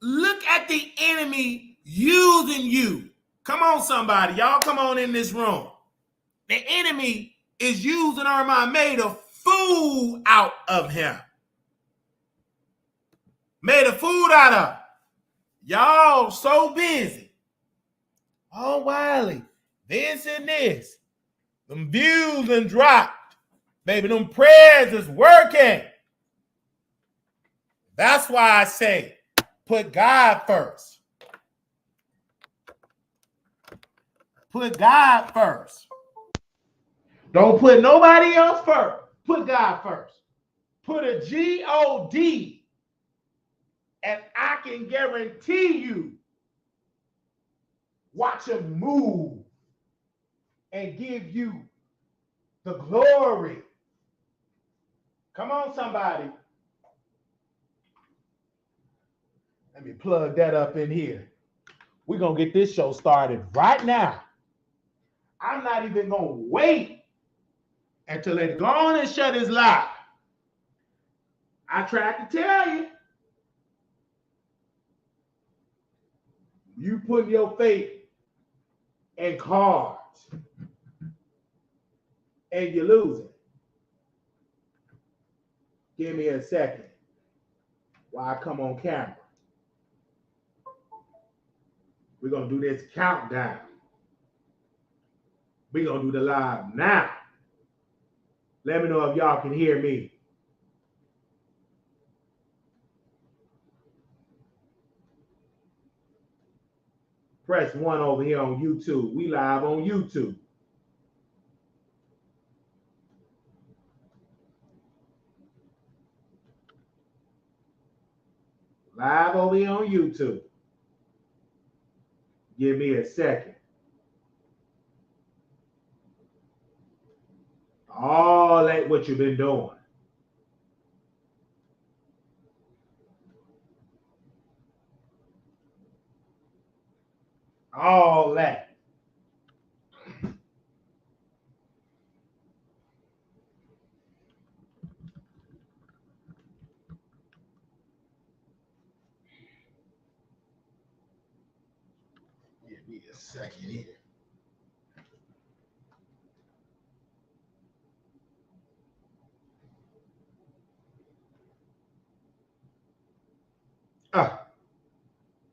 Look at the enemy using you. Come on, somebody. Y'all come on in this room. The enemy is using Armand, made a fool out of him. Made a fool out of him. Y'all so busy. Oh, Wiley, this and this. Them views and dropped. Baby, them prayers is working. That's why I say, put God first. Put God first. Don't put nobody else first. Put God first. Put a G-O-D. And I can guarantee you, watch him move and give you the glory. Come on, somebody. Let me plug that up in here. We're going to get this show started right now. I'm not even going to wait until they go on and shut his live. I tried to tell you. You put your faith in cards and you're losing. Give me a second while I come on camera. We're going to do this countdown. We're going to do the live now. Let me know if y'all can hear me. Press 1 over here on YouTube. We live on YouTube. Live over here on YouTube. Give me a second. All that what you've been doing. All that. Give me a second here.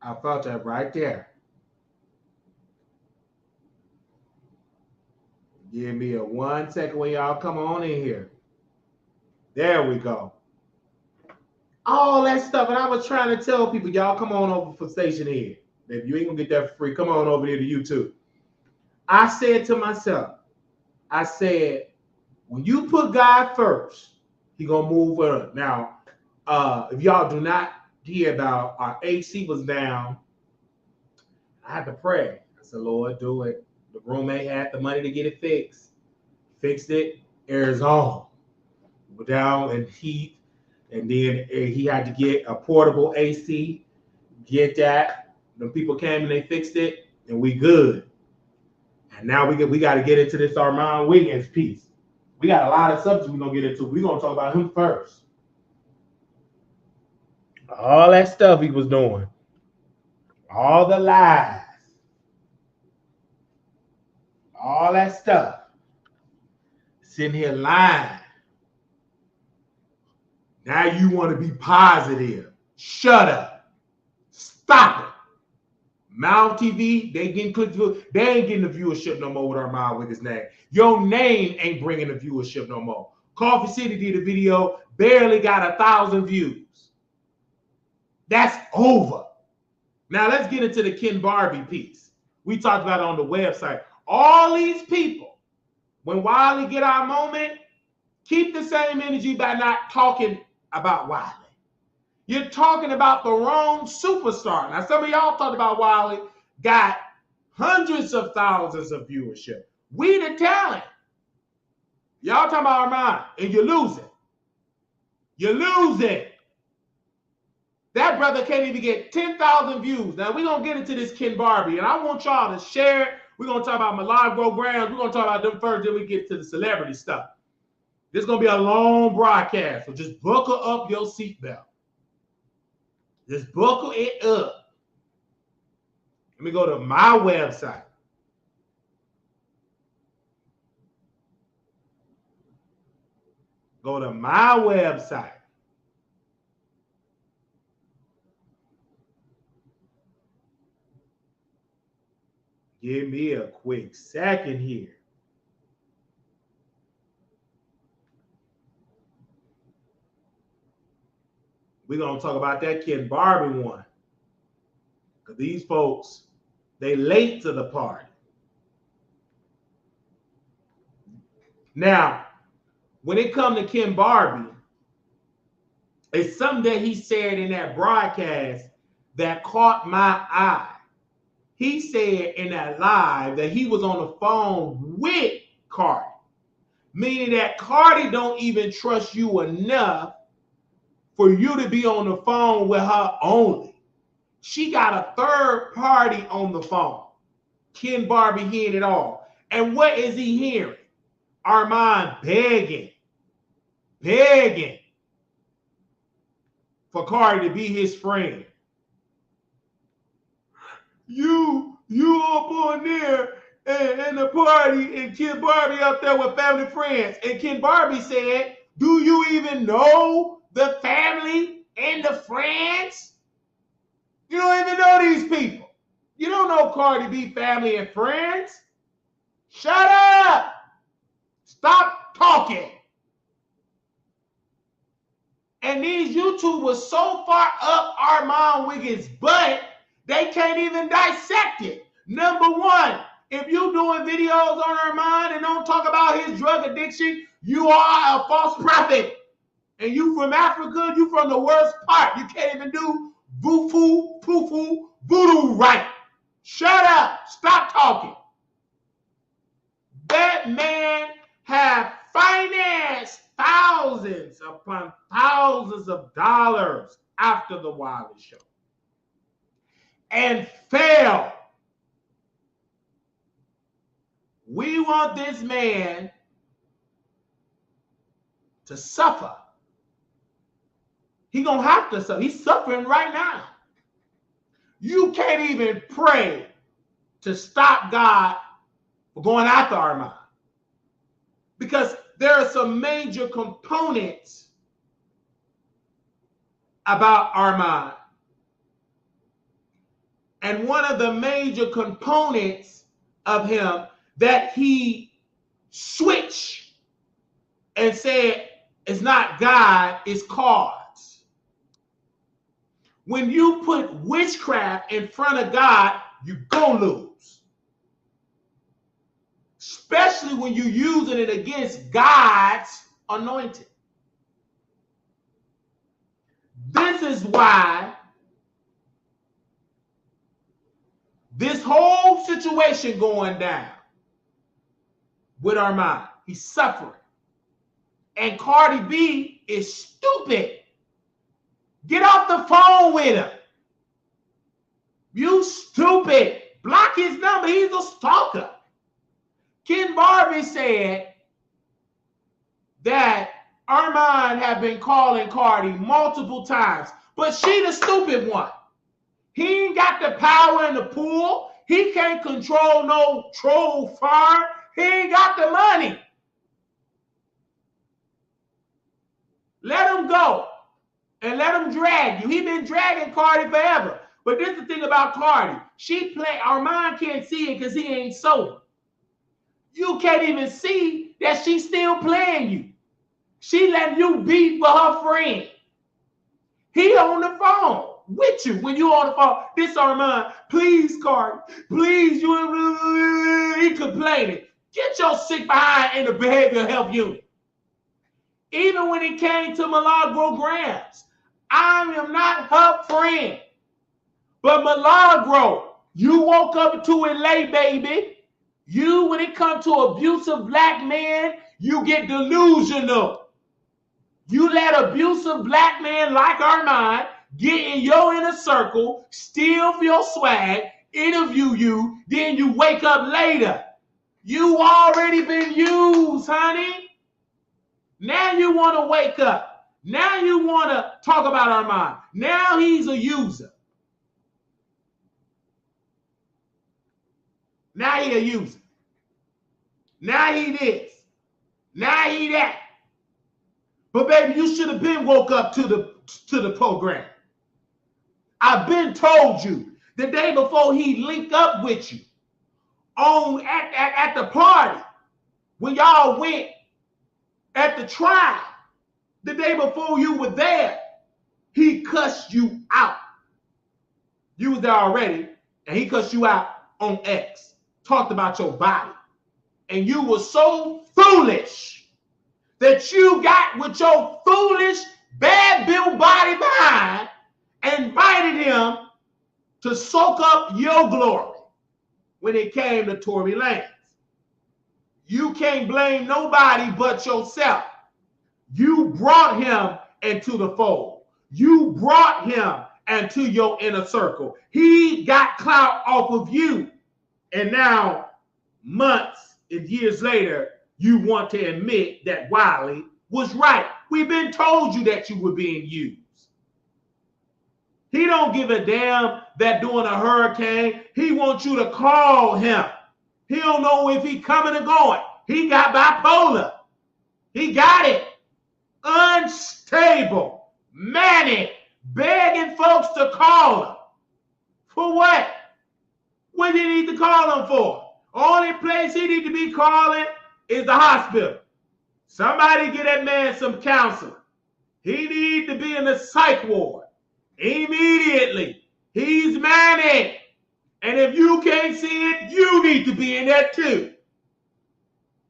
I felt that right there. Give me a 1 second when y'all come on in here. There we go. All that stuff. And I was trying to tell people, y'all come on over for Station Ed. If you ain't gonna get that for free, come on over here to YouTube. I said to myself, I said, when you put God first, he gonna move up. Now, if y'all do not hear about our AC was down, I had to pray. I said, Lord, do it. The roommate had the money to get it fixed. Fixed it. Air's on. We're down in heat. And then he had to get a portable AC. Get that. The people came and they fixed it. And we good. And now we got to get into this Armand Wiggins piece. We got a lot of subjects we're going to get into. We're going to talk about him first. All that stuff he was doing. All the lies. All that stuff. Sitting here lying. Now you want to be positive. Shut up. Stop it. Mount TV, they getting clicked through. They ain't getting the viewership no more with Armand with his name. Your name ain't bringing the viewership no more. Coffee City did a video, barely got 1,000 views. That's over. Now let's get into the Ken Barbie piece. We talked about it on the website. All these people, when Wiley get our moment, keep the same energy by not talking about Wiley. You're talking about the wrong superstar. Now, some of y'all talked about Wiley, got hundreds of thousands of viewership. We the talent. Y'all talking about Armand, and you're losing. You're losing. That brother can't even get 10,000 views. Now, we're going to get into this Ken Barbie, and I want y'all to share it. We're going to talk about Milagro Grams. We're going to talk about them first, then we get to the celebrity stuff. This is going to be a long broadcast, so just buckle up your seatbelt. Just buckle it up. Let me go to my website. Go to my website. Give me a quick second here. We're going to talk about that Ken Barbie one. Because these folks, they late to the party. Now, when it comes to Ken Barbie, it's something that he said in that broadcast that caught my eye. He said in that live that he was on the phone with Cardi, meaning that Cardi don't even trust you enough for you to be on the phone with her only. She got a third party on the phone. Ken Barbie hearing it all. And what is he hearing? Armand begging for Cardi to be his friend. You up on there and the party and Ken Barbie up there with family friends. And Ken Barbie said, do you even know the family and the friends? You don't even know these people. You don't know Cardi B family and friends. Shut up. Stop talking. And these YouTubers so far up Armand Wiggins' butt, they can't even dissect it. Number one, if you doing videos on Armand and don't talk about his drug addiction, you are a false prophet. And you from Africa, you from the worst part. You can't even do voodoo right. Shut up. Stop talking. That man have financed thousands upon thousands of dollars after the Wiley show and failed. We want this man to suffer. He's going to have to suffer. He's suffering right now. You can't even pray to stop God from going after Armand. Because there are some major components about Armand. And one of the major components of him that he switched and said it's not God, it's cards. When you put witchcraft in front of God, you're going to lose. Especially when you're using it against God's anointed. This is why this whole situation going down with Armand, he's suffering. And Cardi B is stupid. Get off the phone with him. You stupid. Block his number. He's a stalker. Ken Barbie said that Armand had been calling Cardi multiple times, but she the stupid one. He ain't got the power in the pool. He can't control no troll farm. He ain't got the money. Let him go and let him drag you. He been dragging Cardi forever. But this is the thing about Cardi. Armand can't see it because he ain't sober. You can't even see that she's still playing you. She letting you beat for her friend. He on the phone with you when you on the phone. This Armand, please, Cardi, please, he complaining. Get your sick behind in the behavioral health unit. Even when it came to Milagro Grams, I am not her friend. But Milagro, you woke up to it late, baby. You, when it comes to abusive black men, you get delusional. You let abusive black men like Armand get in your inner circle, steal your swag, interview you, then you wake up later. You already been used, honey. Now you want to wake up. Now you want to talk about Armand. Now he's a user. Now he a user. Now he this. Now he that. But baby, you should have been woke up to the program. I've been told you the day before he linked up with you at the party when y'all went at the trial. The day before you were there, he cussed you out. You was there already, and he cussed you out on X. Talked about your body. And you were so foolish that you got with your foolish, bad built body behind and invited him to soak up your glory when it came to Tory Lanez. You can't blame nobody but yourself. You brought him into the fold. You brought him into your inner circle. He got clout off of you. And now, months and years later, you want to admit that Wiley was right. We've been told you that you were being used. He don't give a damn that during a hurricane, he wants you to call him. He don't know if he coming or going. He got bipolar. He got it. Unstable, manic, begging folks to call him. For what? What do you need to call him for? Only place he need to be calling is the hospital. Somebody get that man some counseling. He need to be in the psych ward immediately. He's manic. And if you can't see it, you need to be in there too.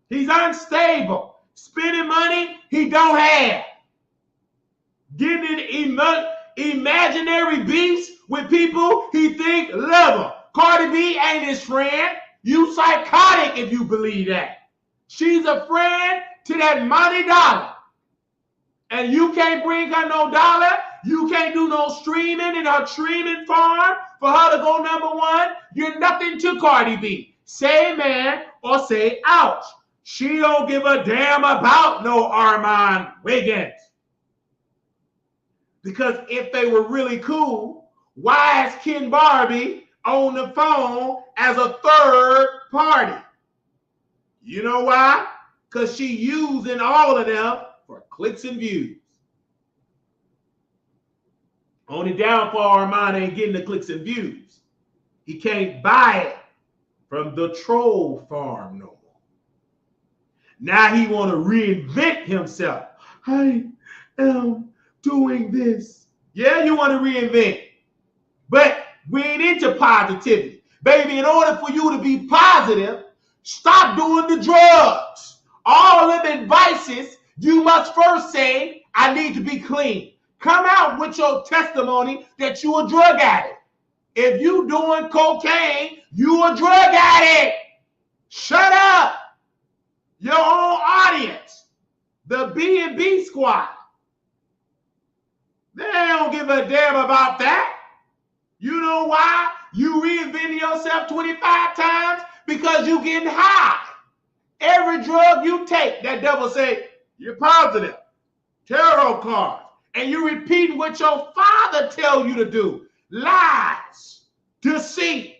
He's unstable. Spending money he don't have. Getting imaginary beefs with people he think love him. Cardi B ain't his friend. You psychotic if you believe that. She's a friend to that money dollar. And you can't bring her no dollar. You can't do no streaming in her streaming farm for her to go #1. You're nothing to Cardi B. Say man or say ouch. She don't give a damn about no Armand Wiggins. Because if they were really cool, why is Ken Barbie on the phone as a third party? You know why? Because she using all of them for clicks and views. Only downfall, Armand ain't getting the clicks and views. He can't buy it from the troll farm no more. Now he want to reinvent himself. I am doing this. Yeah, you want to reinvent. But we ain't into positivity. Baby, in order for you to be positive, stop doing the drugs. All of them advices, you must first say, I need to be clean. Come out with your testimony that you a drug addict. If you doing cocaine, you a drug addict. Shut up. Your own audience, the B&B squad, they don't give a damn about that. You know why? You reinventing yourself 25 times because you getting high. Every drug you take, that devil say, you're positive. Tarot cards. And you repeat what your father tell you to do. Lies. Deceit.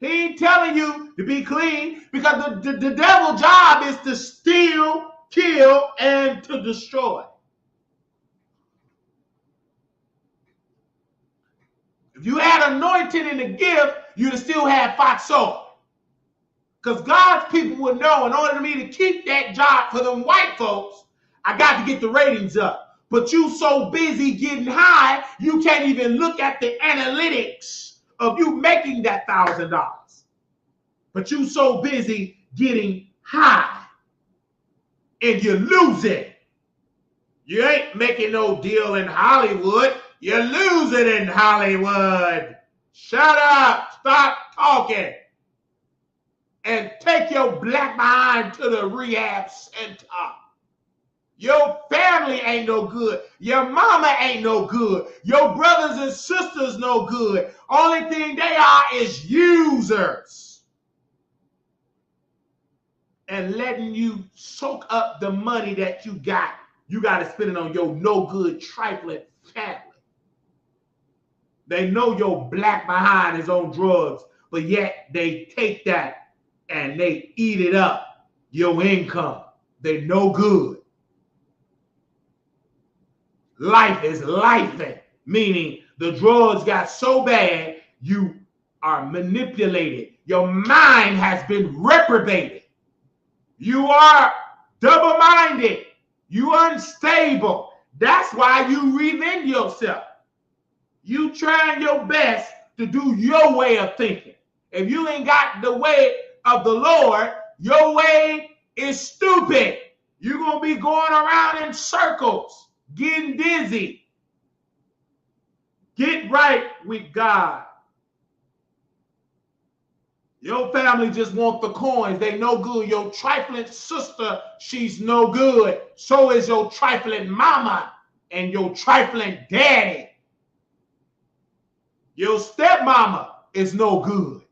He ain't telling you to be clean because the devil's job is to steal, kill, and to destroy. If you had anointing in the gift, you'd still have fox soul. Because God's people would know in order for me to keep that job for them white folks, I got to get the ratings up. But you so busy getting high, you can't even look at the analytics of you making that $1,000. But you so busy getting high and you lose it. You ain't making no deal in Hollywood. You lose it in Hollywood. Shut up. Stop talking. And take your black behind to the rehab center. Your family ain't no good. Your mama ain't no good. Your brothers and sisters no good. Only thing they are is users. And letting you soak up the money that you got. You got to spend it on your no good trifling family. They know your black behind is on drugs, but yet they take that and they eat it up. Your income. They no good. Life is lifing, meaning the drugs got so bad you are manipulated. Your mind has been reprobated. You are double-minded. You unstable. That's why you reinvent yourself. You trying your best to do your way of thinking. If you ain't got the way of the Lord, your way is stupid. You're going to be going around in circles, getting dizzy. Get right with God. Your family just want the coins. They no good. Your trifling sister, she's no good. So is your trifling mama and your trifling daddy. Your stepmama is no good.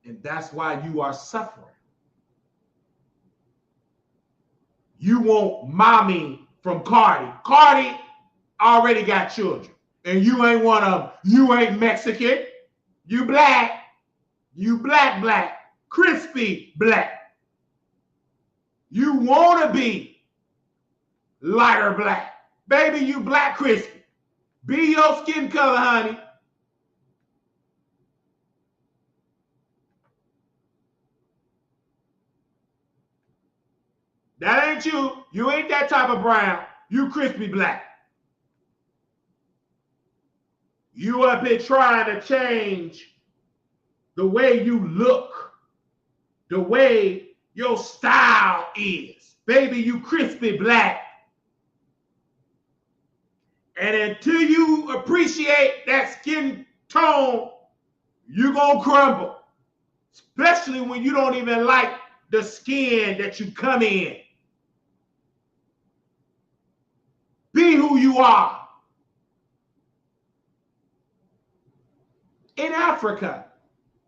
And that's why you are suffering. You want mommy from Cardi. Cardi already got children. And you ain't one of them. You ain't Mexican. You black. You black. Crispy black. You want to be lighter black. Baby, you black crispy. Be your skin color, honey. That ain't you. You ain't that type of brown. You crispy black. You up here trying to change the way you look, the way your style is. Baby, you crispy black. And until you appreciate that skin tone, you're going to crumble. Especially when you don't even like the skin that you come in. Be who you are. In Africa,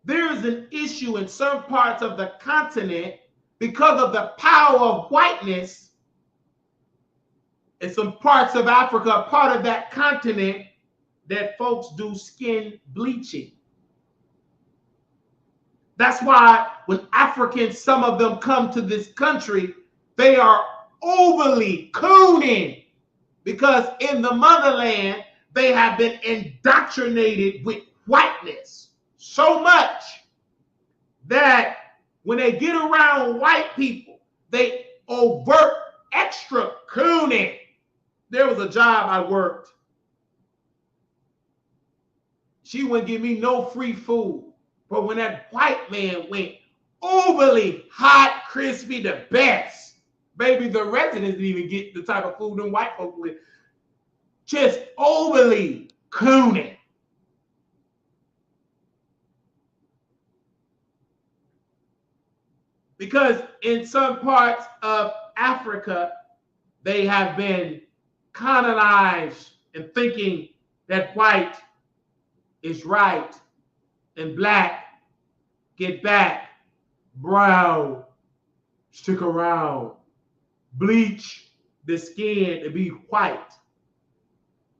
there is an issue in some parts of the continent because of the power of whiteness. In some parts of Africa, part of that continent, that folks do skin bleaching. That's why when Africans, some of them come to this country, they are overly cooning because in the motherland, they have been indoctrinated with whiteness so much that when they get around white people, they overt extra cooning. There was a job I worked. She wouldn't give me no free food. But when that white man went overly hot, crispy, the best, baby, the residents didn't even get the type of food them white folks with. Just overly cooning. Because in some parts of Africa, they have been colonized and thinking that white is right and black, get back, brown, stick around, bleach the skin to be white.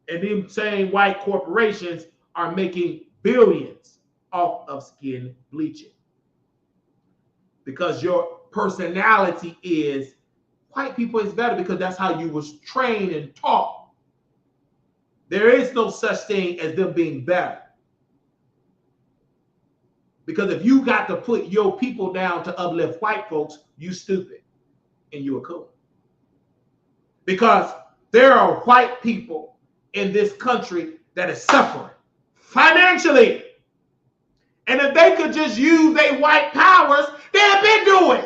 And them same white corporations are making billions off of skin bleaching. Because your personality is white people is better because that's how you was trained and taught. There is no such thing as them being better. Because if you got to put your people down to uplift white folks, you stupid and you a cool. Because there are white people in this country that is suffering financially. And if they could just use their white powers, they'd been doing.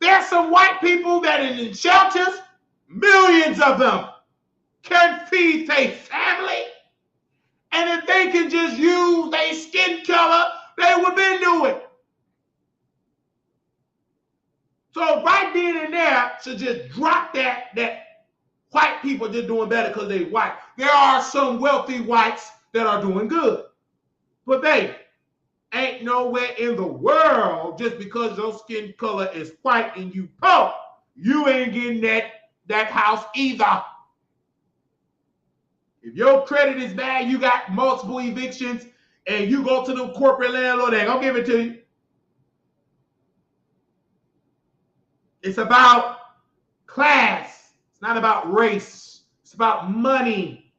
There's some white people that are in shelters, millions of them can feed their family. And if they can just use their skin color, they would have been doing. So right then and there, should just drop that white people just doing better because they white. There are some wealthy whites that are doing good. But baby, Ain't nowhere in the world, just because your skin color is white and you poor, you ain't getting that house either. If your credit is bad, you got multiple evictions, and you go to the corporate landlord, they ain't gonna give it to you. It's about class. It's not about race. It's about money.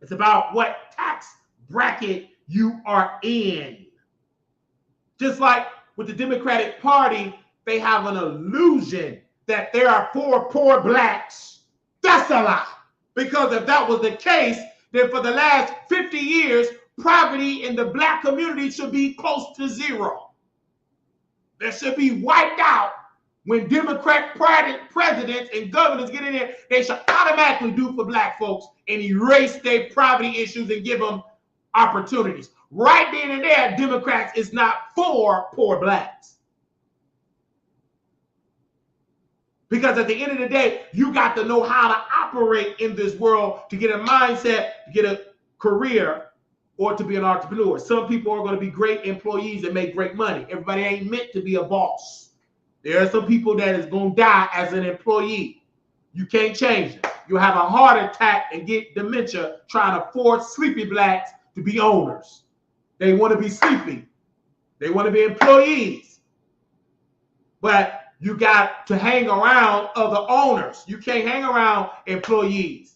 It's about what tax bracket you are in. Just like with the Democratic Party, they have an illusion that there are 4 poor blacks. That's a lie. Because if that was the case, then for the last 50 years, poverty in the black community should be close to 0. That should be wiped out. When Democrat presidents and governors get in there, they should automatically do for black folks and erase their poverty issues and give them opportunities. Right then and there, Democrats is not for poor blacks. Because at the end of the day, you got to know how to operate in this world to get a mindset, to get a career, or to be an entrepreneur. Some people are going to be great employees and make great money. Everybody ain't meant to be a boss. There are some people that is going to die as an employee. You can't change it. You'll have a heart attack and get dementia trying to force sleepy blacks to be owners. They want to be sleepy. They want to be employees. But you got to hang around other owners. You can't hang around employees.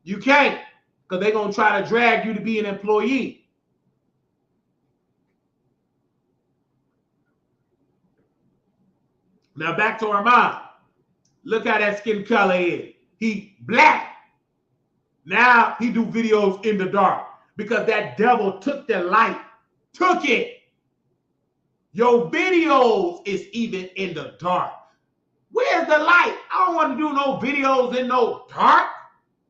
You can't, because they're going to try to drag you to be an employee. Now back to Armand. Look how that skin color is. He black. Now he do videos in the dark because that devil took the light. Took it. Your videos is even in the dark. Where's the light? I don't want to do no videos in no dark.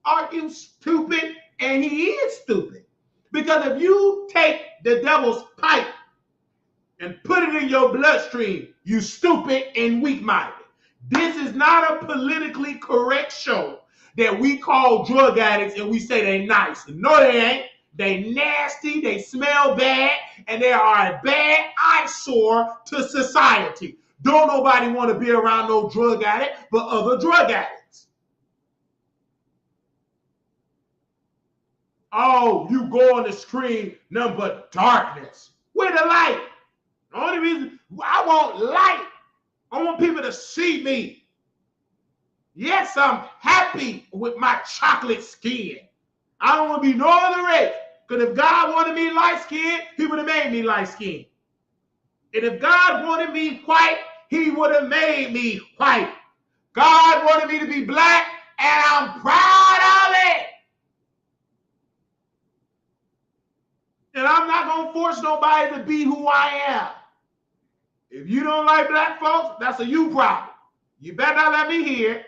Are you stupid? And he is stupid. Because if you take the devil's pipe and put it in your bloodstream, you stupid and weak-minded. This is not a politically correct show that we call drug addicts and we say they nice. No, they ain't. They nasty, they smell bad, and they are a bad eyesore to society. Don't nobody want to be around no drug addict but other drug addicts. Oh, you go on the screen, nothing but darkness. Where the light? The only reason I want light, I want people to see me. Yes, I'm happy with my chocolate skin. I don't want to be no other race. Because if God wanted me light-skinned, he would have made me light-skinned. And if God wanted me white, he would have made me white. God wanted me to be black, and I'm proud of it. And I'm not going to force nobody to be who I am. If you don't like black folks, that's a you problem. You better not let me hear it.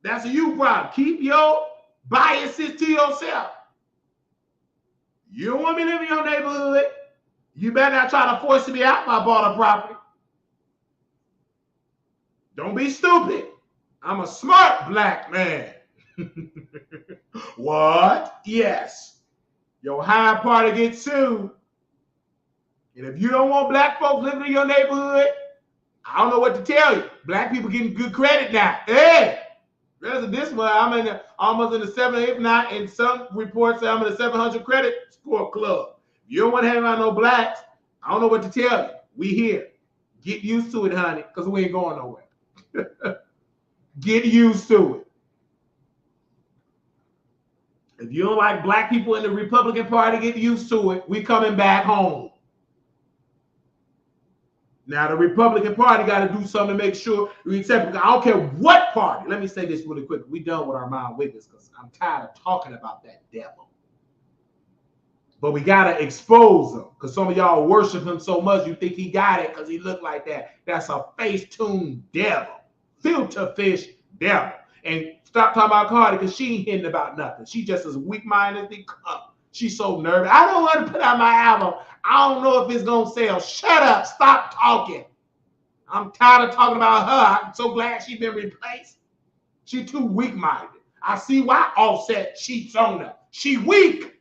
That's a you problem. Keep your biases to yourself. You don't want me to live in your neighborhood. You better not try to force me out if I bought a property. Don't be stupid. I'm a smart black man. What? Yes. Your high party gets sued. And if you don't want black folks living in your neighborhood, I don't know what to tell you. Black people getting good credit now. Hey, this one, I'm almost in the 700, if not, in some reports say I'm in the 700 credit score club. If you don't want to hang around no blacks, I don't know what to tell you. We here. Get used to it, honey, because we ain't going nowhere. Get used to it. If you don't like black people in the Republican Party, get used to it. We coming back home. Now, the Republican Party got to do something to make sure we accept. I don't care what party. Let me say this really quick. We done with our mind witness because I'm tired of talking about that devil. But we got to expose him because some of y'all worship him so much you think he got it because he looked like that. That's a face-tuned devil. Filter fish devil. And stop talking about Cardi because she ain't hitting about nothing. She just as weak-minded as they come. She's so nervous. I don't want to put out my album. I don't know if it's going to sell. Shut up. Stop talking. I'm tired of talking about her. I'm so glad she's been replaced. She's too weak-minded. I see why Offset cheats on her. She weak.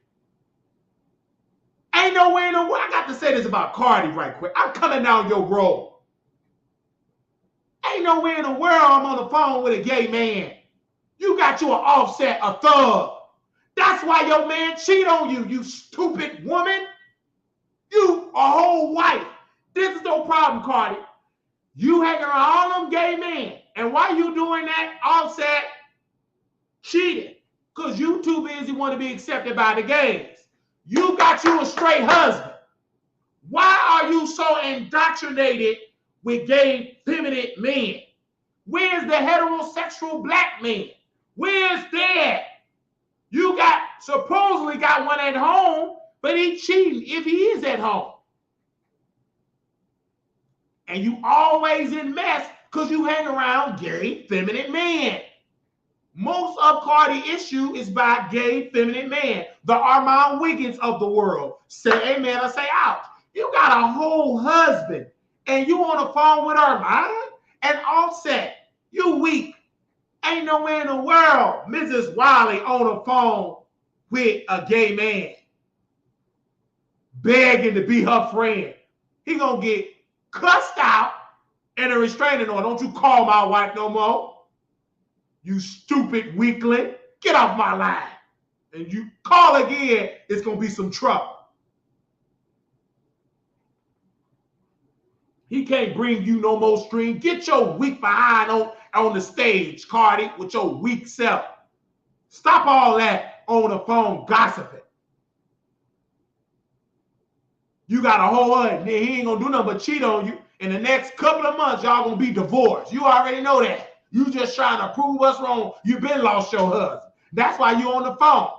Ain't nowhere in the world. I got to say this about Cardi right quick. I'm coming down your road. Ain't nowhere in the world I'm on the phone with a gay man. You got you an Offset, a thug. That's why your man cheat on you, you stupid woman. You a whole wife. This is no problem, Cardi. You hanging around all them gay men. And why you doing that? Offset cheating. Because you too busy want to be accepted by the gays. You got you a straight husband. Why are you so indoctrinated with gay feminine men? Where's the heterosexual black man? Where's that? You supposedly got one at home, but he cheating if he is at home. And you always in mess because you hang around gay feminine men. Most of Cardi issue is by gay feminine men. The Armand Wiggins of the world. Say amen or say ouch. You got a whole husband and you on the phone with Armand and Offset. You weak. Ain't nowhere in the world Mrs. Wiley on the phone with a gay man begging to be her friend. He gonna get cussed out and a restraining order. Don't you call my wife no more. You stupid weakling. Get off my line. And you call again, it's gonna be some trouble. He can't bring you no more stream. Get your weak behind on the stage, Cardi, with your weak self. Stop all that on the phone gossiping. You got a whole husband. He ain't gonna do nothing but cheat on you. In the next couple of months, y'all gonna be divorced. You already know that. You just trying to prove us wrong. You been lost your husband. That's why you on the phone.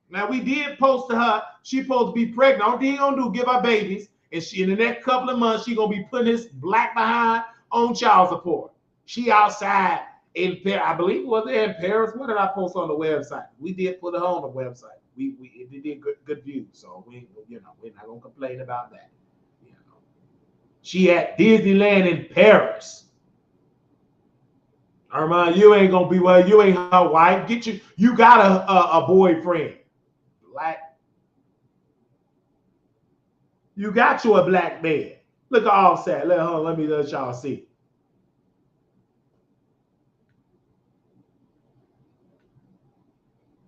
Now we did post to her. She supposed to be pregnant. All he gonna do give her babies. And she in the next couple of months, she gonna be putting this black behind on child support. She outside in Paris. I believe it was in Paris. What did I post on the website? We did put her on the website. It did good views. So we're not gonna complain about that. You know. She at Disneyland in Paris. Armand, you ain't gonna be well. You ain't her wife. You got a boyfriend. Black. You got you a black man. Look at Offset. Let me let y'all see.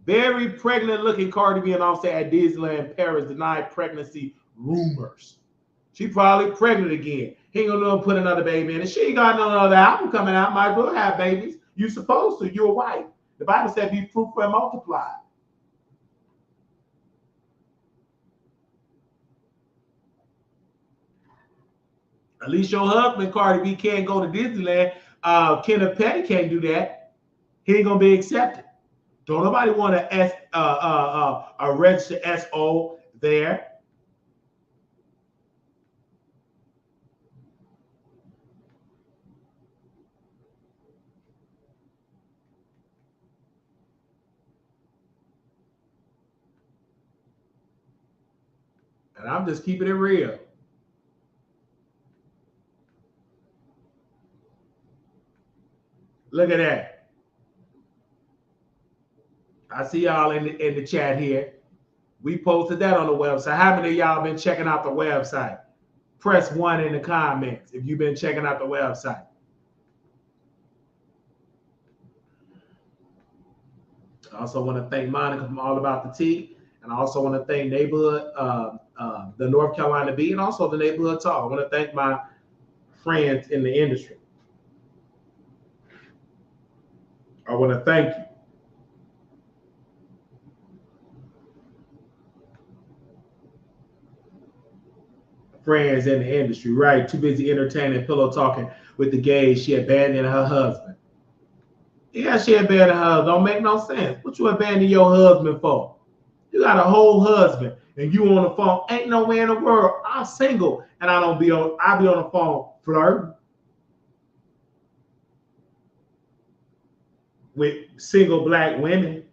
Very pregnant looking Cardi B and Offset at Disneyland Paris denied pregnancy rumors. She probably pregnant again. He ain't gonna put another baby in it. She ain't got no other album coming out. Might as well have babies. You supposed to. You're a wife. The Bible said be fruitful and multiply. At least your husband, Cardi B, can't go to Disneyland. Kenneth Petty can't do that. He ain't gonna be accepted. Don't nobody want a registered SO there. And I'm just keeping it real. Look at that. I see y'all in the chat here. We posted that on the website. How many of y'all been checking out the website? Press 1 in the comments if you've been checking out the website. I also want to thank Monica from All About the Tea. And I also want to thank Neighborhood, the North Carolina Bee, and also the Neighborhood Talk. I want to thank my friends in the industry. I want to thank you. Friends in the industry, right? Too busy entertaining, pillow talking with the gays. She abandoned her husband. Yeah, she abandoned her husband. Don't make no sense. What you abandon your husband for? You got a whole husband and you on the phone. Ain't nowhere in the world. I'm single and I'll be on the phone flirting with single black women.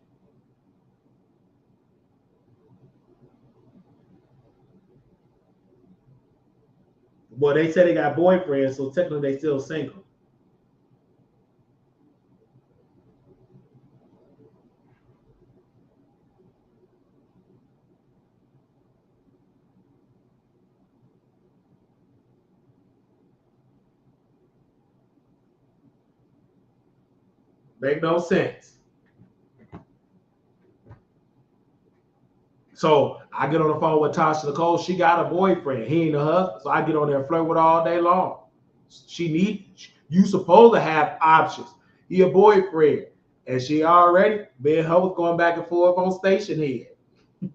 Well, they say they got boyfriends, so technically they still single. Make no sense. So I get on the phone with Tasha Nicole. She got a boyfriend. He ain't a husband. So I get on there and flirt with her all day long. You supposed to have options. He a boyfriend. And she already, me and her was going back and forth on station head. Me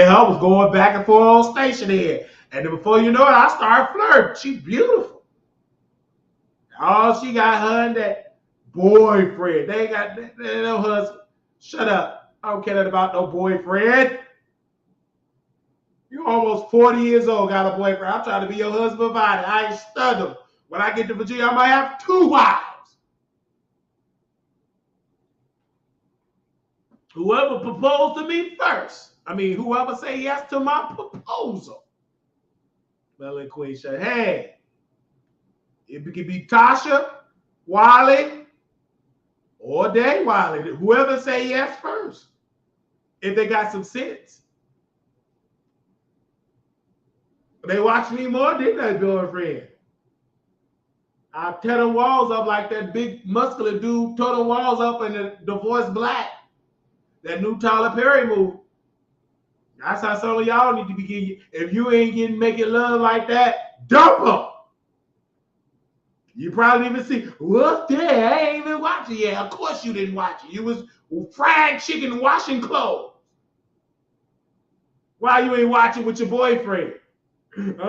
and her was going back and forth on station head. And then before you know it, I started flirting. She's beautiful. All she got her and that boyfriend. They ain't got no husband. Shut up. I don't care nothing about no boyfriend. You almost 40 years old, got a boyfriend. I'm trying to be your husband body. I ain't stunned. When I get to Virginia, I might have 2 wives. Whoever proposed to me first. I mean, whoever say yes to my proposal. Melanie Queen said, hey, it could be Tasha, Wiley, or Day Wiley. Whoever say yes first. If they got some sense. They watch me more than that girlfriend. I tear the walls up like that big muscular dude tore the walls up in the Divorce Black. That new Tyler Perry movie. That's how some of y'all need to be getting. If you ain't getting making love like that, dump them. You probably didn't even see. What's that? I ain't even watching. Yeah, of course you didn't watch it. You was frying chicken, washing clothes. Why you ain't watching with your boyfriend? Shut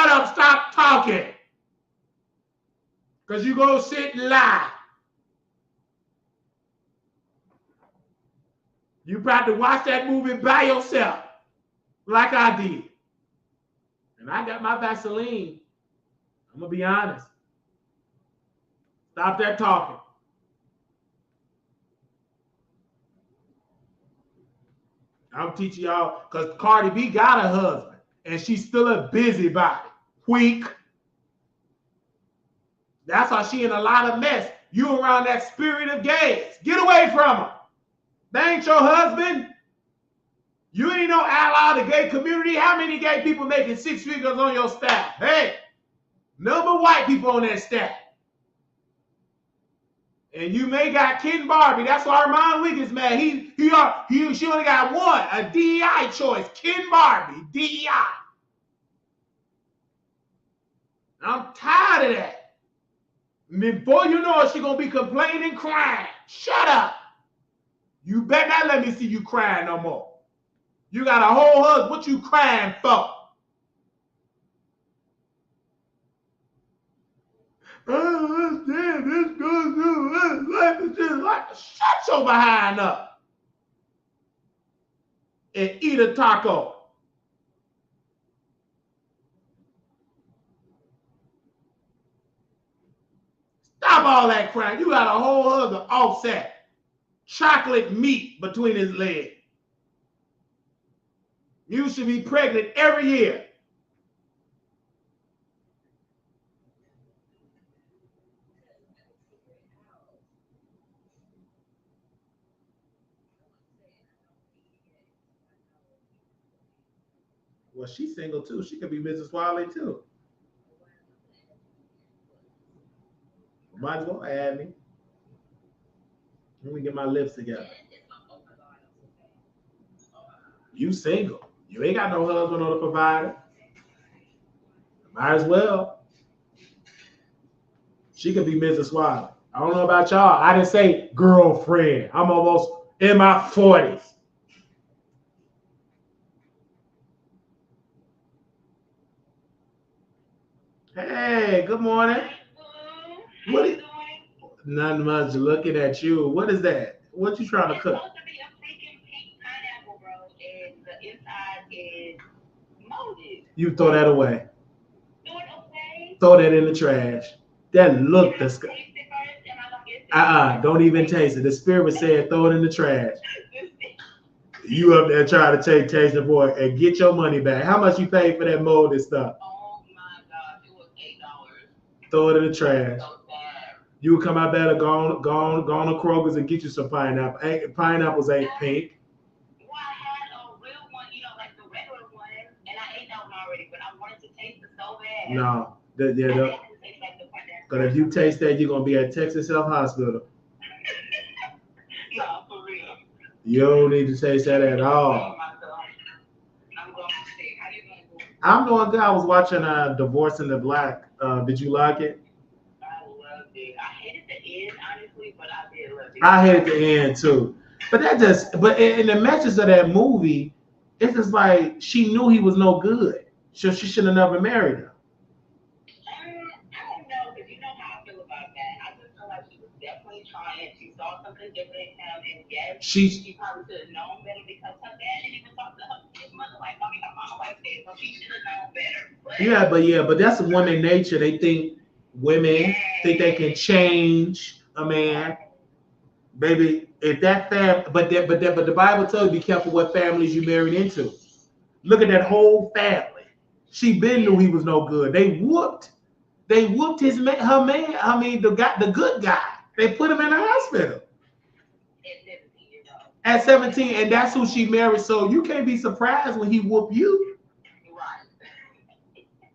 up, stop talking. Because you go sit and lie. You about to watch that movie by yourself, like I did. And I got my Vaseline. I'm going to be honest. Stop that talking. I'm teaching y'all, because Cardi B got a husband, and she's still a busybody. Weak. That's why she in a lot of mess. You around that spirit of gays. Get away from her. They ain't your husband. You ain't no ally of the gay community. How many gay people making 6 figures on your staff? Hey, number white people on that staff. And you may got Ken Barbie. That's why Armand Wiggins, man. She only got one, a DEI choice. Ken Barbie, DEI. I'm tired of that. Before you know it, she gonna be complaining, crying. Shut up. You better not let me see you crying no more. You got a whole husband. What you crying for? Shut your behind up and eat a taco. Stop all that crying. You got a whole husband offset. Chocolate meat between his legs. You should be pregnant every year. Well, she's single too. She could be Mrs. Wiley too. Might as well add me. Let me get my lips together. You single. You ain't got no husband or the provider. Might as well. She could be Mrs. Wiley. I don't know about y'all. I didn't say girlfriend. I'm almost in my 40s. Hey, good morning. What is, nothing much looking at you. What is that? What you trying to cook? Supposed to be a freaking pink pineapple, bro, and the inside is molded. You throw that away. Throw it away. Throw that in the trash. That looked disgusting. Don't even taste it. The spirit said throw it in the trash. You up there trying to taste the boy and get your money back. How much you paid for that molded stuff? Oh my God, it was $8. Throw it in the trash. So you would come out there to go on to Kroger's and get you some pineapple. Pineapples ain't pink. Well, I had a real one, like the regular one, and I ate that one already, but I wanted to taste it so bad. No, But if you taste that, you're gonna be at Texas Health Hospital. No, for real. You don't need to taste that at all. I'm doing good. I was watching Divorce in the Black. Did you like it? I loved it. I hated the end, honestly, but I did love it. I hated the end too. But that just, but in the message of that movie, it's just like she knew he was no good. So she should have never married him. I don't know, because you know how I feel about that. I just feel like she was definitely trying. She saw something different in him, and yes, she probably should have known better because her dad didn't even talk to her, his mother like, mommy, her mama like this, so she should have known better. But that's women nature. They think women think they can change a man. Baby, if that fam, but the Bible tells you be careful what families you married into. Look at that whole family. She been knew he was no good. They whooped her man. I mean, the good guy. They put him in the hospital at 17, and that's who she married. So you can't be surprised when he whoop you. Right.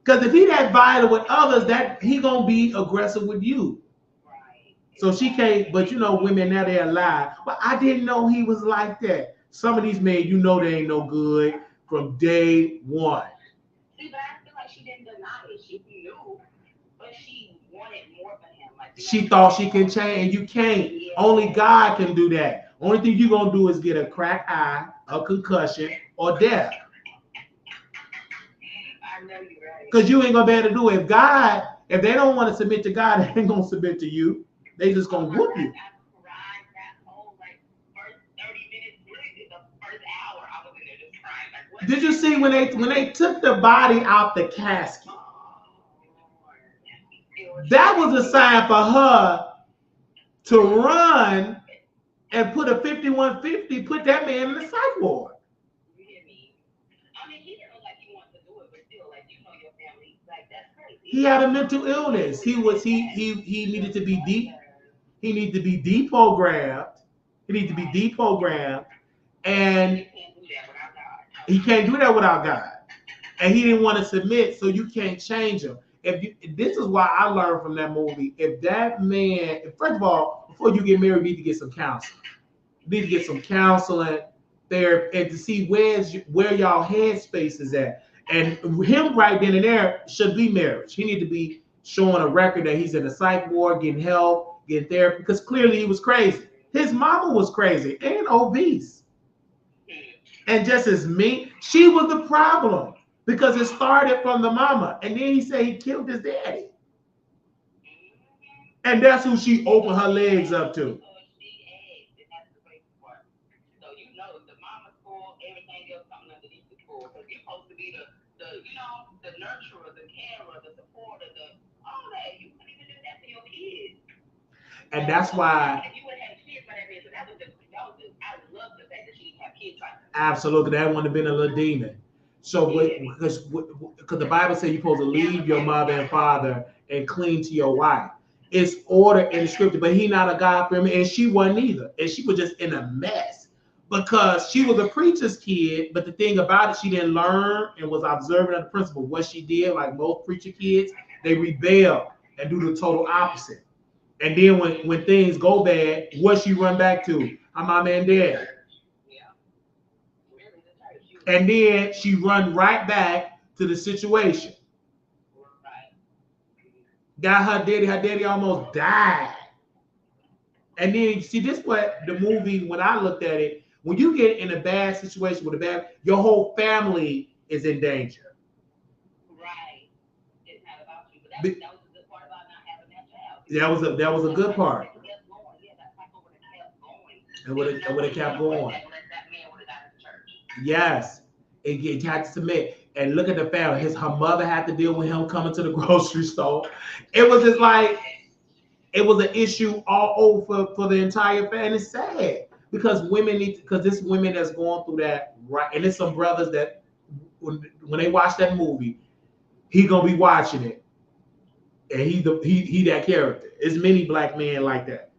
Because if he that violent with others, that he gonna be aggressive with you. Right. So she can't. But you know, women now they lie. But I didn't know he was like that. Some of these men, you know, they ain't no good from day one. See, but I feel like she didn't deny it. She knew, but she wanted more for him. Like, She thought she can change. You can't. Yeah. Only God can do that. Only thing you're gonna do is get a cracked eye, a concussion, or death. I know you're right. Because you ain't gonna be able to do it. If they don't want to submit to God, they ain't gonna submit to you. They just gonna whoop you. I cried that whole like first 30 minutes, really the first hour. I was in there just crying. Like, what? Did you see when they took the body out the casket? That was a sign for her to run and put a 5150, put that man in the psych ward. You hear me? I mean, he didn't look like he wanted to do it, but still, like, you know your family. Like, that's crazy. He had a mental illness. He needed to be he needed to be deprogrammed. He needed to be deprogrammed. And he can't do that without God. And he didn't want to submit, so you can't change him. This is why I learned from that movie. If that man, first of all, before you get married, you need to get some counseling. You need to get some counseling there and to see where y'all headspace is at. And him right then and there should be marriage. He need to be showing a record that he's in a psych ward, getting help, getting therapy, because clearly he was crazy. His mama was crazy and obese. And just as me, she was the problem because it started from the mama. And then he said he killed his daddy. And that's who she opened her legs up to. The nurturer, the carer, the supporter, all that. You couldn't even do that for your kids. And that's why. And you would have kids by that reason. That was I love the fact that she didn't have kids like that. Absolutely. That wouldn't have been a little demon. So, because the Bible says you're supposed to leave your mother and father and cling to your wife. It's order in the scripture, but he not a God for me, and she wasn't either. And she was just in a mess because she was a preacher's kid, but the thing about it, she didn't learn and was observant of the principle. What she did, like most preacher kids, they rebel and do the total opposite. And then when things go bad, what she run back to? Her mama and dad. And then she run right back to the situation. Got her daddy almost died. And then see this what the movie, when I looked at it, when you get in a bad situation with your whole family is in danger. Right. It's not about you. But that was a good part about not having that child. That was a good part. And would have kept going. Yes. It had to submit. And look at the family. Her mother had to deal with him coming to the grocery store. It was just like it was an issue all over for the entire family. And it's sad because this women that's going through that, right? And there's some brothers that when they watch that movie, he gonna be watching it. And he that character. There's many black men like that.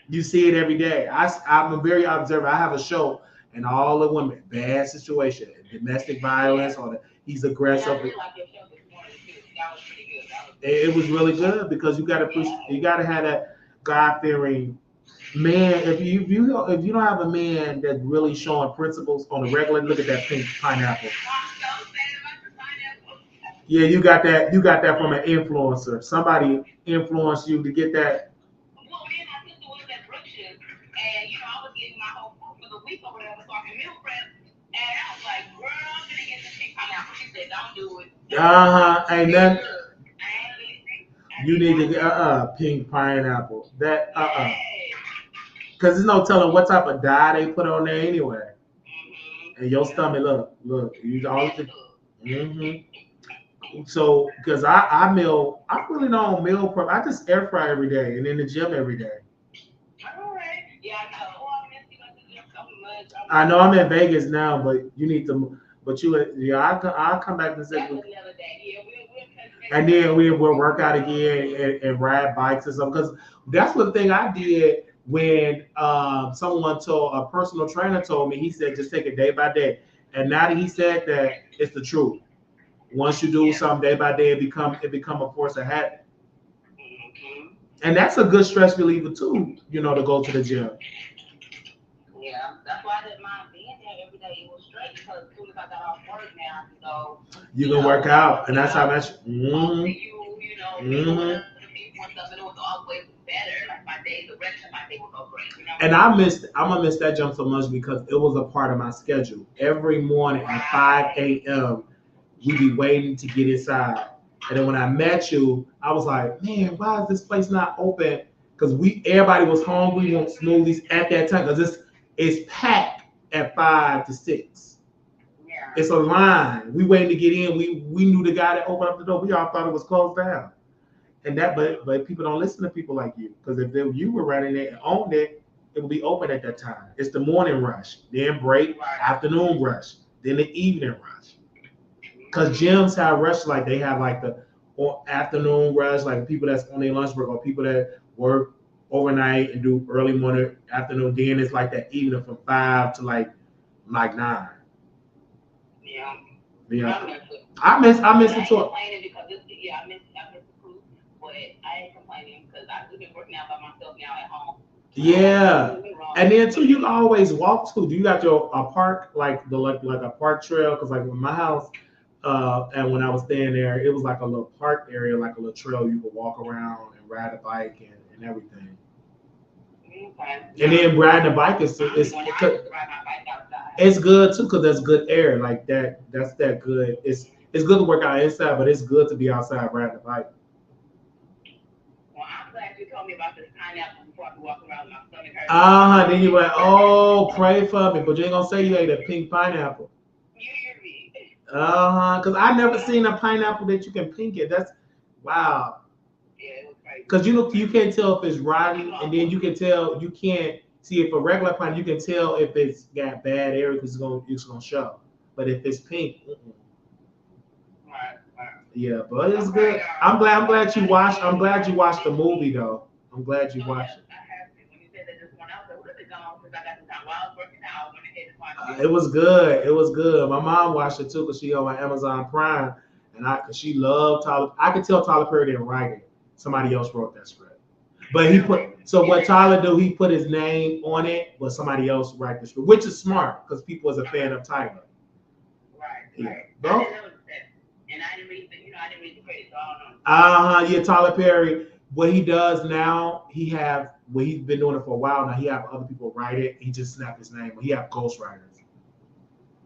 You see it every day. I'm a very observant. I have a show, and all the women, bad situation, domestic violence, or he's aggressive. Yeah, I really like your show this morning too. That was pretty good. That It was really good because you got to have that God fearing man. If you don't have a man that's really showing principles on the regular, look at that pink pineapple. Yeah, you got that. You got that from an influencer. Somebody influenced you to get that. Well, me and my sister was at Brookshire's, and I was getting my whole food for the week or whatever, so I can meal prep. And I was like, girl, I'm gonna get this pink pineapple. She said, don't do it. Ain't nothing. You need to get pink pineapple. That because there's no telling what type of dye they put on there anyway. Mm-hmm. And your stomach, look, you all the. Mm-hmm. So, because I really don't meal prep. I just air fry every day and in the gym every day. All right. Yeah, I know. Oh, I miss you at the gym so much. I know I'm in Vegas now, but you need to. But I'll come back and say. That's the other day. Yeah, and then we'll work out again and ride bikes and stuff. Because that's one thing I did when a personal trainer told me. He said just take it day by day. And now that he said that, it's the truth. Once you do something day by day, it become a force of habit. Mm-hmm. And that's a good stress reliever too, to go to the gym. Yeah, that's why I didn't mind being there every day. It was straight because as soon as I got off work now, I can go. You can work out, and that's how much. Mm-hmm. Mm-hmm. Stuff, and it was always better. Like the rest of my day would go great. And I'm gonna miss that jump so much because it was a part of my schedule. Every morning at 5 a.m. we be waiting to get inside. And then when I met you, I was like, man, why is this place not open? Because everybody was hungry, want smoothies at that time. Because it's packed at 5 to 6. Yeah. It's a line. We waiting to get in. We knew the guy that opened up the door. We all thought it was closed down. And but people don't listen to people like you. Because if you were right in there and owned it, it would be open at that time. It's the morning rush, then break, afternoon rush, then the evening rush. Because gyms have rush, like they have like the afternoon rush, like people that's on their lunch break or people that work overnight and do early morning, afternoon. Then it's like that evening from 5 to like 9. Yeah. I miss the tour. I miss the food, but I ain't complaining because I've been working out by myself now at home. Yeah, and then too, you can always walk too. Do you got a park like a park trail? Because like in my house, and when I was staying there, it was like a little park area, like a little trail you could walk around and ride a bike and everything. Okay. And then riding a bike it's good too because there's good air like that. That's that good. It's good to work out inside, but it's good to be outside riding a bike. Well, I'm glad you told me about this pineapple before I could walk around my stomach. Then you went, oh, pray for me, but you ain't gonna say you ate a pink pineapple. You hear me? Because I never seen a pineapple that you can pink it. That's wow. Yeah, it was crazy. Because you can't tell if it's rotten, and then you can't see if a regular pineapple, you can tell if it's got bad air because it's gonna show. But if it's pink, Right. Yeah, but it's good. I'm glad you watched. I'm glad you watched the movie though. I'm glad you watched it. I have to. When you said that this one, I was like, what is it going? Because I got some time while I was working out. I went ahead and watched it. It was good. It was good. My mom watched it too because she on my Amazon Prime, and she loved Tyler. I could tell Tyler Perry didn't write it. Somebody else wrote that script. But what Tyler do? He put his name on it, but somebody else write the script, which is smart because people was a fan of Tyler. Right. Yeah. Bro. And I didn't read the credits, so I don't know. Yeah, Tyler Perry. What he does now, he's been doing it for a while now. He have other people write it. He just snapped his name. He have ghostwriters.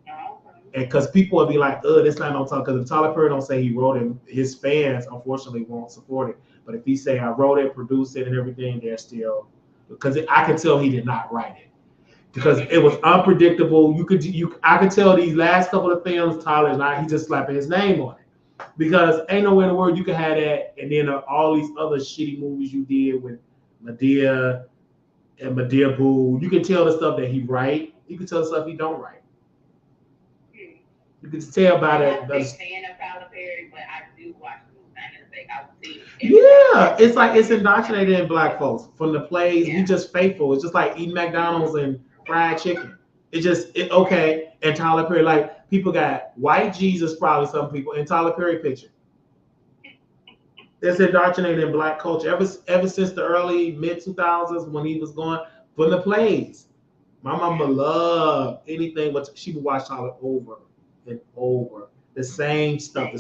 Oh, okay. And because people will be like, this not no talk. Because if Tyler Perry don't say he wrote it, his fans unfortunately won't support it. But if he say I wrote it, produced it, and everything, they're still because I can tell he did not write it. Because it was unpredictable. I could tell these last couple of films, Tyler's not. He's just slapping his name on it. Because ain't nowhere in the world you can have that, and then all these other shitty movies you did with Madea and Madea Boo. You can tell the stuff that he write. You can tell the stuff he don't write. You can tell by that. I'm not a big fan of Tyler Perry, but I do watch movies. Yeah, it's like it's indoctrinated in black folks from the plays. Yeah. We just faithful. It's just like eating McDonald's and fried chicken. Okay. And Tyler Perry, like people got white Jesus, probably some people, and Tyler Perry picture. It's indoctrinated in black culture ever since the early mid 2000s when he was going from the plays. My mama loved anything, but she would watch all over and over the same stuff, the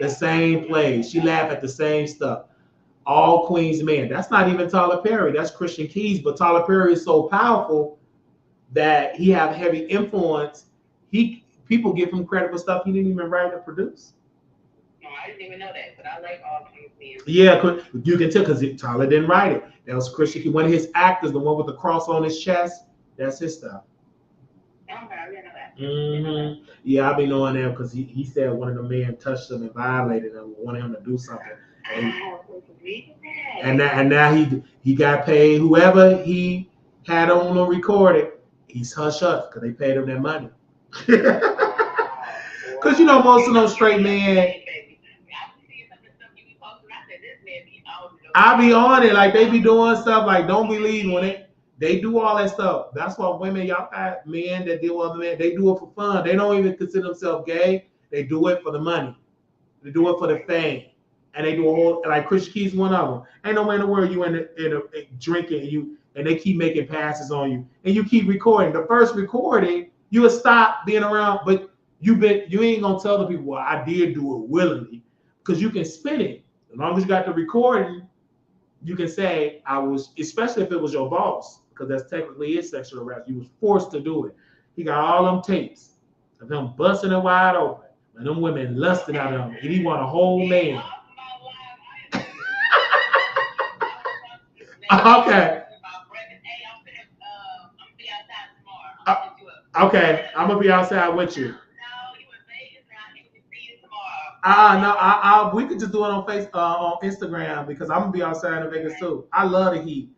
same plays. She laughed at the same stuff. All Queen's Men. That's not even Tyler Perry. That's Christian Keys. But Tyler Perry is so powerful that he have heavy influence. People give him credit for stuff he didn't even write or produce. No, I didn't even know that, but I like All Queen's Men. Yeah, you can tell because Tyler didn't write it. That was Christian Keys. One of his actors, the one with the cross on his chest, that's his stuff. Okay, I didn't know that. Mm-hmm. Yeah, I be knowing that because he said one of the men touched him and violated him, wanted him to do something. And now he got paid. Whoever he had on the recording, he's hush up because they paid him that money. Because most of those straight men. I be on it like they be doing stuff like don't believe when they do all that stuff. That's why women, y'all got men that deal with other men. They do it for fun. They don't even consider themselves gay. They do it for the money. They do it for the fame. And they do a whole like Christian Keys, one of them. Ain't no way in the world you in a drinking and they keep making passes on you and you keep recording. The first recording, you will stop being around, but you ain't gonna tell the people, well, I did do it willingly, because you can spin it. As long as you got the recording, you can say I was, especially if it was your boss, because that's technically is sexual harassment. You was forced to do it. He got all them tapes of him busting it wide open and them women lusting out of him, and he want a whole man. Okay. Okay, I'm gonna be outside with you. No, we could just do it on on Instagram because I'm gonna be outside in Vegas too. I love the heat.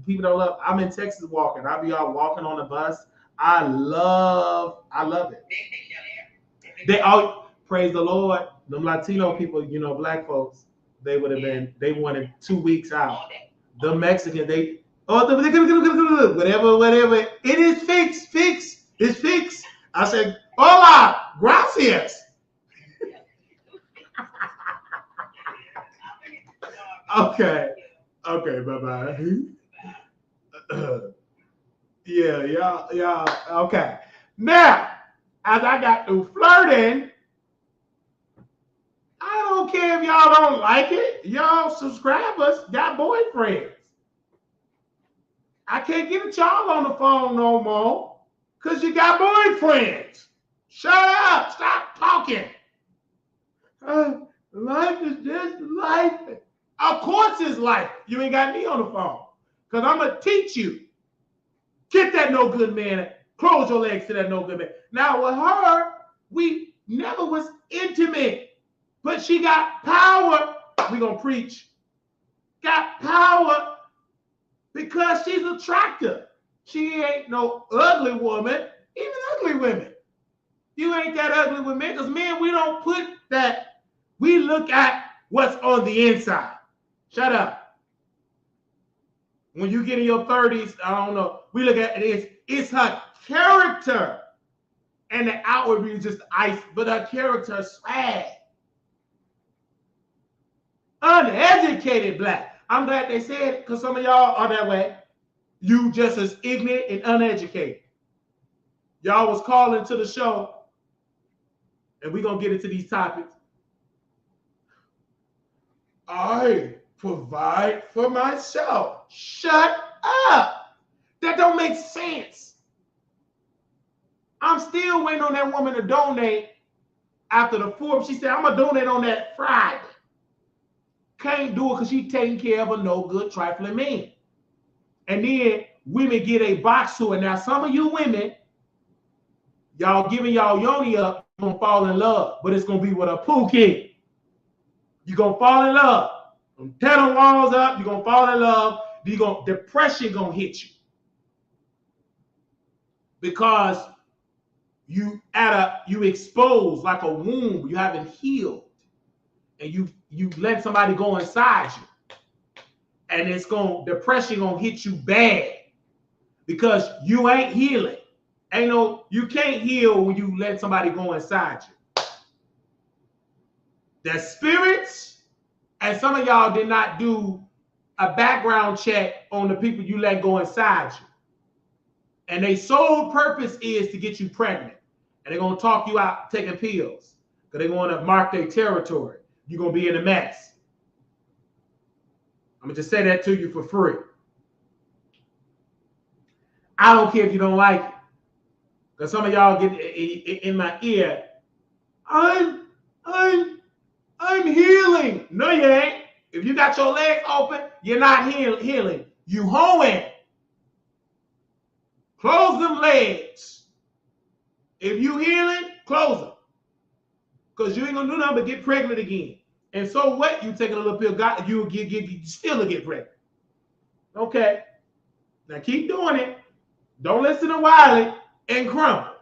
People don't love. I'm in Texas walking. I'll be out walking on the bus. I love it. They all praise the Lord. Them Latino people, black folks, they would have been. They wanted 2 weeks out. The Mexicans, whatever. It is fixed. It's fixed. I said, hola, gracias. Okay, bye-bye. Yeah, y'all, okay. Now, as I got through flirting, I don't care if y'all don't like it. Y'all subscribers got boyfriends. I can't get y'all on the phone no more because you got boyfriends. Shut up. Stop talking. Life is just life. Of course it's life. You ain't got me on the phone because I'm going to teach you. Get that no good man. Close your legs to that no good man. Now with her, we never was intimate, but she got power. We going to preach. Got power. Because she's attractive. She ain't no ugly woman. Even ugly women. You ain't that ugly with men. Because men, we don't put that. We look at what's on the inside. Shut up. When you get in your 30s, I don't know. We look at it. It's her character. And the outward view is just ice. But her character is swag. Uneducated black. I'm glad they said it because some of y'all are that way. You just as ignorant and uneducated. Y'all was calling to the show, and we're going to get into these topics. I provide for myself. Shut up. That don't make sense. I'm still waiting on that woman to donate after the 4th. She said, I'm going to donate on that Friday. Can't do it because she's taking care of a no good trifling man. And then women get a box to it. Now, some of you women, y'all giving y'all yoni up, you're going to fall in love. But it's going to be with a pookie. You're going to fall in love. Tear them walls up. You're going to fall in love. Depression going to hit you. Because you exposed like a wound. You haven't healed. And you let somebody go inside you, and depression gonna hit you bad because you ain't healing. You can't heal when you let somebody go inside you. That spirits And some of y'all did not do a background check on the people you let go inside you. And their sole purpose is to get you pregnant. And they're going to talk you out taking pills. Because they're going to mark their territory. You're going to be in a mess. I'm going to just say that to you for free. I don't care if you don't like it. Because some of y'all get in my ear. I'm healing. No, you ain't. If you got your legs open, you're not healing. You hoeing. Close them legs. If you healing, close them. Because you ain't gonna do nothing but get pregnant again. And so what? You taking a little pill, you still get pregnant. Okay. Now keep doing it. Don't listen to Wiley and crumble.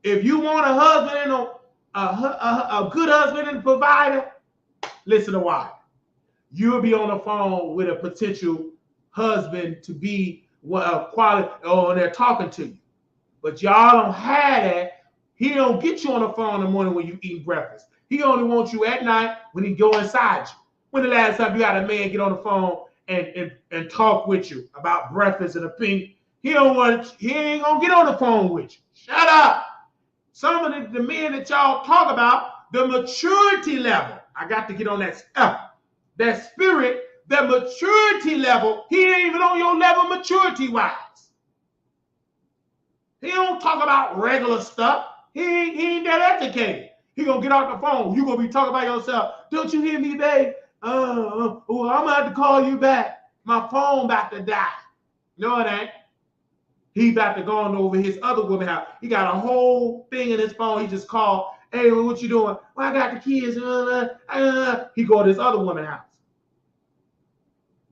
If you want a husband and a good husband and provider, listen to Wiley. You'll be on the phone with a potential husband to be quality, or they're talking to you. But y'all don't have that. He don't get you on the phone in the morning when you eat breakfast. He only wants you at night when he go inside you. When the last time you had a man get on the phone and talk with you about breakfast and a pink? He ain't gonna get on the phone with you. Shut up. Some of the men that y'all talk about, the maturity level. I got to get on that stuff. That spirit, that maturity level, he ain't even on your level maturity-wise. He don't talk about regular stuff. He ain't that educated. He gonna get off the phone. You gonna be talking about yourself. Don't you hear me, babe? I'm gonna have to call you back. My phone about to die. No, it ain't. He about to go on over his other woman house. He got a whole thing in his phone. He just called. Hey, what you doing? Well, I got the kids. He go to his other woman house.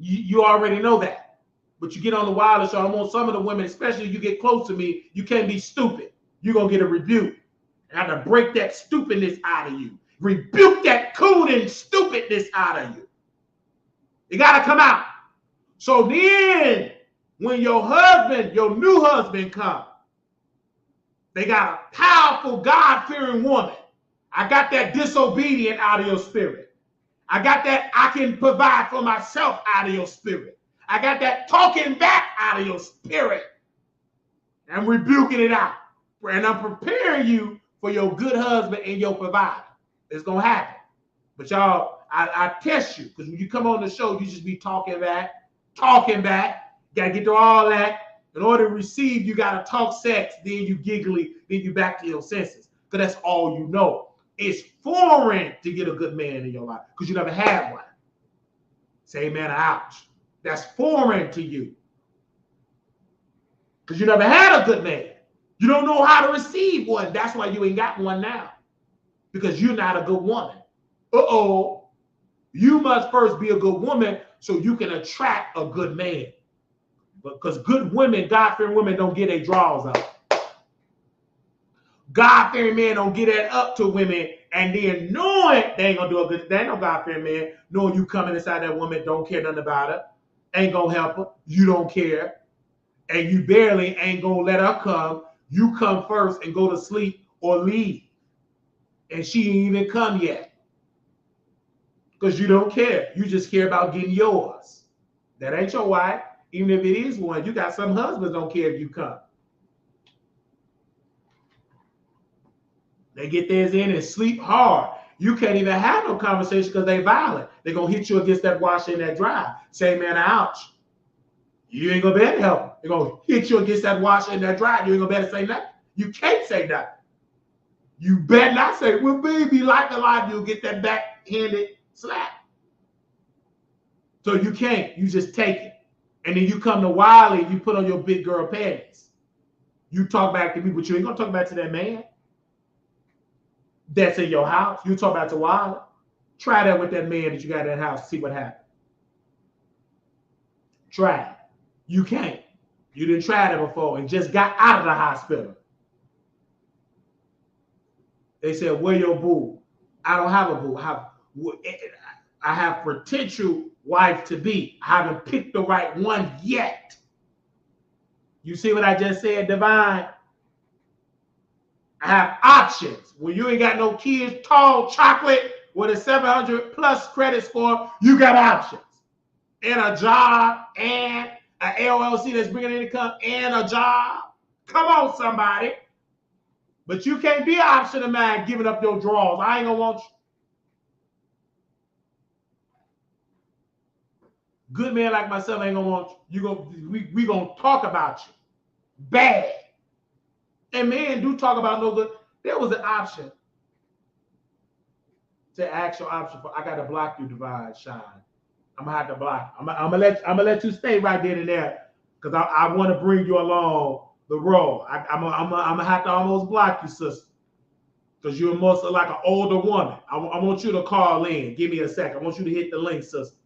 You already know that. But you get on the wireless show. I want some of the women, especially if you get close to me, you can't be stupid. You're going to get a rebuke. I have to break that stupidness out of you. Rebuke that cool and stupidness out of you. It got to come out. So then, when your husband, your new husband comes, they got a powerful, God-fearing woman. I got that disobedient out of your spirit. I got that I can provide for myself out of your spirit. I got that talking back out of your spirit. I'm rebuking it out. And I'm preparing you for your good husband and your provider. It's going to happen. But y'all, I test you. Because when you come on the show, you just be talking back. You got to get to all that. In order to receive, you got to talk sex. Then you giggly. Then you back to your senses. Because that's all you know. It's foreign to get a good man in your life. Because you never had one. Say, man, ouch. That's foreign to you. Because you never had a good man. You don't know how to receive one. That's why you ain't got one now. Because you're not a good woman. Uh-oh. You must first be a good woman so you can attract a good man. Because good women, God-fearing women, don't get their drawers up. God-fearing men don't get that up to women, and then knowing they ain't gonna do a good, they ain't no God-fearing man, knowing you coming inside that woman, don't care nothing about her, ain't gonna help her, you don't care, and you barely ain't gonna let her come. You come first and go to sleep or leave, and she ain't even come yet, because you don't care. You just care about getting yours. That ain't your wife. Even if it is one, you got some husbands don't care if you come. They get theirs in and sleep hard. You can't even have no conversation because they violent. They're going to hit you against that washer and that dryer. Say, man, ouch. You ain't going to be able to help them. They're going to hit you against that washer and that dryer. You ain't going to be able to say nothing. You can't say nothing. You better not say, well, baby, like a lot, you'll get that backhanded slap. So you can't. You just take it. And then you come to Wiley and you put on your big girl panties. You talk back to me, but you ain't going to talk back to that man that's in your house. You talk back to Wiley. Try that with that man that you got in that house. See what happens. Try it. You can't. You didn't try that before and just got out of the hospital. They said, where your boo? I don't have a boo. I have potential wife to be. I haven't picked the right one yet. You see what I just said, Divine? I have options. When you ain't got no kids, tall, chocolate, with a 700 plus credit score, you got options. And a job and an LLC that's bringing in income and a job. Come on, somebody. But you can't be an option of mine giving up your drawers. I ain't gonna want you. Good man like myself ain't gonna want you. We gonna talk about you. Bad. And men do talk about no good. There was an option to ask your option for. I gotta block you, Divine Shine. I'm gonna have to block. I'm gonna let you stay right there and there because I want to bring you along the road. I'm gonna have to almost block you, sister, because you're most like an older woman. I want you to call in. Give me a second. I want you to hit the link, sister.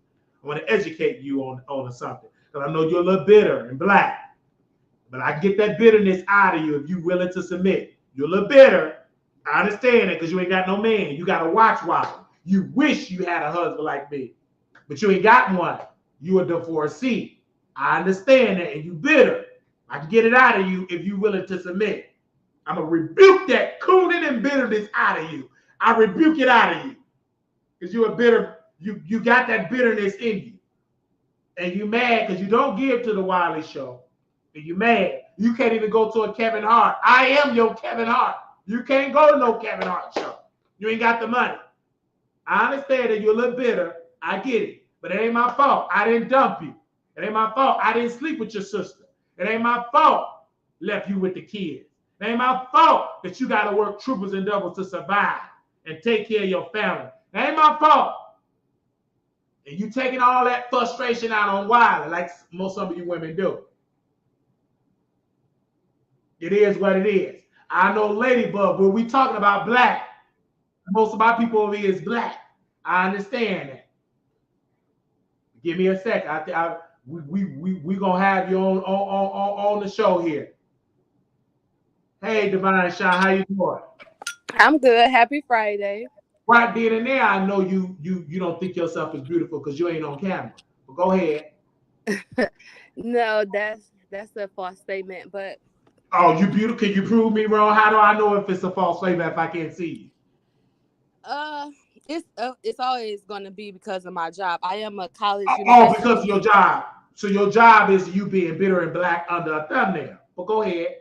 I want to educate you on something because I know you're a little bitter and black, but I can get that bitterness out of you if you're willing to submit. You're a little bitter. I understand it because you ain't got no man. You got a watch wallet. You wish you had a husband like me. But you ain't got one. You a divorcee. I understand that, and you bitter. I can get it out of you if you're willing to submit. I'm going to rebuke that cooning and bitterness out of you. I rebuke it out of you. Because you're a bitter, you got that bitterness in you. And you mad because you don't give to the Wiley Show. And you mad. You can't even go to a Kevin Hart. I am your Kevin Hart. You can't go to no Kevin Hart show. You ain't got the money. I understand that you're a little bitter. I get it. But it ain't my fault. I didn't dump you. It ain't my fault. I didn't sleep with your sister. It ain't my fault left you with the kids. It ain't my fault that you got to work triples and doubles to survive and take care of your family. It ain't my fault. And you taking all that frustration out on Wiley like most of you women do. It is what it is. I know Ladybug, when we talking about black, most of my people over here is black. I understand that. Give me a second. We gonna have you on the show here. Hey, Divine Shine, how you doing? I'm good. Happy Friday. Right then and there, I know you don't think yourself is beautiful because you ain't on camera. But go ahead. No, that's a false statement. But oh, you beautiful? Can you prove me wrong? How do I know if it's a false statement if I can't see you? It's always going to be because of my job. I am a college. Oh, because of your job. So your job is you being bitter and black under a thumbnail. But go ahead.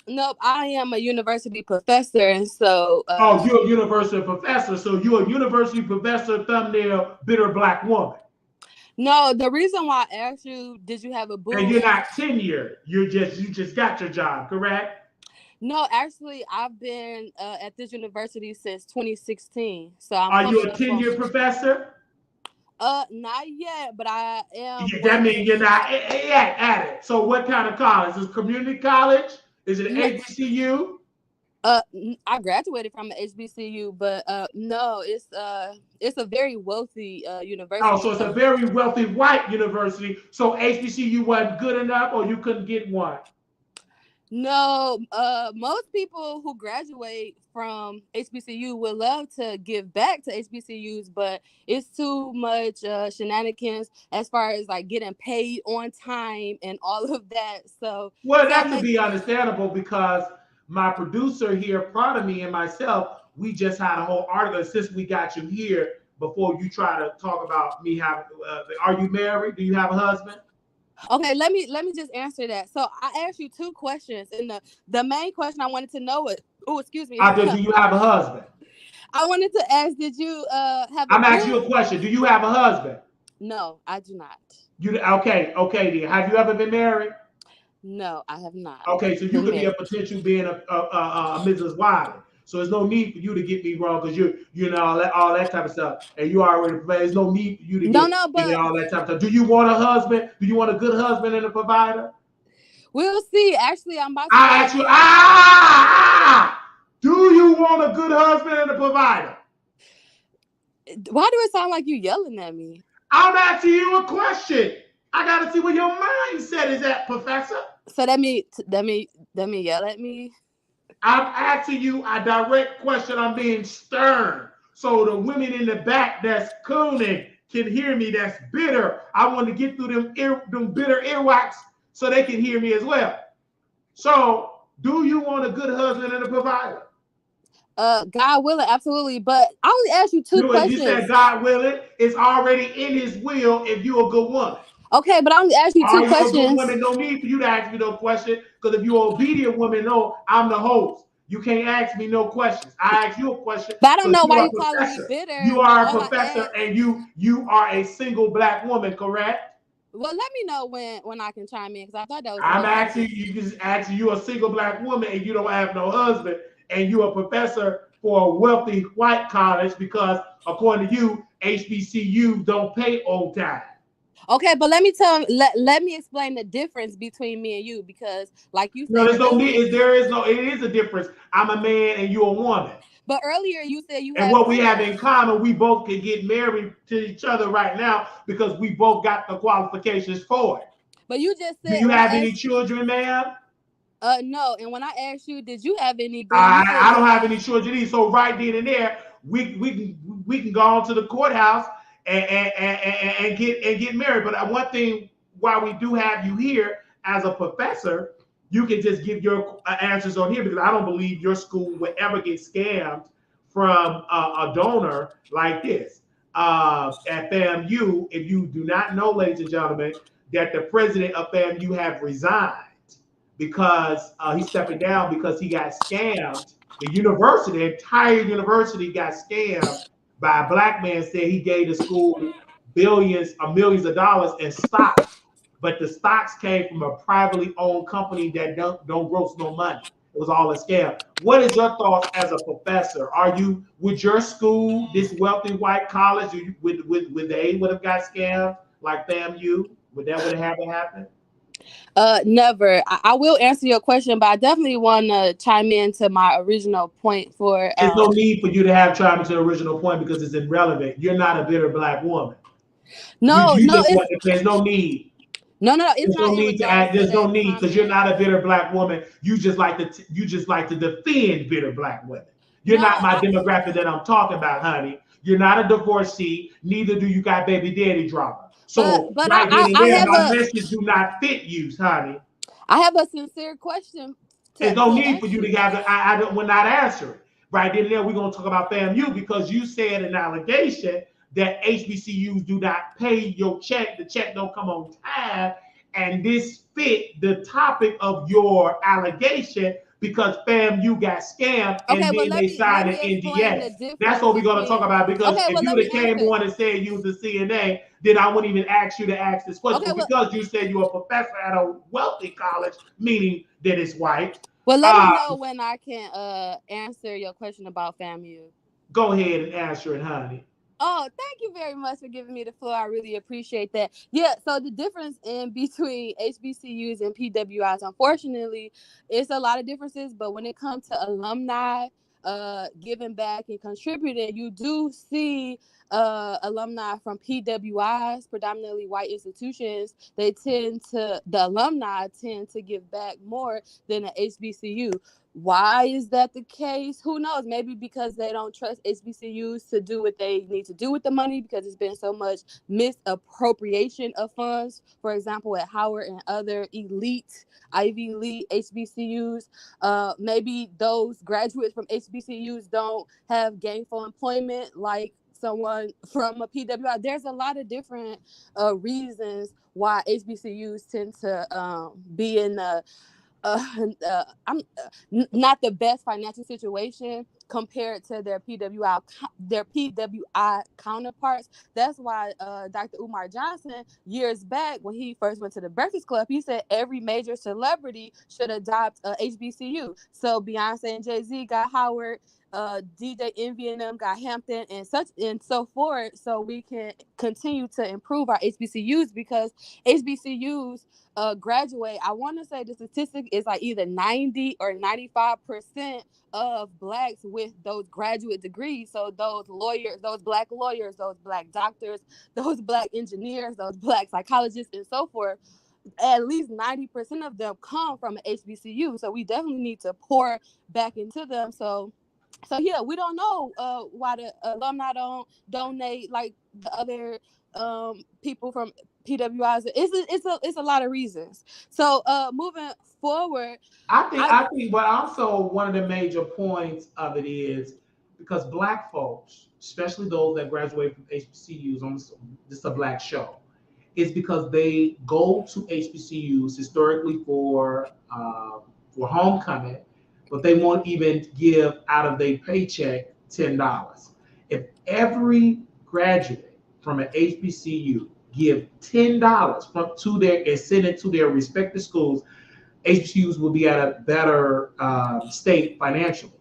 Nope, I am a university professor, and so. Oh, you're a university professor. So you're a university professor, thumbnail, bitter black woman. No, the reason why I asked you, did you have a boo? And you're not tenured. You just got your job, correct? No, actually, I've been at this university since 2016. So Are you a tenured professor? Not yet, but I am. Yeah, that means you're not at it. So what kind of college? Is it community college? Is it an HBCU? I graduated from an HBCU, but no, it's a very wealthy university. Oh, so it's a very wealthy white university. So HBCU wasn't good enough, or you couldn't get one? No, most people who graduate from HBCU would love to give back to HBCUs, but it's too much shenanigans as far as like getting paid on time and all of that. So, well, that could be understandable because my producer here, proud of me and myself, we just had a whole article since we got you here. Before you try to talk about me having, are you married? Do you have a husband? Okay, let me just answer that. So I asked you two questions, and the main question I wanted to know is, excuse me. Do you have a husband? I wanted to ask, did you have? I'm asking you a question. Do you have a husband? No, I do not. You okay? Then have you ever been married? No, I have not. Okay, so you could be a potential being a Mrs. Wiley. So there's no need for you to get me wrong because you know all that type of stuff, and you already. There's no need for you to get all that type of stuff. Do you want a husband? Do you want a good husband and a provider? We'll see. Actually, I'm about to. I ask you. Do you want a good husband and a provider? Why do it sound like you yelling at me? I'm asking you a question. I gotta see where your mindset is at, Professor. So that me yell at me. I'm asking you a direct question. I'm being stern. So the women in the back that's cooning can hear me, that's bitter. I want to get through them bitter earwax so they can hear me as well. So do you want a good husband and a provider? God willing, absolutely. But I only asked you two You said questions. God willing, it's already in his will if you're a good woman. Okay, but I only asked you two Are you a good questions. woman? No need for you to ask me no question. Because if you're an obedient woman, no, I'm the host. You can't ask me no questions. I ask you a question But I don't because know you why are a you calling me professor. bitter You when are a all I professor asked. and you are a single black woman, correct? Well, let me know when I can chime in because I thought that was I'm really asking helpful. you, just asking you a single black woman and you don't have no husband and you're a professor for a wealthy white college because according to you, HBCU don't pay on time. Okay, but let me explain the difference between me and you because, like you No, said there's no earlier, need. There is no. It is a difference. I'm a man and you're a woman. but earlier you said you And had what we have friends. in common, we both can get married to each other right now because we both got the qualifications for it. But you just Do said you when I have any asked, children, ma'am? no, and when I asked you, did you have any girl? You said I don't have any children either. So right then and there, we can go on to the courthouse and get married. But one thing, while we do have you here as a professor, you can just give your answers on here because I don't believe your school would ever get scammed from a donor like this. At FAMU, if you do not know, ladies and gentlemen, that the president of FAMU have resigned because he's stepping down because he got scammed. The entire university got scammed by a black man. Said he gave the school billions or millions of dollars in stocks, but the stocks came from a privately owned company that don't gross no money. It was all a scam. What is your thoughts as a professor? Would your school, this wealthy white college, would they would have got scammed like FAMU? Would have happened? never. I will answer your question, but I definitely want to chime into my original point for There's no need for you to have tried to the original point because it's irrelevant. You're not a bitter black woman. no, You no, just want. There's no need. no, it's There's no not in need to regards add. to There's no that need because you're comment. not a bitter black woman. You just like to defend bitter black women. You're No, not my demographic that I'm talking about, honey. You're not a divorcee. Neither do you got baby daddy drama. So but right then and there, have my a message do not fit you, honey. I have a sincere question There's no to need for ask you to you. have the. I don't. We're not answering. Right then and there, we're gonna talk about FAMU because you said an allegation that HBCUs do not pay your check. The check don't come on time, and this fit the topic of your allegation because FAMU got scammed and Okay, but then they let signed an me explain the NDA. That's difference what we're gonna talk between. about because Okay, if well you let would me have came answer. on and said you was the CNA, then I wouldn't even ask you to ask this question. Okay, But because you said you're a professor at a wealthy college, meaning that it's white, well let me uh, know when I can answer your question about FAMU. go ahead and answer it, honey. Oh, thank you very much for giving me the floor. I really appreciate that. Yeah, so the difference in between HBCUs and PWIs, unfortunately, it's a lot of differences, but when it comes to alumni giving back and contributing, you do see alumni from PWIs, predominantly white institutions, the alumni tend to give back more than an HBCU. Why is that the case? Who knows? Maybe because they don't trust HBCUs to do what they need to do with the money because it's been so much misappropriation of funds. For example, at Howard and other elite Ivy League HBCUs, maybe those graduates from HBCUs don't have gainful employment like someone from a PWI. There's a lot of different reasons why HBCUs tend to be in a I'm not the best financial situation compared to their PWI counterparts. That's why Dr. Umar Johnson years back when he first went to the Breakfast Club, he said every major celebrity should adopt a HBCU. So Beyonce and Jay-Z got Howard, DJ Envy and them got Hampton and such and so forth, so we can continue to improve our HBCUs because HBCUs graduate. I want to say the statistic is like either 90 or 95% of blacks with those graduate degrees. So those lawyers, those black lawyers, those black doctors, those black engineers, those black psychologists, and so forth, at least 90% of them come from an HBCU. So we definitely need to pour back into them. So yeah, we don't know why the alumni don't donate like the other people from PWIs. It's a lot of reasons. So moving forward, I think, but also one of the major points of it is because black folks, especially those that graduate from HBCUs, on this is a black show, is because they go to HBCUs historically for homecoming, but they won't even give out of their paycheck $10. If every graduate from an HBCU give $10 from to their and send it to their respective schools, HBCUs will be at a better state financially.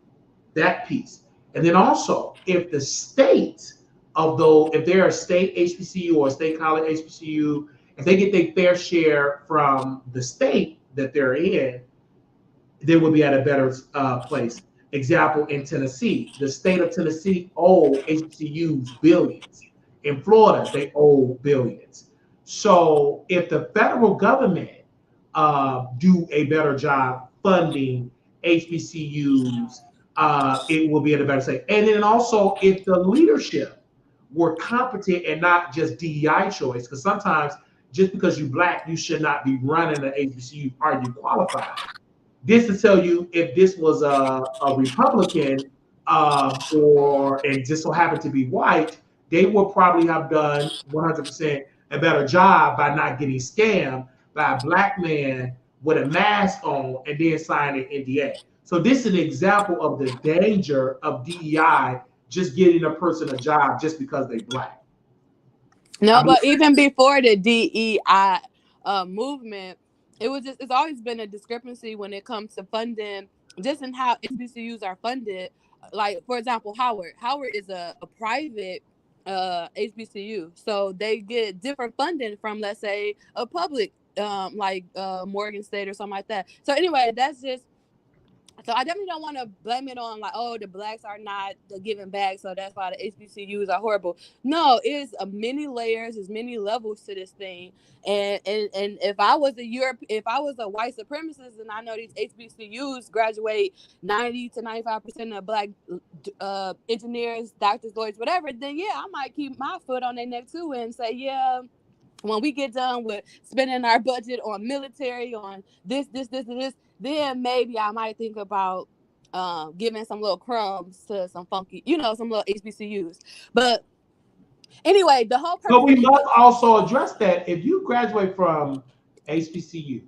That piece, and then also if the state of those, if they're a state HBCU or a state college HBCU, if they get their fair share from the state that they're in, they will be at a better place. Example, in Tennessee, the state of Tennessee owe HBCUs billions. In Florida, they owe billions. So if the federal government do a better job funding HBCUs, it will be in a better state. And then also, if the leadership were competent and not just DEI choice, because sometimes just because you're black, you should not be running an HBCU. Are you qualified? This to tell you if this was a Republican or and just so happened to be white, they would probably have done 100% a better job by not getting scammed by a black man with a mask on and then signing an NDA. So this is an example of the danger of DEI just getting a person a job just because they black. No, but even before the DEI movement, it's always been a discrepancy when it comes to funding, just in how HBCUs are funded. Like, for example, Howard is a private HBCU, so they get different funding from, let's say, a public like Morgan State or something like that. So anyway, that's just. So I definitely don't want to blame it on like, oh, the blacks are not giving back, so that's why the HBCUs are horrible. No, it's many layers, there's many levels to this thing. And if I was if I was a white supremacist, and I know these HBCUs graduate 90 to 95% of black engineers, doctors, lawyers, whatever, then yeah, I might keep my foot on their neck too and say, yeah, when we get done with spending our budget on military, on this, and this, then maybe I might think about giving some little crumbs to some funky, some little HBCUs. But anyway, the whole purpose. But we must also address that if you graduate from HBCU,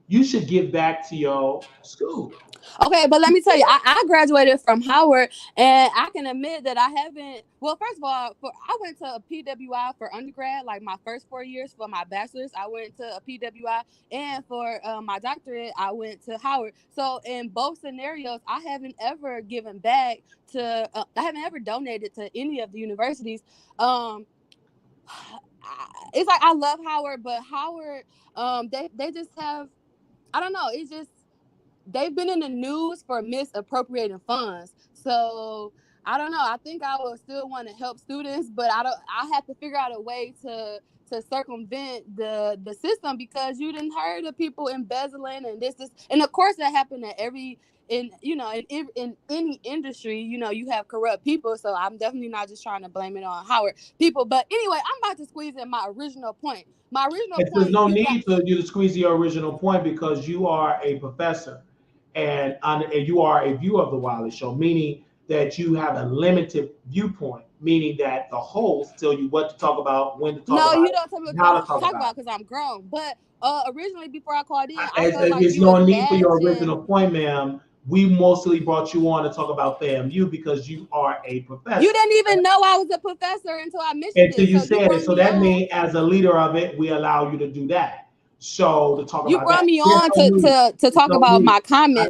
you should give back to your school. Okay, but let me tell you, I graduated from Howard, and I can admit that I haven't. Well, first of all, I went to a PWI for undergrad, like my first 4 years. For my bachelor's, I went to a PWI, and for my doctorate, I went to Howard. So in both scenarios, I haven't ever given back to. I haven't ever donated to any of the universities. It's like I love Howard, but Howard, they just have. I don't know. It's just. They've been in the news for misappropriating funds. So I don't know. I think I would still want to help students, but I have to figure out a way to circumvent the system, because you didn't heard of people embezzling and this, and of course that happened at in any industry. You have corrupt people. So I'm definitely not just trying to blame it on Howard people. But anyway, I'm about to squeeze in my original point. There's no need for you to squeeze your original point because you are a professor. And you are a viewer of the Wiley Show, meaning that you have a limited viewpoint, meaning that the hosts tell you what to talk about, when to talk about. No, you don't tell me what to talk about because I'm grown. But originally, before I called in, there's no need for your original point, ma'am. We mostly brought you on to talk about FAMU because you are a professor. You didn't even know I was a professor until I mentioned it. Until you said it. So that means, as a leader of it, we allow you to do that. So to talk about you brought me on to talk about my comment.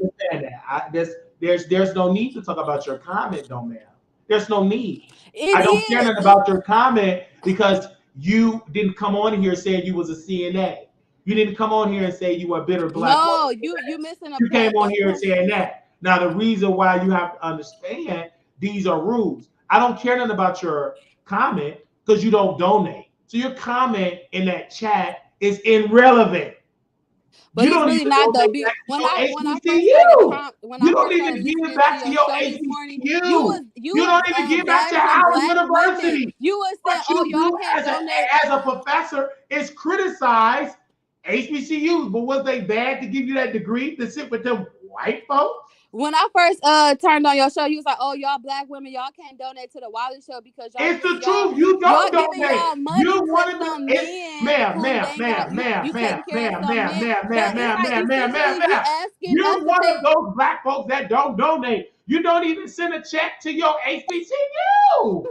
I understand that. There's no need to talk about your comment, though, ma'am. There's no need. I don't care nothing about your comment because you didn't come on here saying you was a CNA. You didn't come on here and say you were a bitter black. No, you missing a You came on here saying that. Now the reason why you have to understand these are rules. I don't care nothing about your comment because you don't donate. So your comment in that chat is irrelevant. But You it's don't really even not though. donate back to When your I first started HBCU. when I You don't first started even give listening to back to your your show this morning, you HBCU. was You don't even give back to bashing Howard black women. University. You was saying, What "Oh, you y'all do can't donate." as a professor is criticize HBCUs. But was they bad to give you that degree to sit with them white folks? When I first turned on your show, you was like, "Oh, y'all black women, y'all can't donate to the Wiley show because It's the truth. You y'all don't giving donate. y'all money You to wanted to, some it's, men ma'am, who ma'am, they ain't got ma'am, ma'am, you ma'am, taking care of ma'am, some ma'am, men." ma'am, But ma'am, it's ma'am, like ma'am, ma'am, ma'am, essentially you ma'am. asking us You're to one take. of those black folks that don't donate. You don't even send a check to your HBCU. You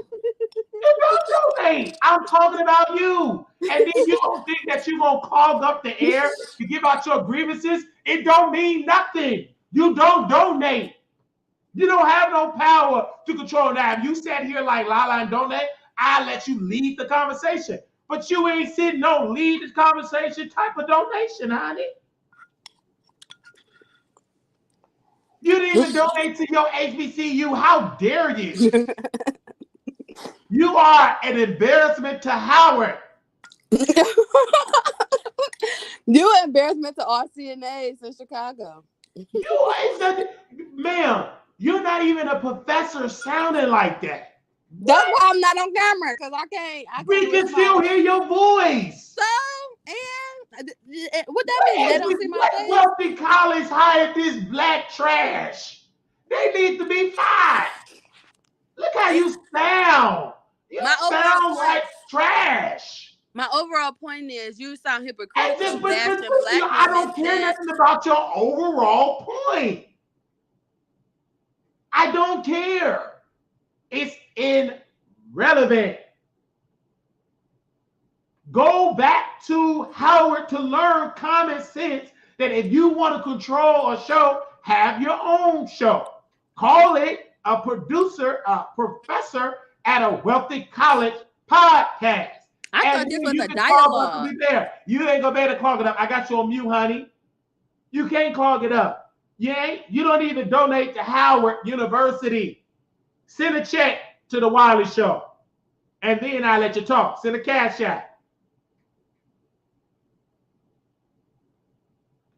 don't donate. I'm talking about you. And then you don't think that you're going to clog up the air to give out your grievances? It don't mean nothing. You don't donate. You don't have no power to control that. If you sat here like Lala and donate, I let you lead the conversation. But you ain't sitting no lead the conversation type of donation, honey. You didn't even donate to your HBCU. How dare you? You are an embarrassment to Howard. You an embarrassment to RCNAs in Chicago. You ain't nothing, ma'am. You're not even a professor sounding like that. That's why I'm not on camera, because I can't We can risk my still hear your voice. so. And what that mean? They don't see my What face. wealthy college hired this black trash? They need to be fired. Look how you sound. You My overall sound point. like trash. My overall point is you sound And hypocritical, just, but bashing you know, black I women. don't care nothing about your overall point. I don't care. It's irrelevant. Go back to Howard to learn common sense that if you want to control a show, have your own show. Call it a producer, a professor at a wealthy college podcast. I And thought this then was you a can call us to dialogue. be there. You ain't gonna be able to clog it up. I got you on mute, honey. You can't clog it up. You don't even donate to Howard University. Send a check to the Wiley Show. And then I let you talk. Send a cash out.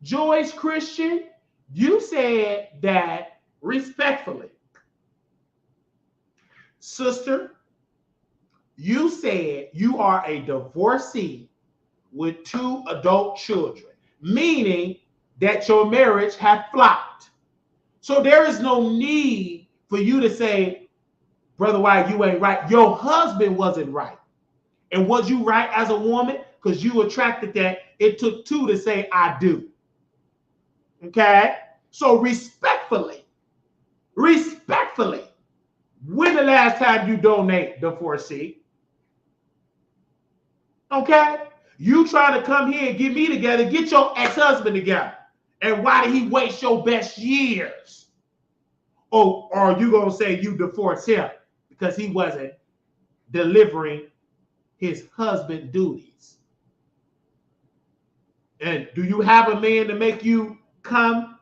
Joyce Christian, you said that respectfully. Sister, you said you are a divorcee with 2 adult children, meaning that your marriage had flopped. So there is no need for you to say, Brother White, you ain't right. Your husband wasn't right. And was you right as a woman? Because you attracted that. It took 2 to say, I do. Okay? So respectfully, when the last time you donate the 4C? Okay? You trying to come here and get me together, get your ex-husband together. And why did he waste your best years? Oh, or are you going to say you divorced him because he wasn't delivering his husband duties? And do you have a man to make you come?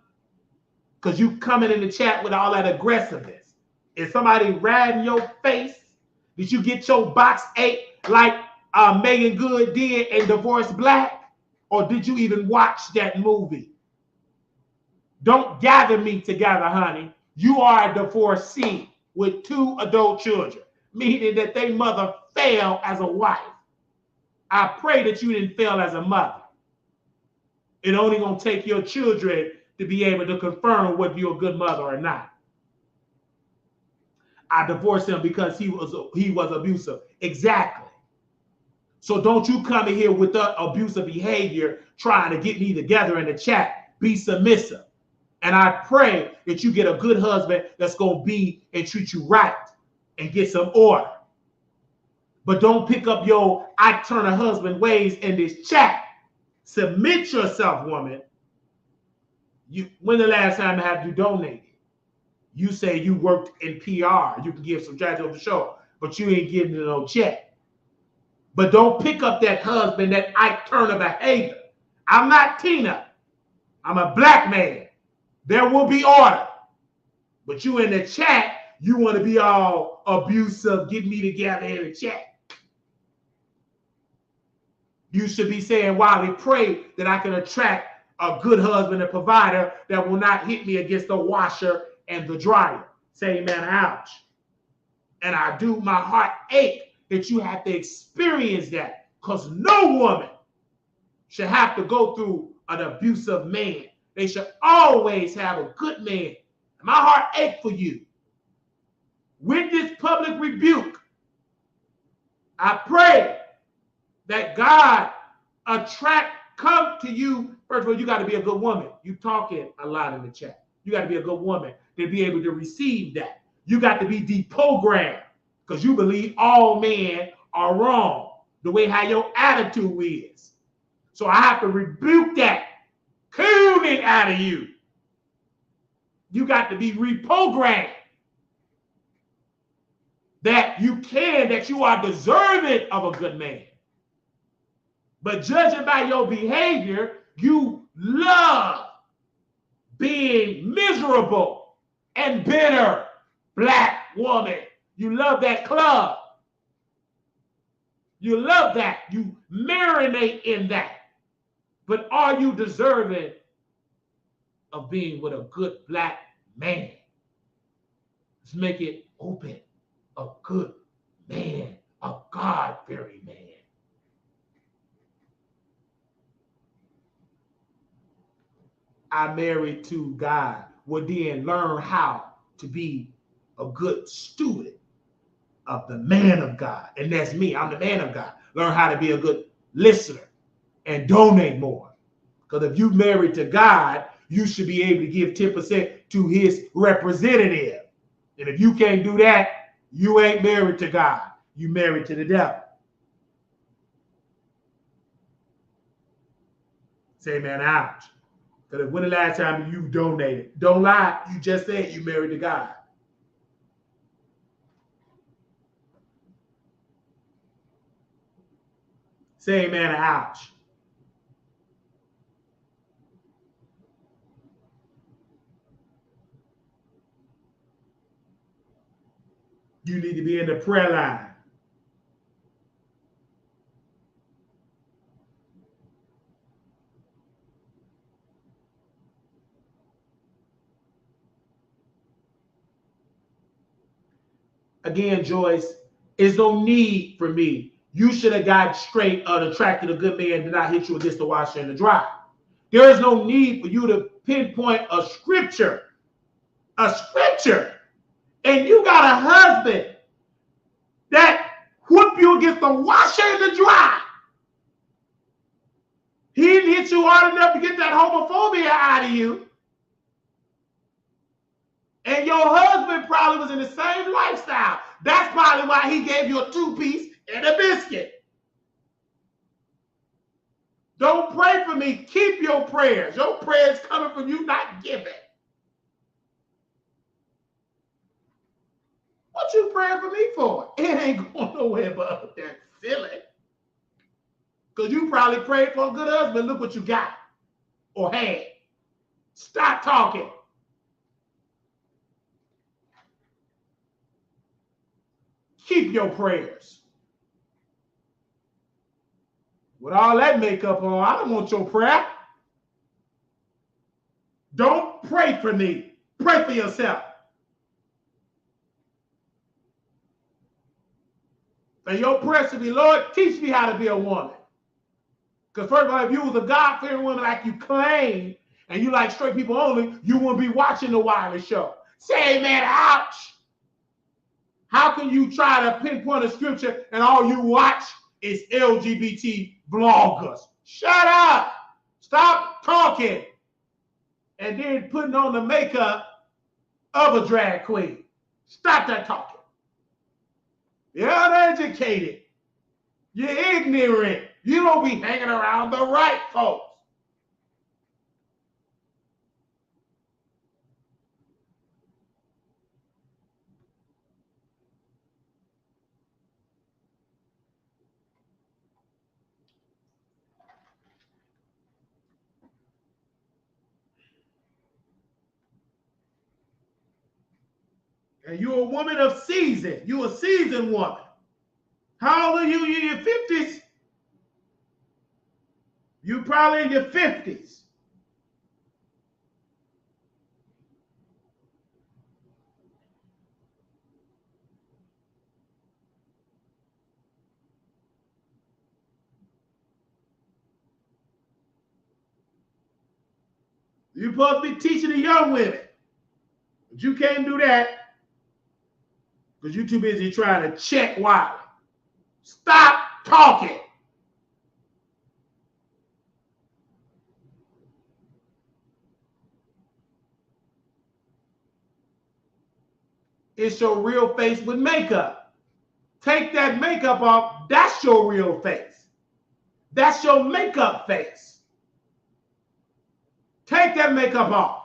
Because you coming in the chat with all that aggressiveness. Is somebody riding your face? Did you get your box 8 like Megan Good did in Divorce Black? Or did you even watch that movie? Don't gather me together, honey. You are a divorcee with 2 adult children, meaning that they mother failed as a wife. I pray that you didn't fail as a mother. It only gonna take your children to be able to confirm whether you're a good mother or not. I divorced him because he was abusive. Exactly. So don't you come in here with the abusive behavior trying to get me together in the chat. Be submissive. And I pray that you get a good husband that's going to be and treat you right and get some order. But don't pick up your I turn a husband ways in this chat. Submit yourself, woman. When the last time have you donated? You say you worked in PR. You can give some judge on the show, but you ain't getting no check. But don't pick up that husband, that Ike Turner behavior. I'm not Tina. I'm a black man. There will be order. But you in the chat, you want to be all abusive, get me together in the chat. You should be saying, Wiley, pray that I can attract a good husband and provider that will not hit me against the washer and the dryer. Say amen, ouch. And my heart ache that you have to experience that, because no woman should have to go through an abusive man. They should always have a good man. My heart ache for you. With this public rebuke, I pray that God come to you. First of all, you got to be a good woman. You talking a lot in the chat. You got to be a good woman to be able to receive that. You got to be deprogrammed, because you believe all men are wrong, the way how your attitude is. So I have to rebuke that cooning out of you. You got to be reprogrammed that you are deserving of a good man. But judging by your behavior, you love being miserable and bitter black woman. You love that club. You love that. You marinate in that. But are you deserving of being with a good black man? Let's make it open. A good man, a God-fearing man. I married to God. Will then learn how to be a good student of the man of God. And that's me. I'm the man of God. Learn how to be a good listener and donate more. Because if you married to God, you should be able to give 10% to his representative. And if you can't do that, you ain't married to God. You married to the devil. Say, man, ouch. Because when the last time you donated? Don't lie. You just said you married to God. Say, man, ouch. You need to be in the prayer line. Again, Joyce, there's no need for me. You should have got straight and attracted a good man and not hit you against the washer and the dryer. There is no need for you to pinpoint a scripture. And you got a husband that whoop you against the washer and the dryer. He didn't hit you hard enough to get that homophobia out of you. And your husband probably was in the same lifestyle. That's probably why he gave you a 2-piece and a biscuit. Don't pray for me. Keep your prayers. Your prayers coming from you, not giving. What you praying for me for? It ain't going nowhere but up there silly. Because you probably prayed for a good husband. Look what you got or had. Stop talking. Keep your prayers. With all that makeup on, I don't want your prayer. Don't pray for me. Pray for yourself. And your prayer should be, Lord, teach me how to be a woman. Because first of all, if you was a God-fearing woman like you claim, and you like straight people only, you wouldn't be watching the wireless show. Say, man, ouch. How can you try to pinpoint a scripture and all you watch is LGBT bloggers? Shut up. Stop talking. And then putting on the makeup of a drag queen. Stop that talking. You're uneducated. You're ignorant. You don't be hanging around the right folks. And you're a woman of season. You're a seasoned woman. How old are you? You're in your 50s. You're probably in your 50s. You're supposed to be teaching the young women. But you can't do that because you're too busy trying to check Wiley. Stop talking. It's your real face with makeup. Take that makeup off. That's your real face. That's your makeup face. Take that makeup off.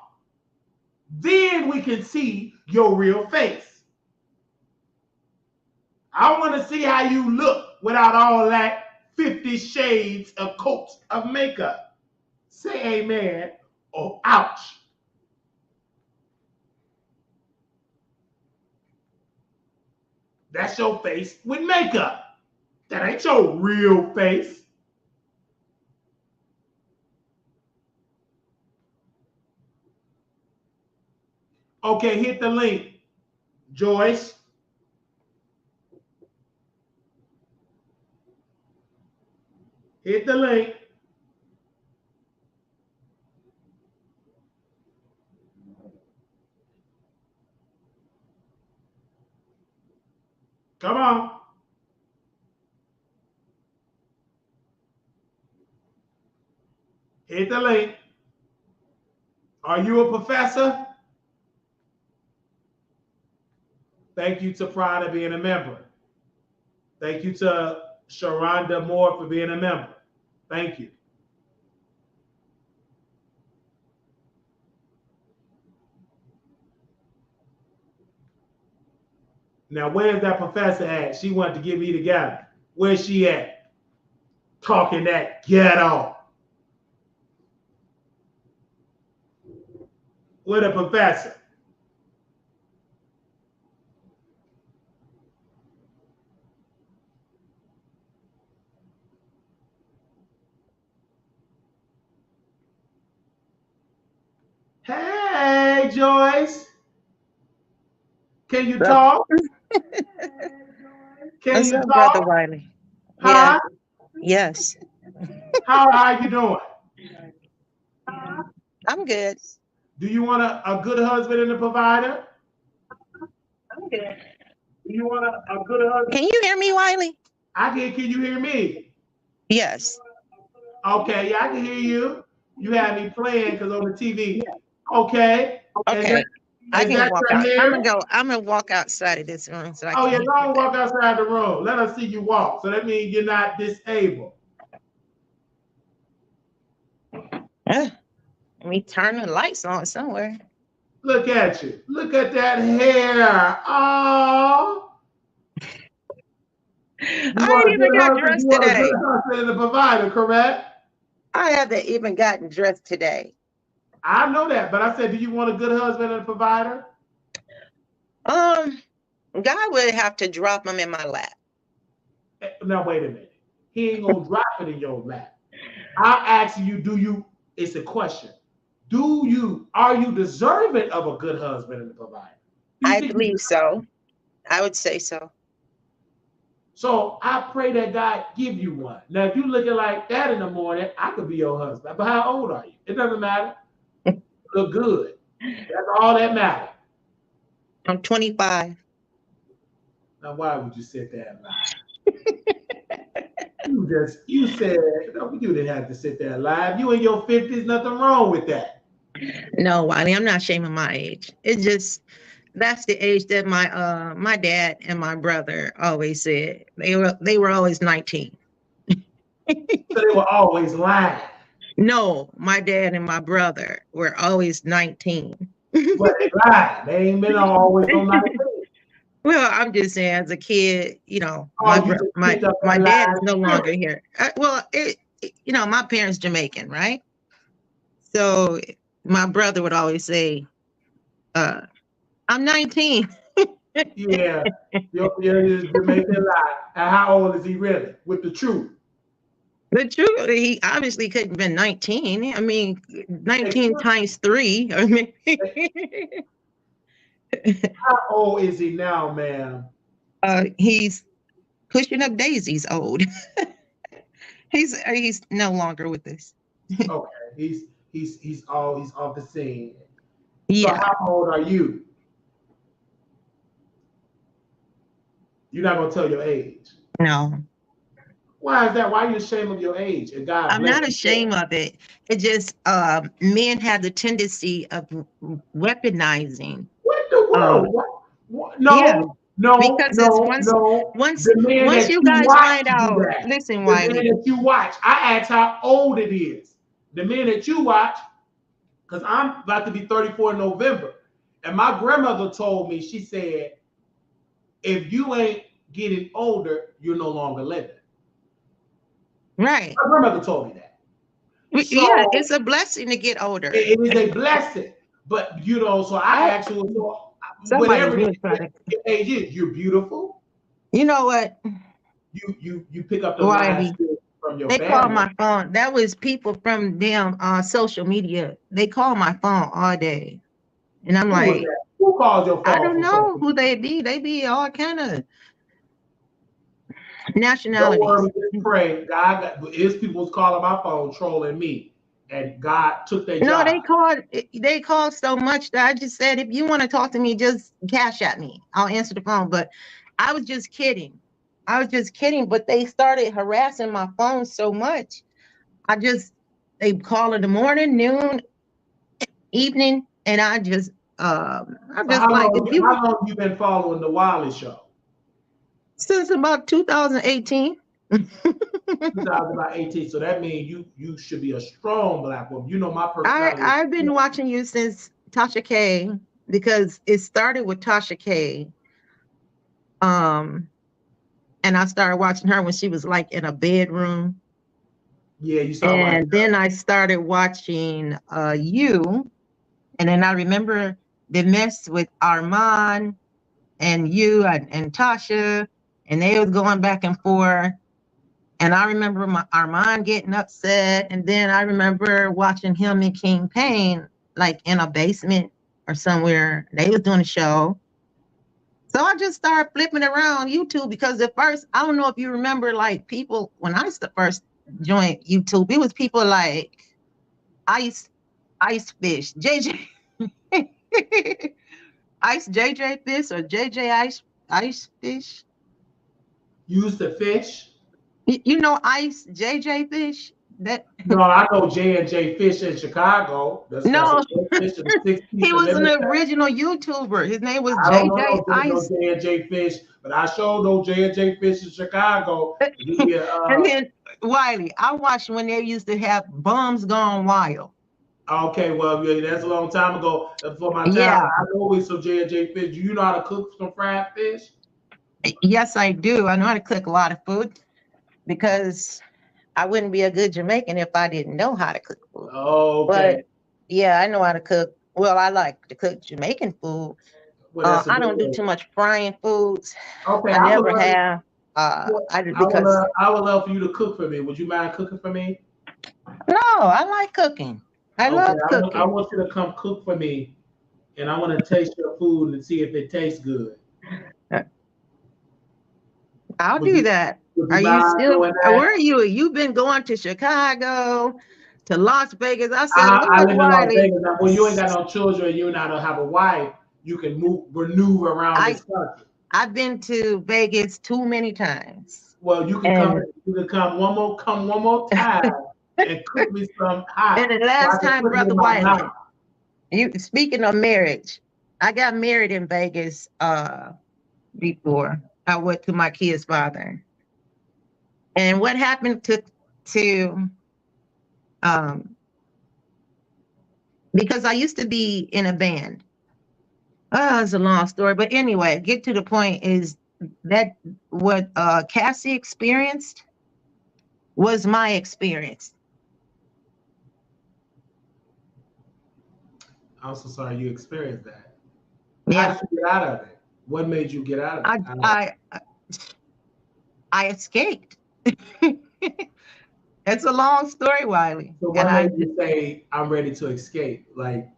Then we can see your real face. I want to see how you look without all that 50 shades of coats of makeup. Say amen or ouch. That's your face with makeup. That ain't your real face. Okay, hit the link, Joyce. Hit the link. Come on. Hit the link. Are you a professor? Thank you to Prada being a member. Thank you to Sharonda Moore for being a member. Thank you. Now, where's that professor at? She wanted to get me together. Where's she at? Talking that ghetto. Where the professor? Hey, Joyce. Can you talk? Can What's you up, talk? Brother Wiley? Huh? Yes. How are you doing? I'm good. Do you want a good husband and a provider? I'm good. Do you want a good husband? Can you hear me, Wiley? I can. Can you hear me? Yes. Okay, yeah, I can hear you. You had me playing because on the TV. Okay. Okay. I Is can that walk your out. hair? I'm gonna walk outside of this room so I Oh can yeah, hear don't you walk outside the room. Let us see you walk. So that means you're not disabled. better. Let me turn the lights on somewhere. Look at you. Look at that hair. Oh. I ain't even got dressed You want a today. good husband and a provider, correct? I haven't even gotten dressed today. I know that, but I said, do you want a good husband and a provider? God would have to drop them in my lap. Now wait a minute. He ain't gonna drop it in your lap. I'm asking you, do you? It's a question. Are you deserving of a good husband and a provider? I believe so. I would say so. So I pray that God give you one. Now, if you looking like that in the morning, I could be your husband. But how old are you? It doesn't matter. Look good. That's all that matters. I'm 25. Now, why would you sit there and lie? you said, no, you didn't have to sit there and lie. You in your 50s, nothing wrong with that. No, Wiley, I'm not shaming my age. It's just that's the age that my dad and my brother always said. They were always 19. So they were always lying. No, my dad and my brother were always 19. But they lied. They ain't been always on 19. Well, I'm just saying, as a kid, You just picked up my that dad lie. is no longer here. My parents Jamaican, right? So my brother would always say, "I'm 19." Yeah, you're Jamaican lie. And how old is he really? With the truth. The truth, he obviously couldn't have been 19. I mean, 19 times 3. I mean, how old is he now, ma'am? He's pushing up daisies old. He's no longer with us. Okay, he's off the scene. So Yeah. how old are you? You're not gonna tell your age. No. Why is that? Why are you ashamed of your age? And God I'm bless not you for ashamed of it. It just men have the tendency of weaponizing. what in the Uh, world? What? yeah, No, no, because it's no, no. once The man once that you you guys watch find do out. that. Listen, The man Wiley. that you watch. I asked how old it is. The man that you watch, because I'm about to be 34 in November. And my grandmother told me, she said, if you ain't getting older, you're no longer living. Right. My grandmother told me that. Yeah, So it's a blessing to get older. it is a blessing. But so I Oh, asked her, so somebody whatever was trying to. your age is, you're beautiful. You know what, You pick up those life Wiley? skills from your They called family. my phone. That was people from damn social media. They call my phone all day, and I'm Who was like, that? Who called your I phone don't from know social who media? they be. They be all kind of Don't nationalities. worry, just pray. His people was calling my phone, trolling me, and God took their No, job. they called so much that I just said, if you want to talk to me, just cash at me. I'll answer the phone. But I was just kidding. I was just kidding. But they started harassing my phone so much. I just they call in the morning, noon, evening, and I'm So just like, if you how long you been following the Wiley Show? since about 2018. 2018. So that means you should be a strong black woman. You know my personality. I've been watching you since Tasha K, because it started with Tasha K. Um, and I started watching her when she was like in a bedroom. Yeah, you saw right. And then I started watching you. And then I remember the mess with Armand and you and Tasha, and they was going back and forth. And I remember Armand getting upset. And then I remember watching him and King Payne like in a basement or somewhere. They was doing a show. So I just started flipping around YouTube, because at first, I don't know if you remember, like people, when I first joined YouTube, it was people like Ice, Ice Fish, JJ, Ice JJ Fish or JJ Ice Fish. You used to fish. You know Ice JJ Fish? That No, I know J and J Fish in Chicago. That's a no, fish in the 6 piece he of was an lemon. original YouTuber. His name was I don't know JJ no Ice. J and J Fish, but I sure know J and J Fish in Chicago. Yeah, And then Wiley, I watched when they used to have Bums Gone Wild. okay, well, yeah, that's a long time ago. For my time, Yeah, I know it's some J and J Fish. Do you know how to cook some fried fish? yes, I do. I know how to cook a lot of food, because I wouldn't be a good Jamaican if I didn't know how to cook food. Okay. But yeah, I know how to cook. Well, I like to cook Jamaican food. Well, that's a I good don't do one. too much frying foods. Okay, I I would never love. have. Well, Because I would love for you to cook for me. Would you mind cooking for me? no, I like cooking. I Okay, love I cooking. want you to come cook for me, and I want to taste your food and see if it tastes good. Uh, I'll Would do you that. Would you Are you mind still? doing Where that? are you? You've been going to Chicago, to Las Vegas. I said, I look, live in Las Wiley. Vegas. Now, when you ain't got no children, you not have a wife, you can maneuver around I this country. I've been to Vegas too many times, Well, and You can come one more time, and cook me some hot, and the so I last can time, put it brother in my Wiley, mouth. you speaking of marriage, I got married in Vegas before I went to my kid's father. And what happened to um because I used to be in a band. Oh, it's a long story, but anyway, get to the point is that what Cassie experienced was my experience. I'm so sorry you experienced that. How Yeah, did you get out of it? What made you get out of I it? I I escaped. It's a long story, Wiley, So and what made you say I'm ready to escape? Like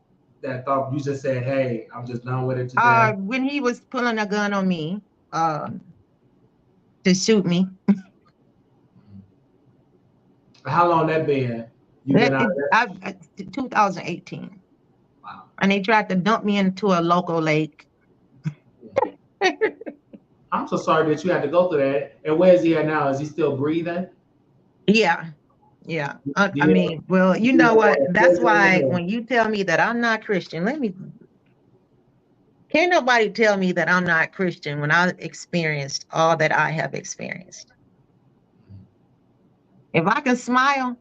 that thought you just said, "Hey, I'm just done with it today." when he was pulling a gun on me to shoot me. How long that been? You been out of that? 2018. Wow. And they tried to dump me into a local lake. I'm so sorry that you had to go through that. And where is he at now? Is he still breathing? Yeah. Yeah. I Yeah. mean, well, you know what? That's why when you tell me that I'm not Christian, can't nobody tell me that I'm not Christian when I experienced all that I have experienced. If I can smile.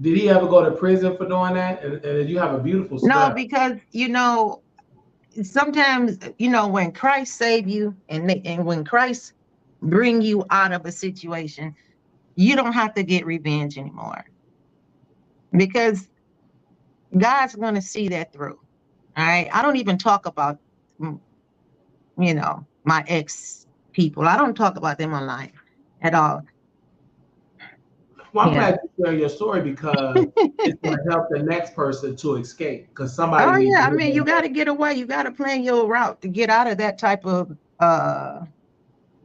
Did he ever go to prison for doing that? And you have a beautiful smile. No, because, sometimes, when Christ save you and when Christ bring you out of a situation, you don't have to get revenge anymore. Because God's going to see that through. All right. I don't even talk about, my ex people. I don't talk about them online at all. Well, I'm glad you share your story because it's going to help the next person to escape. Because somebody. Oh yeah, I mean, you got to get away. You got to plan your route to get out of that type of.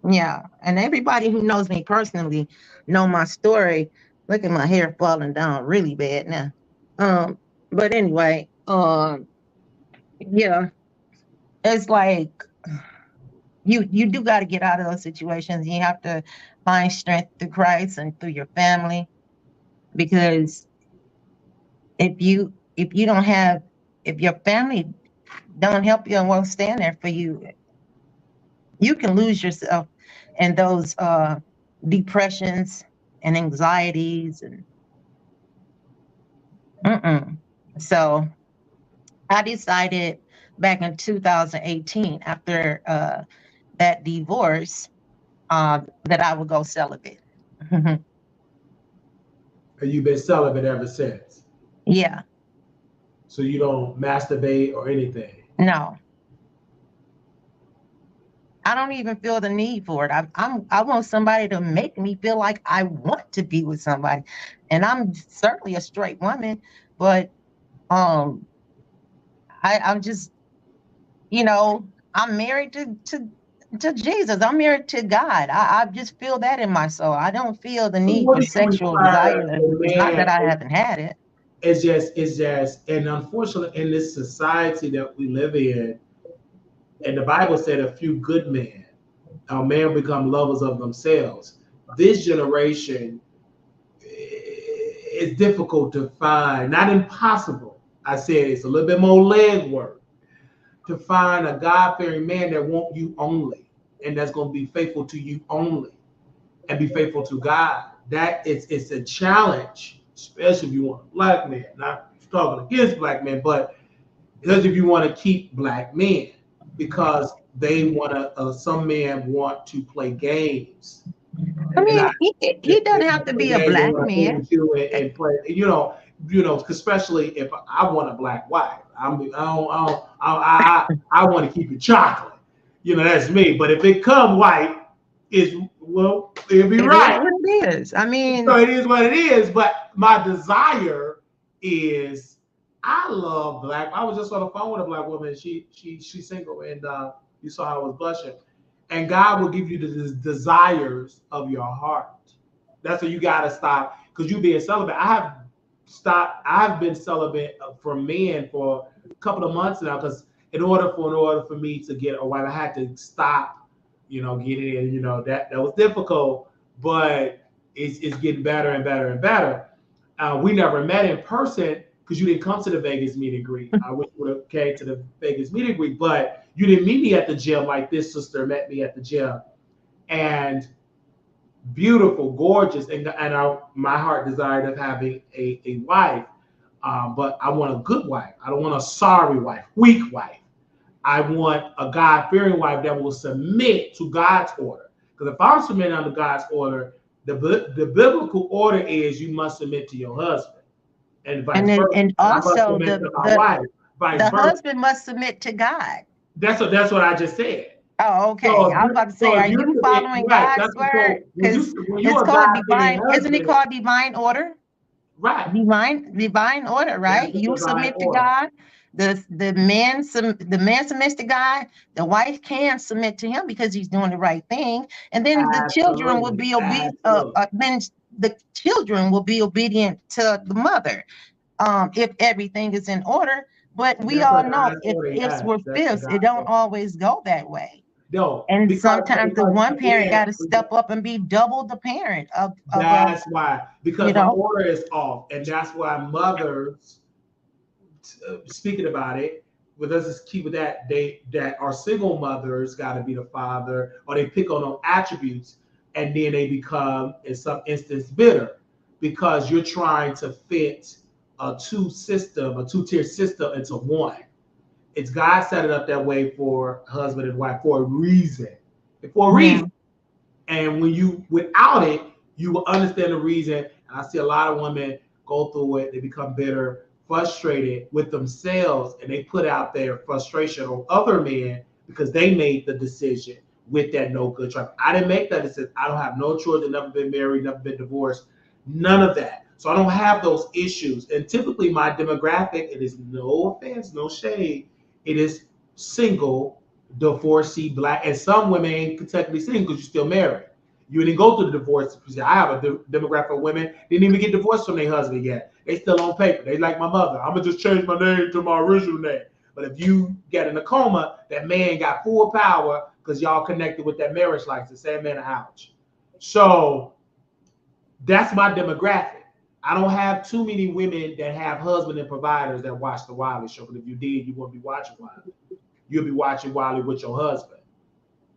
Yeah, and everybody who knows me personally know my story. Look at my hair falling down really bad now. But anyway, yeah, it's like you do got to get out of those situations. You have to find strength through Christ and through your family, because if your family don't help you and won't stand there for you, you can lose yourself in those depressions and anxieties and so I decided back in 2018 after that divorce that I would go celibate. And you've been celibate ever since? Yeah. So you don't masturbate or anything? No. I don't even feel the need for it. I want somebody to make me feel like I want to be with somebody. And I'm certainly a straight woman, but I'm just, I'm married to Jesus. I'm married to God. I just feel that in my soul. I don't feel the need for sexual desire. It's not that I haven't had it. It's just, and unfortunately, in this society that we live in, and the Bible said a few good men, men become lovers of themselves. This generation is difficult to find, not impossible. I said it's a little bit more leg work to find a God-fearing man that wants you only, and that's going to be faithful to you only, and be faithful to God. It's a challenge, especially if you want a black man. Not talking against black men, but because if you want to keep black men, because they want to. Some men want to play games. I mean, he doesn't have to be a black man. And play, especially if I want a black wife. I want to keep it chocolate. That's me. But if it come white, it'll be right. It is what it is. I mean, so it is what it is. But my desire is, I love black. I was just on the phone with a black woman. She's single, and you saw how I was blushing. And God will give you the desires of your heart. That's what you got to stop, because you being celibate. I've been celibate for men for a couple of months now, because in order for me to get a wife, I had to stop, getting in. That was difficult, but it's getting better and better and better. We never met in person because you didn't come to the Vegas meet and greet. I wish you would have came to the Vegas meet and greet, but you didn't meet me at the gym like this sister met me at the gym. And beautiful, gorgeous, and my heart desired of having a wife, but I want a good wife. I don't want a sorry wife, weak wife. I want a God-fearing wife that will submit to God's order. Because if I'm submitting under God's order, the biblical order is you must submit to your husband. And also the husband must submit to God. That's what I just said. Oh, okay. So I was about to say, are you following God's word? Because it's called divine. Isn't it called divine order? Right. Divine order, right? You submit to God. The man submits to God. The wife can submit to him because he's doing the right thing, and then the children will be obedient. Then the children will be obedient to the mother, if everything is in order. But we That's a all know God's if order. ifs Yes, were that's a fifths, it God's don't order. always go that way. No, And because sometimes the because one parent again, got to step up and be double the parent of a, that's why, you because the know. order is off, and that's why mothers, speaking about it, but let's just keep with that. They that are single mothers got to be the father, or they pick on those attributes, and then they become, in some instance, bitter because you're trying to fit a two-tier system into one. It's God set it up that way for husband and wife for a reason. For a Yeah. reason. And when you without it, you will understand the reason. And I see a lot of women go through it. They become bitter, frustrated with themselves, and they put out their frustration on other men because they made the decision with that no good truck. I didn't make that decision. I don't have no children, never been married, never been divorced, none of that. So I don't have those issues. And typically my demographic, it is no offense, no shade, it is single, divorcee, black, and some women ain't technically single because you're still married. You didn't go through the divorce. I have a demographic of women didn't even get divorced from their husband yet. They still on paper. They like my mother. I'm gonna just change my name to my original name. But if you get in a coma, that man got full power because y'all connected with that marriage license. Same man, ouch. So that's my demographic. I don't have too many women that have husband and providers that watch the Wiley show. But if you did, you wouldn't be watching Wiley. You'll be watching Wiley with your husband.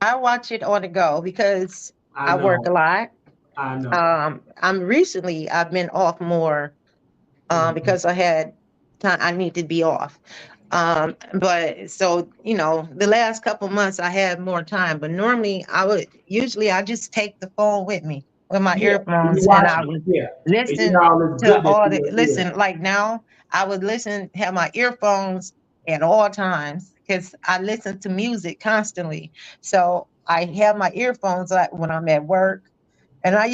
I watch it on the go because I I work a know. lot. I know. I've been off more, Mhm. because I had time. I need to be off. But so, the last couple months I had more time. But normally I just take the phone with me with my Yeah. And you earphones, and watch I it. would Yeah. And you listen got all this to goodness all in the your ear. listen. Like now, I would have my earphones at all times because I listen to music constantly. So I have my earphones when I'm at work, and I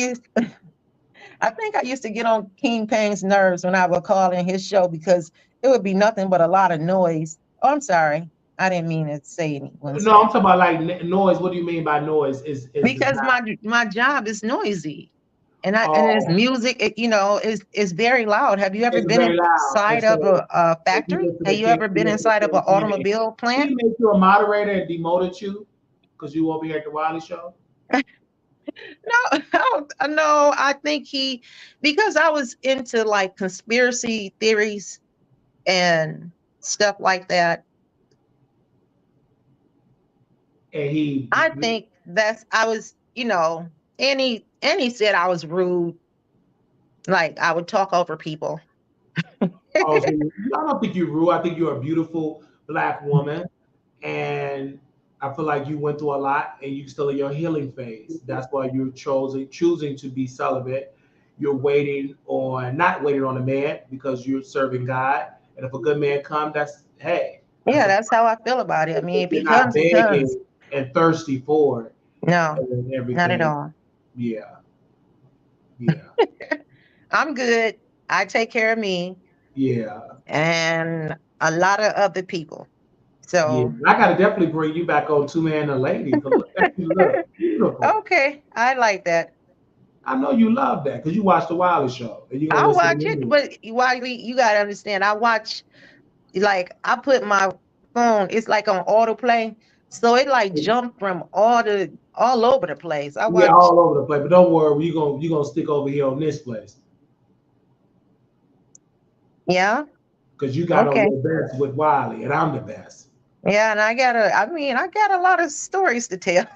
think I used to get on King Payne's nerves when I would call in his show because it would be nothing but a lot of noise. Oh, I'm sorry. I didn't mean to say anyone No, I'm say. talking about like noise. What do you mean by noise? Is Because not. my job is noisy. And it's Oh, music, is very loud. Have you ever it's been very loud. And inside of so a if you factory? listen Have to you King, ever you been listen to inside of an King King, automobile he plant? make you a moderator and demoted you because you over here at the Wiley show. No, no, I think because I was into like conspiracy theories and stuff like that. And he, I think I was, and he said I was rude, like I would talk over people. oh, so I don't think you're rude. I think you're a beautiful black woman, and I feel like you went through a lot, and you still in your healing phase. That's why you're choosing to be celibate. You're not waiting on a man because you're serving God. And if a good man comes, that's Yeah, a that's how I feel about it. I mean, if you're he not comes, he comes. begging and thirsty for it No, and not at everything. all. Yeah, yeah, I'm good. I take care of me yeah, and a lot of other people. yeah. So, I gotta definitely bring you back on Two Man and a Lady because look at you, look beautiful. okay, I like that. I know you love that because you watch the Wiley Show and you're gonna I listen to watch it, me. but Wiley, you gotta understand. I watch, like I put my phone. It's like on autoplay, so it like jump from all over the place. I Yeah, watch. all over the place. But don't worry, you gonna stick over here on this place Yeah. because you got on Okay. your best with Wiley and I'm the best. Yeah, and I got a lot of stories to tell.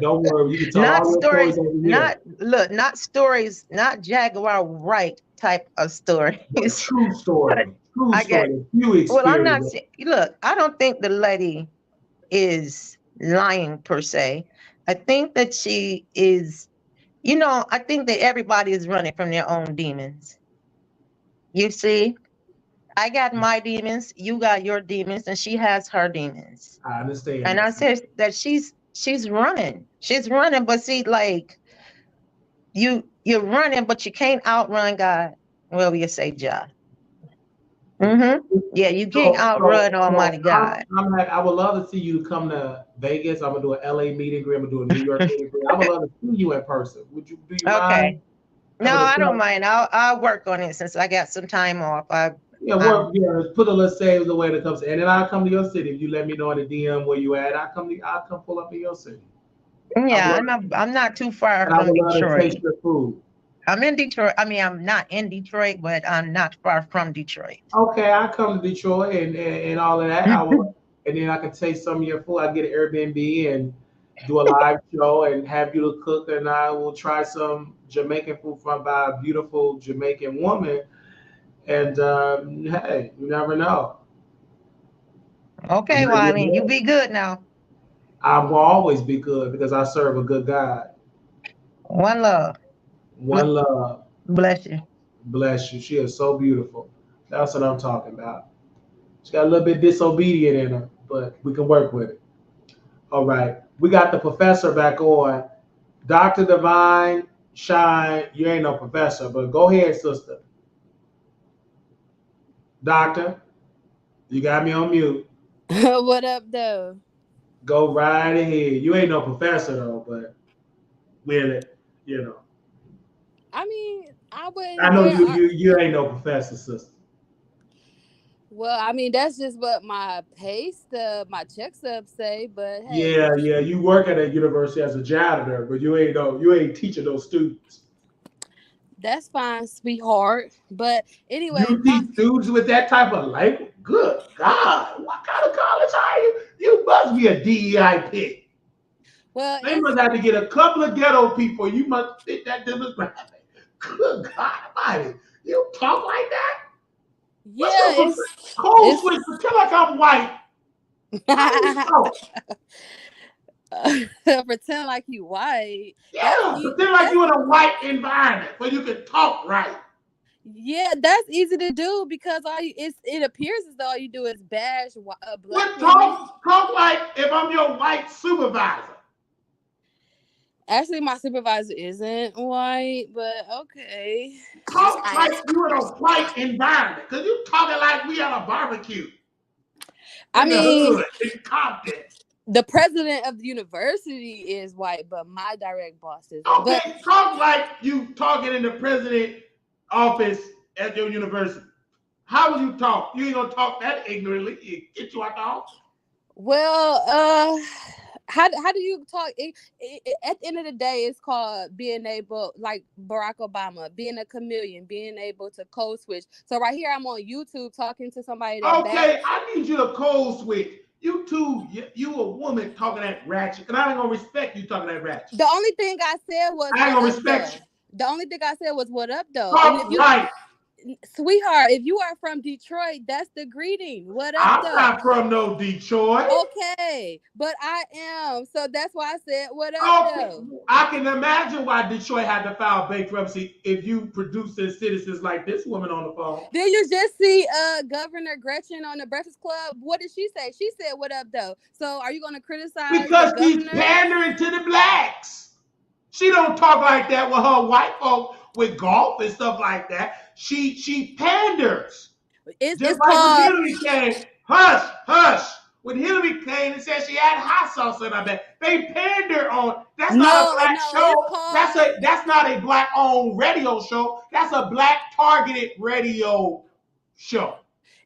Don't worry, you can tell Not all your stories stories, over here. not look, not stories, not Jaguar Wright type of But stories. true I get, story, few well, I'm not experience. saying, look, I don't think the lady is lying per se. I think that she is, I think that everybody is running from their own demons. You see, I got my demons, you got your demons, and she has her demons. I understand And I that. said that she's running. She's running, but see, like you're running, but you can't outrun God. Well, you say Jah. Yeah, you can't outrun Almighty God. I would love to see you come to Vegas. I'm gonna do an LA meeting. I'm gonna do a New York meeting. I would love to see you in person. Do you mind? Okay. No, I don't mind. I'll work on it since I got some time off. Put a little saves away that comes, and then I'll come to your city if you let me know in the DM where you at. I'll come pull up in your city. Yeah, I'm not too far from I would love Detroit. to taste your food. I'm in Detroit. I mean, I'm not in Detroit, but I'm not far from Detroit. Okay, I come to Detroit and all of that. And then I can taste some of your food. I get an Airbnb and do a live show and have you to cook, and I will try some Jamaican food from by a beautiful Jamaican woman. And hey, you never know. Okay, well, I mean, you be good now. I will always be good because I serve a good God. One love. One love. Bless you. Bless you. She is so beautiful. That's what I'm talking about. She got a little bit disobedient in her, but we can work with it. All right. We got the professor back on. Dr. Divine Shine, you ain't no professor, but go ahead, sister. Doctor, you got me on mute. What up, though? Go right ahead. You ain't no professor, though, but really, you know. I mean, I know you ain't no professor, sister. Well, I mean, that's just what my pay stub, my check stubs say, but hey. Yeah, you work at a university as a janitor, but you ain't teaching those students. That's fine, sweetheart. But anyway, you teach students with that type of language. Good God, what kind of college are you? You must be a DEI pick. Well, they must have to get a couple of ghetto people. You must fit that demographic. Good God Almighty, you talk like that? Yeah, it's cold switch. Pretend like I'm white. Pretend like you white. Yeah, pretend like you in a white environment where you can talk right. Yeah, that's easy to do because it appears as though all you do is bash black people. Talk like if I'm your white supervisor. Actually, my supervisor isn't white, but okay. Talk like you in a white environment because you talking like we at a barbecue. I mean, the hood, in Compton. The president of the university is white, but my direct boss is. Okay, but talk like you talking in the president office at your university. How will you talk? You ain't gonna talk that ignorantly. You get you out the office. Well, how do you talk? At the end of the day, it's called being able, like Barack Obama, being a chameleon, being able to code switch. So right here, I'm on YouTube talking to somebody. I need you to code switch. You too, you a woman talking that ratchet, and I ain't gonna respect you talking that ratchet. The only thing I said was I ain't gonna respect you. The only thing I said was what up though. Talk and if right. Sweetheart, if you are from Detroit, that's the greeting. What up, though? I'm not from no Detroit. Okay, but I am. So that's why I said, what up, though? I can imagine why Detroit had to file bankruptcy if you producing citizens like this woman on the phone. Did you just see Governor Gretchen on the Breakfast Club? What did she say? She said, what up, though? So are you going to criticize because she's pandering to the blacks. She don't talk like that with her white folks with golf and stuff like that. She panders. It's like called Hillary came, hush. When Hillary came and said she had hot sauce in her bed, they pander on. That's not a black show. That's not a black-owned radio show. That's a black-targeted radio show.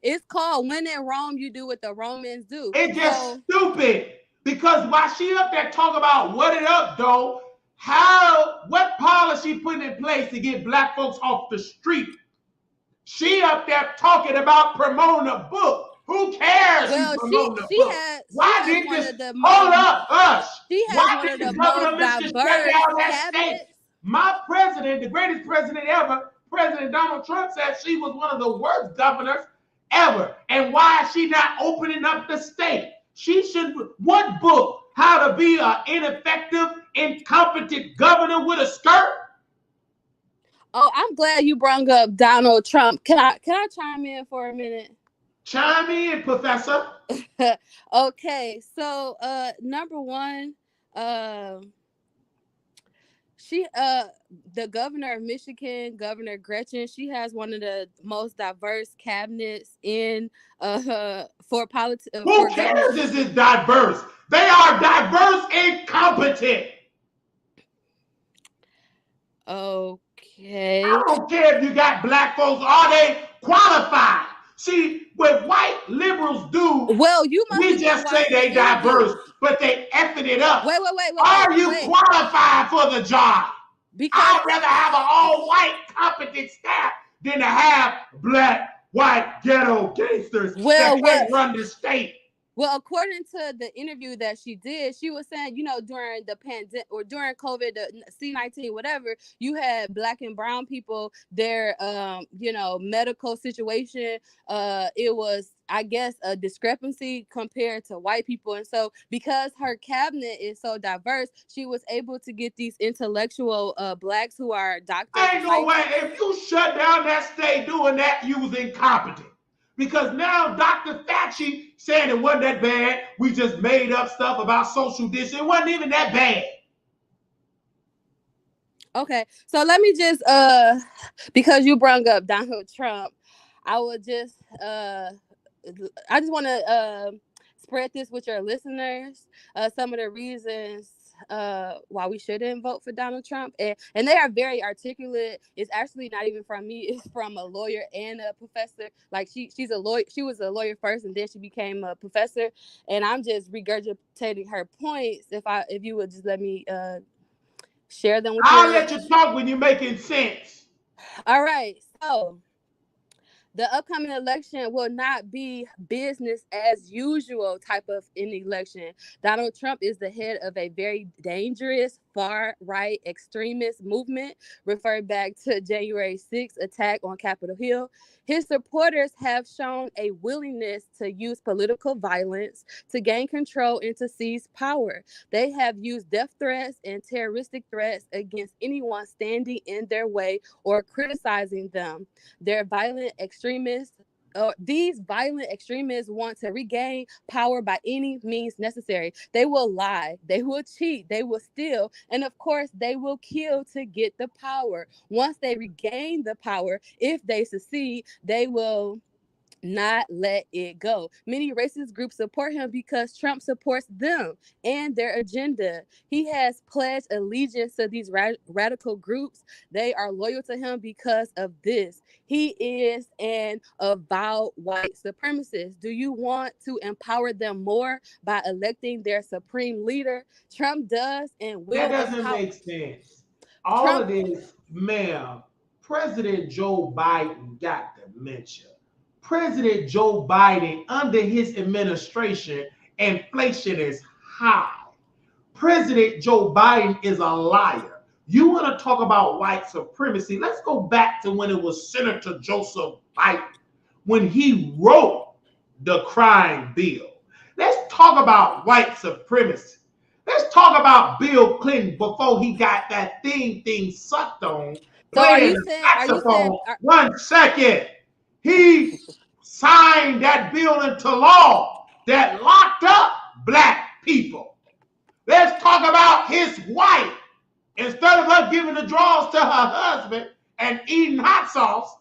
It's called When in Rome, You Do What the Romans Do. It's just stupid because while she up there talking about what it up, though, what policy put in place to get black folks off the street? She up there talking about promoting a book. Who cares? Well, Why didn't this? Hold up, hush. Why did the governor shut down that state? My president, the greatest president ever, President Donald Trump, said she was one of the worst governors ever. And why is she not opening up the state? She should. What book? How to be an ineffective, incompetent governor with a skirt? Oh, I'm glad you brought up Donald Trump. Can I chime in for a minute? Chime in, Professor. Okay, so number one, the governor of Michigan, Governor Gretchen, she has one of the most diverse cabinets in for politics. Who cares? This is diverse. They are diverse and competent. Okay. Okay. I don't care if you got black folks, are they qualified? See, what white liberals do, Well, you must we have been just say watching they the interview. diverse, but they effing it up. Are you Wait. qualified for the job? Because I'd rather have an all-white competent staff than to have black, white, ghetto gangsters that can't run the state. Well, according to the interview that she did, she was saying, during the pandemic or during COVID, the C-19, whatever, you had black and brown people, their, medical situation. It was, I guess, a discrepancy compared to white people. And so because her cabinet is so diverse, she was able to get these intellectual blacks who are doctors. Ain't no way. If you shut down that state doing that, you was incompetent. Because now Dr. Fauci saying it wasn't that bad. We just made up stuff about social distancing. It wasn't even that bad. Okay, so let me just because you brought up Donald Trump, I just want to spread this with your listeners. Some of the reasons why we shouldn't vote for Donald Trump, and they are very articulate. It's actually not even from me; it's from a lawyer and a professor. Like she's a lawyer. She was a lawyer first, and then she became a professor. And I'm just regurgitating her points. If you would just let me share them with you. I'll let you talk when you're making sense. All right, so the upcoming election will not be business as usual type of an election. Donald Trump is the head of a very dangerous far-right extremist movement, referred back to January 6th attack on Capitol Hill. His supporters have shown a willingness to use political violence to gain control and to seize power. They have used death threats and terroristic threats against anyone standing in their way or criticizing them. These violent extremists want to regain power by any means necessary. They will lie, they will cheat, they will steal, and of course, they will kill to get the power. Once they regain the power, if they succeed, they will not let it go. Many racist groups support him because Trump supports them and their agenda. He has pledged allegiance to these radical groups. They are loyal to him because of this. He is an avowed white supremacist. Do you want to empower them more by electing their supreme leader? Trump does and will. That doesn't make sense. All of this, ma'am, President Joe Biden got dementia. President Joe Biden, under his administration, inflation is high. President Joe Biden is a liar. You want to talk about white supremacy? Let's go back to when it was Senator Joseph Biden, when he wrote the crime bill. Let's talk about white supremacy. Let's talk about Bill Clinton before he got that thing sucked on. So are you saying? One second. He signed that bill into law that locked up black people. Let's talk about his wife. Instead of her giving the draws to her husband and eating hot sauce,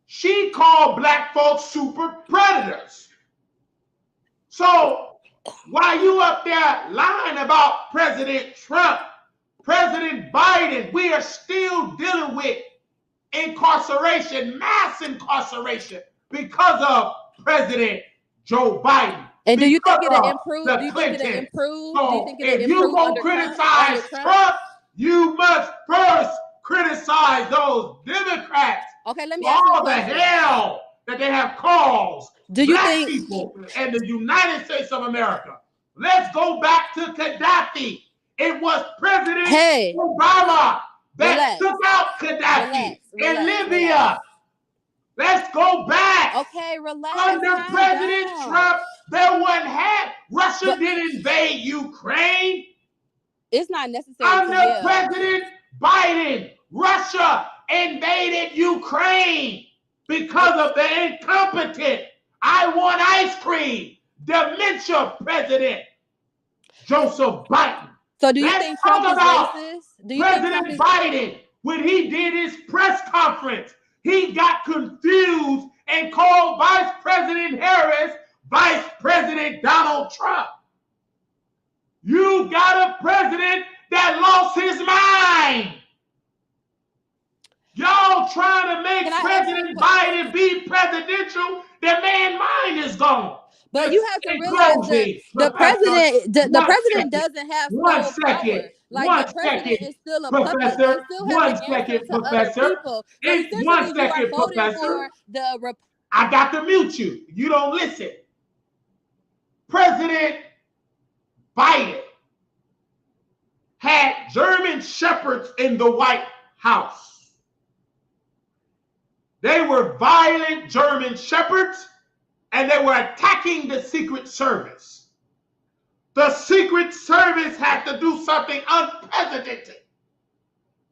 she called black folks super predators. So while you up there lying about President Trump, President Biden, we are still dealing with incarceration, mass incarceration, because of President Joe Biden. And do you think it'll improve? Do you think it'll improve? So if you gonna criticize Trump, you must first criticize those Democrats. Okay, let me ask you all the hell that they have caused black people in the United States of America. Let's go back to Gaddafi. It was President Obama that took out Gaddafi in Libya. Let's go back. Okay, relax. Under President Trump, there wasn't Russia didn't invade Ukraine. It's not necessary. Under President Biden, Russia invaded Ukraine because of the incompetent I want ice cream, dementia President Joseph Biden. So do you think Trump is racist? Do you President Biden, when he did his press conference, he got confused and called Vice President Harris Vice President Donald Trump. You got a president that lost his mind. Y'all trying to make President Biden be presidential. The man's mind is gone. But you have to realize the president doesn't have sole power. Like the president is still a puppet. They still have to answer to other people. So essentially, you are voting for the. I got to mute you. You don't listen. President Biden had German shepherds in the White House. They were violent German shepherds, and they were attacking the Secret Service. The Secret Service had to do something unprecedented.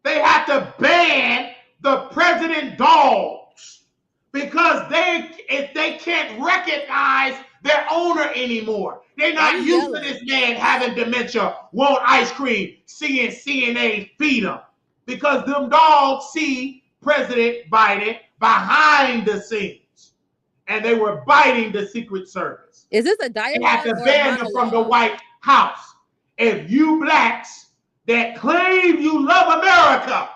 They had to ban the president dogs because if they can't recognize their owner anymore. They're not used to this man having dementia, want ice cream, seeing CNA feed them. Because them dogs see President Biden behind the scenes. And they were biting the Secret Service. Is this a dialogue? They had to ban them from the White House. If you blacks that claim you love America,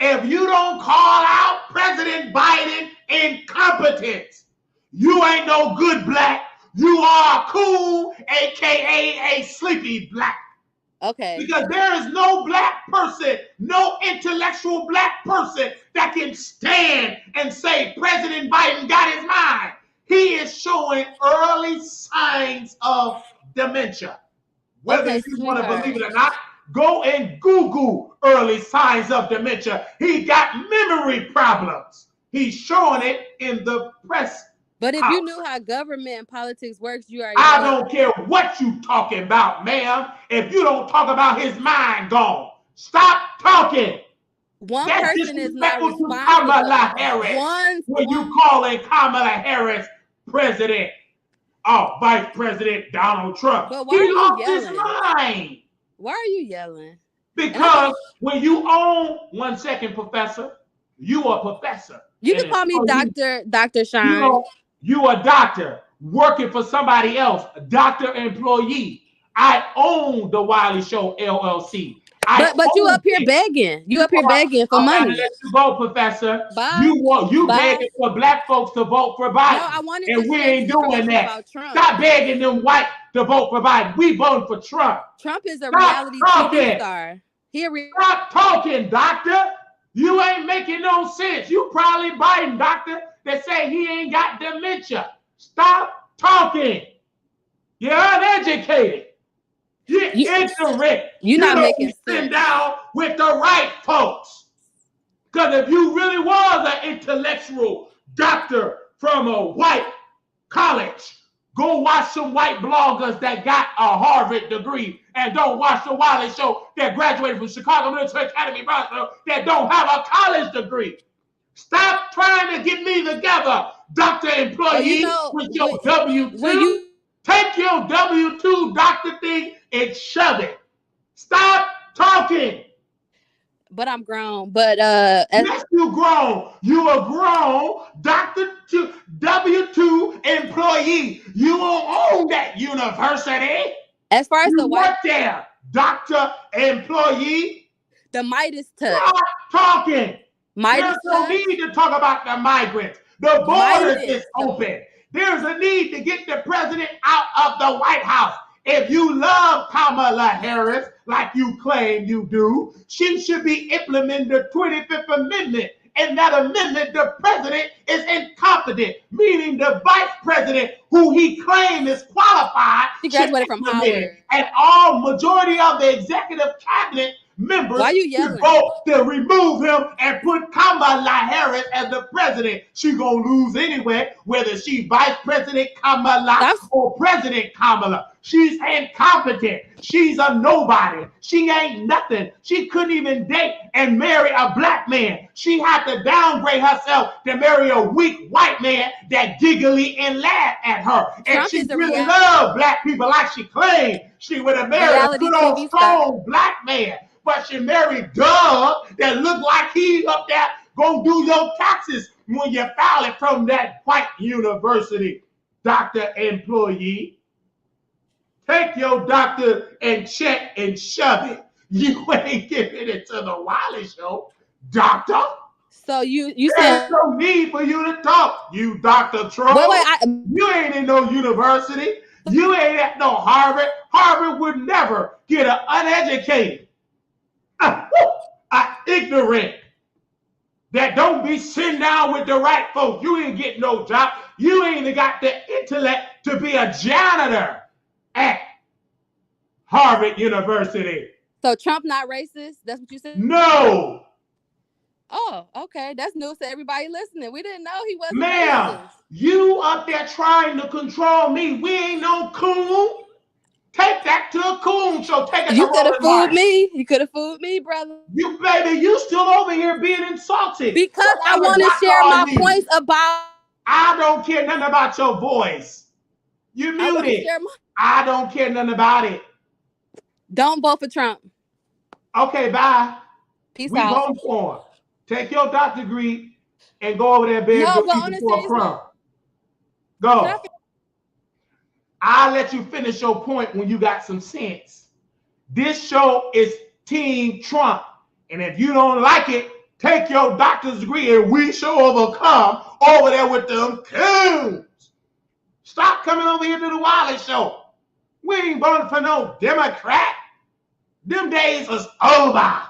if you don't call out President Biden incompetence, you ain't no good black. You are cool, aka a sleepy black. Okay. Because there is no black person, no intellectual black person that can stand and say President Biden got his mind. He is showing early signs of dementia. Whether you want to believe it or not, go and Google early signs of dementia. He got memory problems. He's showing it in the press. But if you knew how government and politics works, you are. I don't care what you talking about, ma'am. If you don't talk about his mind gone, stop talking. One person is not responsible. Kamala Harris. When you calling Kamala Harris president, Vice President Donald Trump, but why he lost his mind. Why are you yelling? Because when you own, 1 second, Professor, you a professor. You can call me Dr. Shine. You a doctor working for somebody else, a doctor employee. I own the Wiley Show LLC. But you up here begging. You up here begging for money. Let you vote, Professor. Bye. You begging for black folks to vote for Biden. No, I wanted and we ain't doing that. Stop begging them white to vote for Biden. We voting for Trump. Trump is a reality TV star. Stop talking, doctor. You ain't making no sense. You probably Biden, doctor, that say he ain't got dementia. Stop talking. You're uneducated. You're ignorant. You're not making sense. Sit down with the right folks. Because if you really was an intellectual doctor from a white college, go watch some white bloggers that got a Harvard degree and don't watch the Wiley Show that graduated from Chicago Military Academy, that don't have a college degree. Stop trying to get me together, Dr. Employee, with your W-2. Take your W-2 doctor thing and shove it. Stop talking. But I'm grown. But yes, you grown. You a grown W-2 employee. You don't own that university. As far as you the white work there, doctor employee. The Midas touch. Stop talking. Midas There's no need to talk about the migrants. The border is open. There's a need to get the president out of the White House. If you love Kamala Harris, like you claim you do, she should be implementing the 25th Amendment. And that amendment, the president is incompetent, meaning the vice president, who he claims is qualified, she graduated from Howard. And all majority of the executive cabinet members vote to remove him and put Kamala Harris as the president. She gonna lose anyway, whether she Vice President Kamala or President Kamala. She's incompetent. She's a nobody. She ain't nothing. She couldn't even date and marry a black man. She had to downgrade herself to marry a weak white man that giggly and laugh at her. And she really loved black people like she claimed. She would have married a good old strong black man. But she married Doug that looked like he up there gonna do your taxes when you file it from that white university. Dr. Employee, take your doctor and check and shove it. You ain't giving it to the Wiley Show, doctor. So you There's saying no need for you to talk, you Dr. Troll. You ain't in no university. You ain't at no Harvard. Harvard would never get an uneducated, ignorant, that don't be sitting down with the right folks. You ain't getting no job. You ain't got the intellect to be a janitor at Harvard University. So Trump not racist? That's what you said? No. Oh, okay. That's news to everybody listening. We didn't know he wasn't Ma'am, racist. you up there trying to control me. We ain't no coon. Take that to a coon show. Take it You to could have Roland fooled Martin. me. You could have fooled me, brother. You, baby, you still over here being insulted. Because What I kind of want to doctor share are my you? points about. I don't care nothing about your voice. You I want to muted. share my. I don't care nothing about it. Don't vote for Trump. Okay, bye. Peace We out. vote for him. Take your doctor degree and go over there, baby. No, Go but eat on a before a serious crumb. note, Go. I'll let you finish your point when you got some sense. This show is Team Trump. And if you don't like it, take your doctor's degree and we shall overcome over there with them coons. Stop coming over here to the Wiley Show. We ain't voting for no Democrat. Them days is over.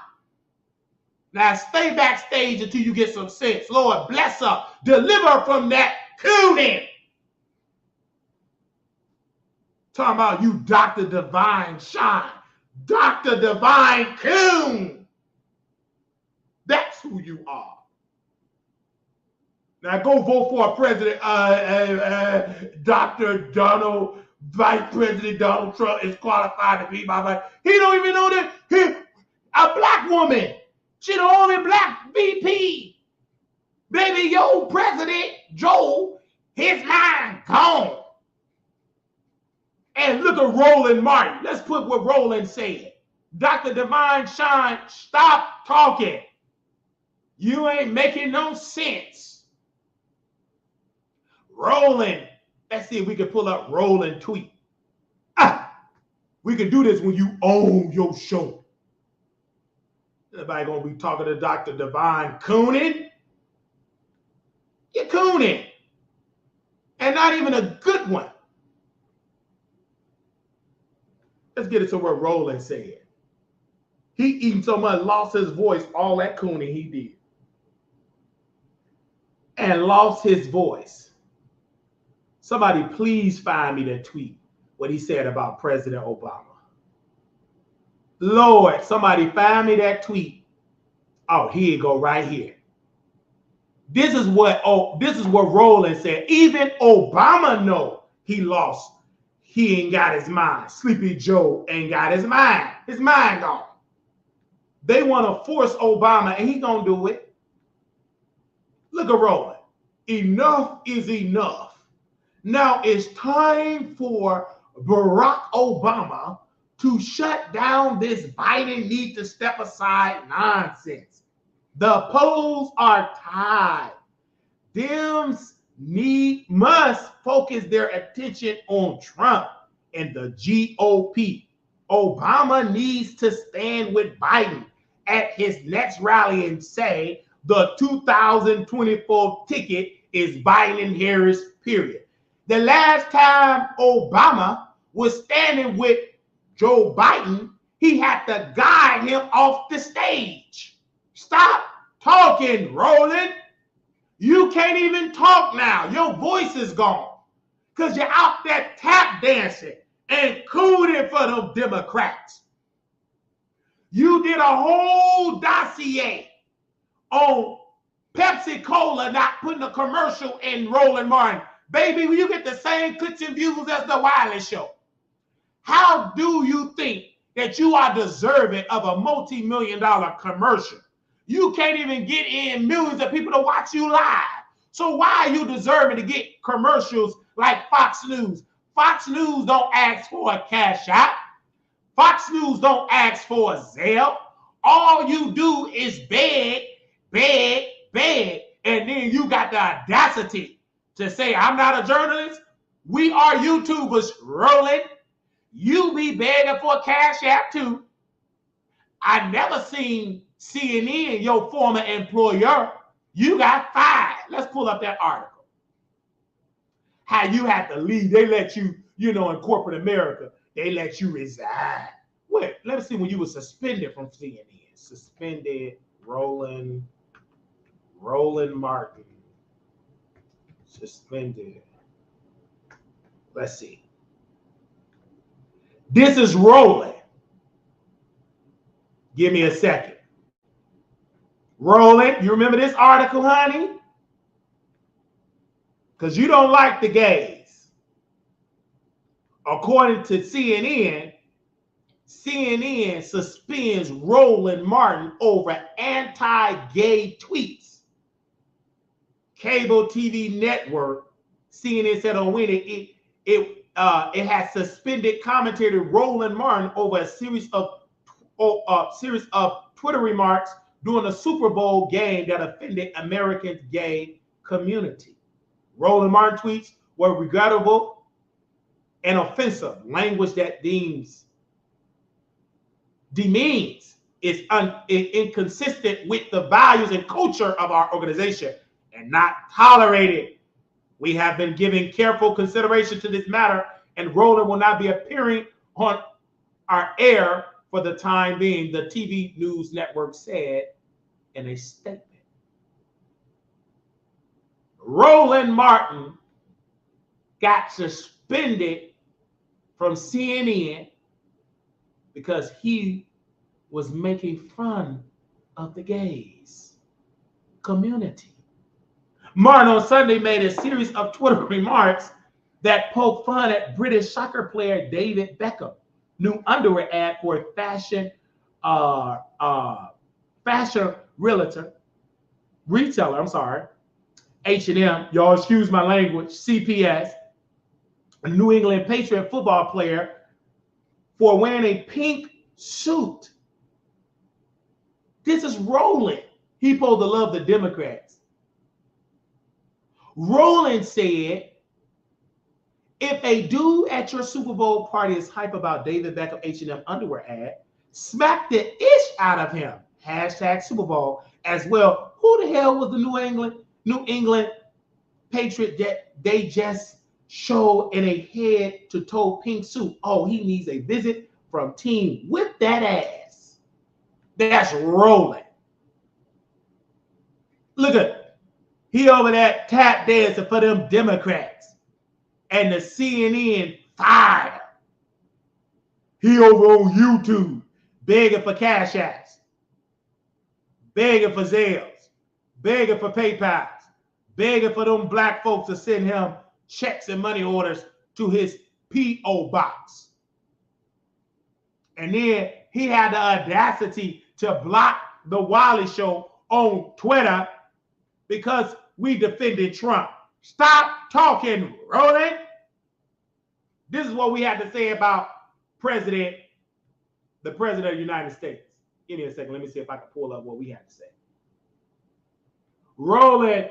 Now stay backstage until you get some sense. Lord bless her. Deliver from that cooning. Talking about you, Dr. Divine Shine. Dr. Divine Coon. That's who you are. Now go vote for a president, Dr. Donald, Vice President Donald Trump is qualified to be my vice. He don't even know that a black woman. She the only black VP. Baby, your president, Joe, his mind gone. And look at Roland Martin. Let's put what Roland said. Dr. Divine Shine, stop talking. You ain't making no sense. Roland. Let's see if we can pull up Roland tweet. We can do this when you own your show. Everybody gonna be talking to Dr. Divine cooning? You're cooning. And not even a good one. Let's get it to what Roland said. He eating so much, lost his voice, all that cooning he did. And lost his voice. Somebody please find me that tweet, what he said about President Obama. Lord, somebody find me that tweet. Oh, here you go, right here. This is what Roland said. Even Obama know he lost. He ain't got his mind. Sleepy Joe ain't got his mind. His mind gone. They want to force Obama, and he gonna do it. Look at Roland. Enough is enough. Now it's time for Barack Obama to shut down this Biden need to step aside nonsense. The polls are tied. Dems must focus their attention on Trump and the GOP. Obama needs to stand with Biden at his next rally and say the 2024 ticket is Biden and Harris, period. The last time Obama was standing with Joe Biden, he had to guide him off the stage. Stop talking, Roland. You can't even talk now. Your voice is gone because you're out there tap dancing and cooning for them Democrats. You did a whole dossier on Pepsi Cola not putting a commercial in Roland Martin. Baby, you get the same clicks and views as the Wiley Show. How do you think that you are deserving of a multi-million-dollar commercial? You can't even get in millions of people to watch you live. So why are you deserving to get commercials like Fox News? Fox News don't ask for a cash out. Fox News don't ask for a Zelle. All you do is beg, beg, beg, and then you got the audacity to say, I'm not a journalist. We are YouTubers, Roland. You be begging for a cash app too. I never seen CNN, your former employer, You got fired. Let's pull up that article. How you had to leave. They let you, in corporate America, they let you resign. Wait, let me see when you were suspended from CNN. Suspended Roland Martin. Suspended. Let's see. This is Roland. Give me a second. Roland, you remember this article, honey? Because you don't like the gays. According to CNN, CNN suspends Roland Martin over anti-gay tweets. Cable TV network, CNN said on Wednesday it has suspended commentator Roland Martin over a series of Twitter remarks during a Super Bowl game that offended Americans' gay community. Roland Martin tweets were regrettable and offensive language that demeans is inconsistent with the values and culture of our organization and not tolerated. We have been giving careful consideration to this matter, and Roland will not be appearing on our air for the time being, the TV news network said in a statement. Roland Martin got suspended from CNN because he was making fun of the gays community. Martin on Sunday made a series of Twitter remarks that poked fun at British soccer player David Beckham. New underwear ad for a fashion retailer, H&M, y'all excuse my language, CPS, a New England Patriot football player, for wearing a pink suit. This is Roland. He supposed to love the Democrats. Roland said, if a dude at your Super Bowl party is hype about David Beckham H&M underwear ad, smack the ish out of him. Hashtag Super Bowl as well. Who the hell was the New England Patriot that they just showed in a head-to-toe pink suit? Oh, he needs a visit from team with that ass. That's Roland. Look at he over there tap dancing for them Democrats. And the CNN fired. He over on YouTube begging for cash apps, begging for Zales, begging for PayPals, begging for them black folks to send him checks and money orders to his P.O. box. And then he had the audacity to block the Wiley Show on Twitter because we defended Trump. Stop talking, Roland. This is what we had to say about the president of the United States. Give me a second. Let me see if I can pull up what we had to say. Roland,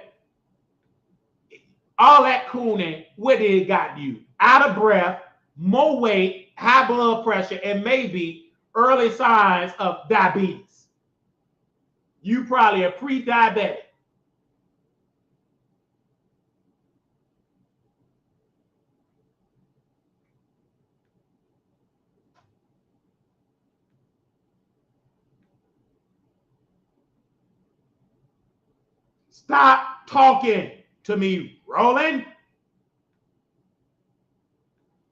all that cooning, what did it got you? Out of breath, more weight, high blood pressure, and maybe early signs of diabetes. You probably are pre-diabetic. Stop talking to me, Roland.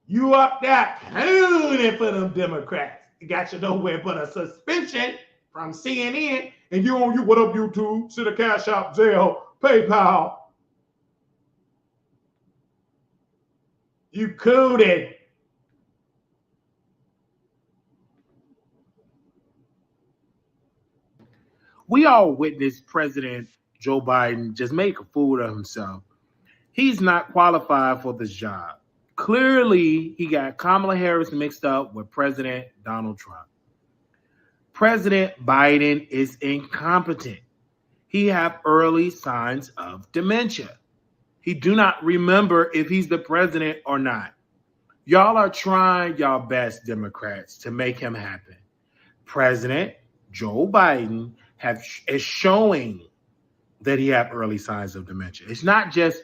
You up there cooning for them Democrats. You got you nowhere but a suspension from CNN. And you on you, what up, YouTube? See the Cash App, Zelle, PayPal. You cooted. We all witnessed President Joe Biden just make a fool of himself. He's not qualified for this job. Clearly, he got Kamala Harris mixed up with President Donald Trump. President Biden is incompetent. He have early signs of dementia. He do not remember if he's the president or not. Y'all are trying y'all best, Democrats, to make him happen. President Joe Biden is showing that he had early signs of dementia. It's not just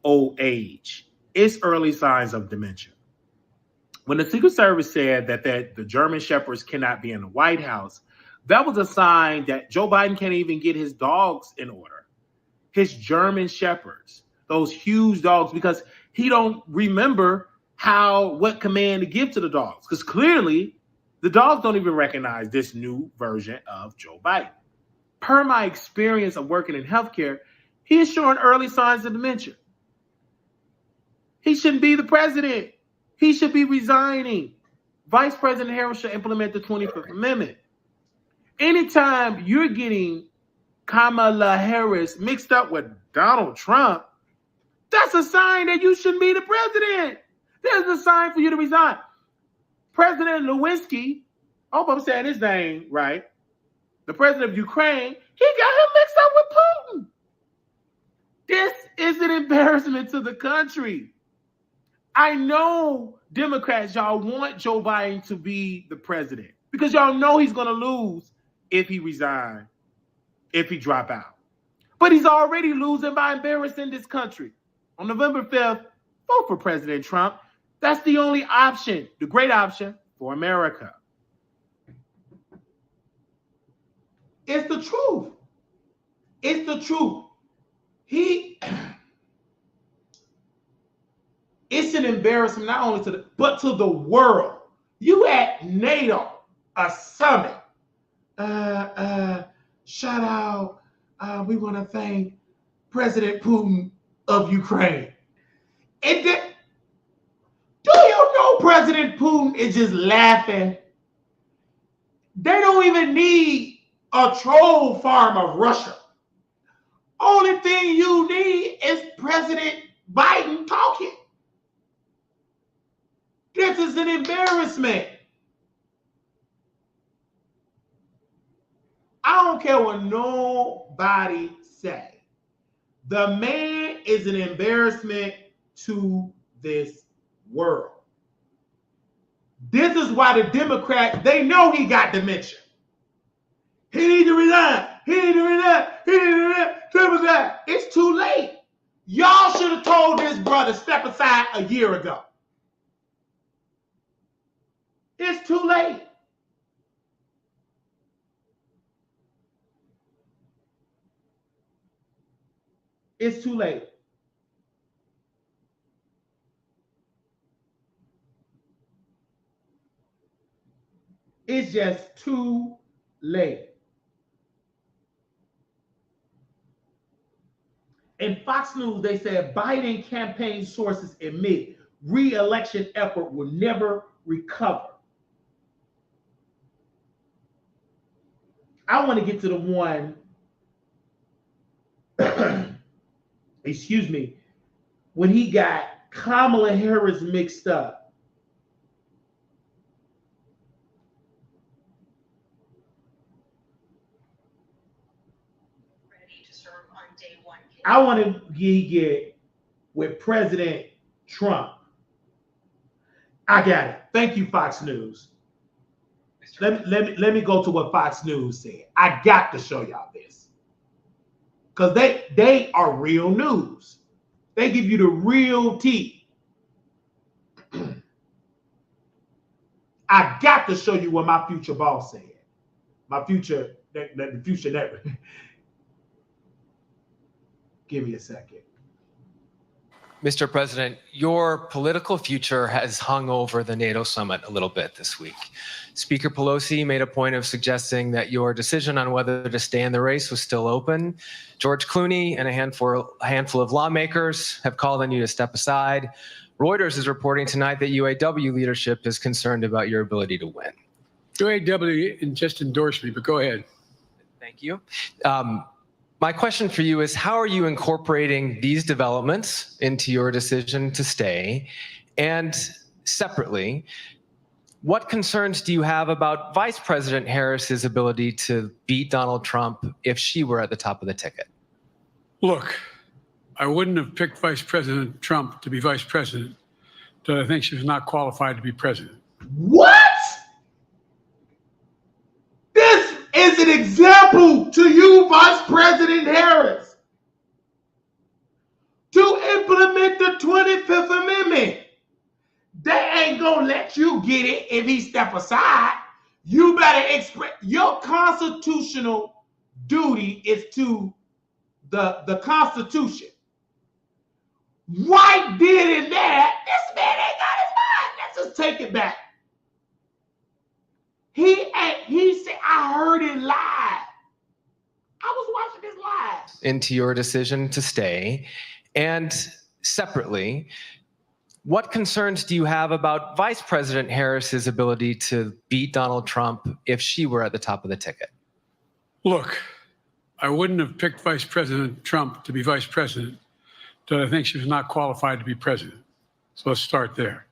old age. It's early signs of dementia. When the Secret Service said that the German Shepherds cannot be in the White House, that was a sign that Joe Biden can't even get his dogs in order. His German Shepherds, those huge dogs, because he don't remember what command to give to the dogs. Because clearly, the dogs don't even recognize this new version of Joe Biden. Per my experience of working in healthcare, he is showing early signs of dementia. He shouldn't be the president. He should be resigning. Vice President Harris should implement the 25th Amendment. Anytime you're getting Kamala Harris mixed up with Donald Trump, that's a sign that you shouldn't be the president. There's a sign for you to resign. President Lewinsky, I hope I'm saying his name right, the president of Ukraine, he got him mixed up with Putin. This is an embarrassment to the country. I know Democrats, y'all want Joe Biden to be the president because y'all know he's going to lose if he resigns, if he drop out. But he's already losing by embarrassing this country. On November 5th, vote for President Trump. That's the only option, the great option for America. It's the truth. It's the truth. It's an embarrassment not only but to the world. You at NATO, a summit. Shout out. We want to thank President Putin of Ukraine. Do you know President Putin is just laughing? They don't even need a troll farm of Russia. Only thing you need is President Biden talking. This is an embarrassment. I don't care what nobody say. The man is an embarrassment to this world. This is why the Democrats, they know he got dementia. He need to resign. He need to resign. He need to resign. It's too late. Y'all should have told this brother step aside a year ago. It's too late. It's too late. It's just too late. In Fox News, they said Biden campaign sources admit re-election effort will never recover. I want to get to the one, excuse me, when he got Kamala Harris mixed up. Ready to serve on day one. I want to get with President Trump. I got it. Thank you, Fox News. Let me go to what Fox News said. I got to show y'all this. Because they are real news. They give you the real tea. I got to show you what my future boss said. The future network. Give me a second. Mr. President, your political future has hung over the NATO summit a little bit this week. Speaker Pelosi made a point of suggesting that your decision on whether to stay in the race was still open. George Clooney and a handful of lawmakers have called on you to step aside. Reuters is reporting tonight that UAW leadership is concerned about your ability to win. UAW just endorsed me, but go ahead. Thank you. My question for you is, how are you incorporating these developments into your decision to stay? And separately, what concerns do you have about Vice President Harris's ability to beat Donald Trump if she were at the top of the ticket? Look, I wouldn't have picked Vice President Trump to be vice president, but I think she was not qualified to be president. What? This is an example to you, Vice President Harris to implement the 25th Amendment. They ain't gonna let you get it if he step aside. You better express your constitutional duty is to the Constitution. Right then and there, this man ain't got his mind. Let's just take it back. He said, I heard it live. I was watching this live. Into your decision to stay. And separately, what concerns do you have about Vice President Harris's ability to beat Donald Trump if she were at the top of the ticket? Look, I wouldn't have picked Vice President Trump to be vice president until I think she was not qualified to be president. So let's start there.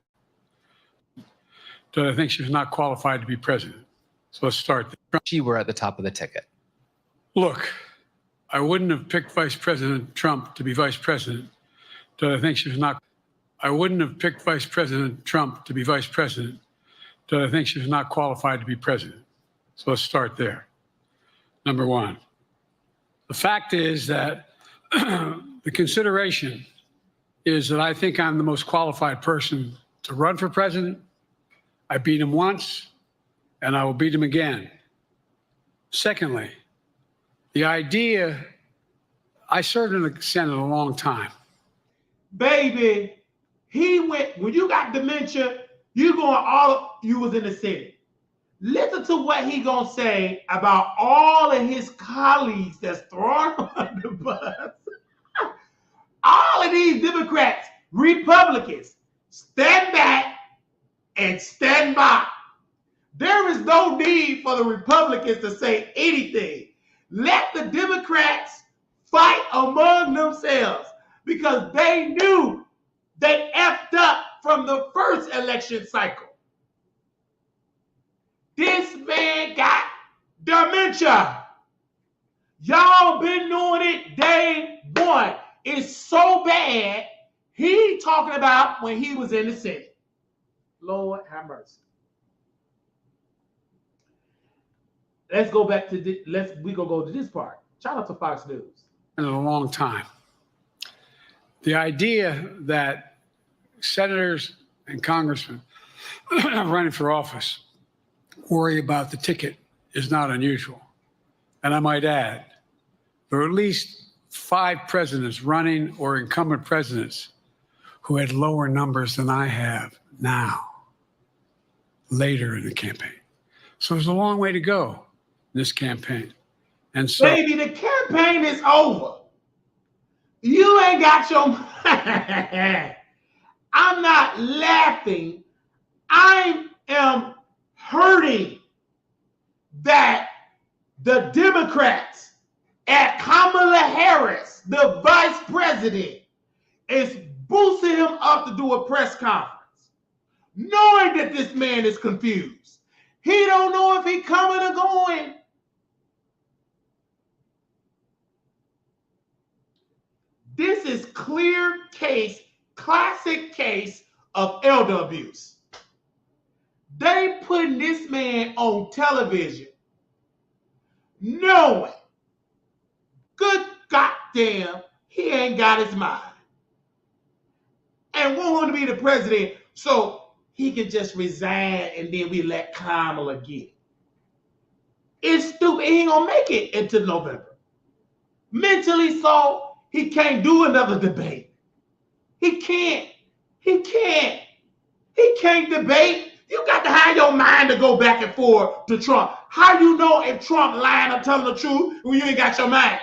Until I think she was not qualified to be president. So let's start there. She were at the top of the ticket. Look, I wouldn't have picked Vice President Trump to be vice president until I think she was not. I wouldn't have picked Vice President Trump to be vice president until I think she was not qualified to be president. So let's start there. Number one. The fact is that the consideration is that I think I'm the most qualified person to run for president. I beat him once, and I will beat him again. Secondly, the idea, I served in the Senate a long time. Baby, he went, when you got dementia, you was in the Senate. Listen to what he gonna say about all of his colleagues that's throwing him under the bus. All of these Democrats, Republicans, stand back and stand by. There is no need for the Republicans to say anything. Let the Democrats fight among themselves because they knew they effed up from the first election cycle. This man got dementia. Y'all been doing it day one. It's so bad, he talking about when he was in the Senate. Lord have mercy. Let's go back to we gonna go to this part. Shout out to Fox News. In a long time. The idea that senators and congressmen running for office worry about the ticket is not unusual. And I might add, there are at least 5 presidents running or incumbent presidents who had lower numbers than I have now, later in the campaign. So there's a long way to go in this campaign. And so, baby, the campaign is over. You ain't got your I'm not laughing. I am hurting that the Democrats at Kamala Harris, the vice president, is boosting him up to do a press conference, knowing that this man is confused. He don't know if he coming or going. This is clear case, classic case of elder abuse. They putting this man on television knowing, good goddamn, he ain't got his mind. And want him to be the president so he can just resign and then we let Kamala get it. It's stupid. He ain't gonna make it until November. Mentally so, he can't do another debate. He can't debate. You got to have your mind to go back and forth to Trump. How you know if Trump lying or telling the truth when you ain't got your mind?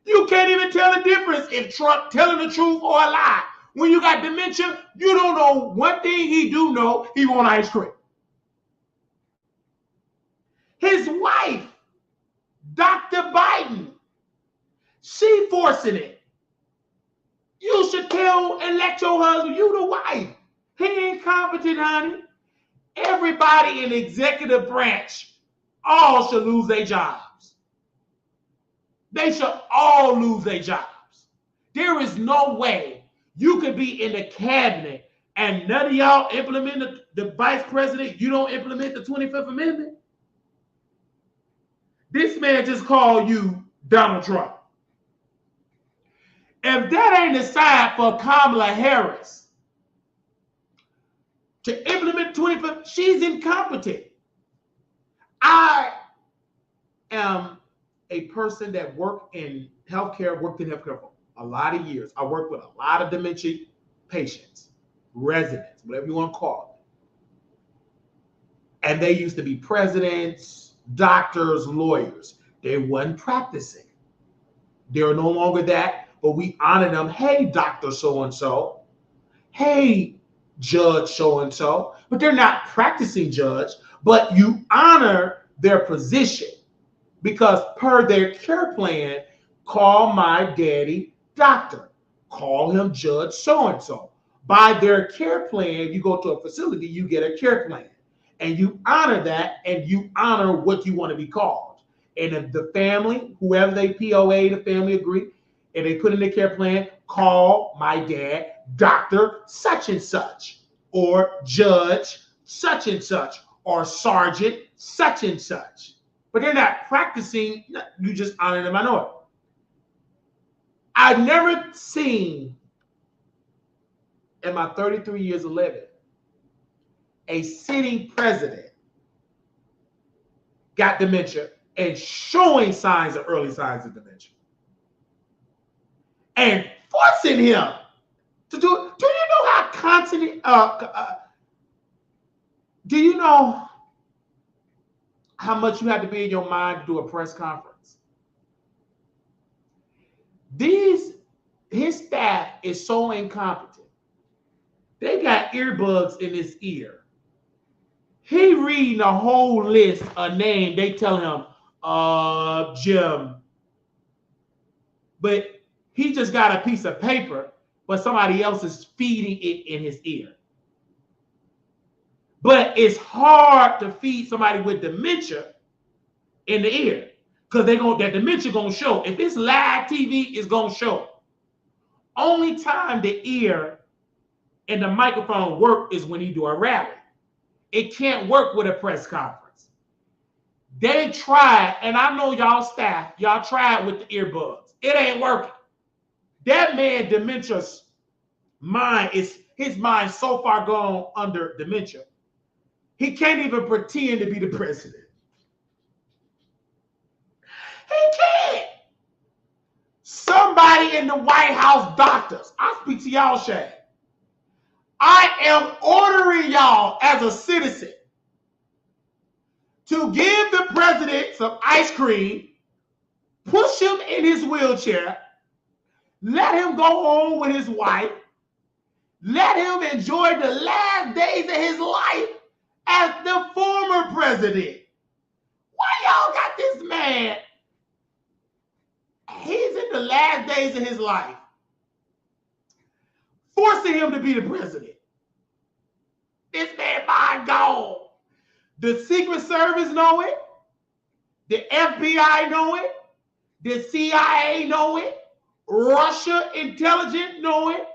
You can't even tell the difference if Trump telling the truth or a lie. When you got dementia, you don't know one thing he do know, he want ice cream. His wife, Dr. Biden, she forcing it. You should tell and let your husband, you the wife. He ain't competent, honey. Everybody in the executive branch all should lose their jobs. They should all lose their jobs. There is no way you could be in the cabinet and none of y'all implement the vice president, you don't implement the 25th Amendment. This man just called you Donald Trump. If that ain't a sign for Kamala Harris to implement 25th, she's incompetent. I am a person that worked in healthcare for a lot of years. I worked with a lot of dementia patients, residents, whatever you want to call it. And they used to be presidents, doctors, lawyers. They wasn't practicing. They're no longer that, but we honor them. Hey, Dr. So-and-so. Hey, Judge so-and-so. But they're not practicing judge, but you honor their position because per their care plan, call my daddy doctor. Call him Judge so-and-so. By their care plan, you go to a facility, you get a care plan. And you honor that, and you honor what you want to be called. And if the family, whoever they POA, the family agree, and they put in the care plan, call my dad Dr. such and such, or Judge such and such, or Sergeant such and such. But they're not practicing, you just honor the minority. I've never seen in my 33 years of living a sitting president got dementia and showing early signs of dementia and forcing him to do it. Do you know how constant, do you know how much you have to be in your mind to do a press conference? His staff is so incompetent. They got earbuds in his ear. He reading a whole list of names. They tell him, Jim. But he just got a piece of paper, but somebody else is feeding it in his ear. But it's hard to feed somebody with dementia in the ear because that dementia gonna show. If it's live TV, it's gonna show. Only time the ear and the microphone work is when you do a rally. It can't work with a press conference. They tried, and I know y'all staff, y'all tried with the earbuds. It ain't working. That man, dementia's mind his mind so far gone under dementia. He can't even pretend to be the president. He can't. Somebody in the White House doctors, I speak to y'all, Shay. I am ordering y'all as a citizen to give the president some ice cream, push him in his wheelchair, let him go home with his wife, let him enjoy the last days of his life as the former president. Why y'all got this man? He's in the last days of his life, forcing him to be the president. This man mind gone. The Secret Service know it. The FBI know it. The CIA know it. Russia intelligence know it.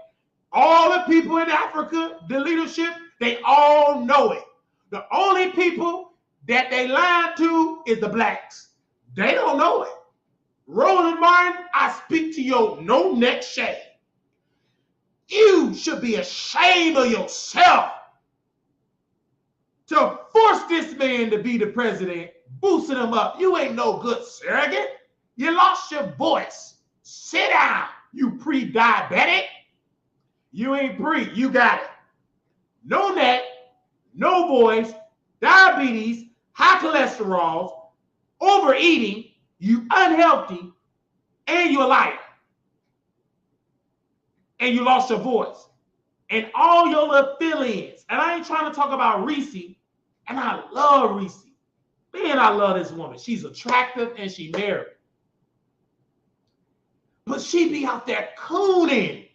All the people in Africa, the leadership, they all know it. The only people that they lied to is the blacks. They don't know it. Roland Martin, I speak to your no-neck shame. You should be ashamed of yourself to force this man to be the president, boosting him up. You ain't no good surrogate. You lost your voice. Sit down, you pre-diabetic. You ain't pre, you got it. No neck, no voice, diabetes, high cholesterol, overeating, you unhealthy, and you're a liar. And you lost your voice. And all your little fill-ins. And I ain't trying to talk about Reese. And I love Reese. Man, I love this woman. She's attractive and she married. But she be out there cooning.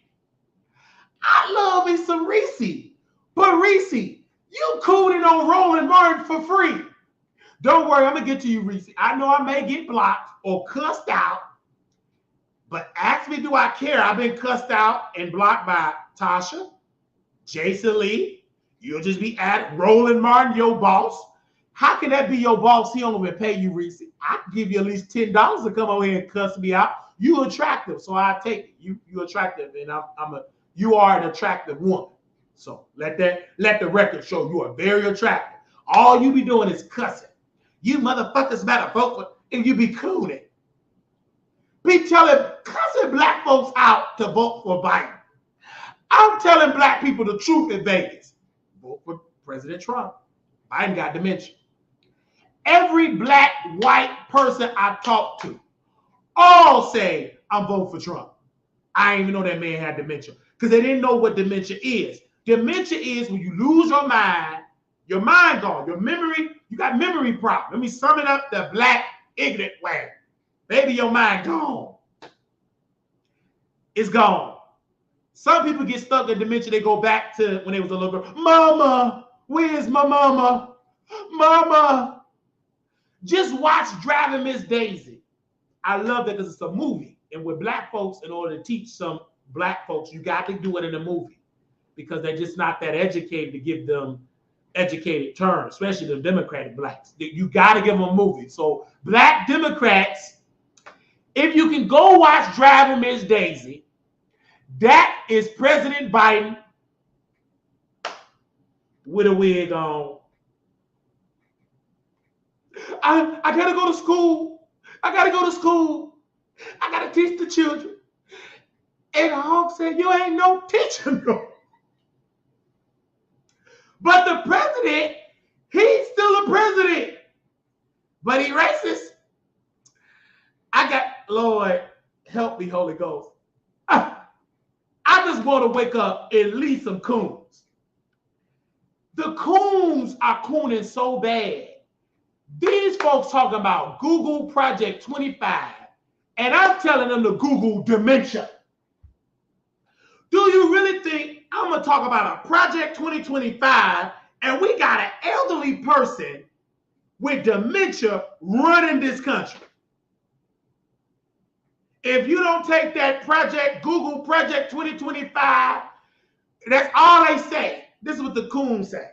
I love me some Reese. But Reese, you cooning on Roland Martin for free. Don't worry, I'm going to get to you, Reese. I know I may get blocked or cussed out. But ask me, do I care? I've been cussed out and blocked by Tasha, Jason Lee. You'll just be at Roland Martin, your boss. How can that be your boss? He don't even pay you, Reese. I can give you at least $10 to come over here and cuss me out. You attractive, so I take it. You attractive, and you are an attractive woman. So let the record show you are very attractive. All you be doing is cussing. You motherfuckers better vote for, and you be cooning. Be cussing black folks out to vote for Biden. I'm telling black people the truth in Vegas. Vote for President Trump. Biden got dementia. Every black, white person I talk to all say, I'm voting for Trump. I didn't even know that man had dementia because they didn't know what dementia is. Dementia is when you lose your mind gone, your memory, you got memory problems. Let me sum it up the black, ignorant way. Baby, your mind gone. It's gone. Some people get stuck in dementia. They go back to when they was a little girl. Mama, where's my mama? Mama. Just watch Driving Miss Daisy. I love that because it's a movie. And with black folks, in order to teach some black folks, you got to do it in a movie because they're just not that educated to give them educated terms, especially the Democratic blacks. You got to give them a movie. So black Democrats, if you can go watch Driving Miss Daisy, that is President Biden with a wig on. I gotta go to school. I gotta go to school. I gotta teach the children. And Hawk said, you ain't no teacher, no. But the president, he's still a president. But he racist. Lord, help me, Holy Ghost. I just want to wake up and lead some coons. The coons are cooning so bad. These folks talking about Google Project 25, and I'm telling them to Google dementia. Do you really think I'm going to talk about a Project 2025 and we got an elderly person with dementia running this country? If you don't take that Google Project 2025, that's all they say. This is what the coons say.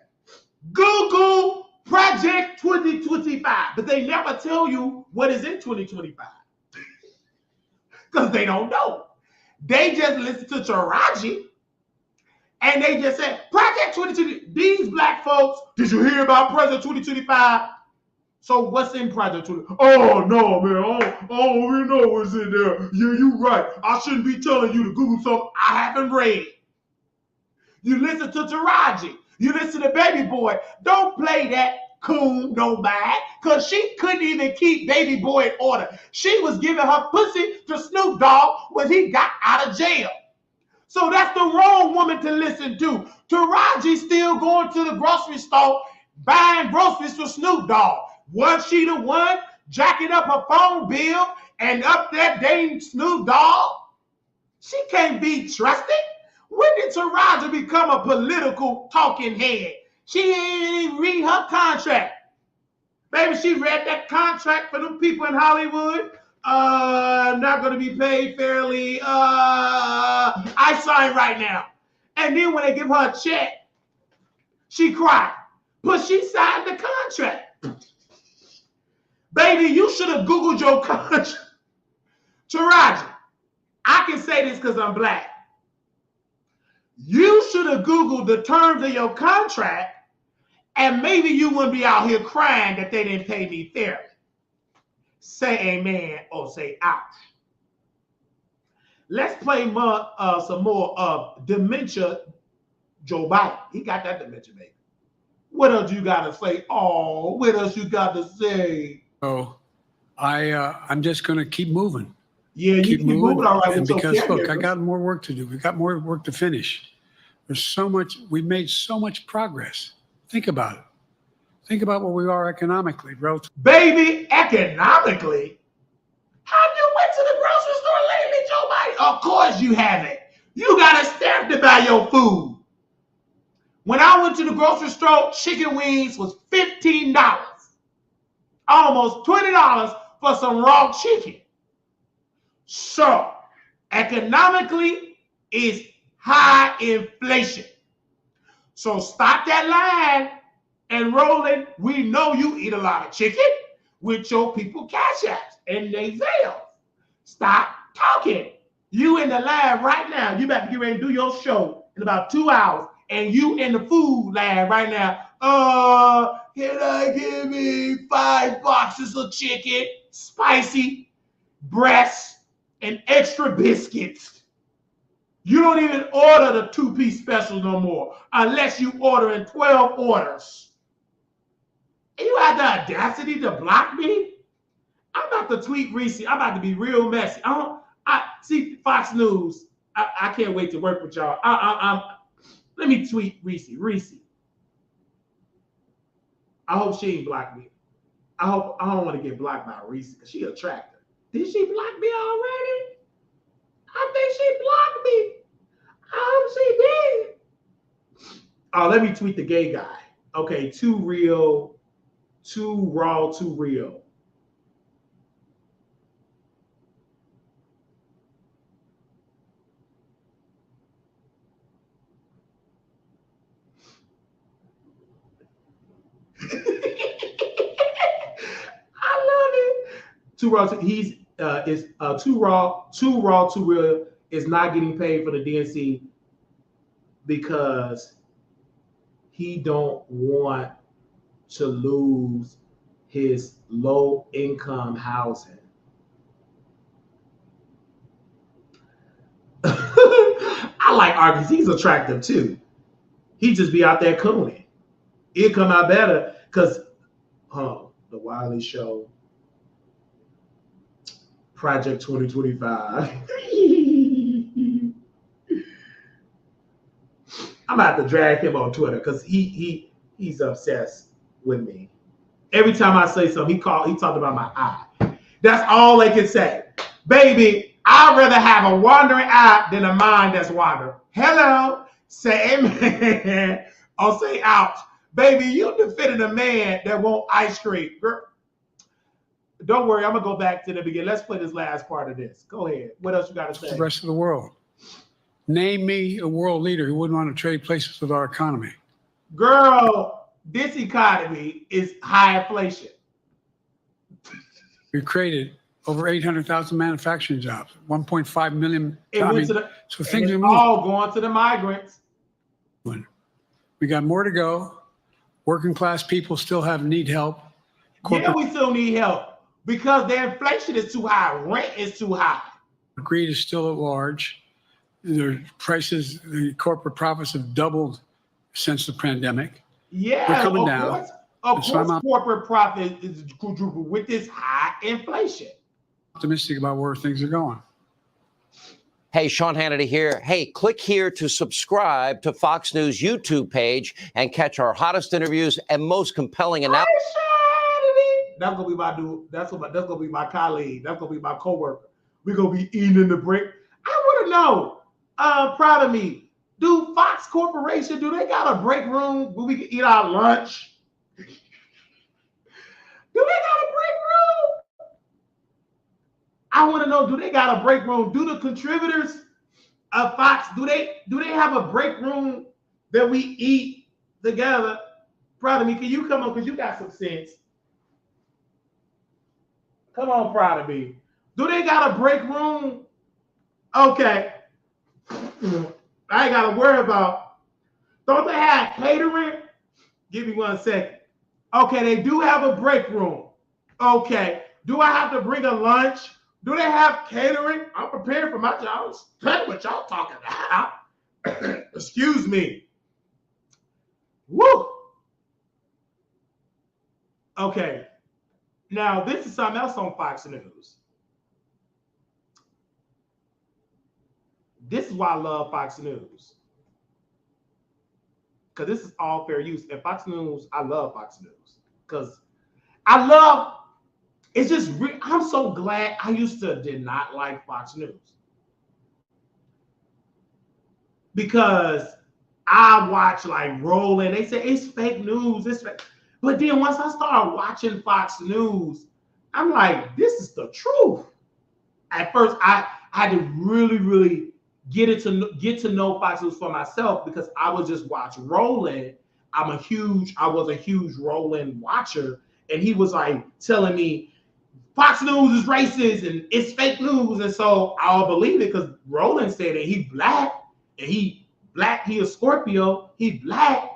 Google Project 2025. But they never tell you what is in 2025. Because they don't know. They just listen to Taraji and they just say, Project 2020. These black folks, did you hear about Project 2025? So what's in Project 20? Oh, no, man. Oh, we know what's in there. Yeah, you're right. I shouldn't be telling you to Google something I haven't read. You listen to Taraji. You listen to Baby Boy. Don't play that coon nobody, because she couldn't even keep Baby Boy in order. She was giving her pussy to Snoop Dogg when he got out of jail. So that's the wrong woman to listen to. Taraji still going to the grocery store buying groceries for Snoop Dogg. Was she the one jacking up her phone bill and up there dating Snoop Dogg? She can't be trusted. When did Taraji become a political talking head? She didn't even read her contract. Baby, she read that contract for them people in Hollywood. Not going to be paid fairly. I sign right now. And then when they give her a check, she cried. But she signed the contract. Baby, you should have Googled your contract. Taraji, I can say this because I'm black. You should have Googled the terms of your contract, and maybe you wouldn't be out here crying that they didn't pay me fairly. Say amen or say ouch. Let's play some more of dementia Joe Biden. He got that dementia, baby. What else you got to say? Oh, what else you got to say? So I'm just going to keep moving. Yeah, you keep moving. All right. And because, look, I got more work to do. We got more work to finish. There's so much. We've made so much progress. Think about it. Think about where we are economically, bro. Baby, economically? Have you went to the grocery store lately, Joe Biden? Of course you haven't. You got a stamp to buy your food. When I went to the grocery store, chicken wings was $15. Almost $20 for some raw chicken. So, economically, it's high inflation. So stop that line And Roland, we know you eat a lot of chicken with your people cash apps and they Zales. Stop talking. You in the lab right now. You about to get ready to do your show in about 2 hours. And you in the food lab right now. Can I give me 5 boxes of chicken, spicy, breasts, and extra biscuits? You don't even order the 2-piece special no more unless you order in 12 orders. And you have the audacity to block me? I'm about to tweet Reese. I'm about to be real messy. I see Fox News. I can't wait to work with y'all. Let me tweet Reese. Reese. I hope she ain't blocked me. I don't want to get blocked by Reese because she attractive. Did she block me already? I think she blocked me. I hope she did. Oh, let me tweet the gay guy. Okay, too real, too raw, too real. I love it. Too raw. He's too raw, too real. Is not getting paid for the DNC because he don't want to lose his low income housing. I like Arby's. He's attractive too. He just be out there cooning. It'll come out better because the Wiley Show, Project 2025. I'm about to drag him on Twitter because he's obsessed with me. Every time I say something, he talked about my eye. That's all they can say. Baby, I'd rather have a wandering eye than a mind that's wandering. Hello, say amen or say ouch. Baby, you defeated a man that won't ice cream. Girl, don't worry, I'm going to go back to the beginning. Let's play this last part of this. Go ahead. What else you got to say? The rest of the world. Name me a world leader who wouldn't want to trade places with our economy. Girl, this economy is high inflation. We've created over 800,000 manufacturing jobs, 1.5 million. So things are all going to the migrants. We got more to go. Working class people still need help. Yeah, we still need help because the inflation is too high. Rent is too high. Greed is still at large. Their prices, the corporate profits have doubled since the pandemic. Yeah, they're coming down. Of course, corporate profit is quadrupled with this high inflation. Optimistic about where things are going. Hey, Sean Hannity here. Hey, click here to subscribe to Fox News YouTube page and catch our hottest interviews and most compelling analysis. That's gonna be my dude. That's gonna be my colleague. That's gonna be my coworker. We're gonna be eating in the break. I want to know. Proud of me. Do Fox Corporation, do they got a break room where we can eat our lunch? Do they got a break room? I want to know, do they got a break room? Do the contributors of Fox, do they have a break room that we eat together? Proud of me, can you come on, because you got some sense. Come on, proud of me. Do they got a break room? Okay. I ain't got to worry about. Don't they have catering? Give me 1 second. Okay, they do have a break room. Okay. Do I have to bring a lunch? Do they have catering? I'm prepared for my job. Tell what y'all talking about. Excuse me. Woo. Okay. Now, this is something else on Fox News. This is why I love Fox News. Because this is all fair use. And Fox News, I love Fox News. Because it's just, I'm so glad I did not like Fox News. Because I watch like Roland, they say it's fake news, it's fake. But then once I started watching Fox News, I'm like, this is the truth. At first, I had to really, really get to know Fox News for myself because I would just watch Roland I was a huge Roland watcher, and he was like telling me Fox News is racist and it's fake news, and so I'll believe it because Roland said that he black and he a Scorpio, he black,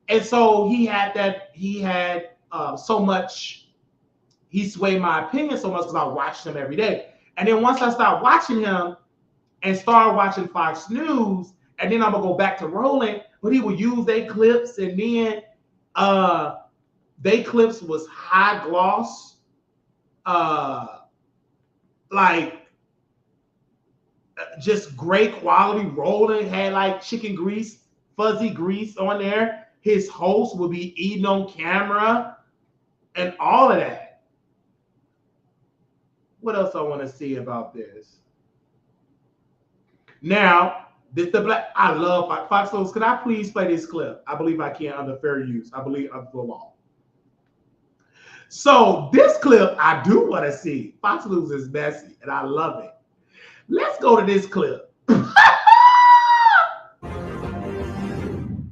and so he had so much, he swayed my opinion so much because I watched him every day, and then once I stopped watching him and started watching Fox News, and then I'm gonna go back to Roland, but he would use their clips, and then they clips was high gloss, like just great quality. Roland had like chicken grease, fuzzy grease on there. His host would be eating on camera and all of that. What else I want to see about this? Now, this the black. I love Fox News. Could I please play this clip? I believe I can under fair use. I believe under the law. So this clip I do want to see. Fox News is messy, and I love it. Let's go to this clip.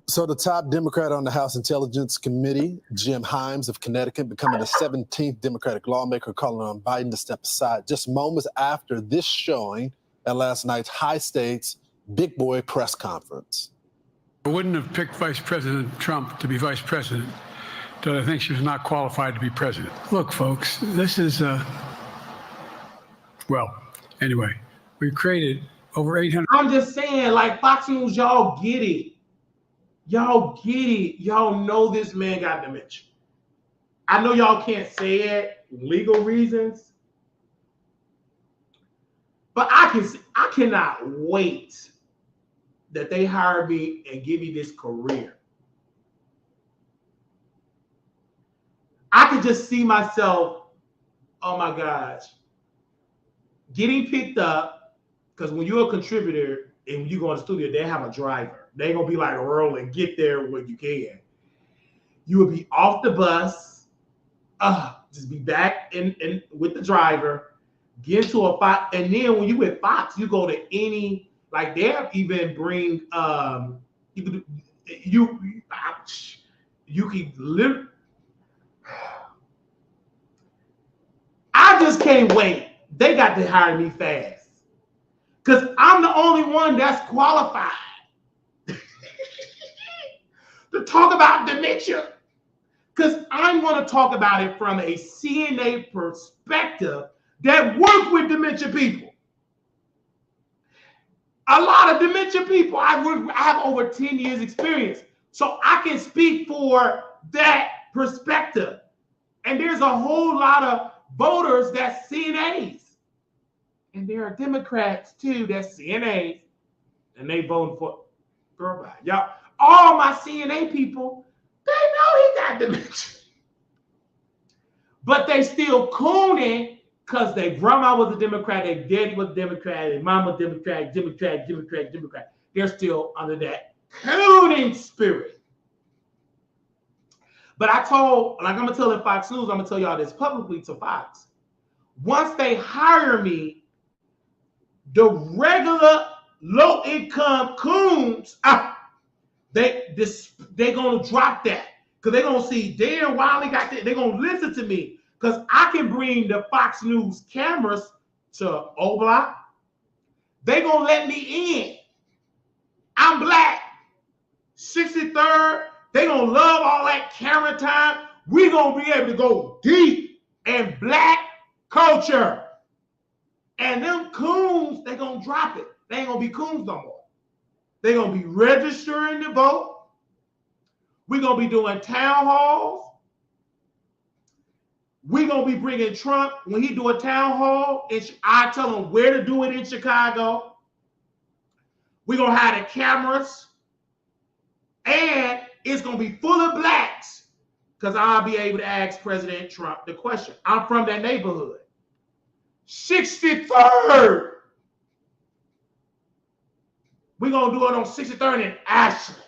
So the top Democrat on the House Intelligence Committee, Jim Himes of Connecticut, becoming the 17th Democratic lawmaker, calling on Biden to step aside just moments after this showing at last night's high-stakes big boy press conference. I wouldn't have picked Vice President Trump to be vice president, but I think she was not qualified to be president. Look, folks, this is, well, anyway, we created over 800. I'm just saying, like, Fox News, y'all get it. Y'all get it. Y'all know this man got dementia. I know y'all can't say it, legal reasons, but I cannot wait that they hire me and give me this career. I could just see myself, oh my gosh, getting picked up, because when you're a contributor and when you go in the studio, they have a driver. They ain't gonna be like Earl and get there when you can. You would be off the bus, just be back in with the driver, get into a Fox, and then when you with Fox, you go to any, like they have even bring you can live. I just can't wait. They got to hire me fast because I'm the only one that's qualified to talk about dementia, because I'm going to talk about it from a CNA perspective that works with dementia people. A lot of dementia people. I have over 10 years experience, so I can speak for that perspective. And there's a whole lot of voters that's CNAs, and there are Democrats too that's CNAs, and they voting for girl. Y'all, all my CNA people, they know he got dementia, but they still cooning because their grandma was a Democrat, their daddy was a Democrat, their mom was Democrat. They're still under that cooning spirit. But I told, like I'm gonna tell in Fox News, I'm gonna tell y'all this publicly to Fox. Once they hire me, the regular low-income coons, they gonna drop that because they're gonna see Dan Wiley got that. They're gonna listen to me because I can bring the Fox News cameras to O Block. They gonna let me in. I'm black. 63rd. They gonna love all that camera time. We gonna be able to go deep in black culture. And them coons, they gonna drop it. They ain't gonna be coons no more. They gonna be registering to vote. We gonna be doing town halls. We gonna be bringing Trump when he do a town hall. I tell him where to do it in Chicago. We gonna have the cameras, and it's gonna be full of blacks because I'll be able to ask President Trump the question. I'm from that neighborhood. 63rd. We're going to do it on 63rd and Ashland.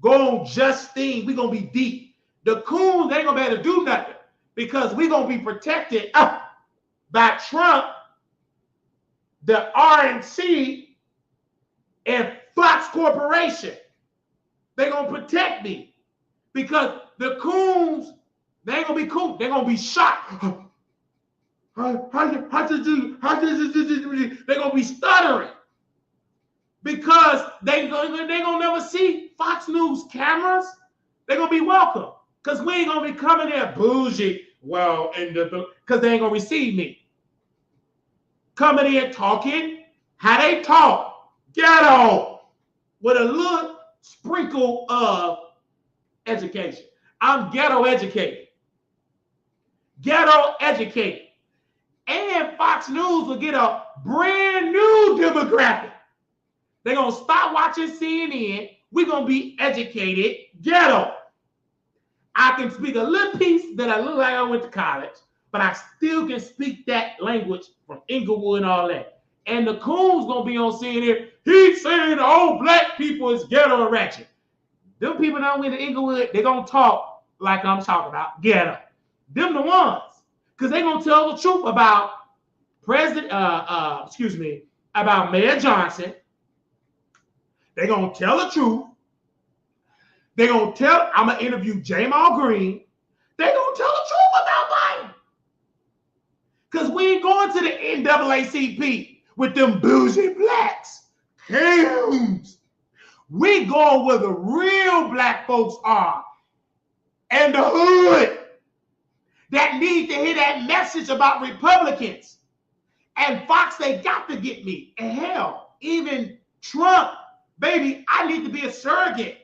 Go on Justine. We're going to be deep. The coons ain't going to be able to do nothing because we're going to be protected by Trump, the RNC, and Fox Corporation. They're going to protect me. Because the coons, they ain't going to be coons. They're going to be shot. They're going to be stuttering. Because they're going to never see Fox News cameras. They're going to be welcome. Because we ain't going to be coming there bougie. Well, because they ain't going to receive me. Coming in talking how they talk. Ghetto. With a little sprinkle of education. I'm ghetto educated. Ghetto educated. And Fox News will get a brand new demographic. They're going to stop watching CNN. We're going to be educated ghetto. I can speak a little piece that I look like I went to college, but I still can speak that language from Inglewood and all that. And the coons going to be on CNN. He's saying all black people is ghetto and ratchet. Them people that went to Inglewood, they're going to talk like I'm talking about ghetto. Them the ones. Because they're going to tell the truth about about Mayor Johnson. They're going to tell the truth. They're going to tell, I'm going to interview Jamal Green. They're going to tell the truth about Biden. Because we ain't going to the NAACP with them bougie blacks. Hymns. We going where the real black folks are. And the hood that need to hear that message about Republicans. And Fox, they got to get me. And hell, even Trump, baby, I need to be a surrogate.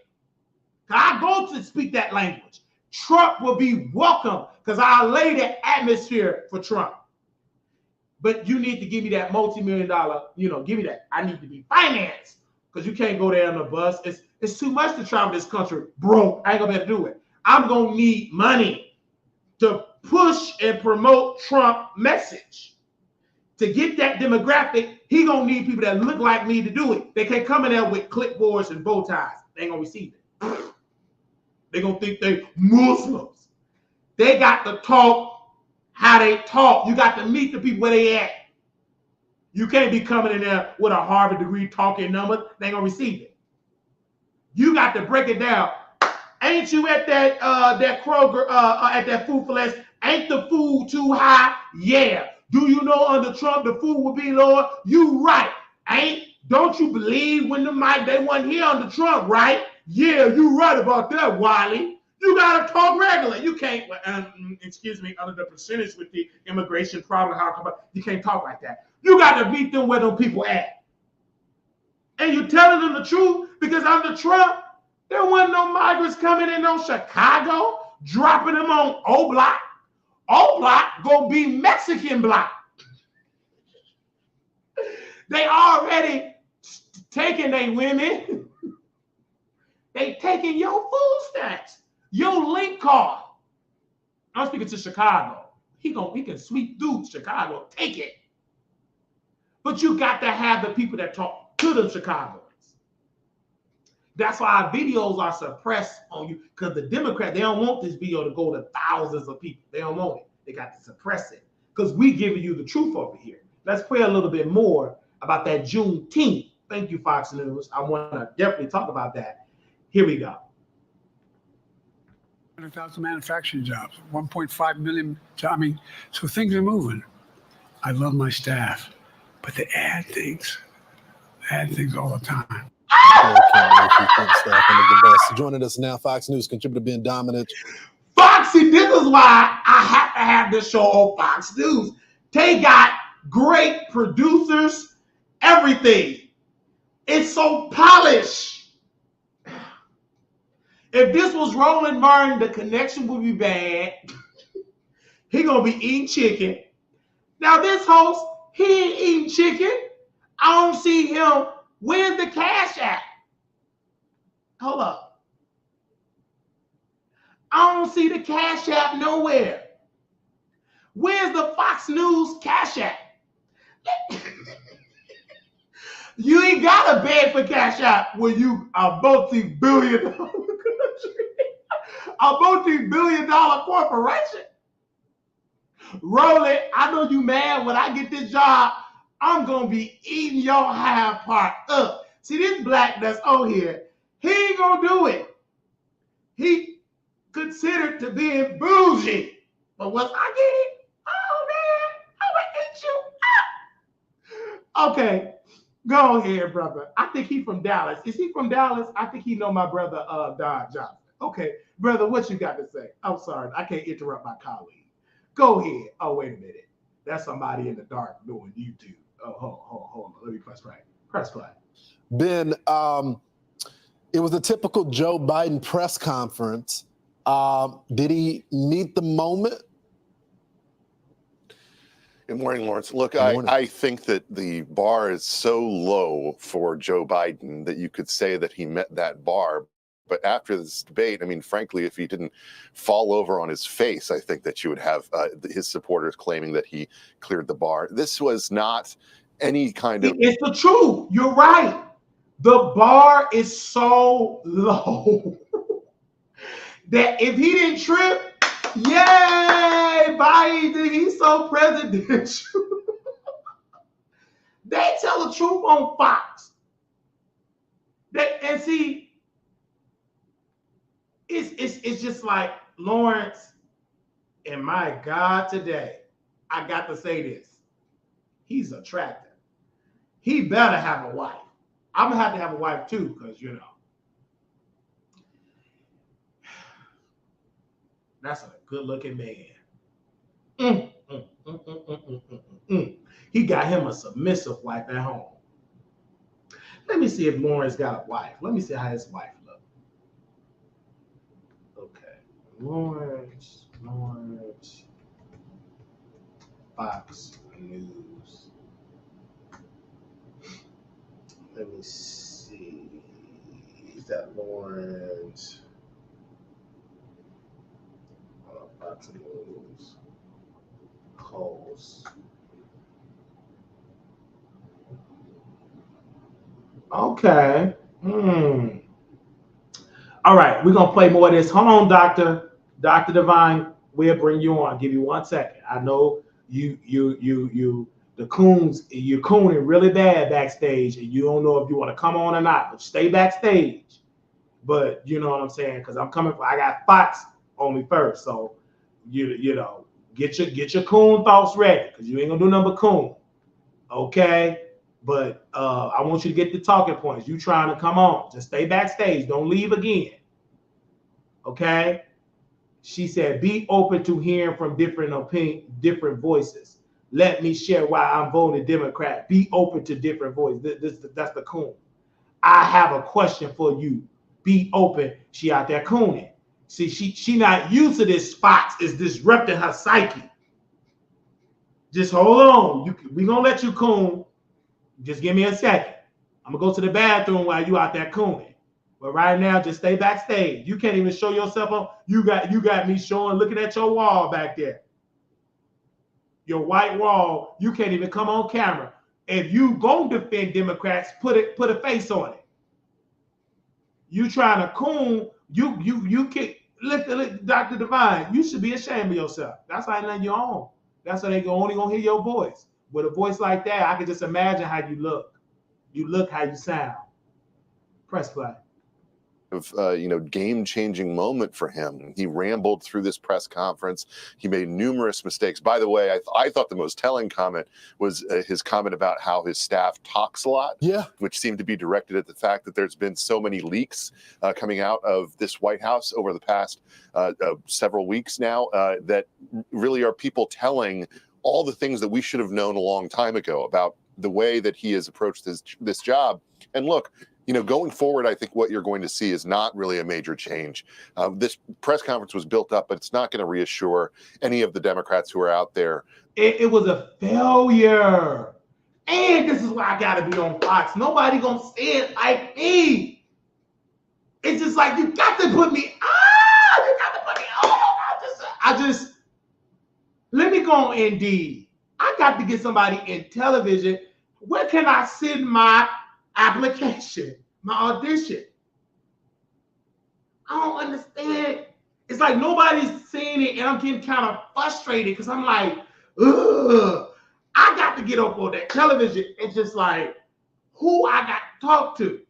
I go to speak that language. Trump will be welcome because I'll lay the atmosphere for Trump. But you need to give me that multi-million-dollar, give me that. I need to be financed because you can't go there on the bus. It's too much to travel this country broke. I ain't going to be able to do it. I'm going to need money to push and promote Trump message. To get that demographic, he going to need people that look like me to do it. They can't come in there with clipboards and bow ties. They ain't going to receive it. They're going to think they Muslims. They got to talk how they talk. You got to meet the people where they at. You can't be coming in there with a Harvard degree talking numbers. They ain't going to receive it. You got to break it down. Ain't you at that Kroger, at that food for less? Ain't the food too high? Yeah. Do you know under Trump the food will be lower? You right. Don't you believe when they wasn't here under Trump, right? Yeah, you right about that, Wiley. You got to talk regular. You can't, under the percentage with the immigration problem, you can't talk like that. You got to meet them where them people at. And you telling them the truth because under Trump, there wasn't no migrants coming in on Chicago, dropping them on O Block. O Block gonna be Mexican block. They already taking their women. They taking your food stamps, your link card. I'm speaking to Chicago. He can sweep through Chicago, take it. But you got to have the people that talk to the Chicagoans. That's why our videos are suppressed on you, because the Democrats, they don't want this video to go to thousands of people. They don't want it. They got to suppress it because we giving you the truth over here. Let's pray a little bit more about that Juneteenth. Thank you, Fox News. I want to definitely talk about that. Here we go. 100,000 manufacturing jobs, 1.5 million. So things are moving. I love my staff, but they add things all the time. Joining us now, Fox News contributor Ben Dominant. Foxy, this is why I have to have this show on Fox News. They got great producers, everything. It's so polished. If this was Roland Martin, the connection would be bad. He gonna be eating chicken. Now this host, he ain't eating chicken. I don't see him. Where's the Cash App? Hold up. I don't see the Cash App nowhere. Where's the Fox News Cash App? You ain't got to beg for Cash App when you a multi-billion-dollar country, a multi-billion-dollar corporation. Roll it. I know you mad when I get this job. I'm going to be eating your high part up. See, this black that's on here, He ain't gonna do it. He considered to being bougie. But once I get it, oh man, I'm gonna eat you up. Okay, go ahead, brother. I think he from Dallas. Is he from Dallas? I think he know my brother Don Johnson. Okay, brother, what you got to say? I'm sorry, I can't interrupt my colleague. Go ahead. Oh, wait a minute. That's somebody in the dark doing YouTube. Oh, hold on. Let me press play. Press play. Ben, it was a typical Joe Biden press conference. Did he meet the moment? Good morning, Lawrence. Look, I think that the bar is so low for Joe Biden that you could say that he met that bar. But after this debate, I mean, frankly, if he didn't fall over on his face, I think that you would have his supporters claiming that he cleared the bar. This was not any kind of... It's the truth. You're right. The bar is so low that if he didn't trip, yay, Biden, he's so presidential. They tell the truth on Fox. And see, it's just like, Lawrence, and my God, today, I got to say this. He's attractive. He better have a wife. I'm going to have a wife too, because, you know, that's a good-looking man. He got him a submissive wife at home. Let me see if Lawrence got a wife. Let me see how his wife looks. Okay. Lawrence, Fox News. Let me see. Is that Lawrence? Fox News. Host. Okay. All right, we're gonna play more of this. Hold on, Dr. Divine. We'll bring you on. I'll give you 1 second. I know you're cooning really bad backstage, and you don't know if you want to come on or not, but stay backstage. But you know what I'm saying? Because I got Fox on me first. So you know, get your coon thoughts ready, because you ain't gonna do nothing but coon. Okay? But I want you to get the talking points. You trying to come on. Just stay backstage. Don't leave again. Okay? She said, be open to hearing from different voices. Let me share why I'm voting Democrat. Be open to different voices. That's the coon. I have a question for you. Be open. She out there cooning. See, she not used to this. Fox is disrupting her psyche. Just hold on. We gonna let you coon. Just give me a second. I'm gonna go to the bathroom while you out there cooning. But right now, just stay backstage. You can't even show yourself up. You got me looking at your wall back there. Your white wall. You can't even come on camera. If you gonna defend Democrats, put a face on it. You trying to coon? You can listen, Dr. Divine. You should be ashamed of yourself. That's why I let you on. That's why they only gonna hear your voice. With a voice like that, I can just imagine how you look. You look how you sound. Press play. Game-changing moment for him. He rambled through this press conference. He made numerous mistakes. By the way, I thought the most telling comment was his comment about how his staff talks a lot, which seemed to be directed at the fact that there's been so many leaks coming out of this White House over the past several weeks now that really are people telling all the things that we should have known a long time ago about the way that he has approached this job. And look, going forward, I think what you're going to see is not really a major change. This press conference was built up, but it's not going to reassure any of the Democrats who are out there. It was a failure. And this is why I got to be on Fox. Nobody going to say it like me. It's just like, you got to put me on. You got to put me on. Let me go on Indeed. I got to get somebody in television. Where can I send my application, my audition? I don't understand. It's like nobody's seeing it, and I'm getting kind of frustrated because I'm like, ugh. I got to get up on that television. It's just like, who I got to talk to.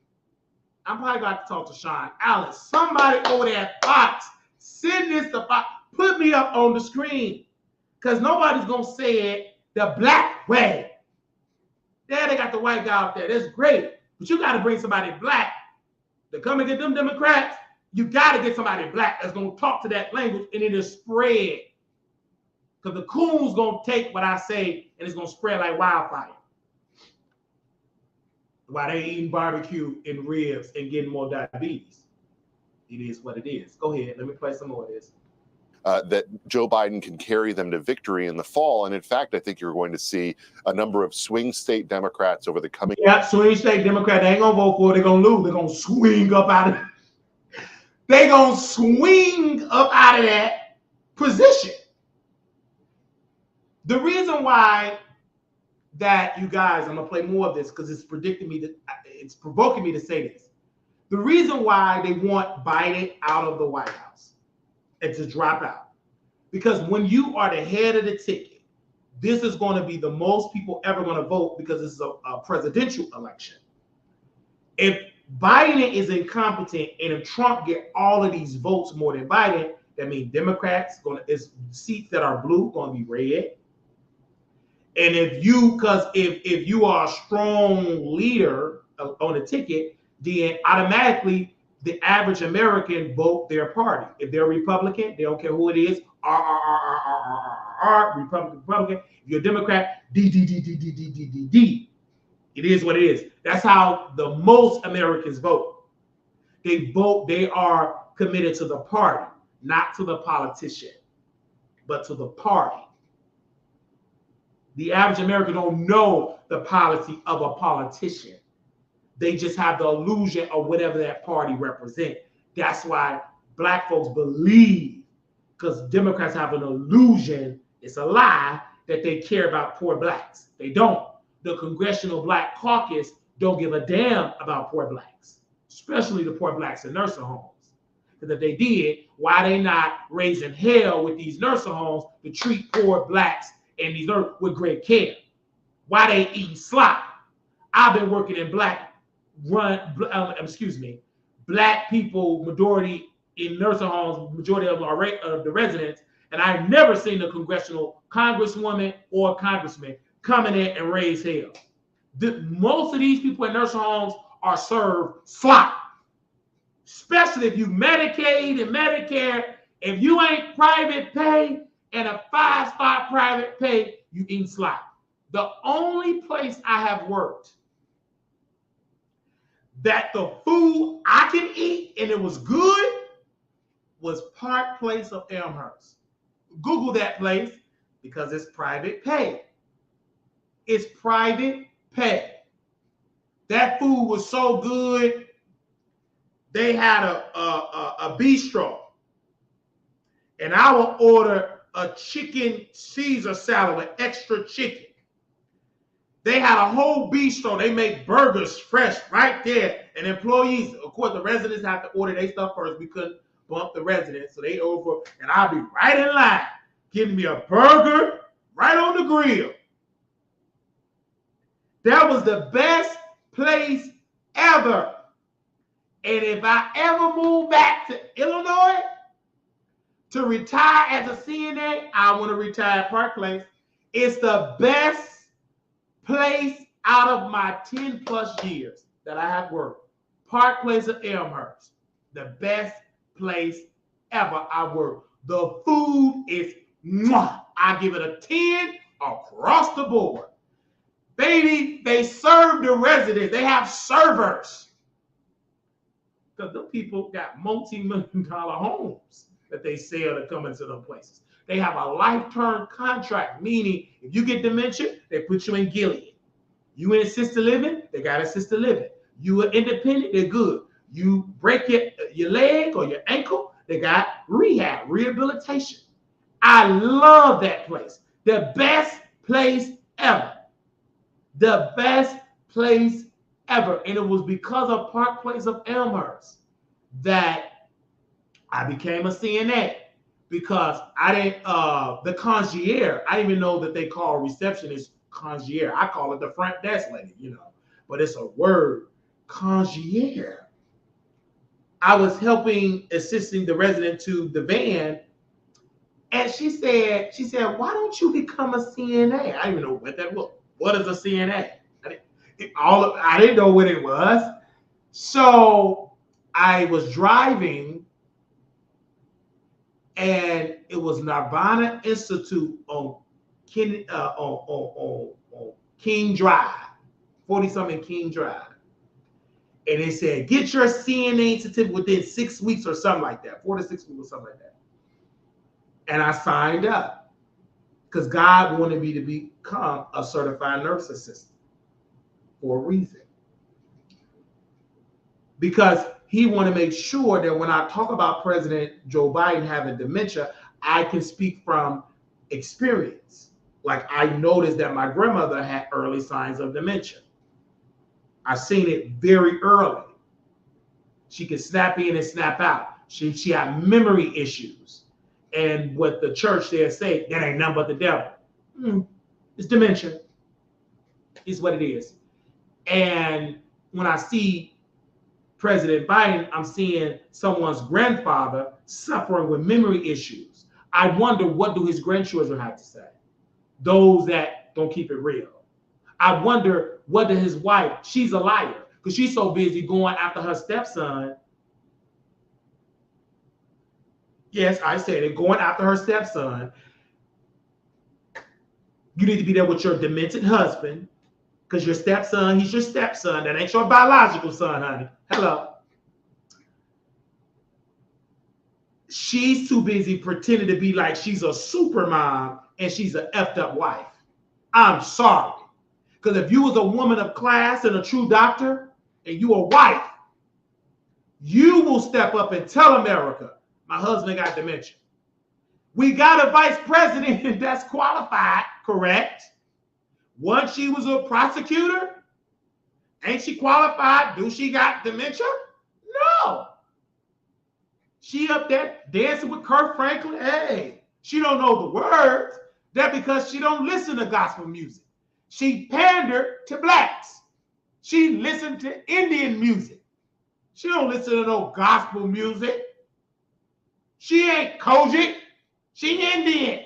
I'm probably going to talk to Sean Allen. Somebody over there at Fox, send this to Fox. Put me up on the screen. Because nobody's going to say it the black way. There they got the white guy out there. That's great. But you got to bring somebody black to come and get them Democrats. You got to get somebody black that's going to talk to that language and it'll spread. Because the coon's going to take what I say and it's going to spread like wildfire. While they eating barbecue and ribs and getting more diabetes. It is what it is. Go ahead. Let me play some more of this. That Joe Biden can carry them to victory in the fall. And in fact, I think you're going to see a number of swing state Democrats over the coming. Yeah, swing state Democrats, they ain't going to vote for it. They're going to lose. They're going to swing up out of it. They're going to swing up out of that position. The reason why that, you guys, I'm gonna play more of this because it's provoking me to say this. The reason why they want Biden out of the White House and to drop out, because when you are the head of the ticket, this is going to be the most people ever going to vote because this is a presidential election. If Biden is incompetent and if Trump get all of these votes more than Biden, that means Democrats is seats that are blue going to be red. And if you are a strong leader on a ticket, then automatically the average American vote their party. If they're Republican, they don't care who it is. Republican. If you're a Democrat, D. It is what it is. That's how the most Americans vote. They are committed to the party, not to the politician, but to the party. The average American don't know the policy of a politician. They just have the illusion of whatever that party represents. That's why black folks believe, because Democrats have an illusion, it's a lie, that they care about poor blacks. They don't. The Congressional Black Caucus don't give a damn about poor blacks, especially the poor blacks in nursing homes. Because if they did, why they not raising hell with these nursing homes to treat poor blacks and these with great care? Why they eating slop? I've been working in black people, majority in nursing homes, majority of the residents, and I've never seen a congressional congresswoman or congressman come in there and raise hell. Most of these people in nursing homes are served slop, especially if you Medicaid and Medicare. If you ain't private pay and a 5-star private pay, you eat slop. The only place I have worked that the food I can eat and it was good was Park Place of Elmhurst. Google that place because it's private pay. It's private pay. That food was so good. They had a bistro, and I would order a chicken Caesar salad with extra chicken. They had a whole bistro. They make burgers fresh right there. And employees, of course, the residents have to order their stuff first. We couldn't bump the residents, so they over, and I'll be right in line, getting me a burger right on the grill. That was the best place ever. And if I ever move back to Illinois to retire as a CNA, I want to retire at Park Place. It's the best place out of my 10 plus years that I have worked. Park Place of Elmhurst, the best place ever I worked. The food is mwah. I give it a 10 across the board. Baby, they serve the residents. They have servers. Because the people got multi-million-dollar homes that they sell to come into them places. They have a lifetime contract, meaning if you get dementia, they put you in Gilead. You in assisted living, they got assisted living. You are independent, they're good. You break your leg or your ankle, they got rehabilitation. I love that place. The best place ever. The best place ever. And it was because of Park Place of Elmhurst that I became a CNA, because I didn't, the concierge, I didn't even know that they call receptionist concierge. I call it the front desk lady, but it's a word, concierge. I was assisting the resident to the van, and she said, why don't you become a CNA? I didn't even know what that was. What is a CNA? I didn't know what it was. So I was driving, and it was Nirvana Institute on King Drive, 40-something King Drive. And they said, get your CNA certificate within 6 weeks or something like that, 4 to 6 weeks or something like that. And I signed up because God wanted me to become a certified nurse assistant for a reason. Because he wanted to make sure that when I talk about President Joe Biden having dementia, I can speak from experience. Like I noticed that my grandmother had early signs of dementia. I seen it very early. She could snap in and snap out. She had memory issues. And what the church there say, that ain't nothing but the devil. It's dementia. It's what it is. And when I see President Biden, I'm seeing someone's grandfather suffering with memory issues. I wonder, what do his grandchildren have to say? Those that don't keep it real. I wonder, what does his wife, she's a liar, because she's so busy going after her stepson. Yes, I said it, going after her stepson. You need to be there with your demented husband, because your stepson, he's your stepson. That ain't your biological son, honey. Hello. She's too busy pretending to be like she's a super mom and she's an effed up wife. I'm sorry. Because if you was a woman of class and a true doctor and you a wife, you will step up and tell America, my husband got dementia. We got a vice president that's qualified, correct? Once she was a prosecutor, ain't she qualified? Do she got dementia? No. She up there dancing with Kirk Franklin. Hey, she don't know the words. That's because she don't listen to gospel music. She pandered to blacks. She listened to Indian music. She don't listen to no gospel music. She ain't Kojic. She Indian.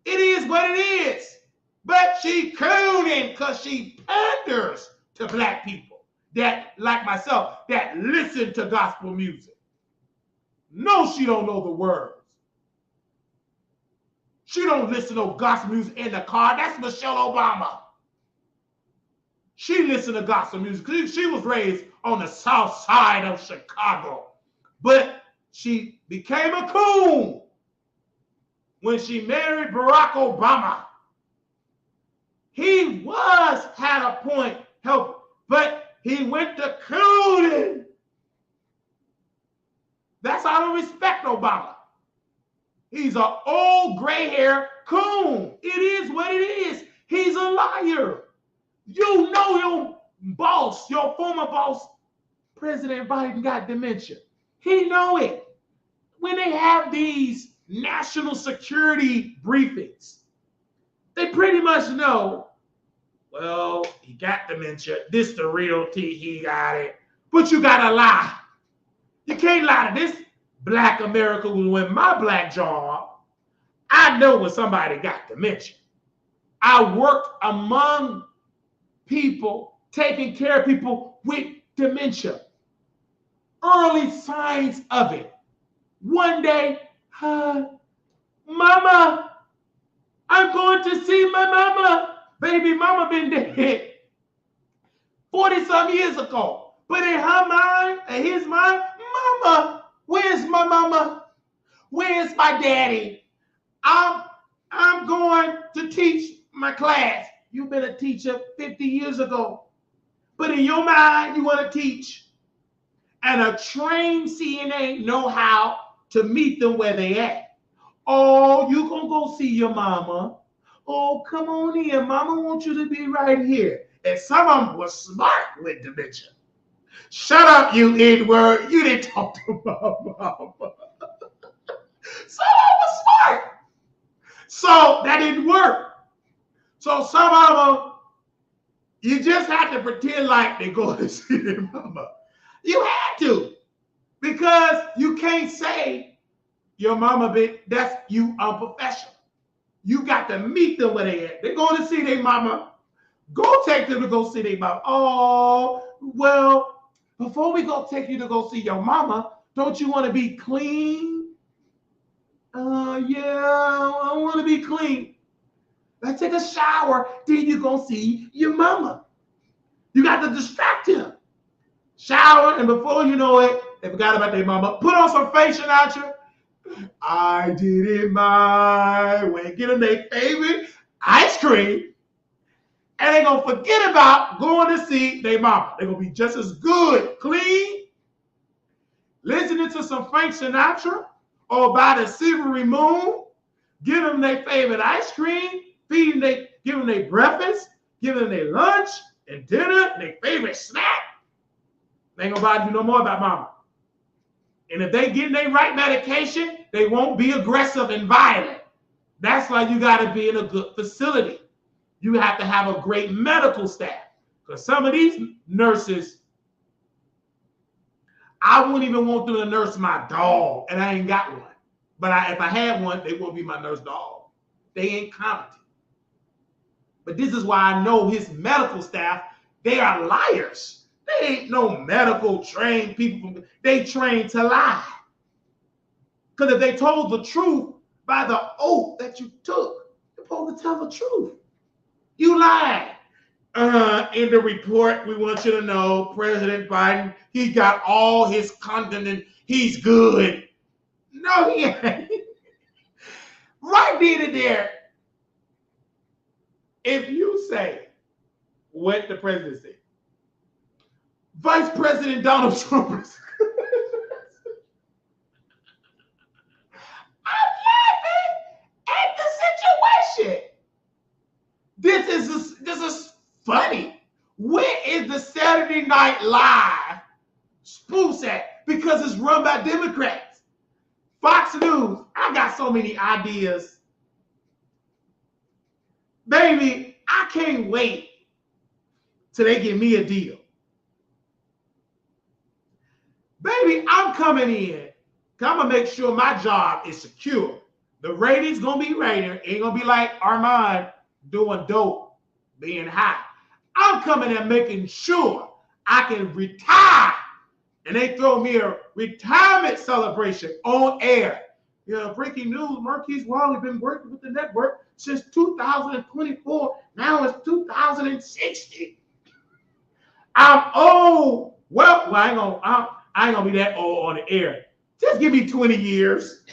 It is what it is. But she cooning because she panders to black people that, like myself, that listen to gospel music. No, she don't know the words. She don't listen to gospel music in the car. That's Michelle Obama. She listened to gospel music. She was raised on the south side of Chicago. But she became a coon when she married Barack Obama. He had a point, but he went to cooning. That's how I don't respect Obama. He's an old gray hair coon. It is what it is. He's a liar. You know your boss, your former boss, President Biden, got dementia. He know it. When they have these national security briefings, they pretty much know, well, he got dementia. This the real tea, he got it. But you gotta lie. You can't lie to this black America who win my black job. I know when somebody got dementia. I worked among people, taking care of people with dementia. Early signs of it. One day, Mama, I'm going to see my mama. Baby mama been dead 40-some years ago. But in her mind, in his mind, Mama, where's my mama? Where's my daddy? I'm going to teach my class. You've been a teacher 50 years ago. But in your mind, you want to teach. And a trained CNA know how to meet them where they at. Oh, you gonna go see your mama. Oh, come on in. Mama wants you to be right here. And some of them was smart with dementia. Shut up, you N-word. You didn't talk to my mama. Some of them was smart. So that didn't work. So some of them, you just had to pretend like they go to see their mama. You had to. Because you can't say your mama that's you unprofessional. You got to meet them where they at. They're going to see their mama. Go take them to go see their mama. Oh, well, before we go take you to go see your mama, don't you want to be clean? Yeah, I want to be clean. Let's take a shower. Then you go see your mama. You got to distract him. Shower, and before you know it, they forgot about their mama. Put on some facial nature. I did it my way. Get them their favorite ice cream. And they're going to forget about going to see their mama. They're going to be just as good, clean, listening to some Frank Sinatra or by the silvery moon, give them their favorite ice cream, give them their breakfast, give them their lunch and dinner, and their favorite snack. They ain't going to bother you no more about mama. And if they get their right medication, they won't be aggressive and violent. That's why you got to be in a good facility. You have to have a great medical staff. Because some of these nurses, I wouldn't even want them to nurse my dog, and I ain't got one. But if I had one, they won't be my nurse dog. They ain't competent. But this is why I know his medical staff, they are liars. They ain't no medical trained people. They trained to lie. Because if they told the truth by the oath that you took, you're supposed to tell the truth. You lied. In the report, we want you to know President Biden, he got all his content. He's good. No, he ain't. Right then and there, if you say what the president said, Vice President Donald Trump is I'm laughing at the situation. This is funny. Where is the Saturday Night Live spoof at? Because it's run by Democrats. Fox News, I got so many ideas. Baby, I can't wait till they give me a deal. Baby, I'm coming in. I'm going to make sure my job is secure. The ratings going to be rated. Ain't going to be like Armand doing dope, being high. I'm coming in making sure I can retire. And they throw me a retirement celebration on air. Yeah, breaking news, Marquise Wally been working with the network since 2024. Now it's 2060. I'm old. Well, I ain't gonna be that old on the air. Just give me 20 years.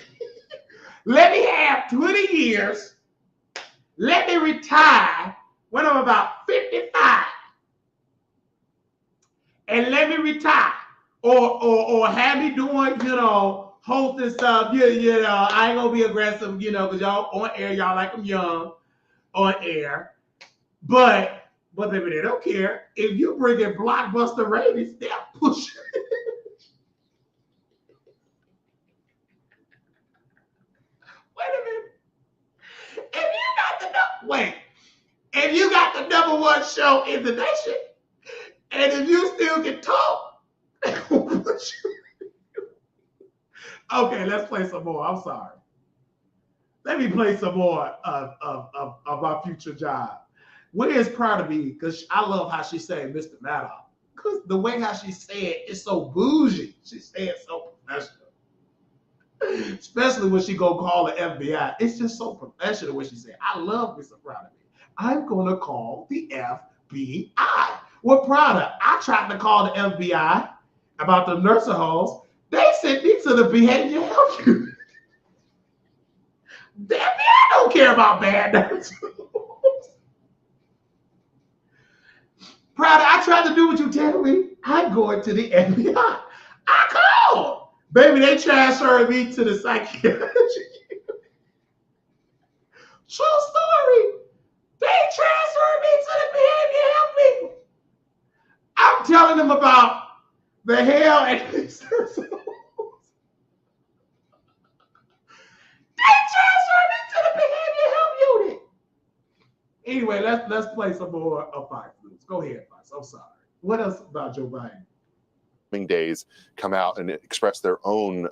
Let me have 20 years. Let me retire when I'm about 55. And let me retire. Or have me doing, hosting stuff. I ain't gonna be aggressive, because y'all on air, y'all like I'm young on air. But baby, they don't care. If you bring in blockbuster ratings, they'll push it. Wait a minute. If you got the number one show in the nation, and if you still can talk, okay, let's play some more. I'm sorry. Let me play some more of our future job. Where is proud of me? Because I love how she said Mr. Madoff. Because the way how she said it is so bougie. She said so professional. Especially when she go call the FBI. It's just so professional what she said. I love Mr. Proud of me. I'm going to call the FBI. Well, Prada, I tried to call the FBI about the nursing homes. They sent me to the behavior health unit. The FBI don't care about bad nursing homes. Prada, I tried to do what you tell me. I'm going to the FBI. I called. Baby, they transferred me to the psychiatric. True story. They transferred me to the behavior health people. I'm telling them about the hell and they transferred me to the behavior health unit. Anyway, let's play some more of Fox News. Go ahead, Fox. I'm sorry. What else about Joe Biden? coming days come out and express their own,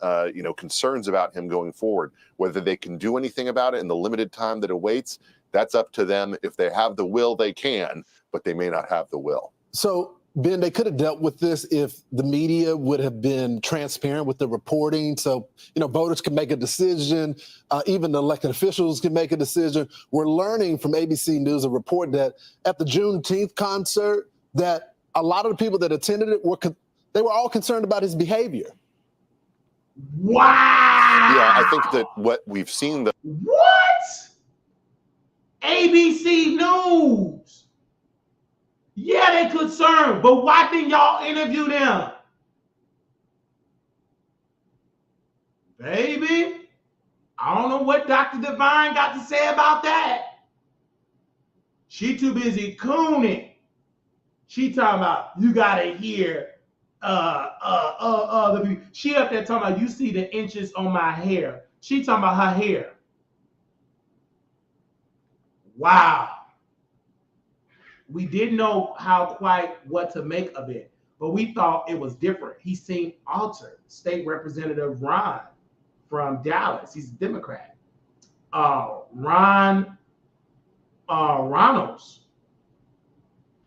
concerns about him going forward. Whether they can do anything about it in the limited time that awaits, that's up to them. If they have the will, they can, but they may not have the will. So, Ben, they could have dealt with this if the media would have been transparent with the reporting. So, voters can make a decision. Even the elected officials can make a decision. We're learning from ABC News, a report that at the Juneteenth concert, that a lot of the people that attended it they were all concerned about his behavior. Wow. Yeah, I think that what we've seen. What? ABC News. Yeah, they concerned, but why didn't y'all interview them? Baby, I don't know what Dr. Divine got to say about that. She too busy cooning. She talking about, you gotta hear the people. She up there talking about, you see the inches on my hair. She talking about her hair. Wow. We didn't know what to make of it, but we thought it was different. He seemed altered. State Representative Ron from Dallas, he's a Democrat. Ron Reynolds.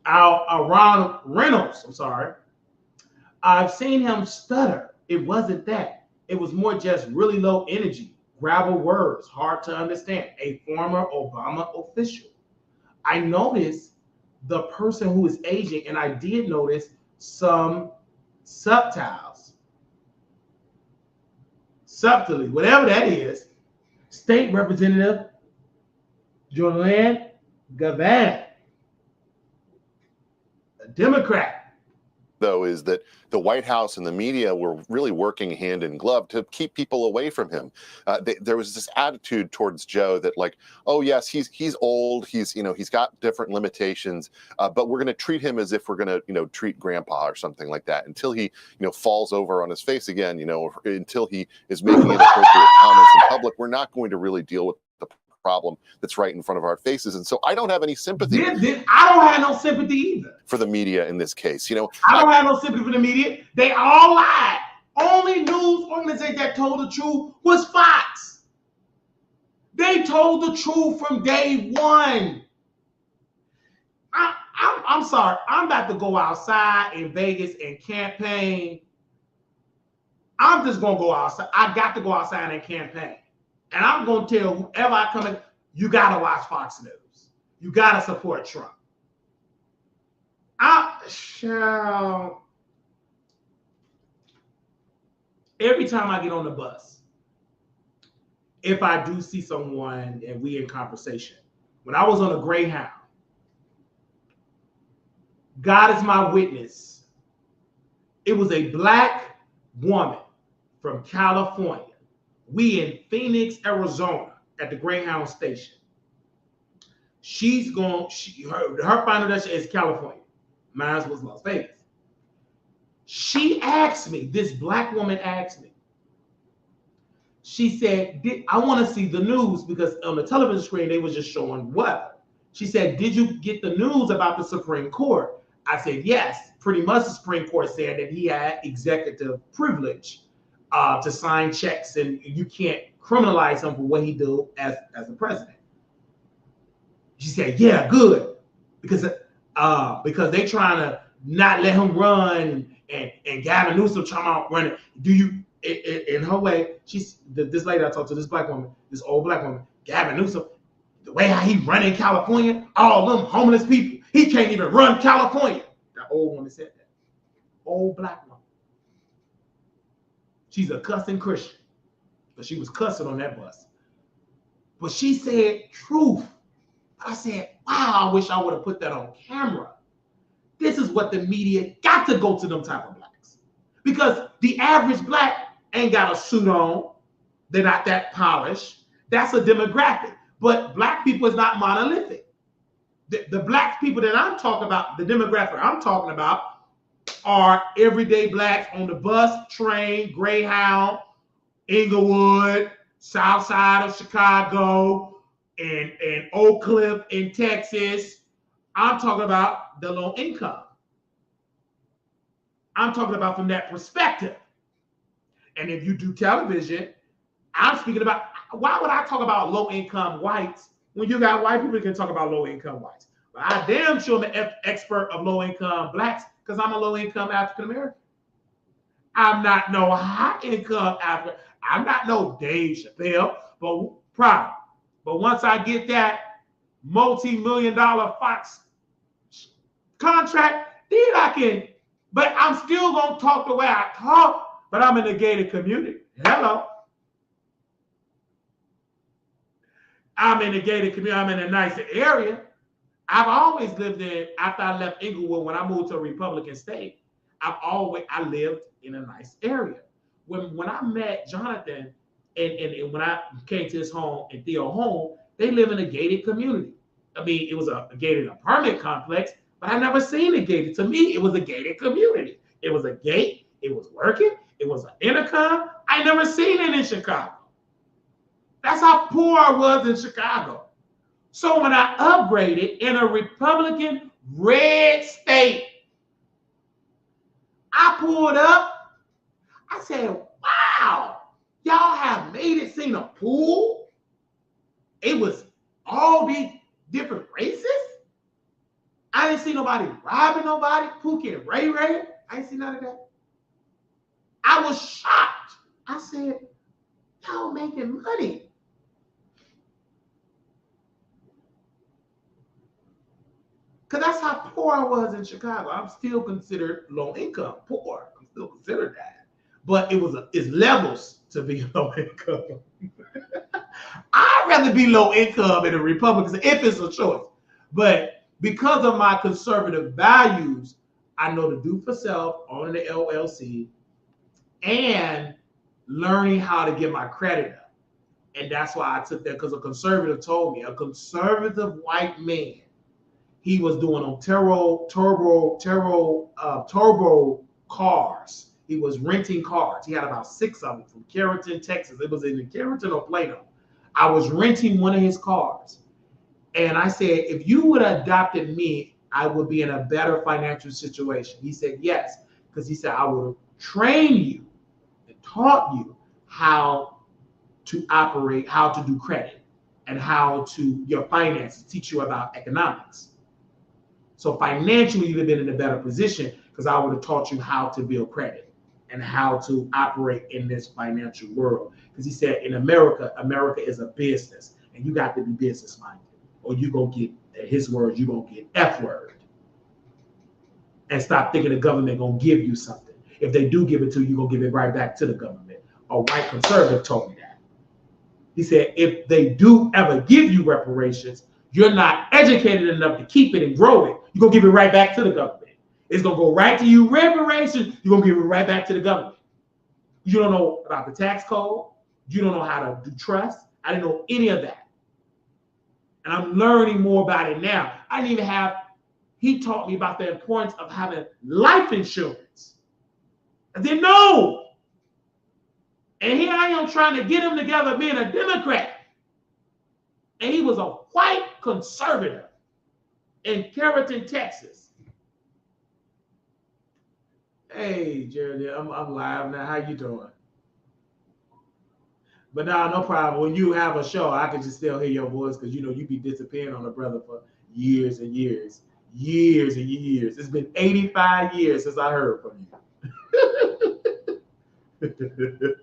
I'm sorry. I've seen him stutter. It wasn't that. It was more just really low energy, gravel words, hard to understand. A former Obama official. I noticed the person who is aging, and I did notice some subtly, whatever that is. State Representative Joanne Gavan, a Democrat. Though, is that the White House and the media were really working hand in glove to keep people away from him. There was this attitude towards Joe that, like, oh yes, he's old, he's got different limitations, but we're going to treat him as if we're going to treat Grandpa or something like that until he falls over on his face again, until he is making inappropriate comments in public. We're not going to really deal with the problem that's right in front of our faces. And so I don't have any sympathy. I don't have no sympathy either for the media in this case. I don't have no sympathy for the media. They all lied. Only news organization that told the truth was Fox. They told the truth from day one. I'm sorry. I'm about to go outside in Vegas and campaign. I'm just going to go outside. I got to go outside and campaign. And I'm going to tell whoever I come in, you got to watch Fox News. You got to support Trump. Every time I get on the bus, if I do see someone and we in conversation, when I was on a Greyhound, God is my witness, it was a black woman from California. We in Phoenix, Arizona, at the Greyhound station. Her final destination is California. Mine was Las Vegas. She asked me, this black woman asked me, she said, I want to see the news, because on the television screen, they were just showing weather. She said, did you get the news about the Supreme Court? I said, yes. Pretty much the Supreme Court said that he had executive privilege to sign checks, and you can't criminalize him for what he did as a president. She said, yeah, good. Because they trying to not let him run, and Gavin Newsom trying to run it. In her way, this lady I talked to, this black woman, this old black woman, Gavin Newsom, the way how he run in California, all them homeless people, he can't even run California. That old woman said that. Old black woman. She's a cussing Christian, but she was cussing on that bus. But she said truth. I said, wow, I wish I would have put that on camera. This is what the media got to go to them type of blacks. Because the average black ain't got a suit on. They're not that polished. That's a demographic. But black people is not monolithic. The black people that I'm talking about, the demographic I'm talking about, are everyday blacks on the bus, train, Greyhound, Inglewood, South Side of Chicago, and Oak Cliff in Texas. I'm talking about the low income. I'm talking about from that perspective. And if you do television, I'm speaking about, why would I talk about low-income whites when you got white people that can talk about low-income whites? But I damn sure am an expert of low-income blacks because I'm a low-income African-American. I'm not no high-income African. I'm not no Dave Chappelle, but probably. But once I get that multi-million-dollar Fox contract, then I can, but I'm still going to talk the way I talk, but I'm in a gated community. Hello. I'm in a gated community. I'm in a nicer area. I've always lived in, after I left Inglewood, when I moved to a Republican state, I lived in a nice area. When I met Jonathan and when I came to his home and Theo home, they live in a gated community. I mean, it was a gated apartment complex, but I never seen it gated. To me, it was a gated community. It was a gate. It was working. It was an intercom. I never seen it in Chicago. That's how poor I was in Chicago. So when I upgraded in a Republican red state, I pulled up. I said, wow, y'all have made it seem a pool. It was all these different races. I didn't see nobody robbing nobody, Pookie and Ray Ray. I didn't see none of that. I was shocked. I said, y'all making money. Because that's how poor I was in Chicago. I'm still considered low income, poor. I'm still considered that. But it's levels to be low income. I'd rather be low income in the Republicans if it's a choice. But because of my conservative values, I know to do for self, owning the LLC, and learning how to get my credit up. And that's why I took that, because a conservative told me, a conservative white man, he was doing on turbo cars. He was renting cars. He had about 6 of them from Carrollton, Texas. It was in Carrollton or Plano. I was renting one of his cars. And I said, if you would have adopted me, I would be in a better financial situation. He said, yes. Because he said, I would have trained you and taught you how to operate, how to do credit, and how to, your finances, teach you about economics. So financially, you'd have been in a better position because I would have taught you how to build credit and how to operate in this financial world. Because he said in America is a business, and you got to be business minded, or you're going to get, in his words, you're going to get F word. And stop thinking the government going to give you something. If they do give it to you, you're going to give it right back to the government. A white conservative told me that. He said, if they do ever give you reparations, you're not educated enough to keep it and grow it. You're going to give it right back to the government. It's going to go right to you. Reparations, you're going to give it right back to the government. You don't know about the tax code. You don't know how to do trust. I didn't know any of that. And I'm learning more about it now. I didn't even have, he taught me about the importance of having life insurance. I didn't know. And here I am trying to get him together being a Democrat. And he was a white conservative in Carrollton, Texas. Hey, Jerry, I'm live now. How you doing? But no problem. When you have a show, I can just still hear your voice because, you know, you be disappearing on a brother for years and years. Years and years. It's been 85 years since I heard from you.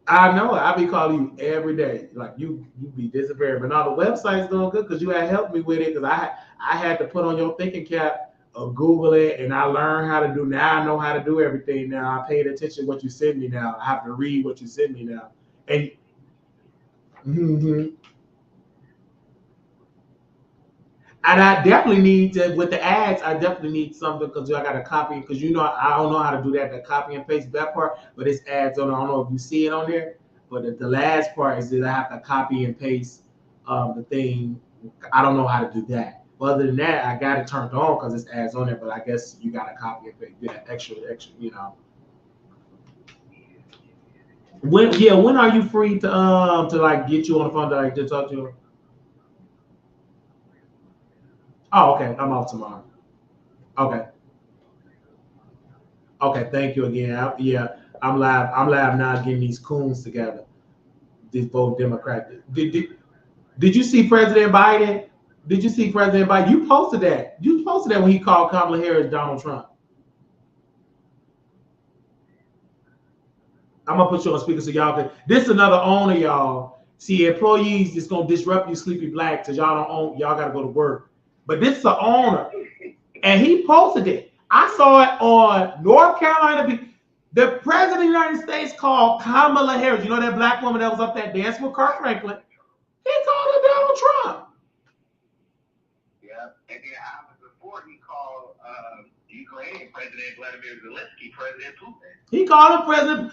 I know. I be calling you every day. Like you be disappearing. But now the website's doing good because you had helped me with it, because I had to put on your thinking cap or Google it, and I learned how to do. Now I know how to do everything. Now I paid attention to what you send me now. I have to read what you send me now. And and I definitely need to, with the ads, I definitely need something because I got to copy, because you know I don't know how to do that, the copy and paste that part, but it's ads on. I don't know if you see it on there, but the last part is that I have to copy and paste the thing. I don't know how to do that. But other than that, I got it turned on because it's ads on there, but I guess you got to copy and paste, yeah, extra, you know. When are you free to like get you on the phone to talk to you? Oh, okay. I'm off tomorrow. Okay. Okay, thank you again. I'm live. I'm live now getting these coons together. These both Democrats. Did you see President Biden? Did you see President Biden? You posted that. You posted that when he called Kamala Harris Donald Trump. I'm gonna put you on speaker so y'all can. This is another owner, y'all. See, employees is gonna disrupt you, sleepy blacks, because y'all don't own. Y'all gotta go to work. But this is an owner, and he posted it. I saw it on North Carolina. The president of the United States called Kamala Harris. You know that black woman that was up there dancing with Kirk Franklin? He called her Donald Trump. Yeah, and then hours before he called Ukrainian President Vladimir Zelensky President Putin. He called him President.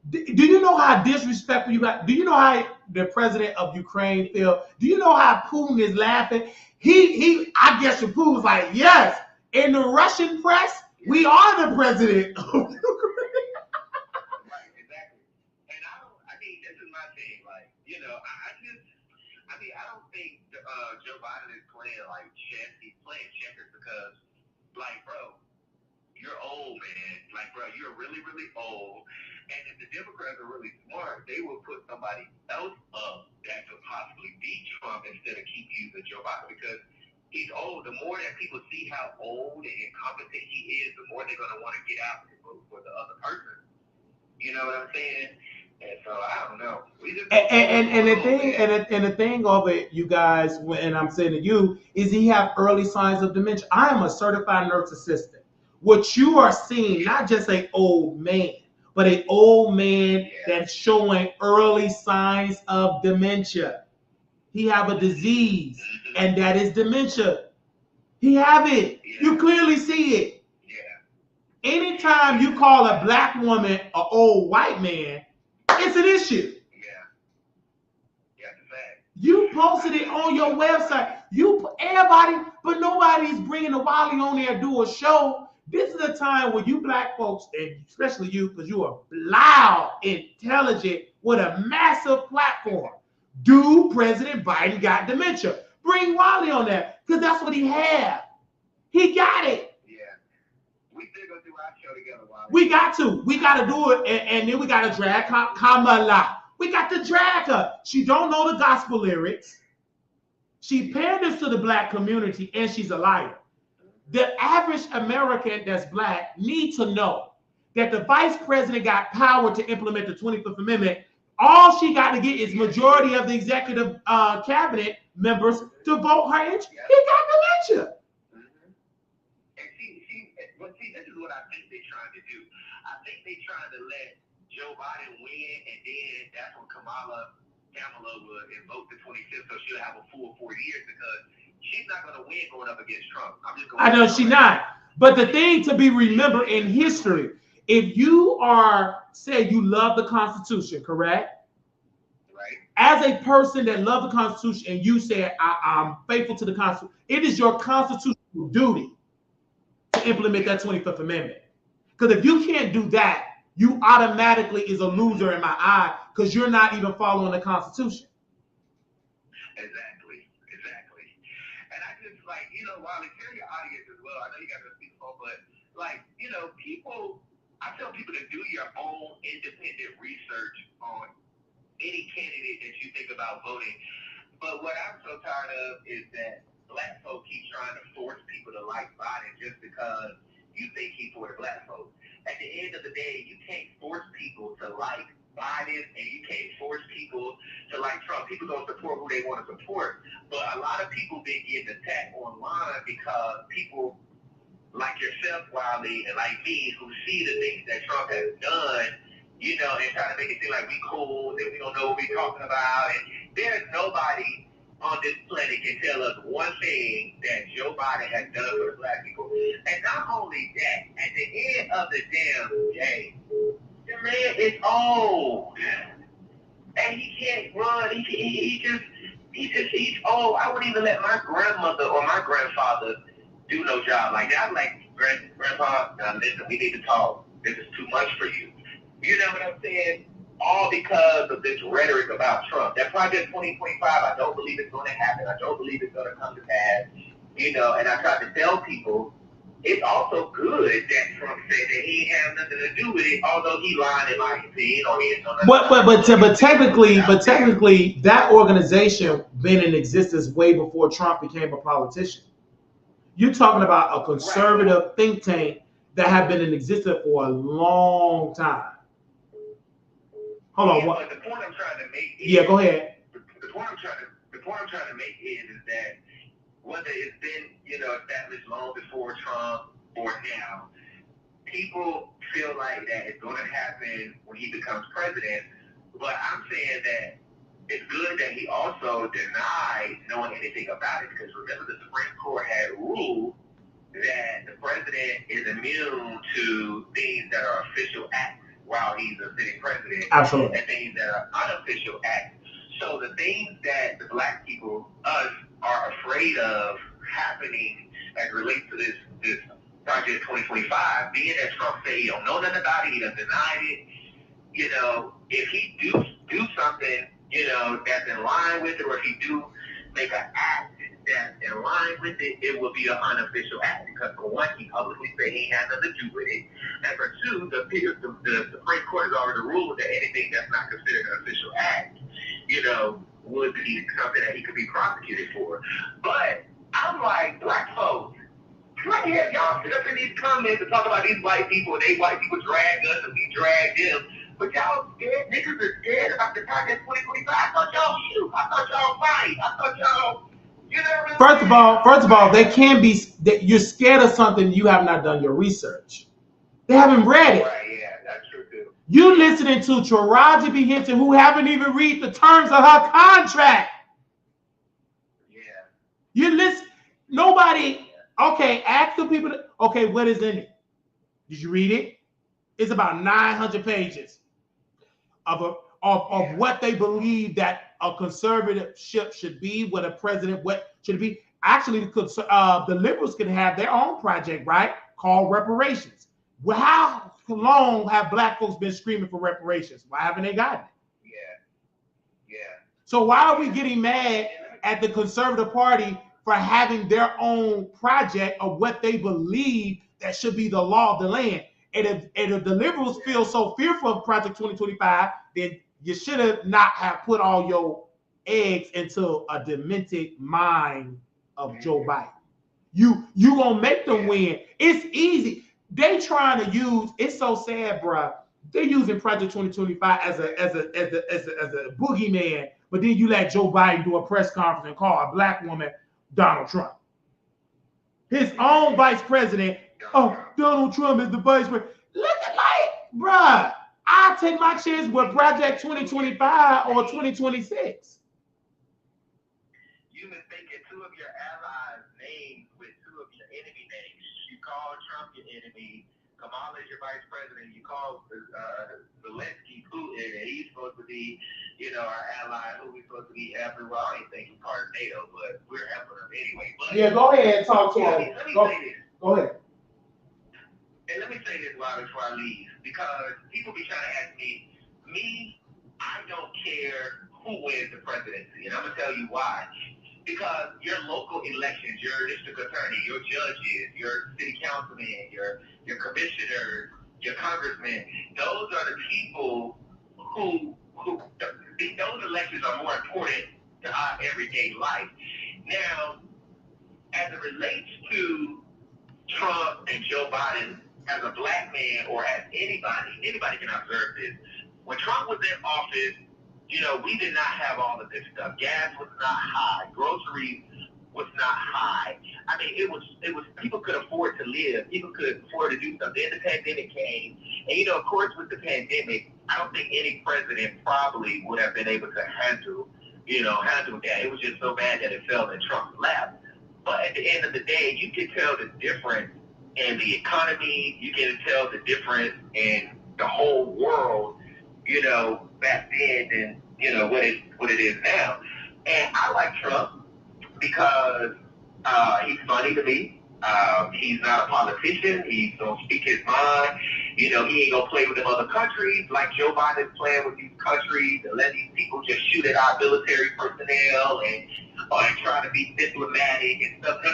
Do you know how disrespectful you got? Do you know how the president of Ukraine feel? Do you know how Putin is laughing? I guess Putin was like, yes, in the Russian press, we are the president of Ukraine. Right, exactly. And I mean, this is my thing. Like, you know, I don't think Joe Biden is playing like chess. He's playing checkers because, like, bro, you're old, man. Like, bro, you're really, really old. And if the Democrats are really smart, they will put somebody else up that could possibly beat Trump instead of keep using Joe Biden because he's old. The more that people see how old and incompetent he is, the more they're going to want to get out and vote for the other person. You know what I'm saying? And so I don't know. And the thing of it, you guys, and I'm saying to you, is he have early signs of dementia. I am a certified nurse assistant. What you are seeing, not just an old man, but an old man that's showing early signs of dementia. He have a disease, and that is dementia. He have it. You clearly see it. Anytime you call a black woman an old white man, it's an issue. You posted it on your website. Everybody, but nobody's bringing the Wally on there to do a show. This is a time where you black folks, and especially you, because you are loud, intelligent, with a massive platform. Do President Biden got dementia? Bring Wally on there, because that's what he had. He got it. We still gonna do our show together, Wally. We got to. We got to do it, and then we got to drag Kamala. We got to drag her. She don't know the gospel lyrics. She panders to the black community, and she's a liar. The average American that's black needs to know that the vice president got power to implement the 25th Amendment. All she got to get is majority of the executive cabinet members to vote her in. He got dementia. And see, this is what I think they're trying to do. I think they're trying to let Joe Biden win, and then that's when Kamala will invoke the 25th, so she'll have a full 4 years because she's not going to win going up against Trump. I know she's not. But the thing to be remembered in history, if you say you love the Constitution, correct? Right. As a person that loves the Constitution and you say, I'm faithful to the Constitution, it is your constitutional duty to implement that 25th Amendment. Because if you can't do that, you automatically is a loser in my eye because you're not even following the Constitution. Exactly. And I just Wally, tell your audience as well. I know you got to speak for, but I tell people to do your own independent research on any candidate that you think about voting. But what I'm so tired of is that black folks keep trying to force people to like Biden just because you think he's for the black folks. At the end of the day, you can't force people to like Biden and you can't force people to like Trump. People don't support who they want to support. But a lot of people been getting attacked online because people like yourself, Wiley, and like me, who see the things that Trump has done, and try to make it seem like we cool, that we don't know what we're talking about. And there's nobody on this planet can tell us one thing that Joe Biden has done for the black people. And not only that, at the end of the damn day, the man is old. And he can't run. He's old. I wouldn't even let my grandmother or my grandfather do no job like that. I'm like, Grandpa, now listen, we need to talk. This is too much for you. You know what I'm saying? All because of this rhetoric about Trump. That Project 2025, I don't believe it's going to happen. I don't believe it's going to come to pass. And I try to tell people, it's also good that Trump said that he ain't have nothing to do with it, although he lied in my opinion, or he ain't done nothing. But technically, that organization been in existence way before Trump became a politician. You're talking about a conservative think tank that have been in existence for a long time. Hold on. But the point I'm trying to make is, go ahead. The point I'm trying to make is that whether it's been, established long before Trump or now, people feel like that it's going to happen when he becomes president. But I'm saying that it's good that he also denied knowing anything about it, because remember, the Supreme Court had ruled that the president is immune to things that are official acts while he's a sitting president. Absolutely. And things that are unofficial acts. So the things that the black people, us, are afraid of happening as it relates to this Project 2025, being that Trump said he don't know nothing about it, he done denied it, if he do something, that's in line with it, or if he do make an act that's in line with it, it will be an unofficial act, because for one, he publicly said he had nothing to do with it, and for two, the Supreme Court has already ruled that anything that's not considered an official act, would be something that he could be prosecuted for. But I'm like, black folks, can I have y'all sit up in these comments and talk about these white people, and they white people drag us and we drag them? But y'all scared, niggas are scared about the Project 2025. I thought y'all shoot. I thought y'all fight. I thought y'all, First of all, they can be. You're scared of something you have not done your research. They haven't read it. Right, yeah, that's true too. You listening to Taraji P. Henson, who haven't even read the terms of her contract. Yeah. You listen. Nobody. Okay, ask the people. Okay, what is in it? Did you read it? It's about 900 pages of what they believe that a conservatorship should be, what a president, what should it be. Actually, the liberals can have their own project, right, called reparations. Well, how long have black folks been screaming for reparations? Why haven't they gotten it? Yeah. So why are we getting mad at the Conservative Party for having their own project of what they believe that should be the law of the land? And if the liberals feel so fearful of Project 2025, then you should have not have put all your eggs into a demented mind of Joe Biden. You gonna make them win. It's easy. They trying to use. It's so sad, bruh. They're using Project 2025 as a boogeyman. But then you let Joe Biden do a press conference and call a black woman Donald Trump. His own vice president. Oh, Donald Trump is the vice president. Look at bruh. I'll take my chance with Project 2025 or 2026. You mistaken two of your allies' names with two of your enemy names. You call Trump your enemy. Kamala is your vice president. You call Zelensky Putin, and he's supposed to be, our ally. Who we supposed to be helping? Well, I don't think he's part of NATO, but we're helping him anyway. But yeah, go ahead and talk to him. Let me say this. Go ahead. And let me say this before I leave, because people be trying to ask me, I don't care who wins the presidency, and I'm gonna tell you why. Because your local elections, your district attorney, your judges, your city councilmen, your commissioners, your congressmen, those are the people who those elections are more important to our everyday life. Now, as it relates to Trump and Joe Biden, as a black man or as anybody can observe this. When Trump was in office, we did not have all of this stuff. Gas was not high. Groceries was not high. I mean, it was people could afford to live. People could afford to do stuff. Then the pandemic came. And, of course, with the pandemic, I don't think any president probably would have been able to handle that. It was just so bad that it fell in Trump's lap. But at the end of the day, you can tell the difference in the economy. You can tell the difference in the whole world, back then than, what it is now. And I like Trump because he's funny to me. He's not a politician. He's going to speak his mind. He ain't going to play with them other countries like Joe Biden's playing with these countries and let these people just shoot at our military personnel and try to be diplomatic and stuff. No.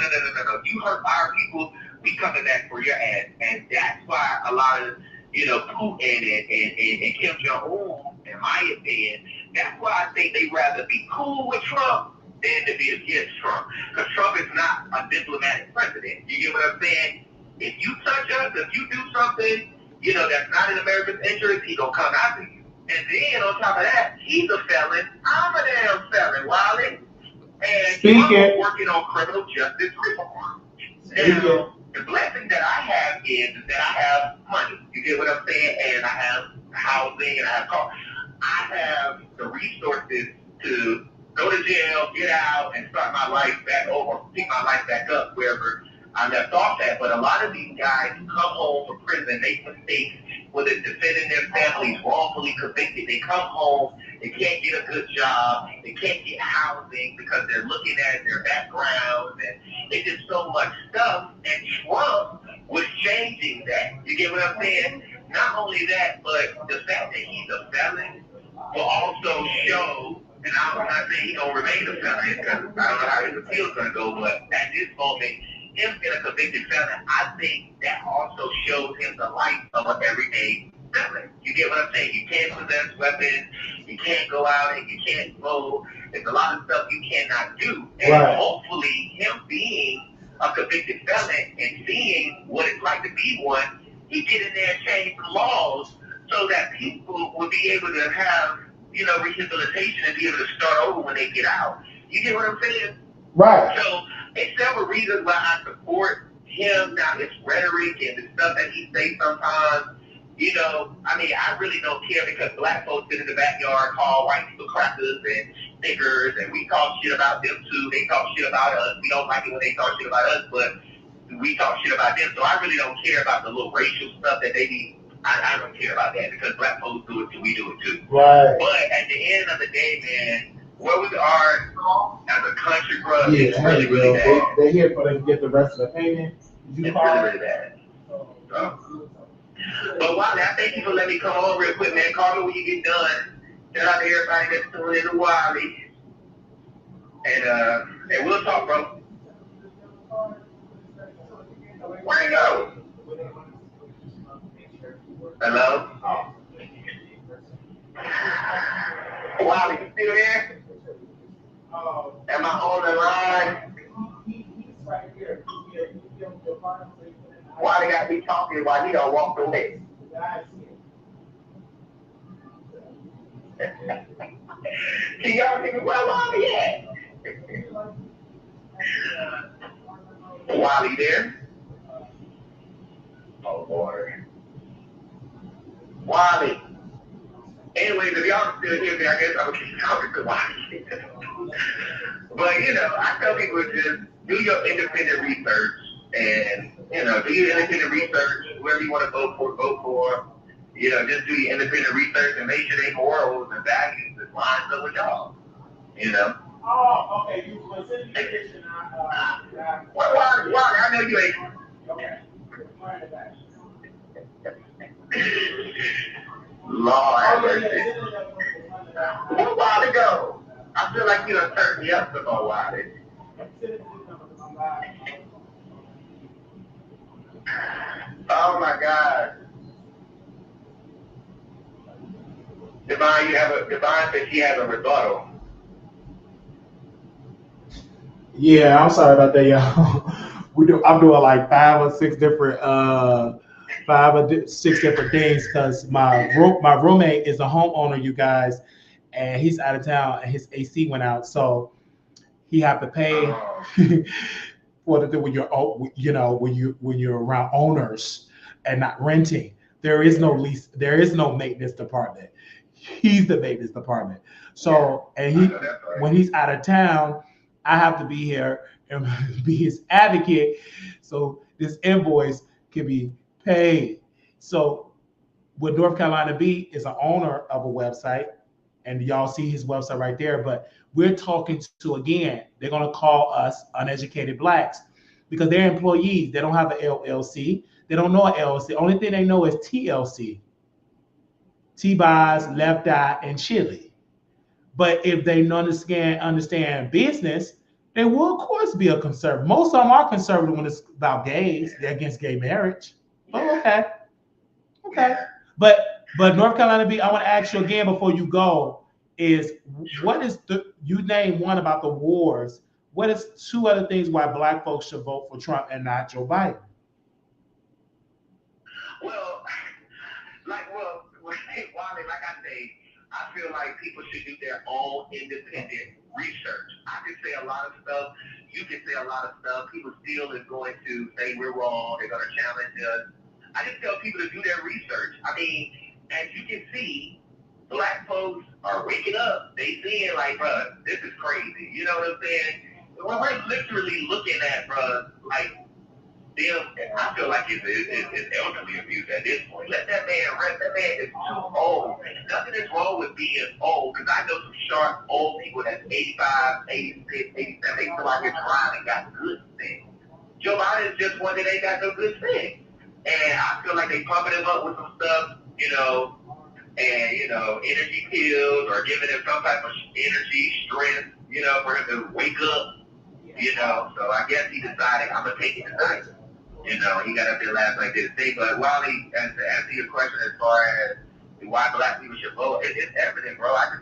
You hurt our people we coming back for your ass. And that's why a lot of, Putin and Kim Jong-un, in my opinion, that's why I think they'd rather be cool with Trump than to be against Trump. Because Trump is not a diplomatic president. You get what I'm saying? If you touch us, if you do something, that's not in America's interest, he's going to come after you. And then on top of that, he's a felon. I'm a damn felon, Wiley. And I'm working on criminal justice reform. Now, the blessing that I have is that I have money. You get what I'm saying? And I have housing and I have cars. I have the resources to go to jail, get out, and start my life back over, pick my life back up wherever I left off at. But a lot of these guys who come home from prison, make mistakes, whether it's defending their families, wrongfully convicted, they come home, they can't get a good job, they can't get housing because they're looking at their backgrounds, and they did so much stuff, and Trump was changing that. You get what I'm saying? Not only that, but the fact that he's a felon will also show, and I'm not saying he's going to remain a felon, because I don't know how his appeal is going to go, but at this moment, him being a convicted felon, I think that also shows him the life of an everyday felon. You get what I'm saying? You can't possess weapons, you can't go out and you can't smoke. There's a lot of stuff you cannot do. And hopefully him being a convicted felon and seeing what it's like to be one, he get in there and change the laws so that people will be able to have, rehabilitation and be able to start over when they get out. You get what I'm saying? Right. So, there's several reasons why I support him. Now, his rhetoric and the stuff that he says sometimes, I really don't care because black folks sit in the backyard, call white people crackers and stickers, and we talk shit about them too. They talk shit about us. We don't like it when they talk shit about us, but we talk shit about them. So I really don't care about the little racial stuff that they be. I don't care about that because black folks do it too. We do it too. Right. But at the end of the day, man, where we are as a country, bro, it's really, really bad. They're here for them to get the rest of the payment. It's really, really bad. But Wiley, I thank you for letting me come on real quick, man. Call me when you get done. Shout out to everybody that's tuning in to Wiley. And we'll talk, bro. Where you go? Hello? Wiley, you still there? Am I on the line? Why they got me talking while he don't walk away? Can y'all hear me well on yet? Wally there? Oh Lord. Wally. Anyways, if y'all still hear me, I guess I'm gonna keep talking to Wally. But I tell people just do your independent research and do your independent research, whoever you want to vote for. Just do your independent research and make sure their morals and values is lined up with y'all. Oh, okay. You was in the kitchen. Why? I know you ain't. Okay. Lord have mercy. What while to go? I feel like you done turned me up some more while. Oh my God. Divine said she has a rebuttal. Yeah, I'm sorry about that, y'all. I'm doing like 5 or 6 different things because my roommate is a homeowner, you guys, and he's out of town and his AC went out, so he have to pay for the when you're around owners and not renting. There is no lease. There is no maintenance department. He's the maintenance department. So when he's out of town, I have to be here and be his advocate so this invoice can be paid. So what North Carolina Beat is an owner of a website, and y'all see his website right there, but we're talking to, again, they're going to call us uneducated blacks because they're employees. They don't have an LLC. They don't know an LLC. Only thing they know is TLC. T-Buys, Left Eye, and Chili. But if they understand business, They will, of course, be a conservative. Most of them are conservative when it's about gays. They're against gay marriage. Oh, okay. Okay. But North Carolina B, I want to ask you again before you go, is what is you name one about the wars. What is two other things why black folks should vote for Trump and not Joe Biden? Well, like I say, I feel like people should do their own independent research. I can say a lot of stuff. You can say a lot of stuff. People still is going to say we're wrong. They're going to challenge us. I just tell people to do their research. I mean, as you can see, black folks are waking up. They seeing like, bro, this is crazy. You know what I'm saying? We're literally looking at, bro, like, them, I feel like it's elderly abuse at this point. Let that man rest. That man is too old. Nothing is wrong with being old, because I know some sharp old people that's 85, 86, 87. They feel like they're trying and got good things. Joe Biden is just one that ain't got no good things. And I feel like they pumping him up with some stuff, and, energy pills or giving him some type of energy, strength, for him to wake up, So I guess he decided, I'm going to take it tonight. He got up there last night, did his thing. But Wally, to answer your question as far as why black people should vote, it's evident, bro. I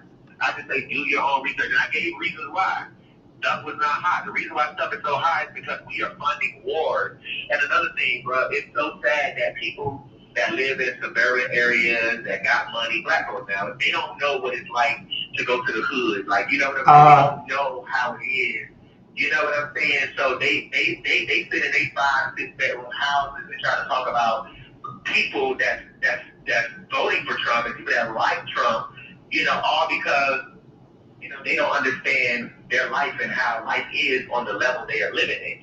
just say do your own research. And I gave reasons why. Stuff was not hot. The reason why stuff is so high is because we are funding wars. And another thing, bro, it's so sad that people that live in suburban areas that got money, black folks now, they don't know what it's like to go to the hood. Like, you know what I'm saying? They don't know how it is. You know what I'm saying? So they sit in their 5, 6 bedroom houses and try to talk about people that's voting for Trump and people that like Trump, all because, they don't understand their life and how life is on the level they are living in.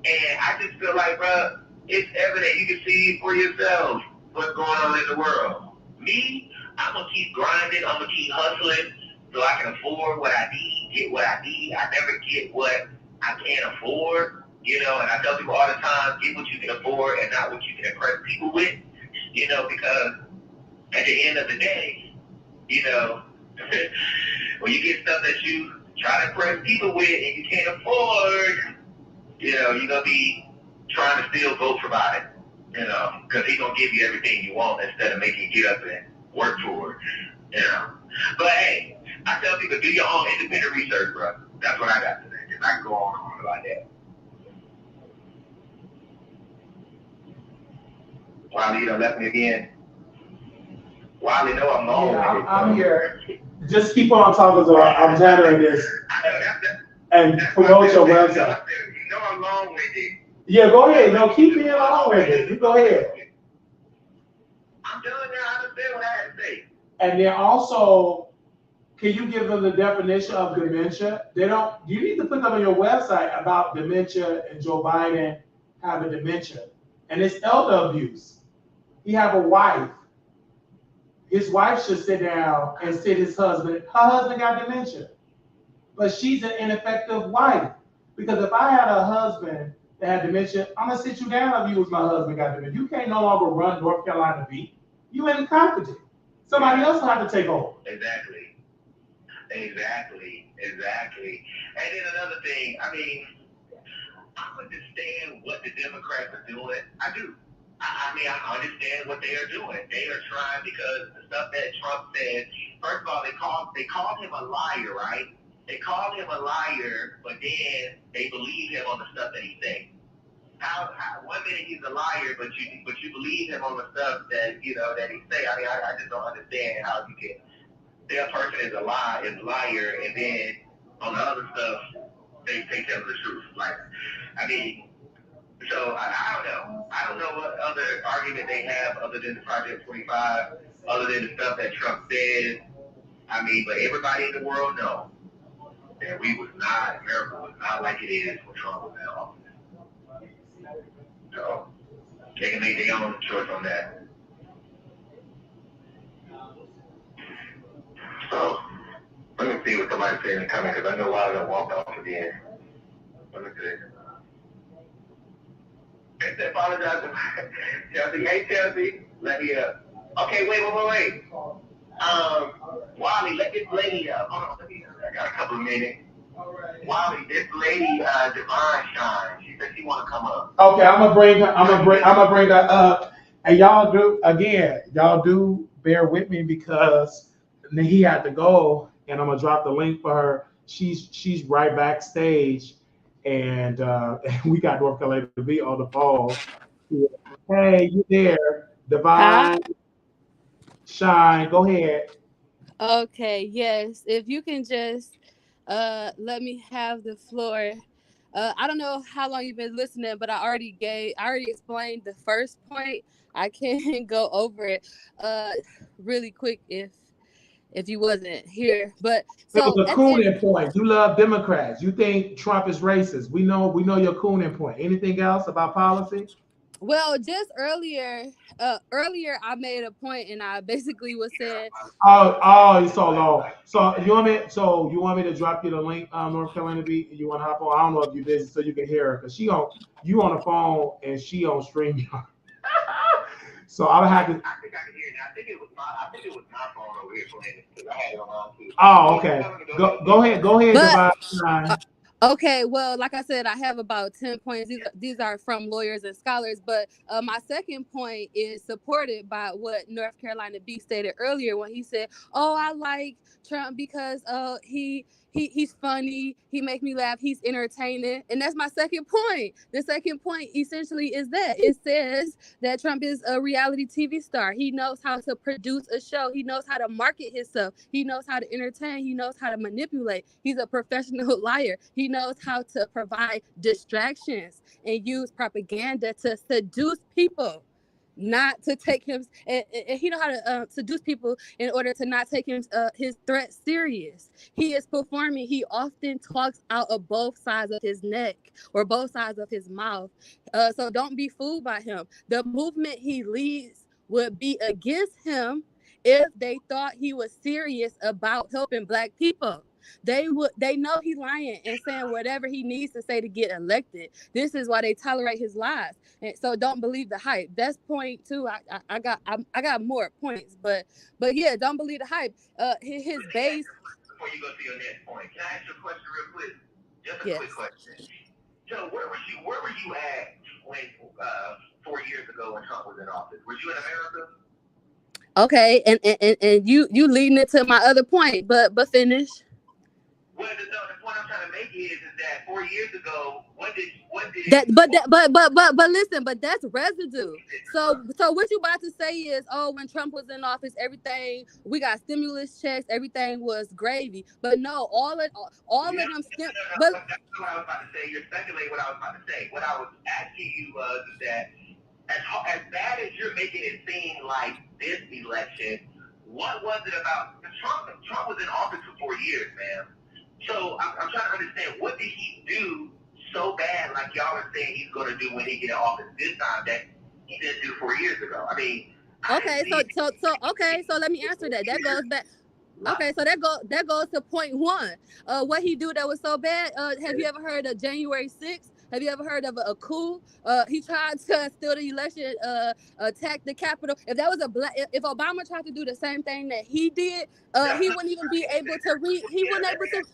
And I just feel like, bro, it's evident. You can see for yourself what's going on in the world. Me, I'm going to keep grinding. I'm going to keep hustling so I can afford what I need, get what I need. I never get what I can't afford, and I tell people all the time, get what you can afford and not what you can impress people with, because at the end of the day, when you get stuff that you try to impress people with and you can't afford, you're going to be trying to still vote for Biden, because he's going to give you everything you want instead of making you get up and work for it, But hey, I tell people, do your own independent research, bro. That's what I got today. I can go on about that. Wally, you done left me again. Wally, no, I'm long. Yeah, I'm here. Just keep on talking, so I'm generating this. And promote your website. You know I'm long-winded. Yeah, go ahead. No, keep being long-winded. You go ahead. I'm done now. I understand what I had to say. And then also, can you give them the definition of dementia? You need to put them on your website about dementia and Joe Biden having dementia. And it's elder abuse. He have a wife. His wife should sit down and sit his husband. Her husband got dementia. But she's an ineffective wife. Because if I had a husband that had dementia, I'm going to sit you down if you was my husband got dementia. You can't no longer run North Carolina B. You incompetent. Somebody else will have to take over. Exactly. And then another thing, I understand what the Democrats are doing. I do. I understand what they are doing. They are trying, because the stuff that Trump said, first of all, they called him a liar, right? They called him a liar, but then they believe him on the stuff that he said. How 1 minute he's a liar, but you believe him on the stuff that that he say. I just don't understand how you can. That person is a liar, and then on the other stuff, they tell the truth. So I don't know. I don't know what other argument they have other than the Project 25, other than the stuff that Trump said. But everybody in the world knows that America was not like it is when Trump was in office. So they can make their own choice on that. So let me see what somebody's saying in the comment, because I know a lot of them walked off again. Let me see. I apologize to Chelsea. Hey, Chelsea. Let me up. Okay, wait. Wally, let this lady up. Hold on, I got a couple of minutes. Wally, this lady, Divine Shine, she said she want to come up. Okay, I'm gonna bring her up. And y'all do bear with me because he had to go, and I'm gonna drop the link for her. She's right backstage, and we got North Carolina to be on the phone. Hey, you there, Divine Shine? Go ahead. Okay, yes. If you can just let me have the floor. I don't know how long you've been listening, but I already explained the first point. I can go over it really quick if you wasn't here. But It so was a cooning point. You love Democrats. You think Trump is racist. We know your cooning point. Anything else about policy? Well, just earlier I made a point and I basically was saying, oh, it's so long. So you want me to drop you the link, North Carolina beat? You want to hop on? I don't know if you're busy, so you can hear her because you on the phone and she on StreamYard. So I would have to. I think I can hear it now. I think it was my phone over here playing it because I had it on too. Oh, okay. Go ahead, Divine. Okay, well, like I said, I have about 10 points. These are from lawyers and scholars, but my second point is supported by what North Carolina B stated earlier when he said, "Oh, I like Trump because he's funny, he make me laugh, he's entertaining," and that's my second point. The second point essentially is that it says that Trump is a reality TV star. He knows how to produce a show. He knows how to market himself. He knows how to entertain. He knows how to manipulate. He's a professional liar. He knows how to provide distractions and use propaganda to seduce people, not to take him. And he knows how to seduce people in order to not take his threat serious. He is performing. He often talks out of both sides of his neck or both sides of his mouth. So don't be fooled by him. The movement he leads would be against him if they thought he was serious about helping Black people. They know he's lying and saying whatever he needs to say to get elected. This is why they tolerate his lies. And so don't believe the hype. That's point two. I got more points, but yeah, don't believe the hype. His base. Before you go to your next point, can I ask you a question real quick? Just a quick question. So where were you at when 4 years ago when Trump was in office? Were you in America? Okay, and you leading it to my other point, but finish. Well, the point I'm trying to make is that 4 years ago, what did but listen, but that's residue. So what you about to say is, oh, when Trump was in office, everything, we got stimulus checks, everything was gravy. But no, all of them. But that's what I was about to say. You're speculating what I was about to say. What I was asking you was that as bad as you're making it seem like this election, what was it about Trump was in office for 4 years, man. So I'm trying to understand, what did he do so bad, like y'all are saying he's going to do when he get in office this time, that he didn't do 4 years ago? I mean, so let me answer that. That goes back. Okay, so that goes to point one. What he do that was so bad? Have you ever heard of January 6th? Have you ever heard of a coup? He tried to steal the election, attack the Capitol. If that was if Obama tried to do the same thing that he did, he wouldn't even be able to read. He wouldn't able to.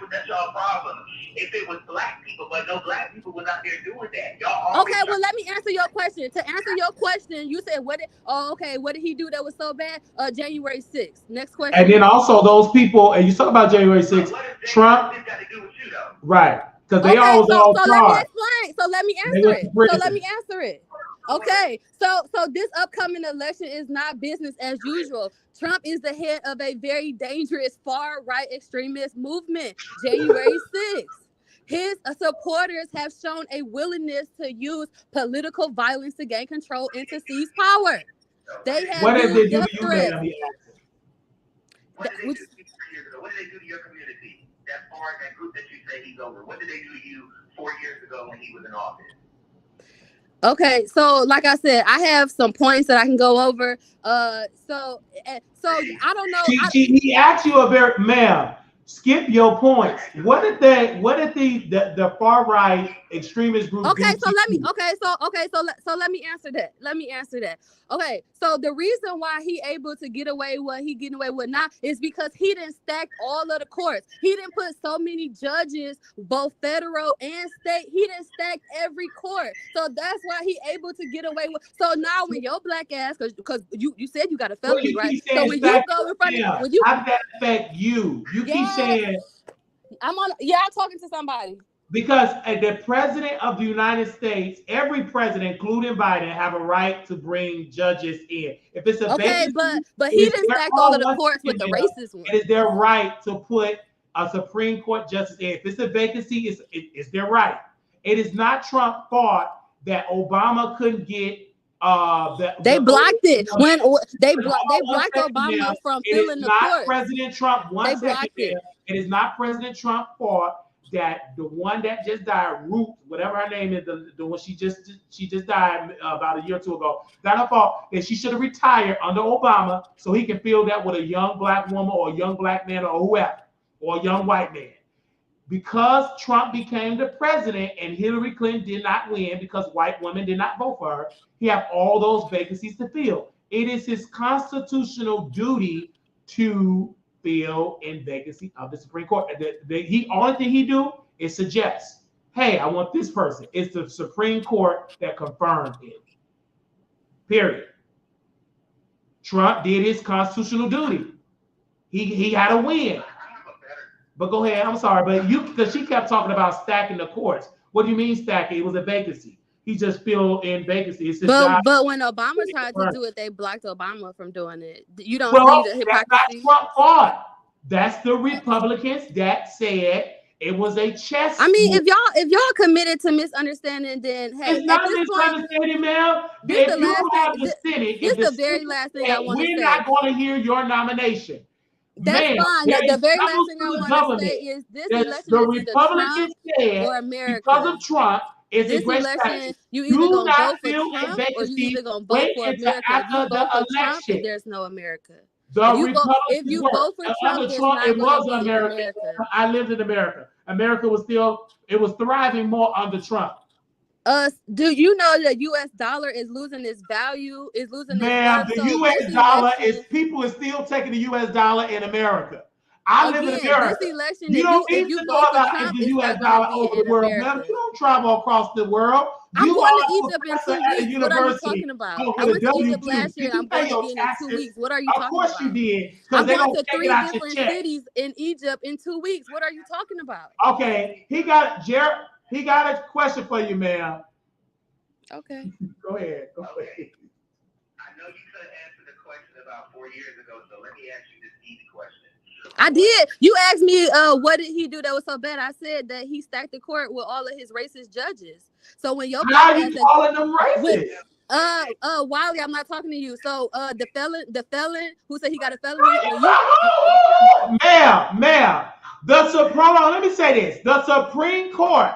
That's y'all problem. If it was Black people, but no Black people was out there doing that. Y'all. Okay, well, let me answer your question. To answer your question, you said what did he do that was so bad? January 6th. Next question. And then also those people, and you talk about January 6th, Trump. Got to do with you, though? Right. Because they always all so let me explain. So let me answer it. Okay, so this upcoming election is not business as usual. Trump is the head of a very dangerous far-right extremist movement, January 6th. His supporters have shown a willingness to use political violence to gain control and to seize power. They have used death threats. What did they do to your community? That group that you say he's over. What did they do to you 4 years ago when he was in office? Okay, so like I said, I have some points that I can go over. So I don't know. He asked you a very, ma'am, skip your points. What did the far right extremist groups. Okay, so let me answer that. Okay, so the reason why he able to get away what he getting away with now is because he didn't stack all of the courts. He didn't put so many judges, both federal and state. He didn't stack every court, so that's why he able to get away with. So now when your black ass, because you said you got a felony, right? So when you go in front of when you, how does that affect you? You keep saying I'm talking to somebody. Because the president of the United States, every president, including Biden, have a right to bring judges in. If it's a vacancy, but he didn't stack all of the courts with the racist ones. It is their right to put a Supreme Court justice in. If it's a vacancy, it's their right. It is not Trump's fault that Obama couldn't get they blocked it when they blocked Obama from filling the court. President Trump. It is not President Trump's fault that the one that just died, Ruth, whatever her name is, the one she just died about a year or two ago. Not her fault that she should have retired under Obama so he can fill that with a young black woman or a young black man or whoever, or a young white man. Because Trump became the president and Hillary Clinton did not win because white women did not vote for her, he have all those vacancies to fill. It is his constitutional duty to fill in vacancy of the Supreme Court. The only thing he do is suggest, hey, I want this person. It's the Supreme Court that confirmed it. Period. Trump did his constitutional duty. He had a win. But go ahead. I'm sorry, but because she kept talking about stacking the courts. What do you mean stacking? It was a vacancy. He just filled in vacancies. But when Obama tried to do it, they blocked Obama from doing it. You don't see the hypocrisy. That's not Trump's fault. That's the Republicans that said it was a chess. I mean, if y'all committed to misunderstanding, then hey, it's not misunderstanding, ma'am. If you have the Senate, this is the very last thing I want to say. We're not going to hear your nomination. That's fine. The very last thing I want to say is this election is either Trump or America. Because of Trump, it's this a great election, you either gonna vote for Trump or you either gonna vote for America. If you vote for Trump, there's no America. If you vote for Trump, there's not gonna be America. I lived in America. America was thriving more under Trump. Do you know the U.S. dollar is losing its value? Is losing its worth? The U.S. dollar people are still taking the U.S. dollar in America. I live in America. This election, you don't need to know about the U.S. dollar over the world. Ma'am, you don't travel across the world. I'm going to Egypt in 2 weeks. What are you talking about? I went to Egypt last year. I'm going again in 2 weeks. What are you talking about? Of course you did. I'm going to 3 different cities in Egypt in 2 weeks. What are you talking about? Okay, he got a question for you, ma'am. Okay. Go ahead. I know you couldn't answer the question about 4 years ago, so let me ask you this easy question. I did. You asked me what did he do that was so bad. I said that he stacked the court with all of his racist judges. So when your how are you calling them racist? Wiley, I'm not talking to you. So the felon who said he got a felony. Ma'am. Let me say this. The Supreme Court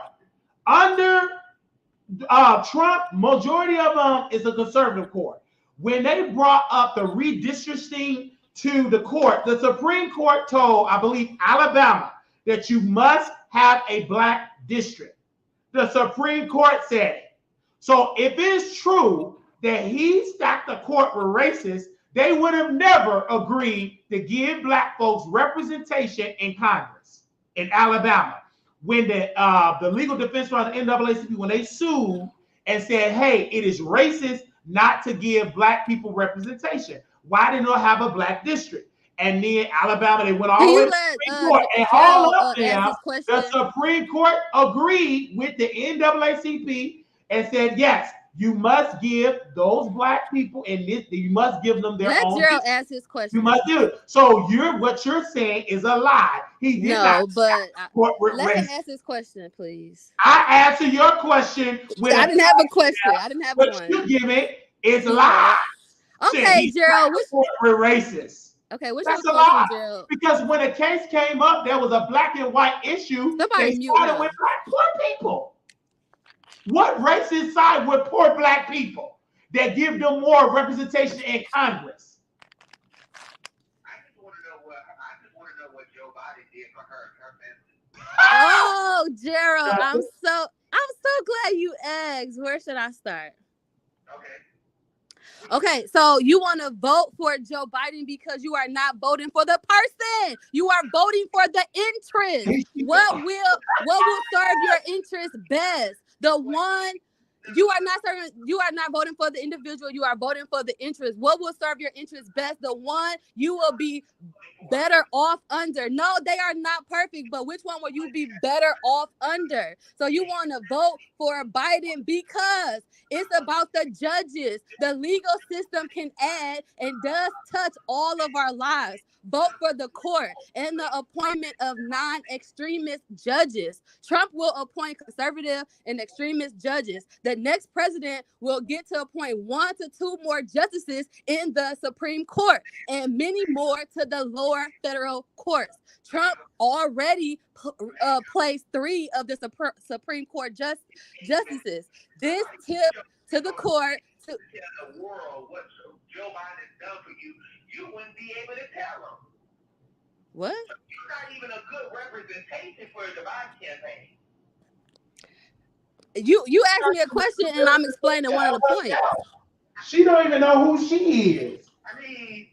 under Trump, majority of them is a conservative court. When they brought up the redistricting to the court, the Supreme Court told, I believe, Alabama that you must have a black district. The Supreme Court said it. So if it's true that he stacked the court with racists, they would have never agreed to give black folks representation in Congress in Alabama. When the legal defense for the NAACP, when they sued and said, hey, it is racist not to give black people representation. Why didn't they have a black district? And then Alabama, they went all the way to the Supreme Court. And all of them, the Supreme Court agreed with the NAACP and said, yes, you must give those black people in this, you must give them their own. Let Gerald ask his question. You must do it. So what you're saying is a lie. He did not. Let him ask his question, please. I answer your question with I didn't have a question. I didn't have one. What you give it is lies. Okay, Gerald. We're racist. Okay, what's your question, Gerald? Because when a case came up, there was a black and white issue. Somebody they started with black poor people. What racist side with poor black people that give them more representation in Congress? I just want to know what Joe Biden did for her and her family. Oh, Gerald, I'm so. I'm so glad you asked. Where should I start? Okay, so you want to vote for Joe Biden because you are not voting for the person. You are voting for the interest. What will serve your interest best? The one you are not voting for the individual, you are voting for the interest. What will serve your interest best? The one you will be better off under. No, they are not perfect, but which one will you be better off under? So you want to vote for Biden because it's about the judges. The legal system can add and does touch all of our lives. Vote for the court and the appointment of non-extremist judges. Trump will appoint conservative and extremist judges. The next president will get to appoint 1 to 2 more justices in the Supreme Court and many more to the lower federal courts. Trump already placed 3 of the Supreme Court justices. This tip to the court to tell the world what Joe Biden has done for you, you wouldn't be able to tell them. What? So you're not even a good representation for the Biden campaign. You asked me a question and I'm explaining one of the points. She don't even know who she is. I mean,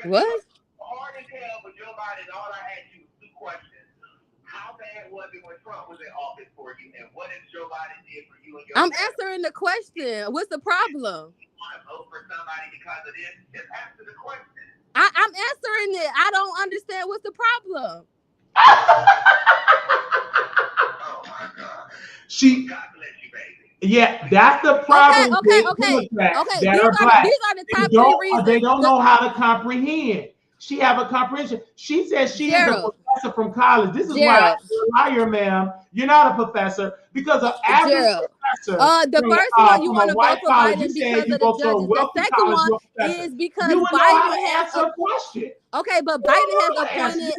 what? Hard to tell for Joe Biden. All I asked you was 2 questions. How bad was it when Trump was in office for you, and what did Joe Biden did for you and your I'm family? answering the question. What's the problem? You want to vote for somebody because of this? Just answer the question. I'm answering it. I don't understand what's the problem. Oh my God. God bless you, baby. Yeah, that's the problem. Okay. These are the top 3 reasons. They don't know how to comprehend. She have a comprehension. She says she is a professor from college. This is why you're a liar, ma'am. You're not a professor because of average professor. The first one you want to vote for Biden because of the judges. The second one is because Biden has a question. Okay, but Biden has appointed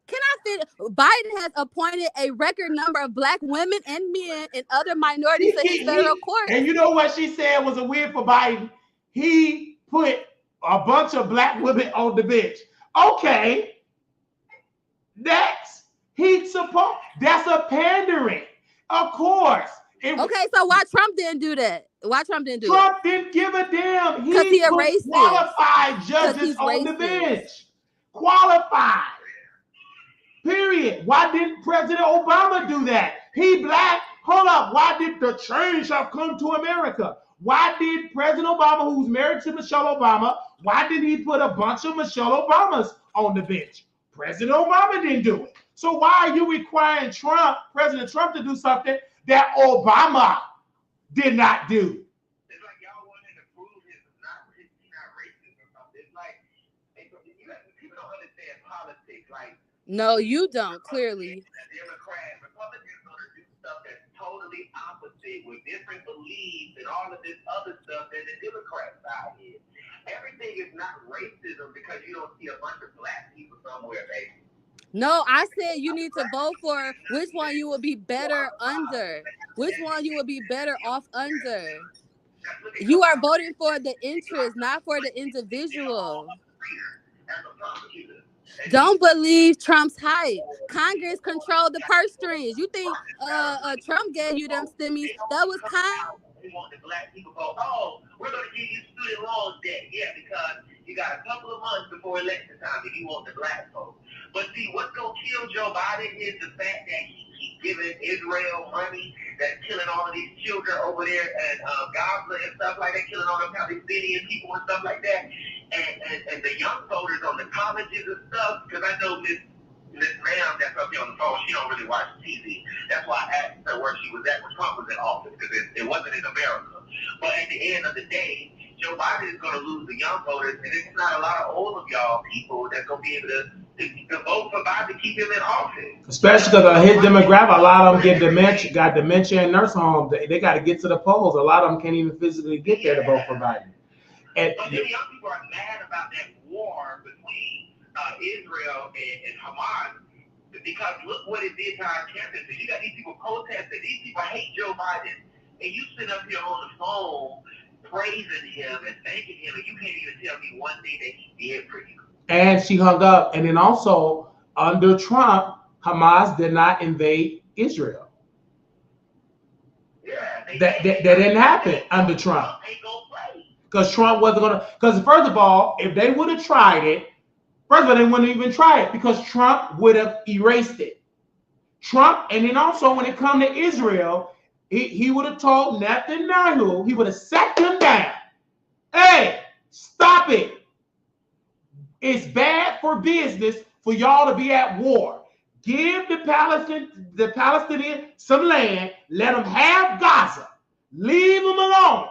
Can I fit? Biden has appointed a record number of Black women and men and other minorities to his federal court. And you know what she said was a win for Biden? He put a bunch of Black women on the bench. Okay. Next. That's a pandering. Of course. Okay, so why Trump didn't do that? Trump didn't give a damn. He put qualified judges on the bench. Qualified. Period. Why didn't President Obama do that? He Black. Hold up. Why did the change have come to America? Why did President Obama, who's married to Michelle Obama, why did he put a bunch of Michelle Obamas on the bench? President Obama didn't do it. So why are you requiring President Trump, to do something that Obama did not do? It's like y'all wanted to prove he's not racist or something. It's like people don't understand politics. Like, no, you don't, clearly. Republicans are going to do stuff that's totally opposite with different beliefs and all of this other stuff than the Democrat side is. Everything is not racism because you don't see a bunch of Black people somewhere, baby. No, I said you need to vote for which one you will be better under. Which one you will be better off under. You are voting for the interest, not for the individual. Don't believe Trump's hype. Congress controlled the purse strings. You think Trump gave you them stimmies? That was We want the Black people to go, oh, we're going to give you student loan debt. Yeah, because you got a couple of months before election time if you want the Black vote. But see, what's going to kill Joe Biden is the fact that he keeps giving Israel money that's killing all of these children over there in Gaza and stuff like that, killing all them Palestinian people and stuff like that. And the young voters on the colleges and stuff, because I know Miss ma'am that's up here on the phone, she don't really watch TV. That's why I asked her where she was at when Trump was in office, because it wasn't in America. But at the end of the day, Joe Biden is going to lose the young voters, and it's not a lot of old of y'all people that's going to be able to vote for Biden to keep him in office. Especially because his demographic, a lot of them got dementia in nursing homes. They got to get to the polls. A lot of them can't even physically get there to vote for Biden. But then young people are mad about that war between Israel and Hamas, because look what it did to our campuses. You got these people protesting. These people hate Joe Biden, and you sit up here on the phone praising him and thanking him, and you can't even tell me one thing that he did for you. And she hung up. And then also, under Trump, Hamas did not invade Israel. That didn't happen under Trump. Because Trump wasn't going to, because first of all, if they would have tried it, first of all, they wouldn't even try it because Trump would have erased it. Trump, and then also when it comes to Israel, he would have told Netanyahu, he would have sat them down. Hey, stop it. It's bad for business for y'all to be at war. Give the Palestinians some land. Let them have Gaza. Leave them alone.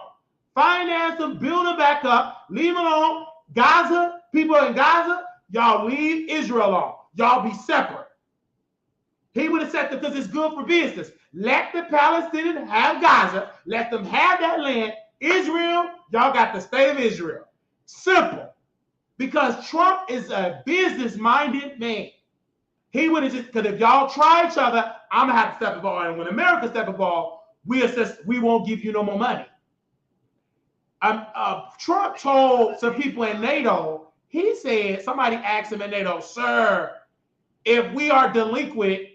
Finance them, build them back up. Leave them alone. Gaza, people in Gaza, y'all leave Israel alone. Y'all be separate. He would have said that because it's good for business. Let the Palestinians have Gaza. Let them have that land. Israel, y'all got the state of Israel. Simple. Because Trump is a business-minded man. He would have just, because if y'all try each other, I'm going to have to step involved. And when America step involved, we won't give you no more money. Trump told some people in NATO, he said, somebody asked him in NATO, sir, if we are delinquent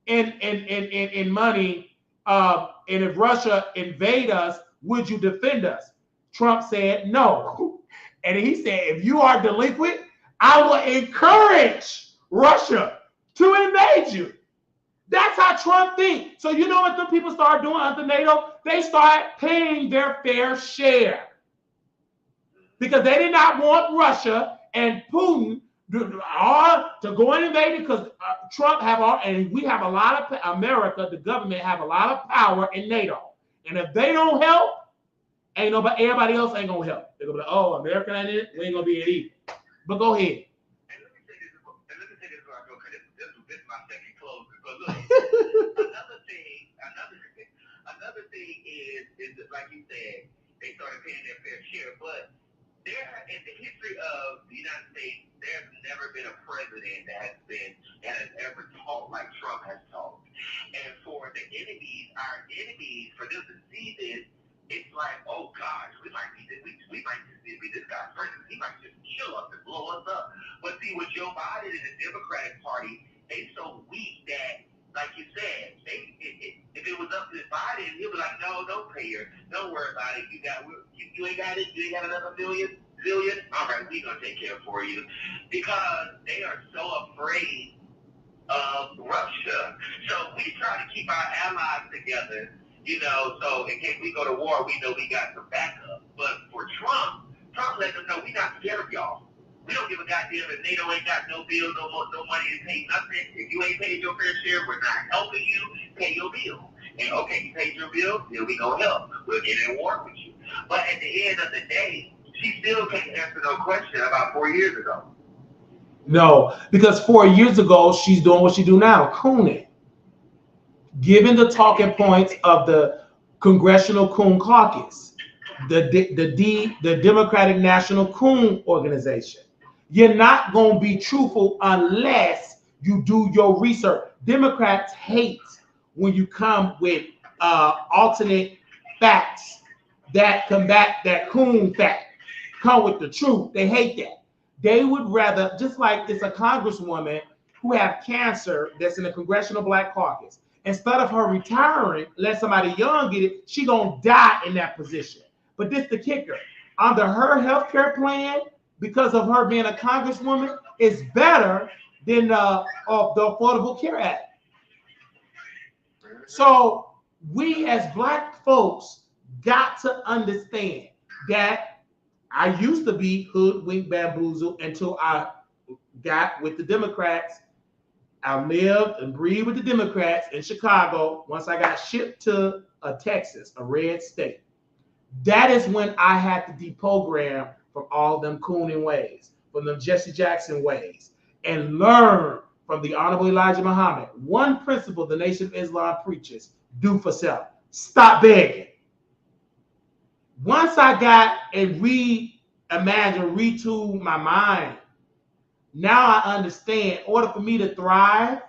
in money, and if Russia invade us, would you defend us? Trump said no. And he said, if you are delinquent, I will encourage Russia to invade you. That's how Trump thinks. So you know what the people start doing under NATO? They start paying their fair share. Because they did not want Russia and Putin to go and invade it, because Trump and we have a lot of, America, the government have a lot of power in NATO. And if they don't help, everybody else ain't gonna help. They're gonna be like, oh, America ain't in it, we ain't gonna be in it either. But go ahead. And let me say this before I go, because this is my second close. But look, another thing is that, like you said, they started paying their fair share. But in the history of the United States, there's never been a president that has ever talked like Trump has talked. And for the enemies, our enemies, for them to see this, it's like, oh gosh, we might just be this guy's president. He might just kill us and blow us up. But see, with Joe Biden and the Democratic Party, they so weak that, like you said, if it was up to Biden, he'll be like, no, don't pay her. Don't worry about it. You ain't got it. You ain't got another billion. All right, we're gonna take care for you, because they are so afraid of Russia. So we try to keep our allies together. So in case we go to war, we know we got some backup. But for Trump let them know we not scared of y'all. We don't give a goddamn if NATO ain't got no bill, no money to pay nothing. If you ain't paid your fair share, we're not helping you. Pay your bill. And okay, you paid your bill, then we gonna help. We'll get in war with you. But at the end of the day, she still can't answer no question about 4 years ago. No, because 4 years ago, she's doing what she do now, cooning. Given the talking points of the Congressional Coon Caucus, the Democratic National Coon Organization. You're not going to be truthful unless you do your research. Democrats hate when you come with alternate facts that combat that coon fact. Come with the truth. They hate that. They would rather, just like it's a congresswoman who have cancer that's in the Congressional Black Caucus. Instead of her retiring, let somebody young get it, she gonna die in that position. But this the kicker. Under her health care plan, because of her being a congresswoman, is better than the Affordable Care Act. So we as Black folks got to understand that I used to be hoodwinked, bamboozled until I got with the Democrats. I lived and breathed with the Democrats in Chicago. Once I got shipped to Texas, a red state, that is when I had to deprogram from all them cooning ways, from them Jesse Jackson ways, and learn from the Honorable Elijah Muhammad. One principle the Nation of Islam preaches: do for self. Stop begging. Once I got and retooled my mind, now I understand. In order for me to thrive,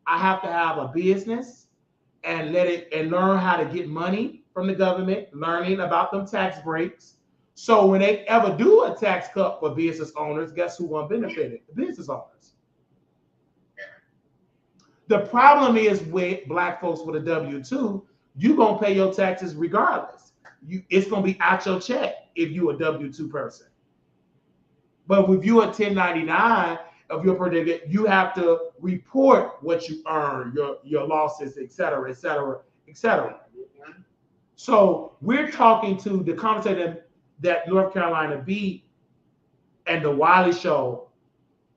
I have to have a business and learn how to get money from the government, learning about them tax breaks. So when they ever do a tax cut for business owners, guess who won't benefit it? The business owners. The problem is with Black folks with a W-2, you're going to pay your taxes regardless. It's going to be out your check if you're a W-2 person. But if you're a 1099 of your per day, you have to report what you earn, your losses, et cetera, et cetera, et cetera. So we're talking to the conversation that North Carolina beat and the Wiley Show.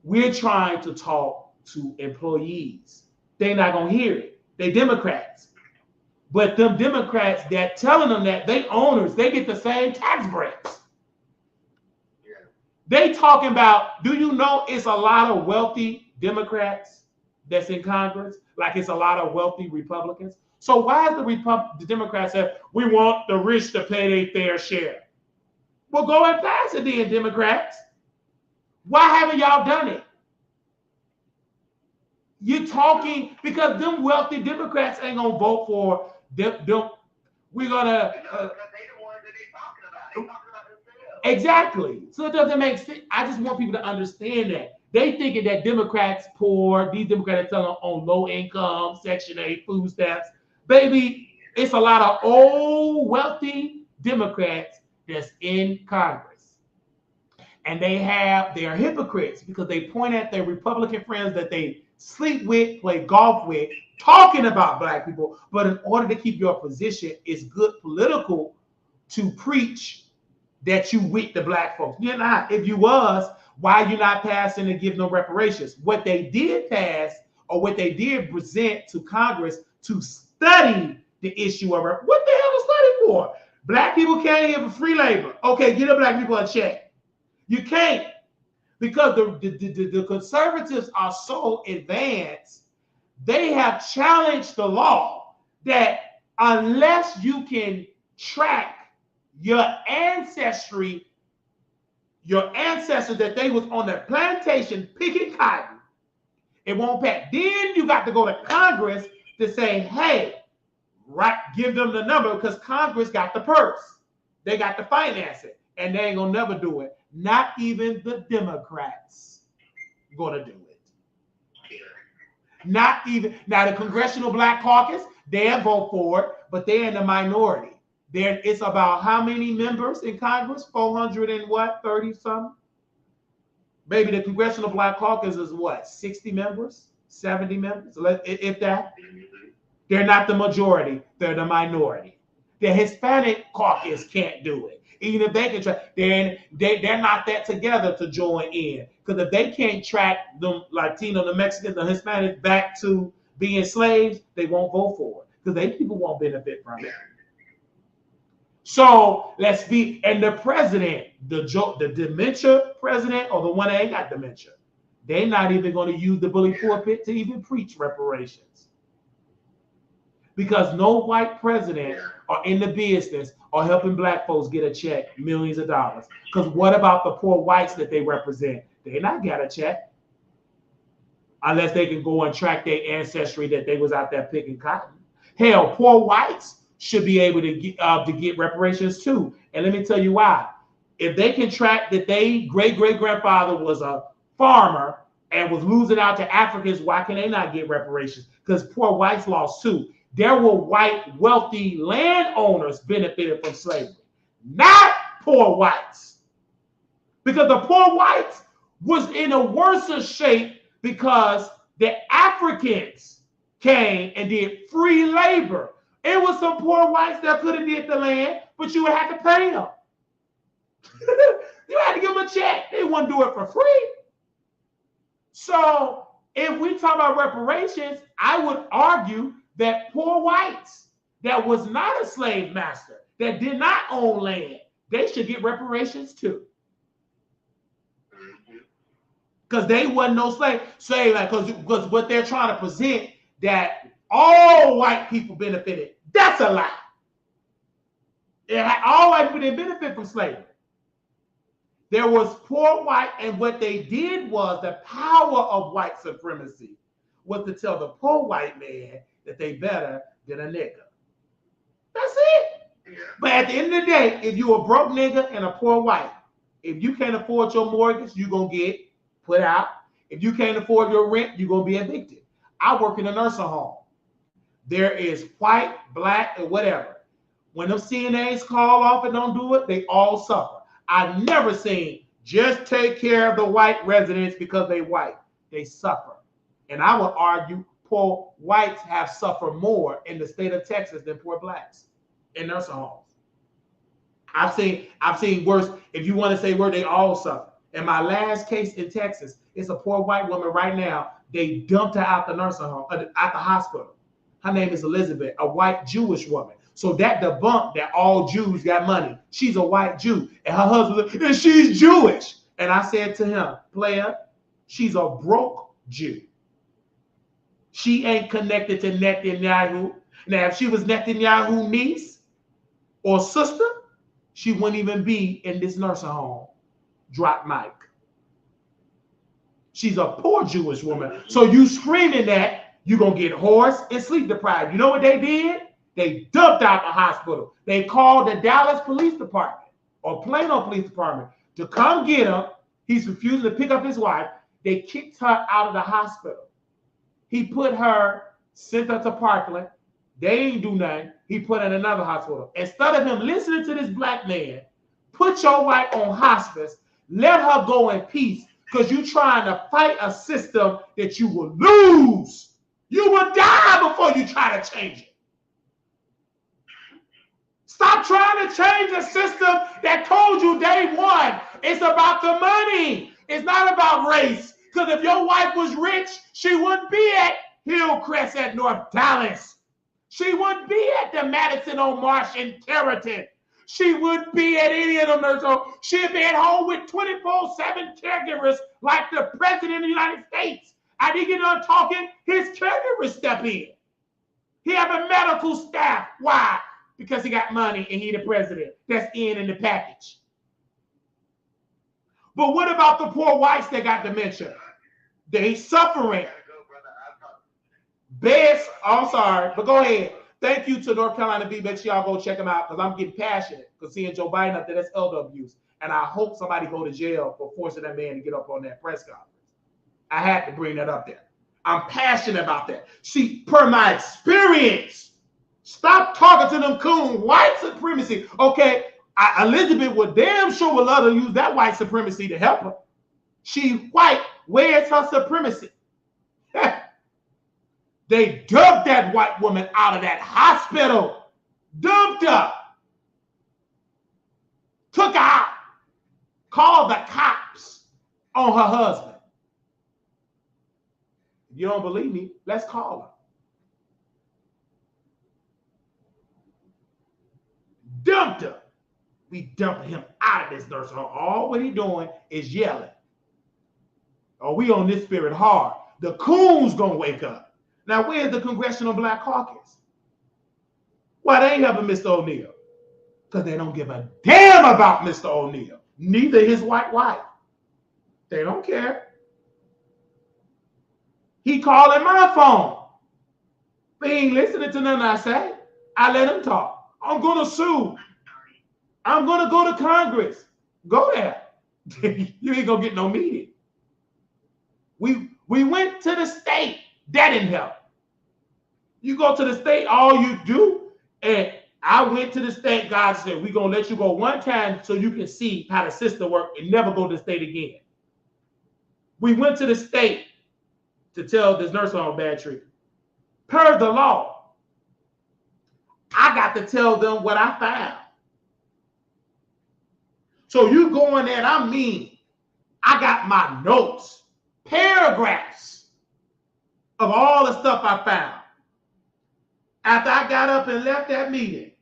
We're trying to talk to employees. They're not going to hear it. They Democrats. But them Democrats that telling them that they owners, they get the same tax breaks. They talking about, do you know it's a lot of wealthy Democrats that's in Congress? Like it's a lot of wealthy Republicans. So why is the Democrats say, we want the rich to pay their fair share? Well, go and pass it then, Democrats. Why haven't y'all done it? You're talking, because them wealthy Democrats ain't going to vote for them. We're going to... Exactly. So it doesn't make sense. I just want people to understand that. They thinking that Democrats poor, these Democrats are on low income, Section 8, food stamps. Baby, it's a lot of old, wealthy Democrats that's in Congress. And they're hypocrites because they point at their Republican friends that they sleep with, play golf with, talking about black people. But in order to keep your position, it's good political to preach that you with the black folks. You're not. If you was, why you not passing to give no reparations? What they did pass, or what they did present to Congress to study the issue of what the hell to study for? Black people can't give free labor. Okay, get the black people a check. You can't, because the conservatives are so advanced. They have challenged the law that unless you can track your ancestry, your ancestors that they was on the plantation picking cotton, it won't pass. Then you got to go to Congress to say, hey, right, give them the number, because Congress got the purse. They got to finance it. And they ain't gonna never do it. Not even the Democrats gonna do it. Not even, now the Congressional Black Caucus, they'll vote for it, but they're in the minority. It's about how many members in Congress? 400 and what? 30 something? Maybe the Congressional Black Caucus is what? 60 members? 70 members? If that. They're not the majority. They're the minority. The Hispanic caucus can't do it. Even if they can try, they're not that together to join in. Because if they can't track them Latino, the Mexicans, the Hispanics back to being slaves, they won't vote for it. Because they people won't benefit from it. So and the president, the dementia president, or the one that ain't got dementia, they're not even going to use the bully pulpit to even preach reparations. Because no white president are in the business or helping black folks get a check, millions of dollars. Because what about the poor whites that they represent? They not got a check. Unless they can go and track their ancestry that they was out there picking cotton. Hell, poor whites should be able to get reparations too. And let me tell you why. If they can track that they great-great-grandfather was a farmer and was losing out to Africans, why can they not get reparations? Because poor whites lost too. There were white wealthy landowners benefited from slavery, not poor whites. Because the poor whites was in a worse shape because the Africans came and did free labor. It was some poor whites that could have did the land, but you would have to pay them. You had to give them a check. They wouldn't do it for free. So if we talk about reparations, I would argue that poor whites that was not a slave master, that did not own land, they should get reparations too. Because they wasn't no slave. Because what they're trying to present, that all white people benefited. That's a lie. All white people didn't benefit from slavery. There was poor white, and what they did was the power of white supremacy was to tell the poor white man that they better than a nigga. That's it. Yeah. But at the end of the day, if you a broke nigga and a poor white, if you can't afford your mortgage, you're going to get put out. If you can't afford your rent, you're going to be evicted. I work in a nursing home. There is white, black, or whatever. When them CNAs call off and don't do it, they all suffer. I've never seen just take care of the white residents because they white. They suffer. And I would argue poor whites have suffered more in the state of Texas than poor blacks in nursing homes. I've seen worse. If you want to say where they all suffer. In my last case in Texas, it's a poor white woman right now. They dumped her out the nursing home, out the hospital. Her name is Elizabeth, a white Jewish woman. So that debunked that all Jews got money. She's a white Jew. And her husband, and she's Jewish. And I said to him, player, she's a broke Jew. She ain't connected to Netanyahu. Now, if she was Netanyahu's niece or sister, she wouldn't even be in this nursing home. Drop mic. She's a poor Jewish woman. So you screaming that you're going to get hoarse and sleep deprived. You know what they did? They dumped out the hospital. They called the Dallas Police Department or Plano Police Department to come get him. He's refusing to pick up his wife. They kicked her out of the hospital. He put her, sent her to Parkland. They ain't do nothing. He put her in another hospital. Instead of him listening to this black man, put your wife on hospice, let her go in peace, because you're trying to fight a system that you will lose. You will die before you try to change it. Stop trying to change a system that told you day one. It's about the money. It's not about race. Because if your wife was rich, she wouldn't be at Hillcrest at North Dallas. She wouldn't be at the Madison on Marsh in Territon. She wouldn't be at any of them nursing homes. She'd be at home with 24/7 caregivers like the President of the United States. I didn't get done talking, his caregivers step in. He have a medical staff. Why? Because he got money and he the president. That's in the package. But what about the poor whites that got dementia? They suffering. Best, I'm sorry, but go ahead. Thank you to North Carolina B. Make sure y'all go check them out because I'm getting passionate because seeing Joe Biden up there, that's elder abuse. And I hope somebody go to jail for forcing that man to get up on that press conference. I had to bring that up there. I'm passionate about that. See, per my experience, stop talking to them coon white supremacy. Okay, Elizabeth would damn sure would love to use that white supremacy to help her. She white. Where's her supremacy? They dumped that white woman out of that hospital. Dumped her. Took her out. Called the cops on her husband. If you don't believe me, let's call her. Dumped her. We dumped him out of this nursing home. All what he doing is yelling. Oh, we on this spirit hard. The coons gonna wake up. Now, where's the Congressional Black Caucus? Why they ain't helping Mr. O'Neill? Because they don't give a damn about Mr. O'Neill. Neither his white wife. They don't care. He calling my phone. But he ain't listening to nothing I say. I let him talk. I'm going to sue. I'm going to go to Congress. Go there. You ain't going to get no meeting. We went to the state. That didn't help. You go to the state, all you do, and I went to the state, God said, we're going to let you go one time so you can see how the system works and never go to the state again. We went to the state to tell this nursing home bad treatment. Per the law, I got to tell them what I found. So you go in there and I mean, I got my notes, paragraphs of all the stuff I found. After I got up and left that meeting,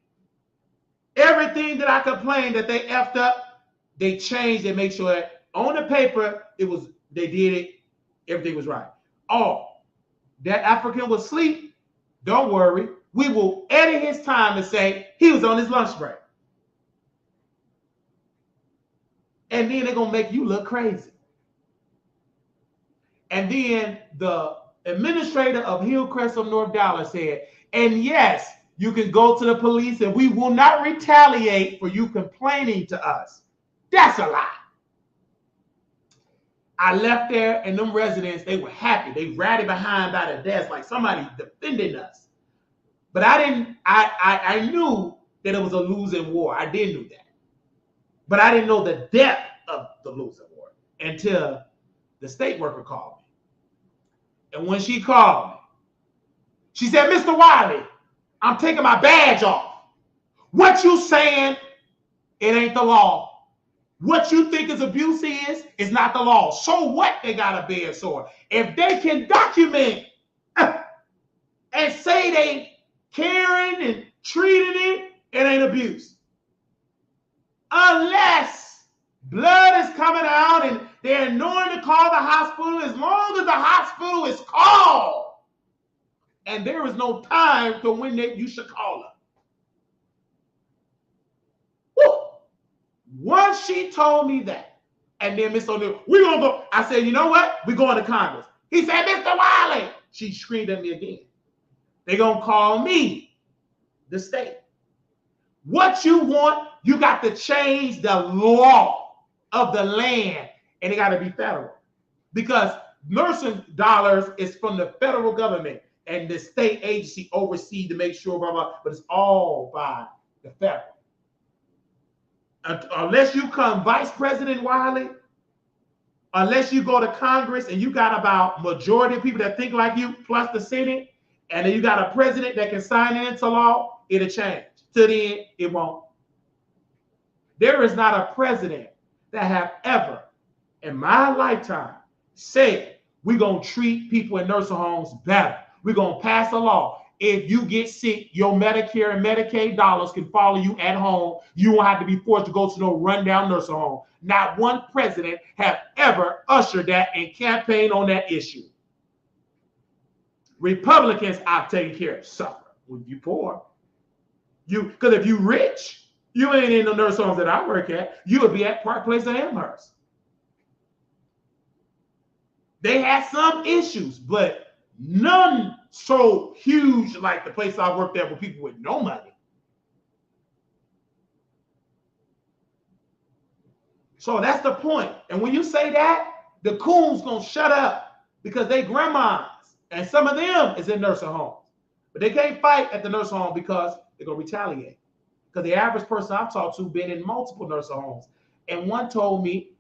everything that I complained that they effed up, they changed and make sure that on the paper, they did it, everything was right. Oh, that African was asleep, don't worry. We will edit his time and say he was on his lunch break. And then they're going to make you look crazy. And then the administrator of Hillcrest of North Dallas said, and yes, you can go to the police and we will not retaliate for you complaining to us. That's a lie. I left there and them residents, they were happy. They ratted behind by the desk like somebody defending us. But I knew that it was a losing war. I did know that. But I didn't know the depth of the losing war until the state worker called me. And when she called me, she said, Mr. Wiley, I'm taking my badge off. What you saying, it ain't the law. What you think is abuse is not the law. So what they got a bed sore? If they can document and say they caring and treating it, it ain't abuse. Unless blood is coming out and they're knowing to call the hospital, as long as the hospital is called. And there is no time to when you should call her. Woo. Once she told me that, and then Miss O'Neill, we're going to go. I said, you know what? We're going to Congress. He said, Mr. Wiley. She screamed at me again. They're going to call me, the state. What you want, you got to change the law of the land, and it got to be federal. Because nursing dollars is from the federal government, and the state agency oversee to make sure, blah, blah, but it's all by the federal. Unless you come Vice President Wiley, unless you go to Congress and you got about majority of people that think like you, plus the Senate, and then you got a president that can sign it into law, it'll change. To the end, it won't. There is not a president that have ever, in my lifetime, said we're going to treat people in nursing homes better. We're going to pass a law. If you get sick, your Medicare and Medicaid dollars can follow you at home. You won't have to be forced to go to no rundown nursing home. Not one president have ever ushered that and campaigned on that issue. Republicans, I've taken care of, suffer. When you poor, because if you rich, you ain't in the nursing homes that I work at. You would be at Park Place or Amherst. They had some issues, but none so huge like the place I worked at with people with no money. So that's the point. And when you say that, the coons gonna shut up because they grandmas, and some of them is in nursing homes. But they can't fight at the nursing home because they're gonna retaliate. Because the average person I've talked to been in multiple nursing homes. And one told me,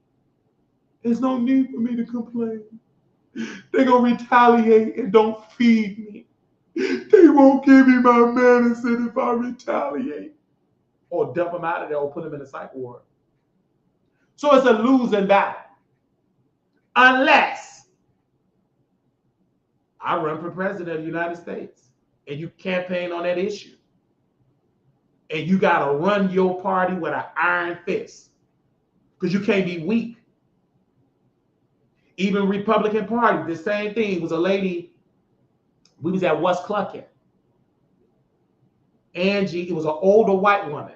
there's no need for me to complain. They're going to retaliate and don't feed me. They won't give me my medicine if I retaliate. Or dump them out of there or put them in a psych ward. So it's a losing battle. Unless I run for president of the United States and you campaign on that issue. And you got to run your party with an iron fist. Because you can't be weak. Even Republican Party, the same thing. It was a lady, we was at West Clucking. Angie, it was an older white woman.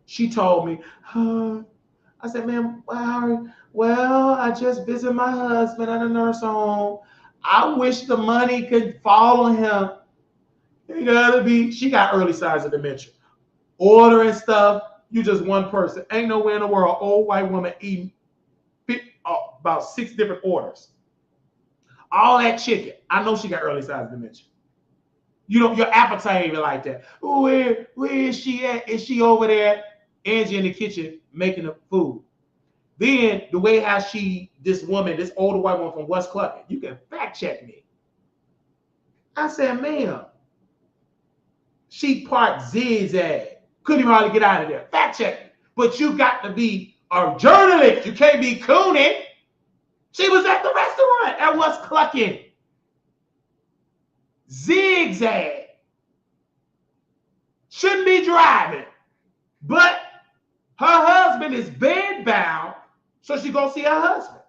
She told me, I said, ma'am, well, I just visited my husband at a nursing home. I wish the money could follow him. It gotta be, she got early signs of dementia. Ordering stuff, you just one person. Ain't nowhere in the world, old white woman eating about 6 different orders. All that chicken. I know she got early signs of dementia. You know, your appetite ain't even like that. Where is she at? Is she over there? Angie in the kitchen making the food. Then the way how this woman, this older white woman from West Clucking, you can fact check me. I said, ma'am, she parked zigzag. Couldn't even hardly get out of there. Fact check me. But you got to be a journalist. You can't be cooning. She was at the restaurant at West Clucking. Zigzag. Shouldn't be driving. But her husband is bedbound, so she go see her husband.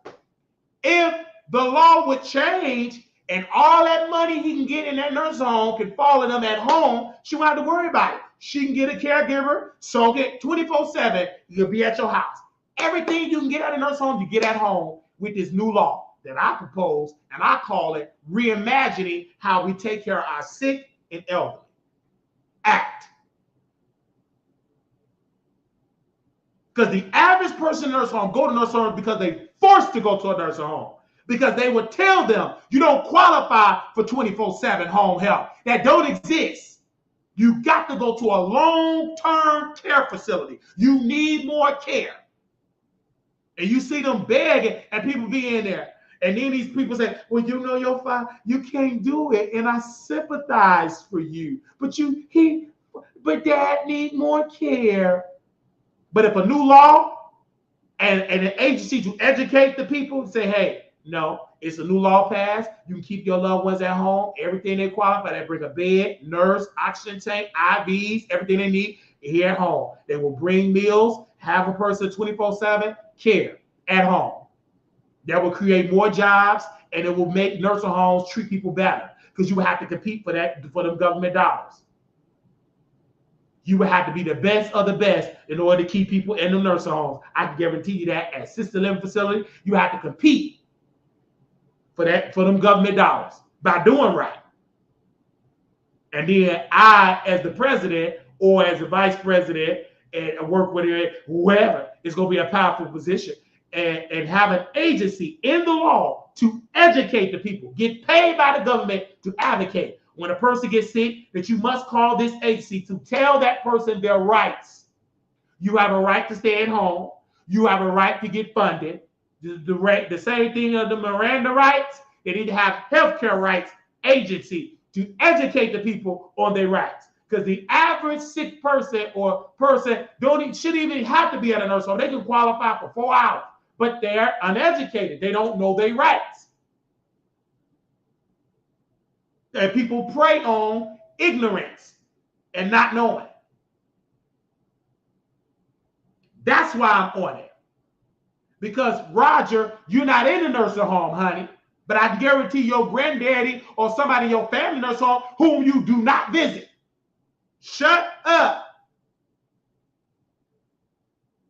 If the law would change and all that money he can get in that nursing home can follow them at home, she won't have to worry about it. She can get a caregiver, so get 24/7, you'll be at your house. Everything you can get at a nursing home, you get at home with this new law that I propose, and I call it reimagining how we take care of our sick and elderly. Act. Because the average person in a nursing home go to nursing home because they forced to go to a nursing home. because they would tell them you don't qualify for 24/7 home health. That don't exist. You got to go to a long-term care facility. You need more care. And you see them begging and people be in there. And then these people say, well, you know your father, you can't do it. And I sympathize for you. But dad need more care. But if a new law and an agency to educate the people say, hey, no, it's a new law passed. You can keep your loved ones at home. Everything they qualify, they bring a bed, nurse, oxygen tank, IVs, everything they need here at home. They will bring meals, have a person 24/7 care at home. That will create more jobs, and it will make nursing homes treat people better because you would have to compete for them government dollars. You would have to be the best of the best in order to keep people in the nursing homes. I can guarantee you that at assisted living facility, you have to compete for them government dollars by doing right. And then I, as the president or as the vice president, and work with it, whoever, is going to be a powerful position. And have an agency in the law to educate the people, get paid by the government to advocate. When a person gets sick, that you must call this agency to tell that person their rights. You have a right to stay at home. You have a right to get funded. The same thing of the Miranda rights. They need to have healthcare rights agency to educate the people on their rights. Because the average sick person or person shouldn't even have to be at a nursing home. They can qualify for 4 hours. But they're uneducated. They don't know their rights. And people prey on ignorance and not knowing. That's why I'm on it. Because, Roger, you're not in a nursing home, honey. But I guarantee your granddaddy or somebody in your family nursing home whom you do not visit. Shut up.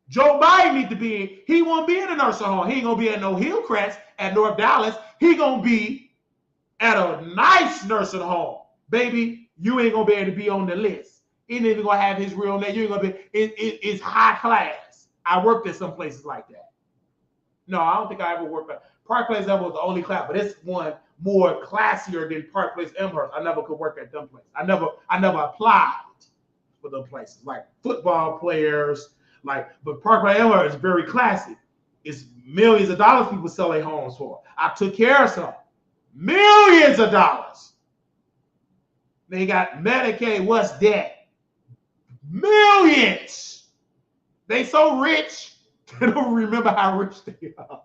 Joe Biden needs to be in. He won't be in a nursing home. He ain't going to be at no Hillcrest at North Dallas. He going to be at a nice nursing home. Baby, you ain't going to be able to be on the list. He ain't even going to have his real name. You ain't going to be. It's high class. I worked at some places like that. No, I don't think I ever worked at Park Place. That was the only class, but it's one more classier than Park Place Amherst. I never could work at them places. I never applied for them places. Like football players. But Parkway Amherst is very classy. It's millions of dollars people sell their homes for. I took care of some. Millions of dollars. They got Medicaid. What's that? Millions. They so rich, they don't remember how rich they are.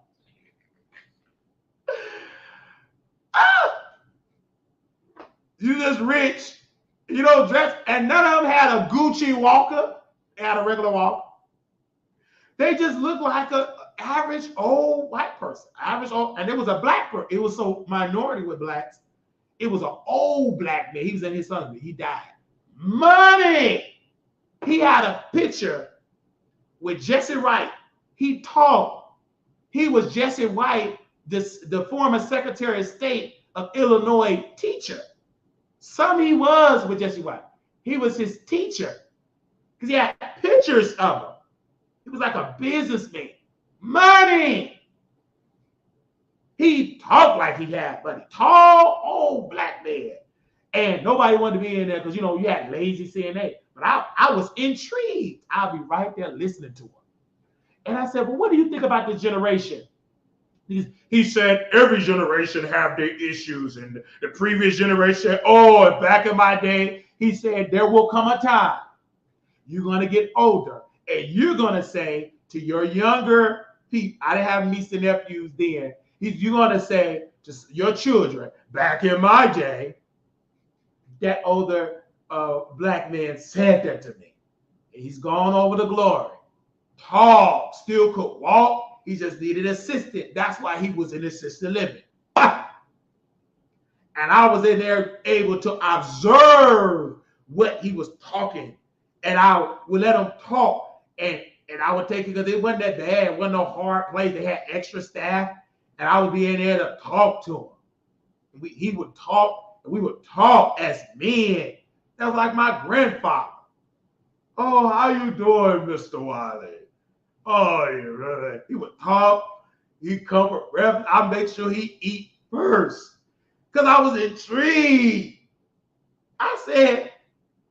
You just rich. You don't dress. And none of them had a Gucci walker. They had a regular walker. They just look like an average old white person. Average old, and it was a black person. It was so minority with blacks. It was an old black man. He was in his 70s. He died. Money. He had a picture with Jesse Wright. He tall. He was Jesse White, the former Secretary of State of Illinois teacher. He was with Jesse White. He was his teacher because he had pictures of him. He was like a businessman. Money. He talked like he had money. Tall, old black man. And nobody wanted to be in there because, you had lazy CNA. But I was intrigued. I'll be right there listening to him. And I said, well, what do you think about this generation? He said, every generation have their issues. And the previous generation, back in my day, he said, there will come a time you're going to get older. And you're going to say to your younger people, I didn't have nieces and nephews then. You're going to say to your children, back in my day, that older black man said that to me. And he's gone over to glory. Tall, still could walk. He just needed assistance. That's why he was in assisted living. And I was in there able to observe what he was talking. And I would let him talk. And I would take it because it wasn't that bad. It wasn't no hard place. They had extra staff. And I would be in there to talk to him. He would talk. And we would talk as men. That was like my grandfather. Oh, how you doing, Mr. Wiley? Oh, you really? He would talk. He covered rep. I make sure he eat first. Because I was intrigued. I said,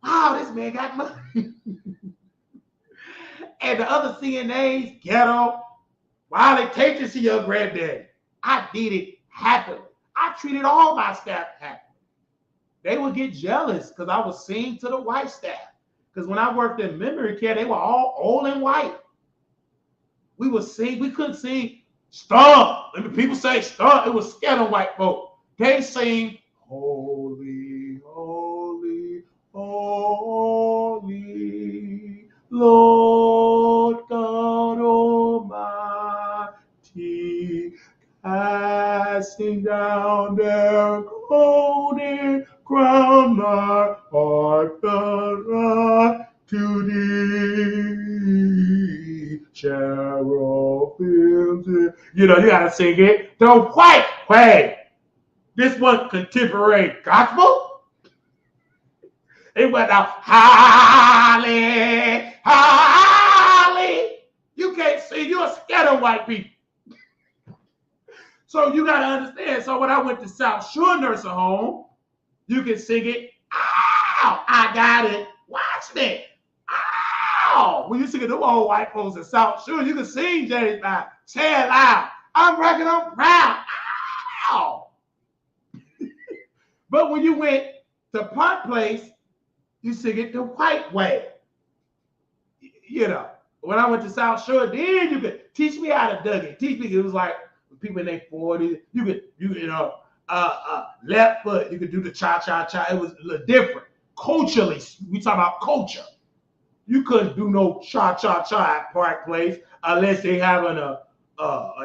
wow, this man got money. And the other CNAs, ghetto, while they take to see your granddaddy, I did it happily. I treated all my staff happily. They would get jealous because I was sing to the white staff. Because when I worked in memory care, they were all old and white. We would sing, we couldn't sing stomp. And people say stomp, it was scared of white folk. They sing, holy, holy, holy, Lord God Almighty, casting down their golden crown, my heart doth run to thee, cherubims. You know, you gotta sing it the white way. This was contemporary gospel. It went out, holly, holly. You can't sing, you're scared of white people. So you gotta understand. So when I went to South Shore Nursing Home, you can sing it. Ow, I got it. Watch me. Ow. When you sing it, them old white folks in South Shore, you can sing James Brown. Say it loud. I'm reckon I'm proud. Ow. But when you went to Park Place, you sing it the white way. You know, when I went to South Shore, then you could teach me how to dug it. Teach me, it was like people in their 40s, you know, left foot, you could do the cha-cha-cha. It was a little different. Culturally, we talk about culture. You couldn't do no cha-cha-cha at Park Place unless they having a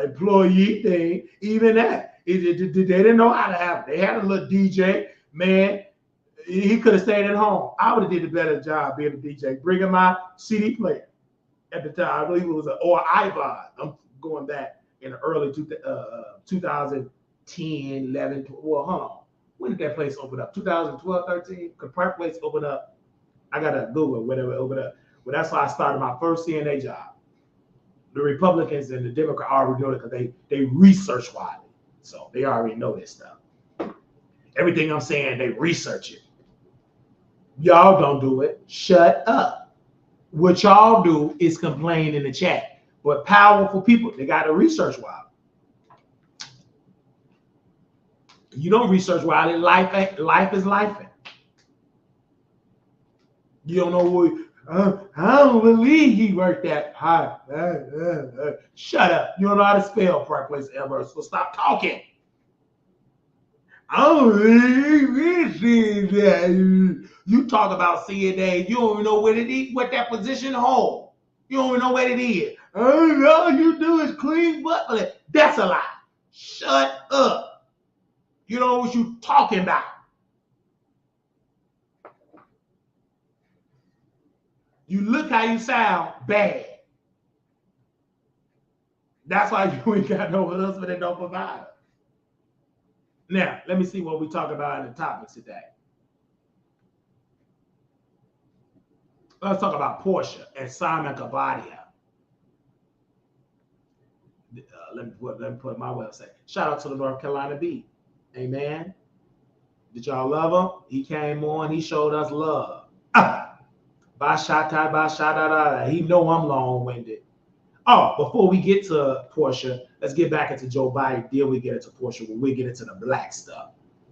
employee thing. Even that, they didn't know how to have it. They had a little DJ, man. He could have stayed at home. I would have did a better job being a DJ, bringing my CD player at the time. I believe it was or iPod. I'm going back in the early 2010, 11, well, hold on. When did that place open up? 2012, 13? Could Park Place open up? I got to Google whenever it opened up. Well, that's why I started my first CNA job. The Republicans and the Democrats already know it because they research widely. So they already know this stuff. Everything I'm saying, they research it. Y'all don't do it. Shut up. What y'all do is complain in the chat. But powerful people, they got to research widely. You don't research widely. Life is life. You don't know what. I don't believe he worked that hard. Shut up. You don't know how to spell Park Place ever, so stop talking. I don't believe that. You talk about CNA, you don't even know what that position holds. You don't even know what it is. All you do is clean butt. That's a lie. Shut up. You know what you talking about. You look how you sound bad. That's why you ain't got no husband and no provider. Now, let me see what we talk about in the topics today. Let's talk about Porsha and Simon Kabadia. Let me put my website. Shout out to the North Carolina Beat. Amen. Did y'all love him? He came on. He showed us love. He know I'm long-winded. Oh, before we get to Porsha, let's get back into Joe Biden. Then we get into Porsha when we get into the black stuff.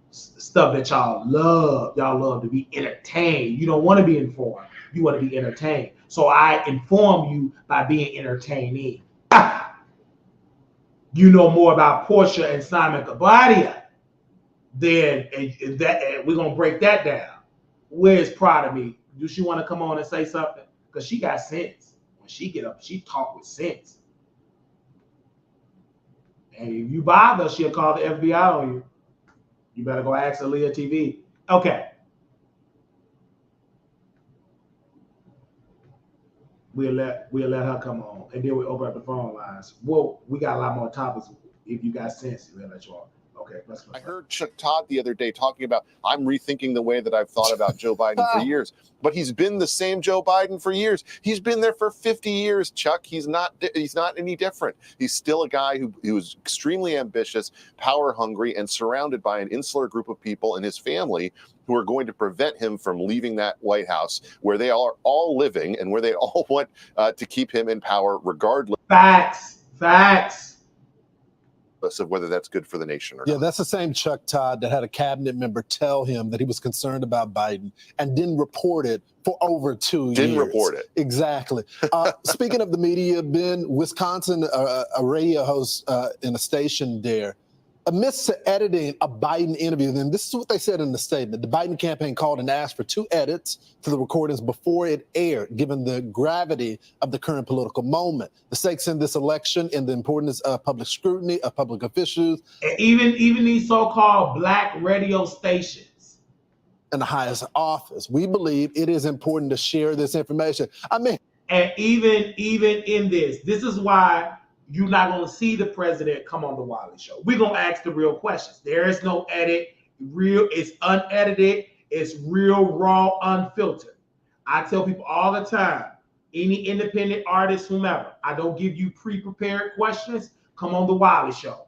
Stuff that y'all love. Y'all love to be entertained. You don't want to be informed. You want to be entertained. So I inform you by being entertaining. You know more about Porsha and Simon Kabadia. Then we're going to break that down. Where's Proud of Me? Do she want to come on and say something? Because she got sense. When she get up, she talk with sense. And if you bother, she'll call the FBI on you. You better go ask Aaliyah TV. Okay. We'll let her come on. And then we open up the phone lines. Well, we got a lot more topics. If you got sense, we'll let you on. Okay, I heard Chuck Todd the other day talking about, I'm rethinking the way that I've thought about Joe Biden for years. But he's been the same Joe Biden for years. He's been there for 50 years, Chuck. He's not any different. He's still a guy who is extremely ambitious, power hungry, and surrounded by an insular group of people in his family who are going to prevent him from leaving that White House where they are all living and where they all want to keep him in power regardless. Facts. Of whether that's good for the nation or not. Yeah, that's the same Chuck Todd that had a cabinet member tell him that he was concerned about Biden and didn't report it for over 2 years. Didn't report it. Exactly. Speaking of the media, Ben, Wisconsin, a radio host in a station there, amidst editing a Biden interview, then this is what they said in the statement. The Biden campaign called and asked for 2 edits to the recordings before it aired, given the gravity of the current political moment, the stakes in this election, and the importance of public scrutiny of public officials. And even these so-called black radio stations. In the highest office. We believe it is important to share this information. And even in this is why you're not going to see the president come on the Wiley Show. We're going to ask the real questions. There is no edit. It's unedited. It's real, raw, unfiltered. I tell people all the time, any independent artist, whomever, I don't give you pre-prepared questions. Come on the Wiley Show.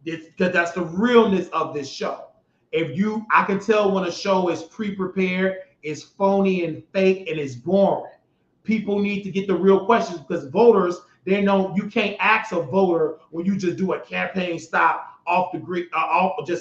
Because that's the realness of this show. I can tell when a show is pre-prepared, it's phony and fake, and it's boring. People need to get the real questions because voters, they know you can't ask a voter when you just do a campaign stop off the grid, off the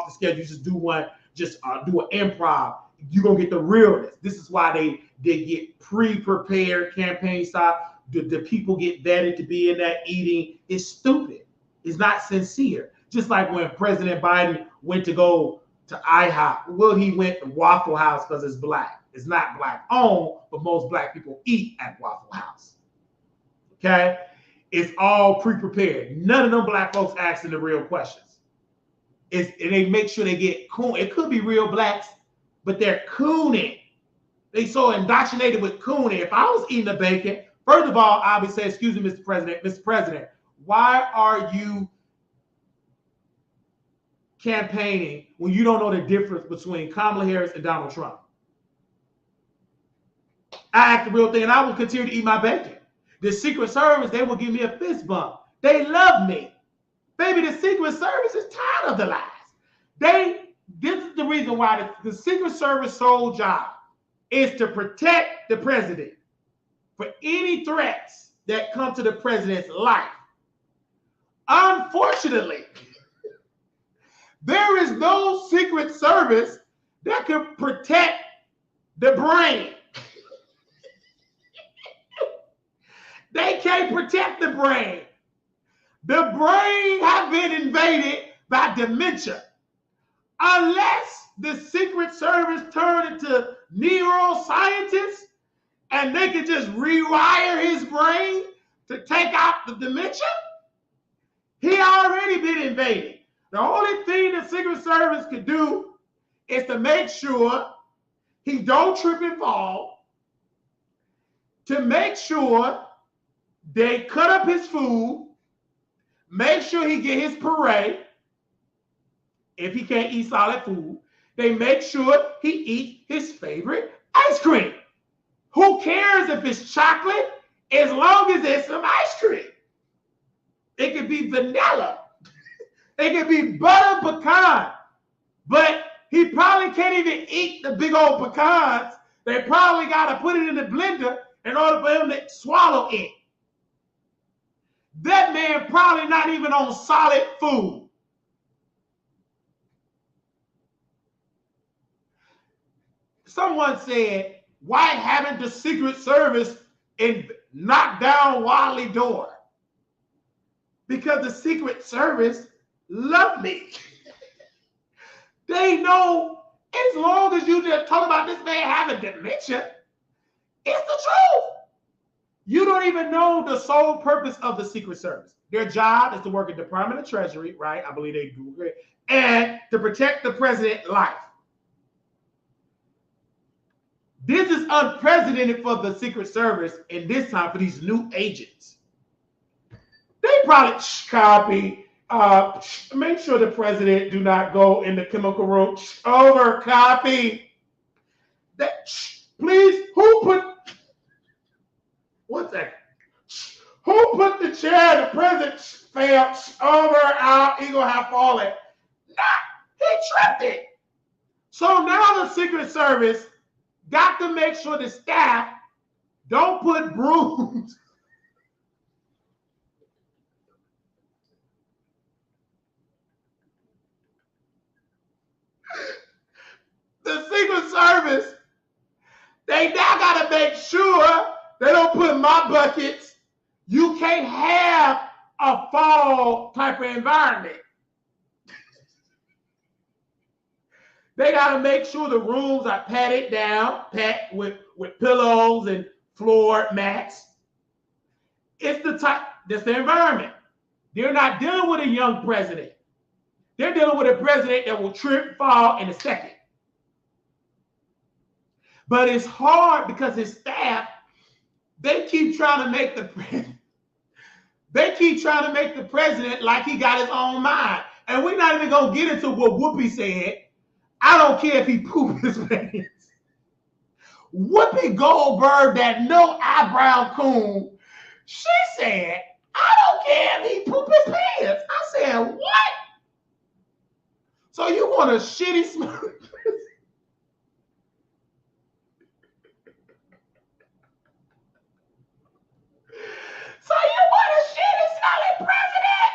schedule. You just do one, do an improv. You're gonna get the realness. This is why they get pre-prepared campaign stop. The people get vetted to be in that eating. It's stupid. It's not sincere. Just like when President Biden went to go to IHOP. Well, he went to Waffle House because it's black. It's not black owned, but most black people eat at Waffle House. Okay, it's all pre-prepared. None of them black folks asking the real questions. And they make sure they get coon. It could be real blacks, but they're cooning. They so indoctrinated with cooning. If I was eating a bacon, first of all, I would say, excuse me, Mr. President, why are you campaigning when you don't know the difference between Kamala Harris and Donald Trump? I act the real thing, and I will continue to eat my bacon. The Secret Service, they will give me a fist bump. They love me. Baby, the Secret Service is tired of the lies. This is the reason why the Secret Service sole job is to protect the president for any threats that come to the president's life. Unfortunately, there is no Secret Service that can protect the brain. They can't protect the brain. The brain has been invaded by dementia. Unless the Secret Service turn into neuroscientists and they can just rewire his brain to take out the dementia, he already been invaded. The only thing the Secret Service could do is to make sure he don't trip and fall, to make sure they cut up his food, make sure he get his parade. If he can't eat solid food, they make sure he eats his favorite ice cream. Who cares if it's chocolate as long as it's some ice cream? It could be vanilla. It could be butter pecan. But he probably can't even eat the big old pecans. They probably got to put it in the blender in order for him to swallow it. That man probably not even on solid food. Someone said, why haven't the Secret Service knocked down Wally door? Because the Secret Service love me. They know as long as you just talk about this man having dementia, it's the truth. You don't even know the sole purpose of the Secret Service. Their job is to work at the Department of Treasury, right? I believe they do it, and to protect the president's life. This is unprecedented for the Secret Service in this time for these new agents. They probably copy Make sure the president do not go in the chemical room. Over, copy. That, please, who put, one second. Who put the chair? The president fell over, out, he gonna have fallen. Nah, he tripped it. So now the Secret Service got to make sure the staff don't put brooms. The Secret Service, they now got to make sure they don't put my buckets. You can't have a fall type of environment. They got to make sure the rooms are padded down, packed with pillows and floor mats. It's the type, that's the environment. They're not dealing with a young president. They're dealing with a president that will trip, fall in a second. But it's hard because his staff, they keep trying to make the president like he got his own mind. And we're not even gonna get into what Whoopi said. I don't care if he pooped his pants. Whoopi Goldberg, that no eyebrow coon, she said, I don't care if he pooped his pants. I said, what? So you want a shitty smell? So you want a shitty smelling president?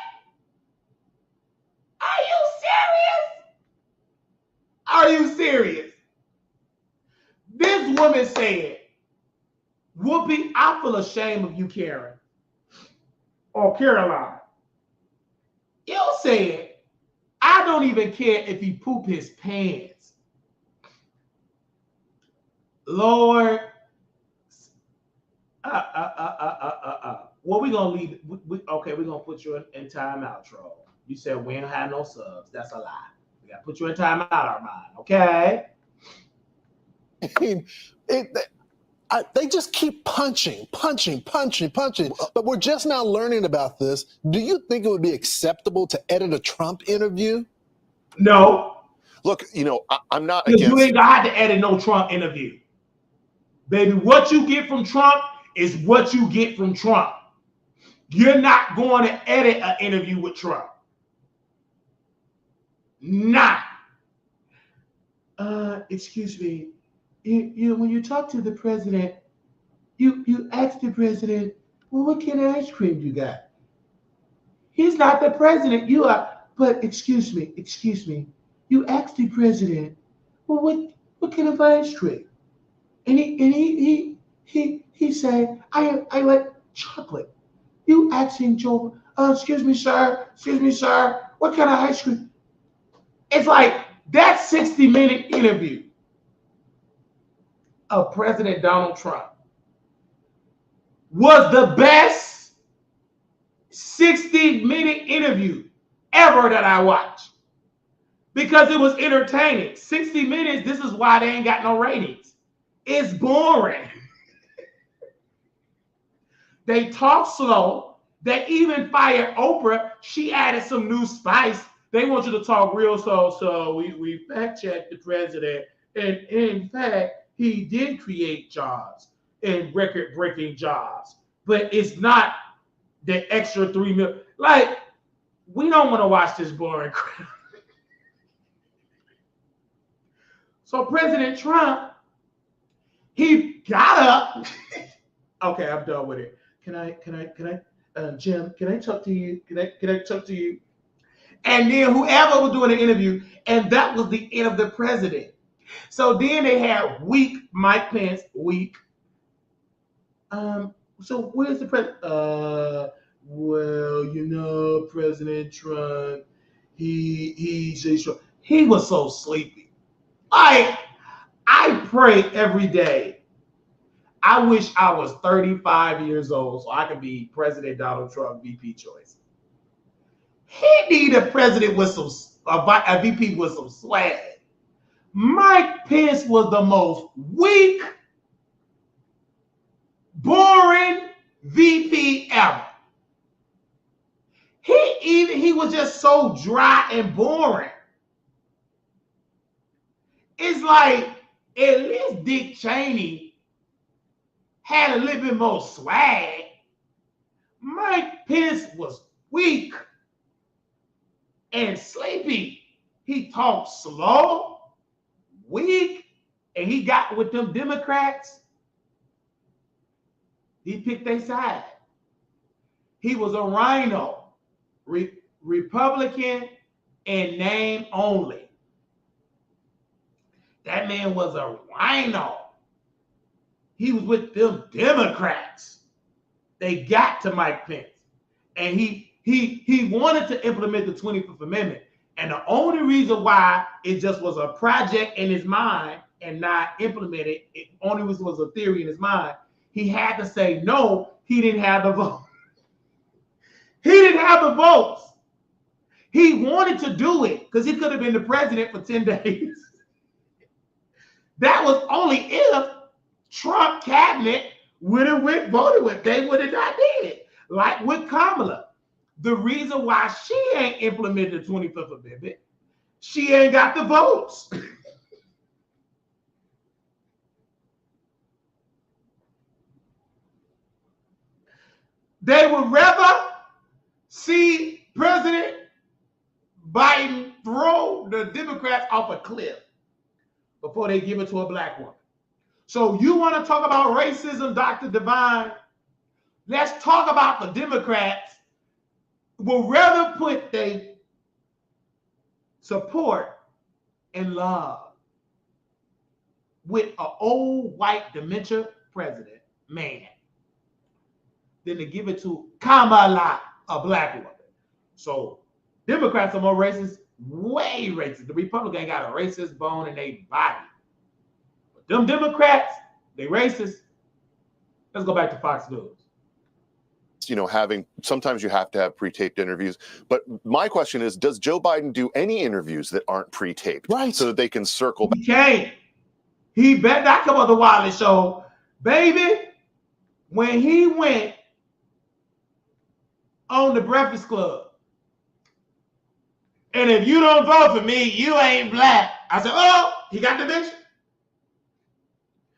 Are you serious? Are you serious? This woman said, Whoopi, I feel ashamed of you, Karen. Or Caroline. You said, I don't even care if he poop his pants. Lord. Well, we're going to leave. Okay, we're going to put you in timeout, troll. You said we ain't have no subs. That's a lie. We got to put you in timeout, Armand. Okay? I mean, they just keep punching. But we're just now learning about this. Do you think it would be acceptable to edit a Trump interview? No. Look, I'm not against. You ain't got to edit no Trump interview. Baby, what you get from Trump is what you get from Trump. You're not going to edit an interview with Trump. Not. Excuse me. You when you talk to the president, you ask the president, well, what kind of ice cream you got? He's not the president. You are. But excuse me. You ask the president, well, what kind of ice cream? And he said, I like chocolate. You asking Joe, excuse me, sir, what kind of ice cream? It's like that 60-minute interview of President Donald Trump was the best 60-minute interview ever that I watched because it was entertaining. 60 minutes, this is why they ain't got no ratings. It's boring. They talk slow. They even fired Oprah. She added some new spice. They want you to talk real slow. So we fact-checked the president. And in fact, he did create jobs and record-breaking jobs. But it's not the extra 3 million. Like, we don't want to watch this boring crap. So President Trump, he got up. Okay, I'm done with it. Can I, Jim, can I talk to you? Can I talk to you? And then whoever was doing the interview, and that was the end of the president. So then they had weak Mike Pence, weak. So where's the president? Well, President Trump, he was so sleepy. I pray every day. I wish I was 35 years old so I could be President Donald Trump VP choice. He need a president with a VP with some swag. Mike Pence was the most weak, boring VP ever. He he was just so dry and boring. It's like at least Dick Cheney had a little bit more swag. Mike Pence was weak and sleepy. He talked slow, weak, and he got with them Democrats. He picked their side. He was a rhino, Republican in name only. That man was a rhino. He was with them Democrats. They got to Mike Pence. And he wanted to implement the 25th Amendment. And the only reason why it just was a project in his mind and not implemented, it only was a theory in his mind, he had to say no, he didn't have the vote. He didn't have the votes. He wanted to do it because he could have been the president for 10 days. That was only if Trump cabinet would have voted with. They would have not did it. Like with Kamala. The reason why she ain't implemented the 25th Amendment, she ain't got the votes. They would rather see President Biden throw the Democrats off a cliff before they give it to a black woman. So you want to talk about racism, Dr. Divine? Let's talk about the Democrats will rather put their support and love with an old white dementia president man than to give it to Kamala, a black woman. So Democrats are more racist, way racist. The Republican got a racist bone in their body. But them Democrats, they racist. Let's go back to Fox News. You know, sometimes you have to have pre-taped interviews. But my question is, does Joe Biden do any interviews that aren't pre-taped? Right. So that they can circle back? He can't. He better not come on the Wiley Show. Baby, when he went on the Breakfast Club, and if you don't vote for me, you ain't black. I said, oh, he got the mission.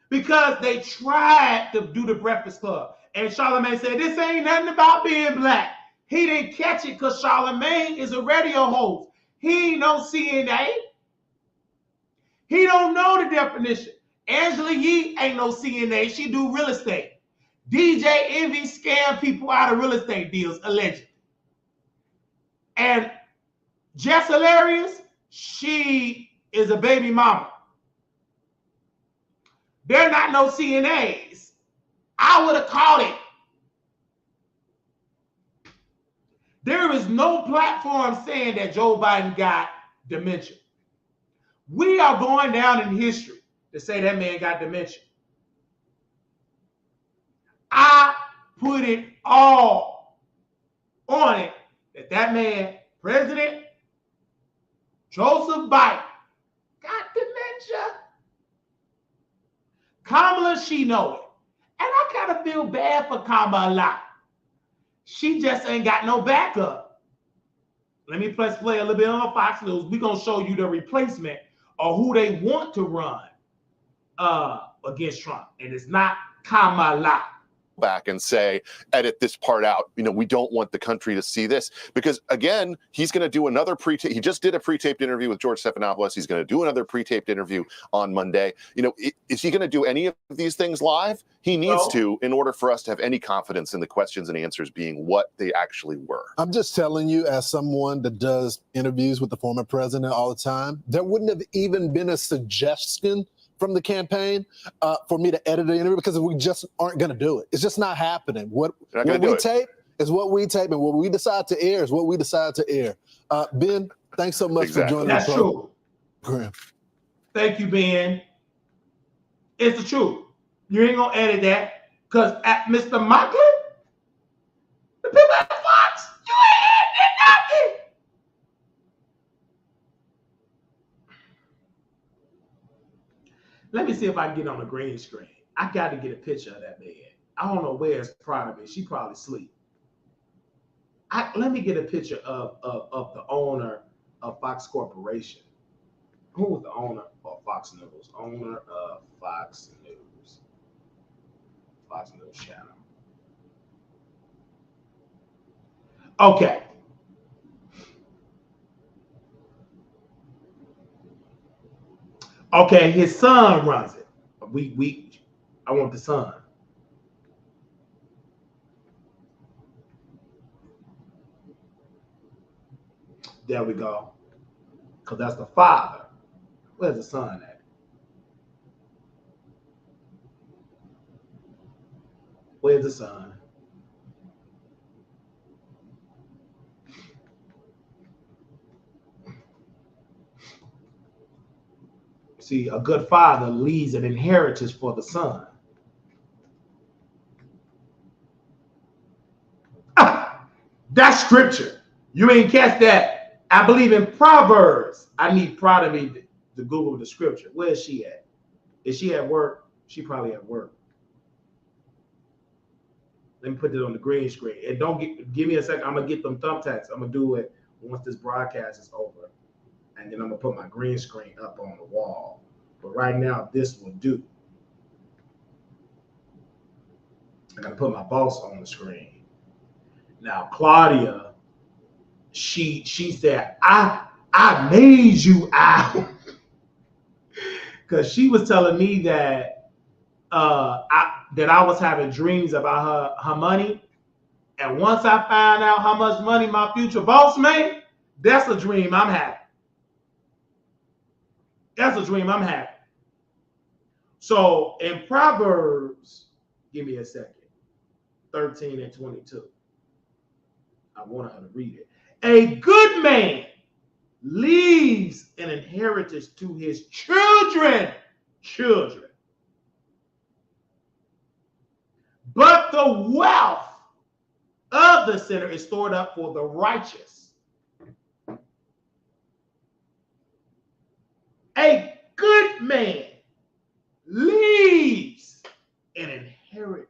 Because they tried to do the Breakfast Club. And Charlamagne said, this ain't nothing about being black. He didn't catch it because Charlamagne is a radio host. He ain't no CNA. He don't know the definition. Angela Yee ain't no CNA. She do real estate. DJ Envy scam people out of real estate deals, allegedly. And Jess Hilarious, she is a baby mama. They're not no CNAs. I would have caught it. There is no platform saying that Joe Biden got dementia. We are going down in history to say that man got dementia. I put it all on it that man, President Joseph Biden, got dementia. Kamala, she know it. And I kind of feel bad for Kamala. She just ain't got no backup. Let me press play a little bit on Fox News. We're going to show you the replacement or who they want to run against Trump. And it's not Kamala. Back and say, edit this part out. You know, we don't want the country to see this because, again, he's going to do another pre-tape. He just did a pre-taped interview with George Stephanopoulos. He's going to do another pre-taped interview on Monday. You know, is he going to do any of these things live? He needs to in order for us to have any confidence in the questions and answers being what they actually were. I'm just telling you, as someone that does interviews with the former president all the time, there wouldn't have even been a suggestion from the campaign for me to edit the interview because we just aren't going to do it. It's just not happening. What we tape is what we tape, and what we decide to air is what we decide to air. Ben, thanks so much for joining us. That's true. Thank you, Ben. It's the truth. You ain't going to edit that because at Mr. Mockley, the people at Fox, you ain't editing nothing. Let me see if I can get on the green screen. I got to get a picture of that man. I don't know where it's probably. She probably asleep. Let me get a picture of the owner of Fox Corporation. Who was the owner of Fox News? Owner of Fox News. Fox News channel. Okay. Okay, his son runs it. I want the son. There we go. Because that's the father. Where's the son at? Where's the son? See, a good father leaves an inheritance for the son. That's scripture. You ain't catch that. I believe in Proverbs. I need Prada me to Google the scripture. Where is she at? Is she at work? She probably at work. Let me put it on the green screen. And don't give me a second. I'm gonna get them thumbtacks. I'm gonna do it once this broadcast is over. And then I'm gonna put my green screen up on the wall. But right now, this will do. I gotta put my boss on the screen. Now, Claudia, she said, I made you out. Because she was telling me that I was having dreams about her money. And once I find out how much money my future boss made, that's a dream I'm having. That's a dream I'm having. So in Proverbs, give me a second, 13 and 22. I want her to read it. A good man leaves an inheritance to his children. But the wealth of the sinner is stored up for the righteous. A good man leaves an inheritance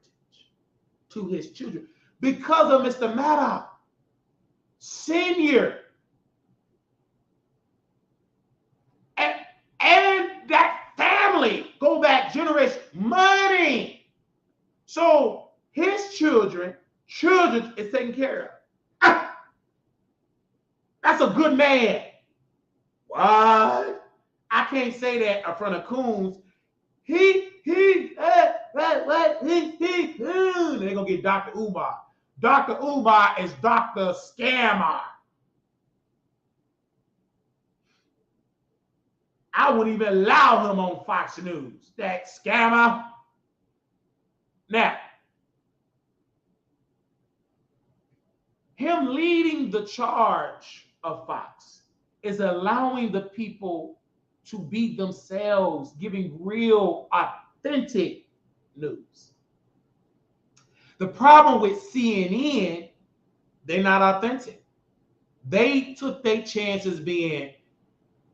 to his children because of Mr. Maddox Senior. And that family go back generation money. So his children is taken care of. That's a good man. What? I can't say that in front of Coons. They're gonna get Dr. Umar. Dr. Umar is Dr. Scammer. I wouldn't even allow him on Fox News. That scammer. Now, him leading the charge of Fox is allowing the people to be themselves, giving real, authentic news. The problem with CNN, they're not authentic. They took their chances being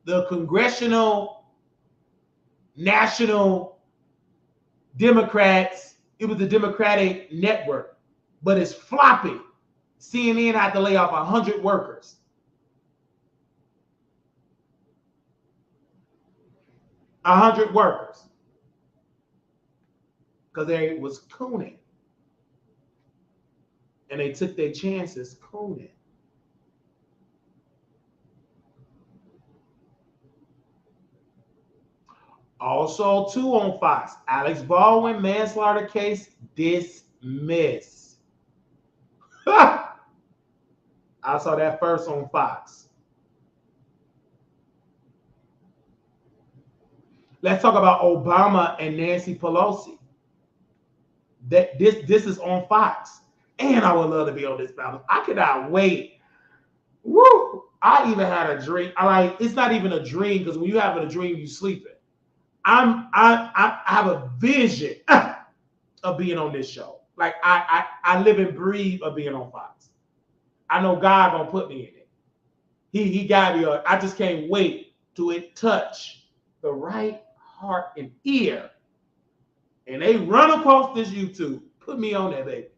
the congressional, national Democrats. It was the Democratic network, but it's flopping. CNN had to lay off 100 workers. Because they was cooning. And they took their chances cooning. Also, too, on Fox, Alex Baldwin manslaughter case dismissed. I saw that first on Fox. Let's talk about Obama and Nancy Pelosi. This is on Fox. And I would love to be on this panel. I cannot wait. Woo! I even had a dream. It's not even a dream, because when you have a dream, you sleeping. I have a vision of being on this show. Like I live and breathe of being on Fox. I know God gonna put me in it. He got me. I just can't wait to it touch the right heart and ear. And they run across this YouTube. Put me on there, baby.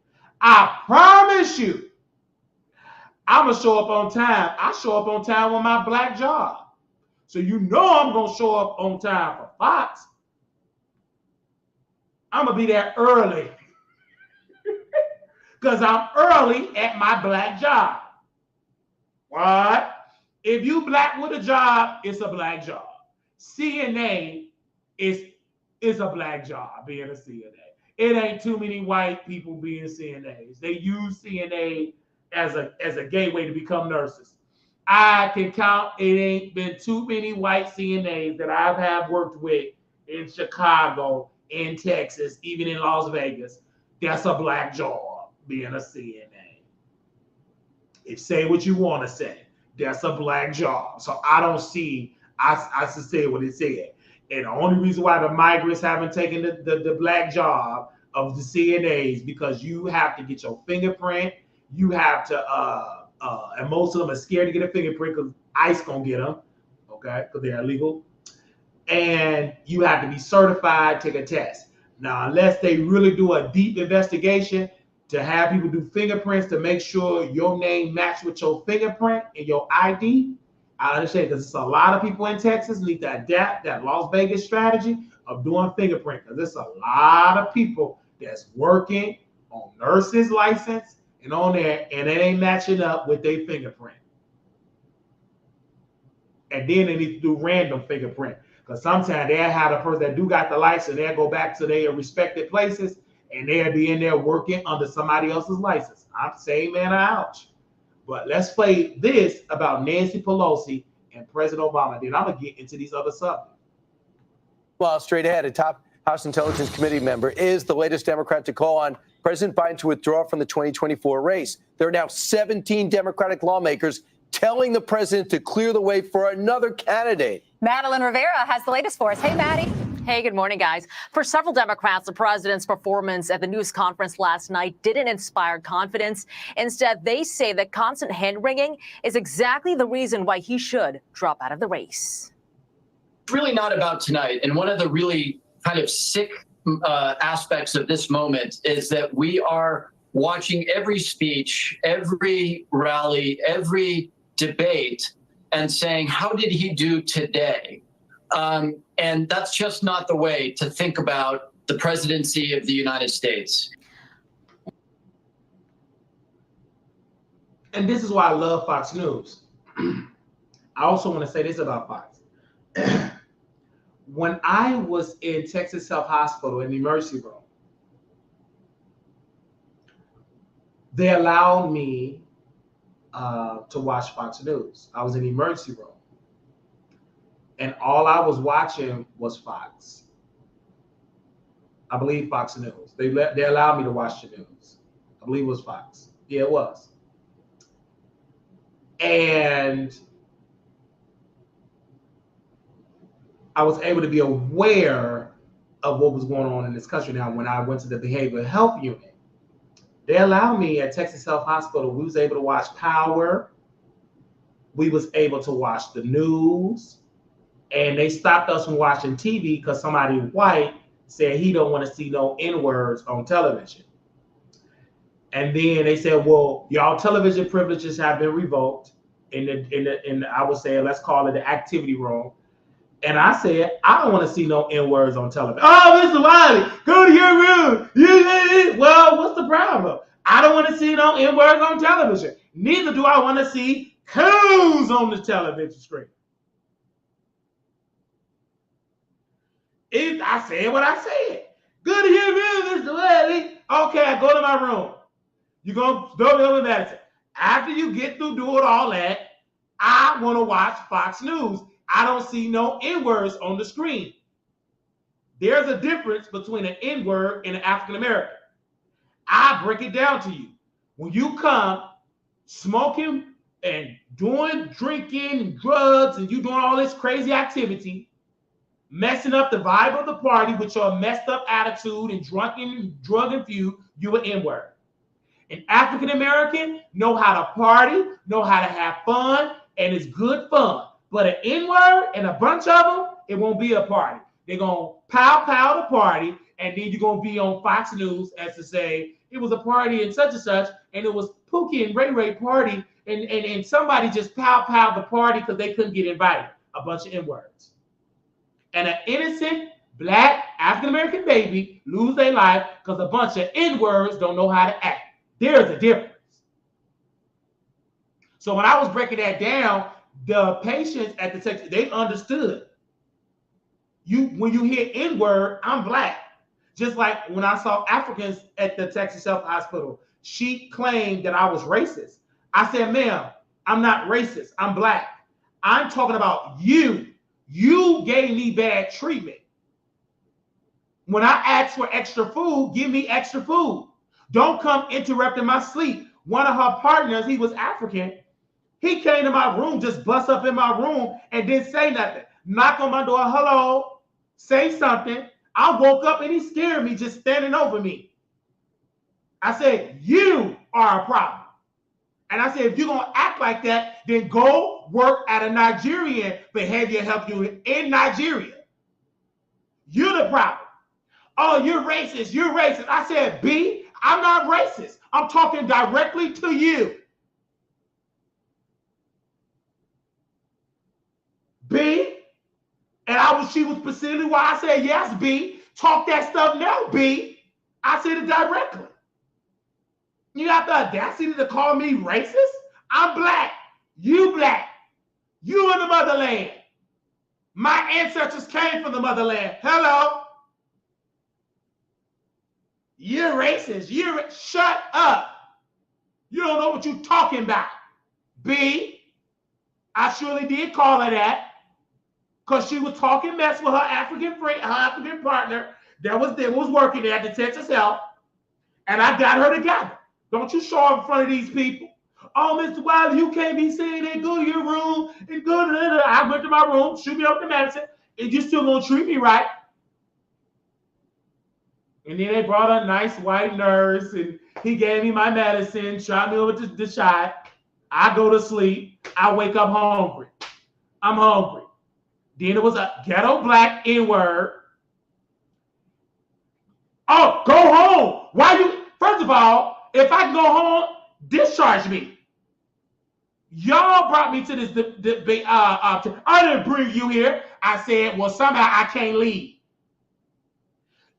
I promise you. I'm going to show up on time. I show up on time with my black job. So you know I'm going to show up on time for Fox. I'm going to be there early. Because I'm early at my black job. What? If you black with a job, it's a black job. CNA is a black job, being a CNA. It ain't too many white people being CNAs. They use CNA as a gateway to become nurses. I can count, it ain't been too many white CNAs that I have worked with in Chicago, in Texas, even in Las Vegas. That's a black job, being a CNA. If say what you want to say, that's a black job. So I don't see, I should say what it said. And the only reason why the migrants haven't taken the black job of the CNAs, because you have to get your fingerprint. You have to, and most of them are scared to get a fingerprint because ICE gonna get them, okay, because they're illegal. And you have to be certified, take a test. Now, unless they really do a deep investigation to have people do fingerprints to make sure your name match with your fingerprint and your ID, I understand, because it's a lot of people in Texas need to adapt that Las Vegas strategy of doing fingerprint, because there's a lot of people that's working on nurses' license and on there, and it ain't matching up with their fingerprint. And then they need to do random fingerprint, because sometimes they'll have the person that do got the license, they'll go back to their respected places, and they'll be in there working under somebody else's license. I'm saying, man, ouch. But let's play this about Nancy Pelosi and President Obama. Then I'm going to get into these other subjects. Well, straight ahead, a top House Intelligence Committee member is the latest Democrat to call on President Biden to withdraw from the 2024 race. There are now 17 Democratic lawmakers telling the president to clear the way for another candidate. Madeline Rivera has the latest for us. Hey, Maddie. Hey, good morning, guys. For several Democrats, the president's performance at the news conference last night didn't inspire confidence. Instead, they say that constant hand-wringing is exactly the reason why he should drop out of the race. It's really not about tonight. And one of the really kind of sick aspects of this moment is that we are watching every speech, every rally, every debate, and saying, how did he do today? And that's just not the way to think about the presidency of the United States. And this is why I love Fox News. I also want to say this about Fox. When I was in Texas Health Hospital in the emergency room, they allowed me to watch Fox News. I was in the emergency room. And all I was watching was Fox. I believe Fox News. They allowed me to watch the news. I believe it was Fox. Yeah, it was. And I was able to be aware of what was going on in this country. Now, when I went to the behavioral health unit, they allowed me at Texas Health Hospital. We was able to watch Power. We was able to watch the news. And they stopped us from watching TV because somebody white said he don't want to see no N-words on television. And then they said, well, y'all television privileges have been revoked in the I would say, let's call it the activity room. And I said, I don't want to see no N-words on television. Oh, Mr. Wiley, go to your room. Well, what's the problem? I don't want to see no N-words on television. Neither do I want to see coons on the television screen. I said what I said. Good to hear you, Mr. Wiley. Okay, I go to my room. You go to medicine. After you get through doing all that, I want to watch Fox News. I don't see no N-words on the screen. There's a difference between an N-word and an African American. I break it down to you. When you come smoking and drinking and drugs and you doing all this crazy activity, messing up the vibe of the party with your messed up attitude and drug infused, you an N-word. An African American know how to party, know how to have fun, and it's good fun. But an N-word and a bunch of them, it won't be a party. They're going to pow the party, and then you're going to be on Fox News as to say, it was a party and such, and it was Pookie and Ray Ray party and somebody just pow the party because they couldn't get invited. A bunch of N-words. And an innocent black African-American baby lose their life because a bunch of N-words don't know how to act. There's a difference. So when I was breaking that down, the patients at the Texas, they understood. When you hear N-word, I'm black. Just like when I saw Africans at the Texas Health Hospital, she claimed that I was racist. I said, ma'am, I'm not racist. I'm black. I'm talking about you. You gave me bad treatment. When I asked for extra food, give me extra food. Don't come interrupting my sleep. One of her partners, he was African. He came to my room, just bust up in my room and didn't say nothing. Knock on my door, hello, say something. I woke up and he scared me just standing over me. I said, you are a problem. And I said, if you're going to act like that, then go work at a Nigerian behavioral health unit in Nigeria. You're the problem. Oh, you're racist. You're racist. I said, B, I'm not racist. I'm talking directly to you. B, and she was specifically why I said, yes, B, talk that stuff now, B. I said it directly. You got the audacity to call me racist? I'm black. You black. You in the motherland. My ancestors came from the motherland. Hello. You're racist. Shut up. You don't know what you're talking about. B, I surely did call her that because she was talking mess with her African friend, her African partner that was working there at the Texas Health, and I got her together. Don't you show up in front of these people. Oh, Mr. Wiley, you can't be saying that. Go to your room and go to I went to my room, shoot me up the medicine, and you still gonna treat me right. And then they brought a nice white nurse, and he gave me my medicine, shot me over to the shot. I go to sleep. I wake up hungry. I'm hungry. Then it was a ghetto black N-word. Oh, go home. Why you? First of all, if I can go home, discharge me. Y'all brought me to this debate. I didn't bring you here. I said, well, somehow I can't leave.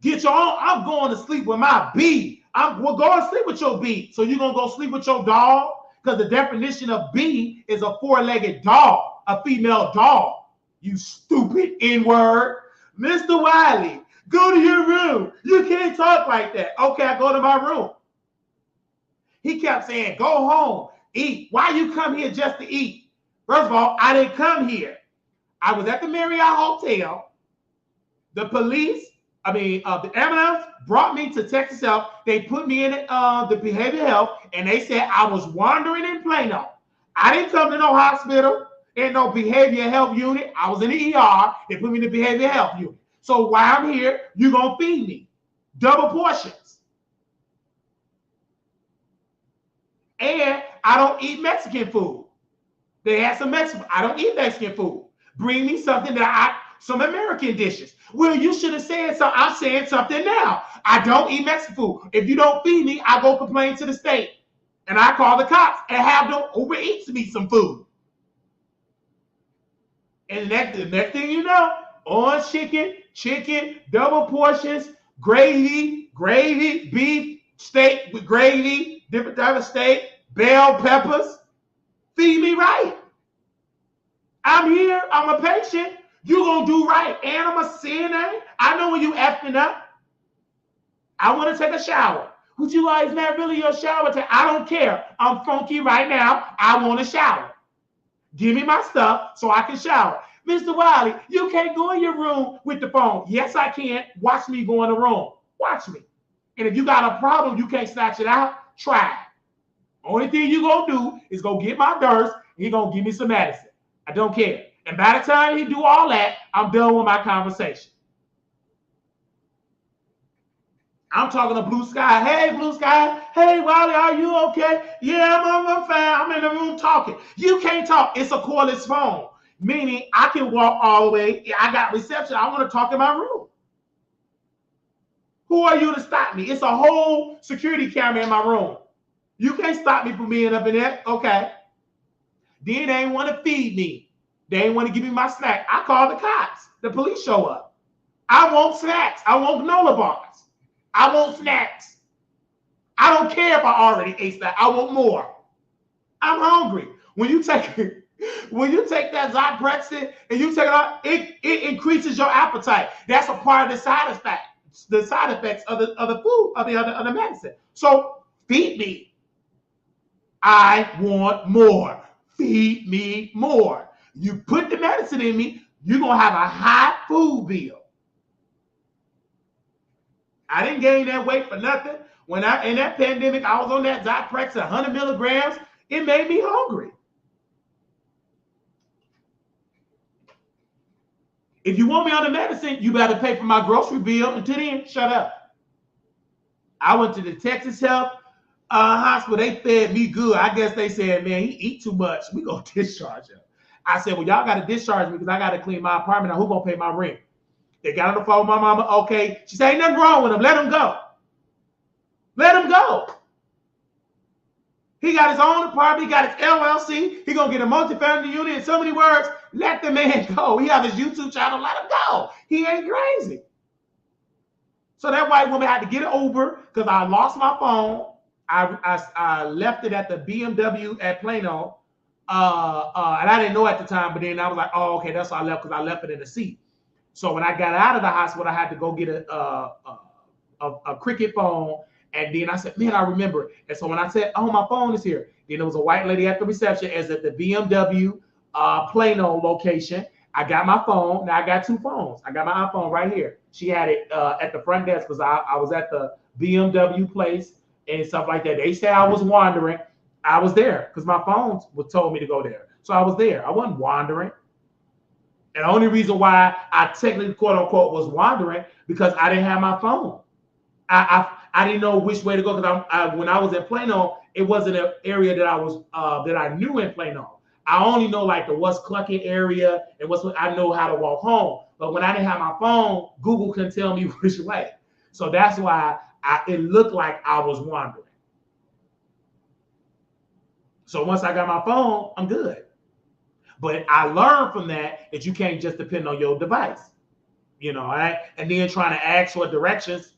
Get your own. I'm going to sleep with my B. We'll go and sleep with your B. So you're going to go sleep with your dog? Because the definition of B is a four-legged dog, a female dog. You stupid N-word. Mr. Wiley, go to your room. You can't talk like that. Okay, I go to my room. He kept saying, go home, eat. Why you come here just to eat? First of all, I didn't come here. I was at the Marriott Hotel. The police, the ambulance brought me to Texas Health. They put me in the behavioral health, and they said I was wandering in Plano. I didn't come to no hospital, in no behavioral health unit. I was in the ER. They put me in the behavioral health unit. So while I'm here, you're going to feed me. Double portions. And I don't eat Mexican food. They had some Mexican. I don't eat Mexican food. Bring me something some American dishes. Well, you should have said something. I'm saying something now. I don't eat Mexican food. If you don't feed me, I go complain to the state. And I call the cops and have them overeat me some food. And the next thing you know, orange chicken, double portions, gravy, beef, steak with gravy, different type of steak, bell peppers. Feed me right. I'm here. I'm a patient. You gonna do right. And I'm a CNA. I know when you effing up. I want to take a shower. Would you guys not really your shower time? I don't care. I'm funky right now. I want a shower. Give me my stuff so I can shower. Mr. Wiley, you can't go in your room with the phone. Yes, I can. Watch me go in the room. Watch me. And if you got a problem, you can't snatch it out, try it. Only thing you gonna do is go get my nurse, and he gonna give me some medicine. I don't care. And by the time he do all that, I'm done with my conversation. I'm talking to Blue Sky. Hey, Blue Sky. Hey, Wiley, are you okay? Yeah, I'm fine. I'm in the room talking. You can't talk. It's a cordless phone, meaning I can walk all the way. I got reception. I want to talk in my room. Who are you to stop me? It's a whole security camera in my room. You can't stop me from being up in there. Okay. Then they ain't want to feed me. They ain't want to give me my snack. I called the cops. The police show up. I want snacks. I want granola bars. I want snacks. I don't care if I already ate that. I want more. I'm hungry. When you take that Zyprexa and you take it out, it increases your appetite. That's a part of the side effects of the food, of the medicine. So feed me. I want more. Feed me more. You put the medicine in me, you're gonna have a high food bill. I didn't gain that weight for nothing. When in that pandemic, I was on that Zyprexa 100 milligrams. It made me hungry. If you want me on the medicine, you better pay for my grocery bill. Until then, shut up. I went to the Texas Health Hospital. They fed me good. I guess they said, man, he eat too much. We gonna discharge him. I said, well, y'all got to discharge me because I got to clean my apartment. Now, who gonna pay my rent? They got on the phone with my mama. Okay. She said, ain't nothing wrong with him. Let him go. Let him go. He got his own apartment. He got his LLC. He gonna get a multifamily unit. In so many words, let the man go. He have his YouTube channel. Let him go. He ain't crazy. So that white woman had to get it over because I lost my phone. I left it at the BMW at Plano. And I didn't know at the time, but then I was like, oh, okay, that's why I left, because I left it in the seat. So when I got out of the hospital, I had to go get a cricket phone. And then I said, man, I remember it. And so when I said, oh, my phone is here, then there was a white lady at the reception as at the BMW Plano location. I got my phone. Now I got two phones. I got my iPhone right here. She had it at the front desk because I was at the BMW place and stuff like that. They said I was wandering. I was there because my phone told me to go there. So I was there. I wasn't wandering. And the only reason why I technically, quote unquote, was wandering because I didn't have my phone. I didn't know which way to go because when I was in Plano, it wasn't an area that I was that I knew in Plano. I only know like the West Clucking area and I know how to walk home. But when I didn't have my phone, Google couldn't tell me which way. So that's why it looked like I was wandering. So once I got my phone, I'm good. But I learned from that you can't just depend on your device, right? And then trying to ask for directions,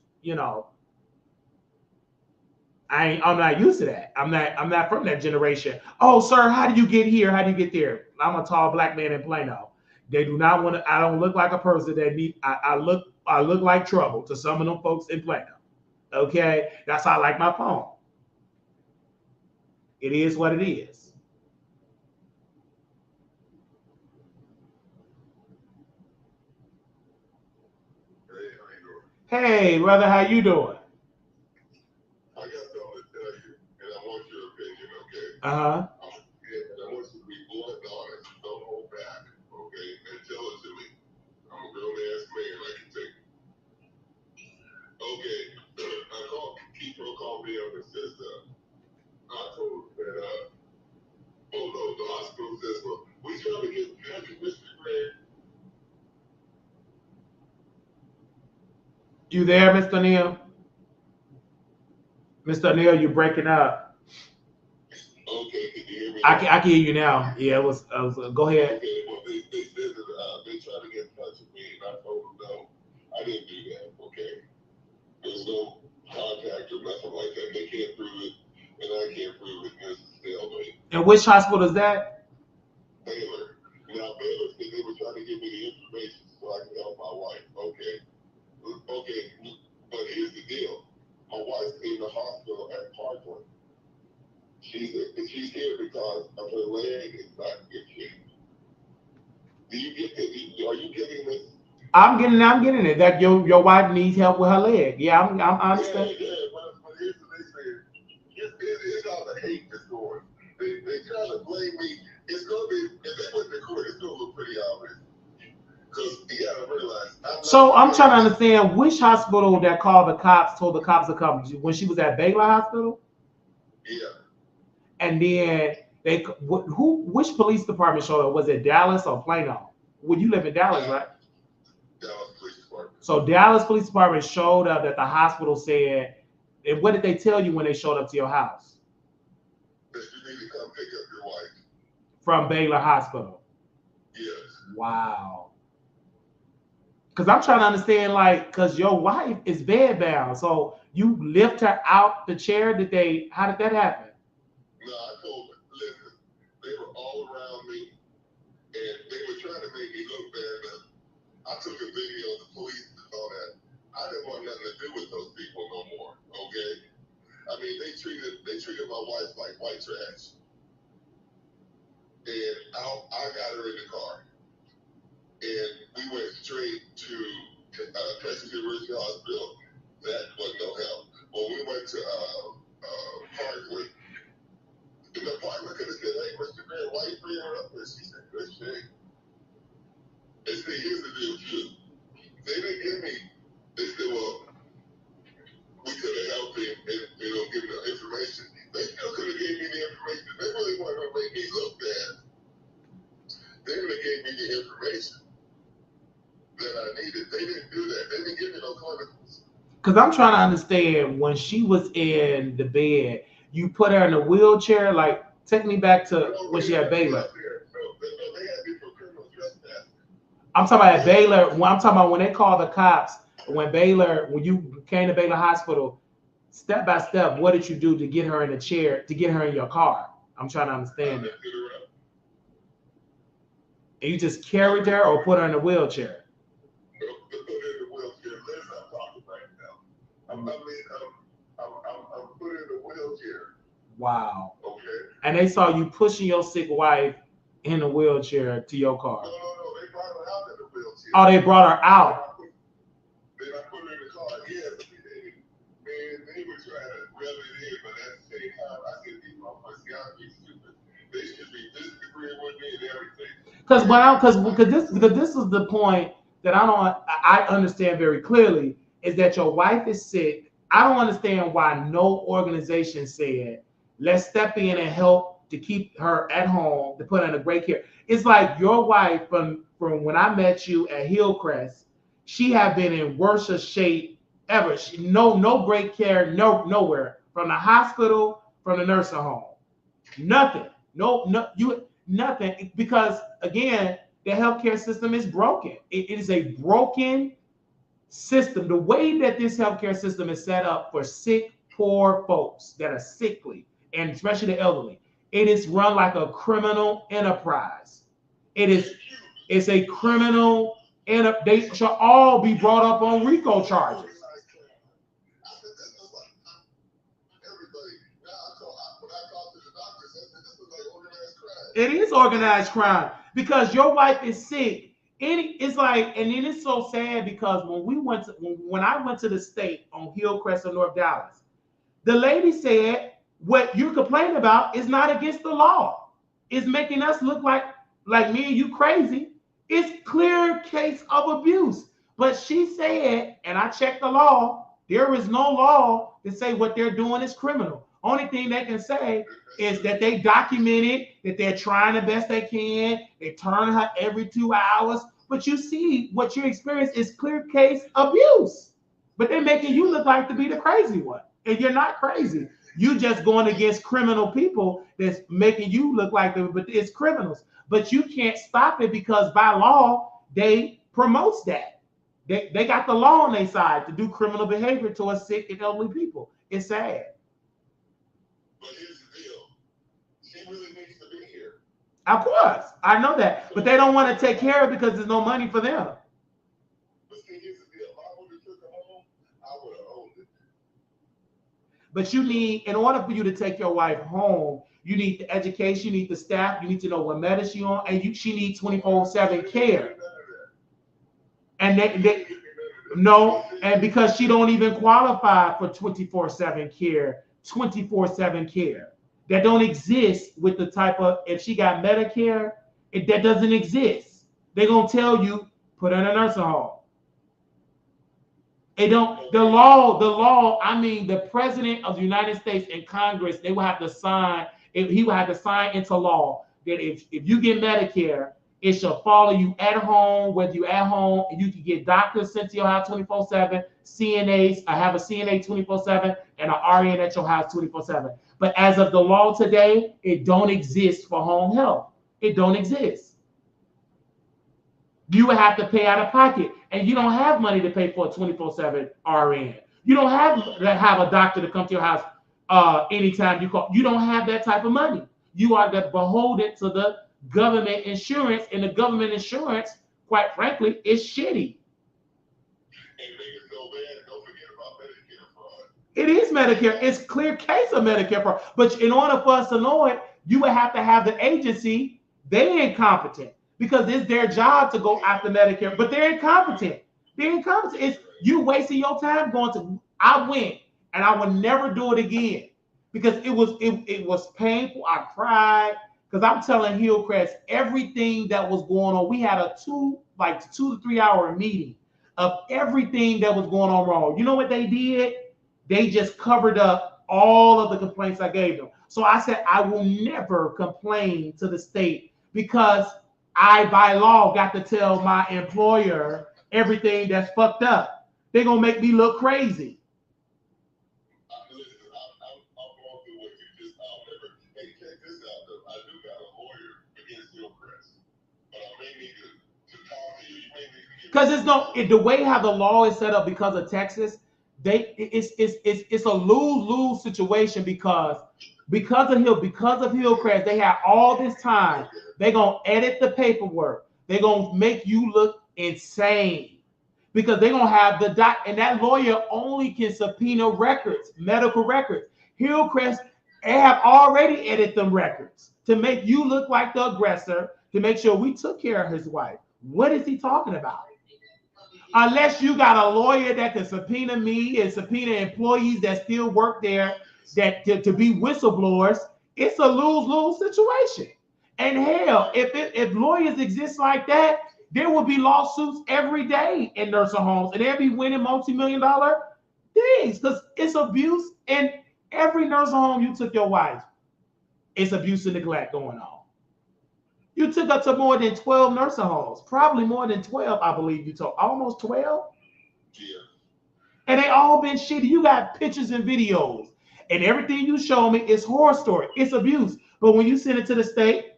I'm not used to that. I'm not from that generation. Oh, sir, how do you get here? How do you get there? I'm a tall black man in Plano. They do not want to. I don't look like a person that need. I look like trouble to some of them folks in Plano. Okay, that's how I like my phone. It is what it is. Hey, brother, how you doing? I got something to tell you, and I want your opinion, okay? Uh-huh. And I want you to be blunt and honest. Don't hold back, okay? And tell it to me. I'm a grown-ass man. I can take it. Okay. Kipro called me up and says, I told him that, oh, no, the hospital says, well, we trying to get Patrick, Mr. Grant. You there, Mr. Neal? Mr. Neal, you're breaking up. Okay, can you hear me? I can hear you now. Yeah, it was go ahead. Okay, well, they said that they tried to get in touch with me, and I told them no, I didn't do that, okay? There's no contact or nothing like that. They can't prove it, and I can't prove it. There's a stalemate. And which hospital is that? Baylor. Now, Baylor said they were trying to give me the information so I could help my wife. Okay, but here's the deal. My wife's in the hospital at Parkland. She's here because of her leg is not in good shape. Do you get it? Are you getting this? I'm getting it. That your wife needs help with her leg. Yeah, I understand. Yeah, but here's what they said. It's all the hate that's going. They trying to blame me. It's gonna be, if they went to court, it's gonna look pretty obvious. Because you gotta realize. I'm trying to understand which hospital that told the cops to come when she was at Baylor Hospital. Yeah. And then which police department showed up? Was it Dallas or Plano? Well, you live in Dallas, right? Dallas Police Department. So Dallas Police Department showed up that the hospital said, and what did they tell you when they showed up to your house? That you need to come pick up your wife. from Baylor Hospital. Yes. Wow. Because I'm trying to understand, like, because your wife is bedbound, so you lift her out the chair. How did that happen? No, I told them, listen, they were all around me, and they were trying to make me look bad. I took a video of the police and all that. I didn't want nothing to do with those people no more, okay? I mean, they treated my wife like white trash. And I got her in the car. And we went straight to Texas University Hospital. That wasn't no help. When we went to Parkland, and the Parkland could have said, hey, Mr. Bear, why you bring her up there? She said, good shit. And see, here's the deal, too. They didn't give me, they said, well, we could have helped him and, give him the information. They still could have gave me the information. They really wanted to make me look bad. They would have gave me the information that I needed. They didn't do that. They didn't give me no clinicals. Because I'm trying to understand, when she was in the bed, you put her in a wheelchair. Like, take me back to when she had Baylor. I'm talking about at Baylor. I'm talking about when they called the cops. When you came to Baylor Hospital, step by step, what did you do to get her in a chair, to get her in your car? I'm trying to understand it. And you just carried her or put her in a wheelchair? I'm put in a wheelchair. Wow. Okay. And they saw you pushing your sick wife in a wheelchair to your car. No, they brought her out in a wheelchair. Oh, they brought her out. Then I put her in the car. Yeah, they were trying to reel it in, but at the same time, I said, these motherfuckers gotta be stupid. They should be disagreeing with me and everything. Because this is the point that I understand very clearly, is that your wife is sick. I don't understand why no organization said, let's step in and help to keep her at home, to put her in a great care. It's like your wife, from when I met you at Hillcrest, she had been in worse shape ever. No great care, nowhere. From the hospital, from the nursing home. Nothing. Nothing. Because, again, the healthcare system is broken. It is a broken system. The way that this healthcare system is set up for sick, poor folks that are sickly, and especially the elderly, it is run like a criminal enterprise. It's a criminal enterprise. They should all be brought up on RICO charges. It is organized crime because your wife is sick. It's like, and then it's so sad because when I went to the state on Hillcrest of North Dallas, the lady said, what you're complaining about is not against the law. It's making us look like me and you crazy. It's clear case of abuse. But she said, and I checked the law, there is no law to say what they're doing is criminal. Only thing they can say is that they documented that they're trying the best they can. They turn her every 2 hours. But you see, what you experience is clear case abuse. But they're making you look like to be the crazy one. And you're not crazy. You just going against criminal people that's making you look like but it's criminals. But you can't stop it because by law, they promotes that. They got the law on their side to do criminal behavior towards sick and elderly people. It's sad. But here's the deal. She really needs to be here. Of course, I know that. But they don't want to take care of it because there's no money for them. But see, here's the deal. If I would have took her home, I would have owned it. But you need, in order for you to take your wife home, you need the education, you need the staff, you need to know what medicine she's on, and she needs 24/7 care. And and because she don't even qualify for 24/7 care, 24/7 care. That don't exist with the type of, if she got Medicare, that doesn't exist. They're going to tell you, put her in a nursing home. The law, I mean, the president of the United States and Congress, they will have to sign, he will have to sign into law that if you get Medicare, it shall follow you at home, whether you're at home, and you can get doctors sent to your house 24/7, CNAs, I have a CNA 24/7, and an RN at your house 24/7. But as of the law today, it don't exist for home health. It don't exist. You would have to pay out of pocket, and you don't have money to pay for a 24/7 RN. You don't have to have a doctor to come to your house anytime you call. You don't have that type of money. You are beholden to the government insurance, and the government insurance, quite frankly, is shitty. It is Medicare. It's clear case of Medicare fraud. But in order for us to know it, you would have to have the agency. They're incompetent because it's their job to go after Medicare, but they're incompetent. They're incompetent. It's you wasting your time going to. I went, and I will never do it again because it was painful. I cried because I'm telling Hillcrest everything that was going on. We had a 2 to 3 hour meeting of everything that was going on wrong. You know what they did? They just covered up all of the complaints I gave them. So I said, I will never complain to the state because I, by law, got to tell my employer everything that's fucked up. They're going to make me look crazy. Because the way how the law is set up because of Texas, it's a lose-lose situation because of Hillcrest, they have all this time. They're gonna edit the paperwork. They're gonna make you look insane because they're gonna have the doc, and that lawyer only can subpoena records, medical records. Hillcrest, they have already edited them records to make you look like the aggressor, to make sure we took care of his wife. What is he talking about? Unless you got a lawyer that can subpoena me and subpoena employees that still work there that to be whistleblowers, it's a lose-lose situation. And hell, if lawyers exist like that, there will be lawsuits every day in nursing homes, and they'll be winning multi-million-dollar things because it's abuse. And every nursing home you took your wife, it's abuse and neglect going on. You took her to more than 12 nursing homes, probably more than 12, I believe you told. Almost 12? Yeah. And they all been shitty. You got pictures and videos, and everything you show me is horror story. It's abuse. But when you send it to the state,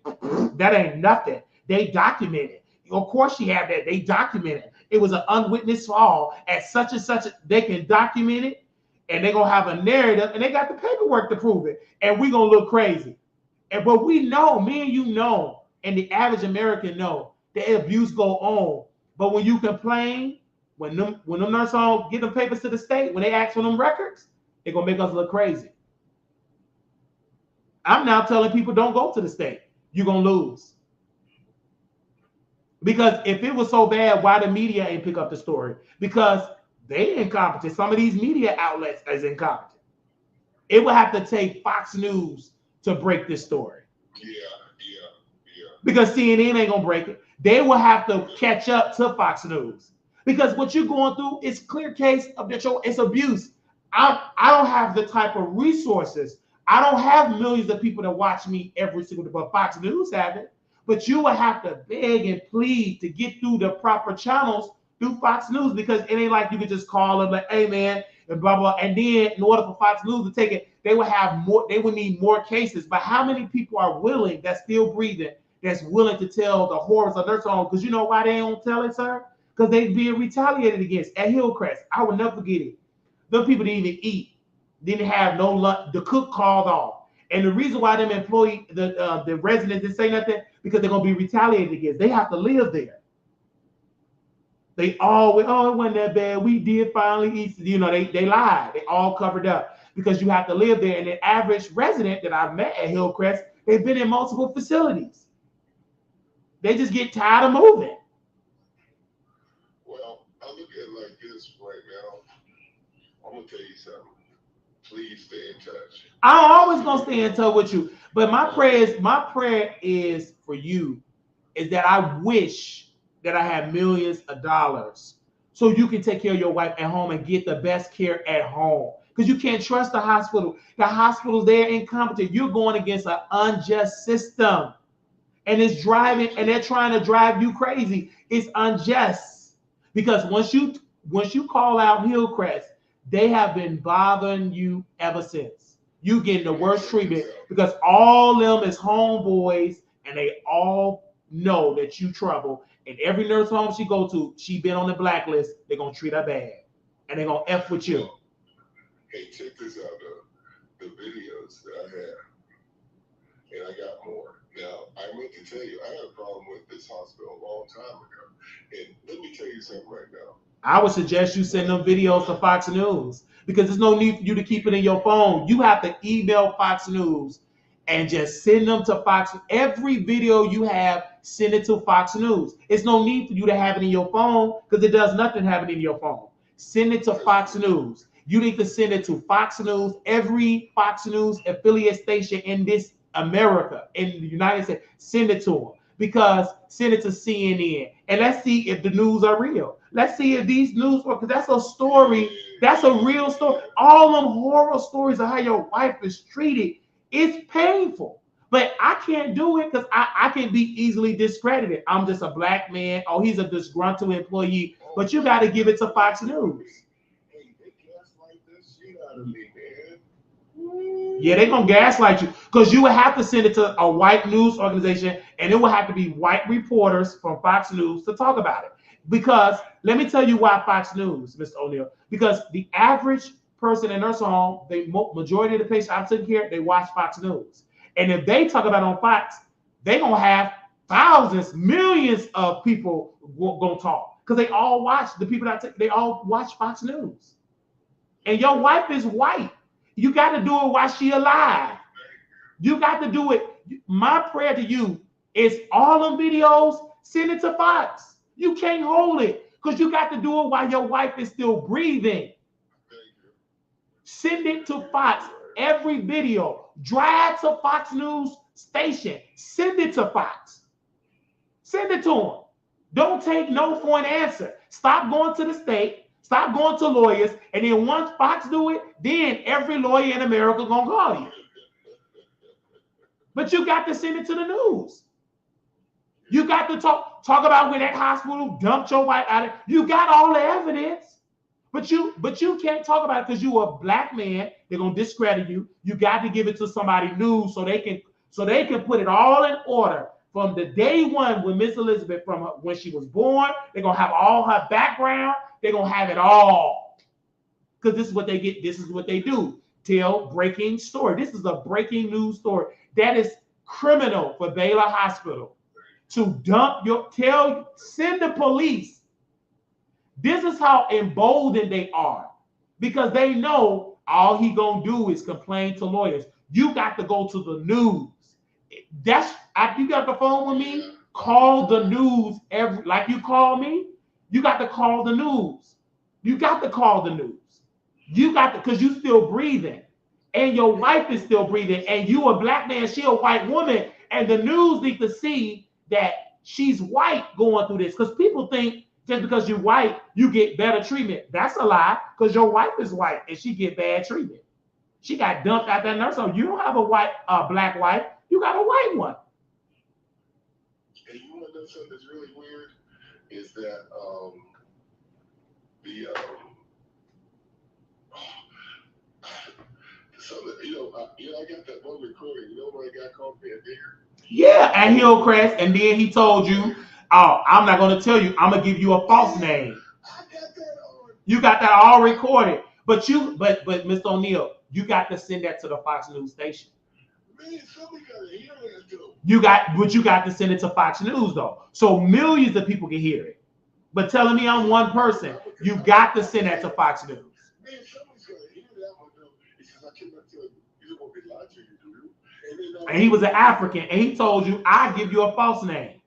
that ain't nothing. They document it. Of course she had that. They document it. It was an unwitnessed fall at such and such. They can document it, and they're going to have a narrative, and they got the paperwork to prove it. And we're going to look crazy. But we know, me and you know, and the average American know the abuse go on. But when you complain, when them nurse homes get them papers to the state, when they ask for them records, they're gonna make us look crazy. I'm now telling people don't go to the state. You're gonna lose. Because if it was so bad, why the media ain't pick up the story? Because they incompetent. Some of these media outlets is incompetent. It would have to take Fox News to break this story. Yeah. Because CNN ain't gonna break it. They will have to catch up to Fox News because what you're going through is clear case of it's abuse. I don't have the type of resources. I don't have millions of people that watch me every single day, but Fox News have it. But you will have to beg and plead to get through the proper channels through Fox News because it ain't like you could just call them like, hey man, and blah blah. And then in order for Fox News to take it, they would have more. They would need more cases. But how many people are willing that's still breathing? That's willing to tell the horrors of nursing home, because you know why they don't tell it, sir? Because they being retaliated against at Hillcrest. I will never forget it. Those people didn't even eat, didn't have no lunch. The cook called off, and the reason why them employee, the residents didn't say nothing because they're gonna be retaliated against. They have to live there. They always, it wasn't that bad. We did finally eat. You know, they lied. They all covered up because you have to live there. And the average resident that I've met at Hillcrest, they've been in multiple facilities. They just get tired of moving. Well, I look at it like this right now. I'm gonna tell you something. Please stay in touch. I'm always gonna stay in touch with you. But my prayer is for you, is that I wish that I had millions of dollars so you can take care of your wife at home and get the best care at home. Because you can't trust the hospital. The hospitals, they're incompetent. You're going against an unjust system. And it's driving, and they're trying to drive you crazy. It's unjust because once you call out Hillcrest, they have been bothering you ever since. You getting the worst treatment because all them is homeboys and they all know that you trouble. And every nurse home she go to, she been on the blacklist. They're gonna treat her bad, and they're gonna F with you. Hey, check this out, the videos that I have, and I got more. Now, I meant to tell you, I had a problem with this hospital a long time ago, and let me tell you something right now. I would suggest you send them videos to Fox News, because there's no need for you to keep it in your phone. You have to email Fox News and just send them to Fox. Every video you have, send it to Fox News. It's no need for you to have it in your phone, because it does nothing having it in your phone. Send it to Fox News. You need to send it to Fox News. Every Fox News affiliate station in this America, in the United States, send it to them. Because send it to CNN, and let's see if the news are real. Let's see if these news, because that's a story. That's a real story. All them horror stories of how your wife is treated, it's painful. But I can't do it because I can be easily discredited. I'm just a black man. Oh, he's a disgruntled employee. But you got to give it to Fox News. Yeah, they're going to gaslight you, because you would have to send it to a white news organization, and it would have to be white reporters from Fox News to talk about it. Because let me tell you why Fox News, Mr. O'Neill, because the average person in nursing home, the majority of the patients I'm taking care of, they watch Fox News. And if they talk about it on Fox, they're going to have thousands, millions of people going to talk, because they all watch, the people that they all watch Fox News. And your wife is white. You got to do it while she alive. You got to do it. My prayer to you is all them videos, send it to Fox. You can't hold it, because you got to do it while your wife is still breathing. Send it to Fox. Every video. Drive to Fox News station. Send it to Fox. Send it to them. Don't take no for an answer. Stop going to the state. Stop going to lawyers, and then once Fox do it, then every lawyer in America gonna call you. But you got to send it to the news. You got to talk about when that hospital dumped your wife out of. You got all the evidence, but you can't talk about it because you a black man. They're gonna discredit you. You got to give it to somebody new so they can put it all in order. From the day one with Miss Elizabeth, from when she was born, they're gonna have all her background. They're gonna have it all, because this is what they get. This is what they do. Tell breaking story. This is a breaking news story. That is criminal for Baylor Hospital to dump send the police. This is how emboldened they are, because they know all he gonna do is complain to lawyers. You got to go to the news. You got the phone with me. Call the news like you call me. You got to call the news. You got to call the news. You got to, because you still breathing, and your wife is still breathing, and you a black man, she a white woman, and the news need to see that she's white going through this, because people think just because you're white, you get better treatment. That's a lie, because your wife is white and she get bad treatment. She got dumped out that nurse home. You don't have a black wife. You got a white one. And you want to know something that's really weird? Is that I got that one recording. You know what I got called me a digger? Yeah, at Hillcrest, and then he told you, "Oh, I'm not going to tell you. I'm going to give you a false name." I got that on. You got that all recorded, but Mr. O'Neill, you got to send that to the Fox News station. Man, somebody got to hear that though. You got to send it to Fox News though, so millions of people can hear it. But telling me I'm one person, you got to send that to Fox News. Man, somebody's got to hear that one though. He says, "I cannot tell you. You don't want me to lie to you, do you?" And he was an African, and he told you, "I give you a false name."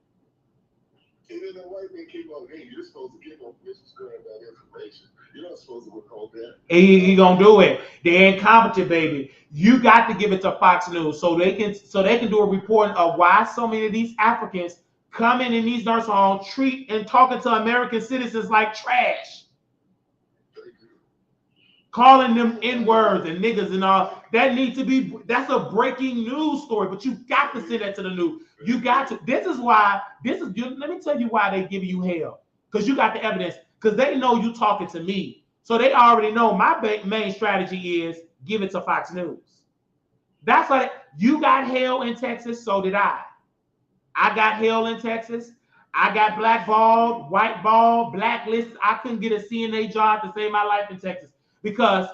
And then the white man came on, "Hey, you're supposed to give up Mrs. Graham that information. You're not supposed to withhold that." He gonna do it. They're incompetent, baby. You got to give it to Fox News so they can do a reporting of why so many of these Africans coming in these nursing homes, treat and talking to American citizens like trash, calling them N-words and niggas and all. That's a breaking news story, but you got to send that to the news. You got to. Let me tell you why they give you hell, because you got the evidence, because they know you talking to me. So they already know my main strategy is give it to Fox News. That's why you got hell in Texas, so did I. I got held in Texas. I got blackballed, whiteballed, blacklisted. I couldn't get a CNA job to save my life in Texas because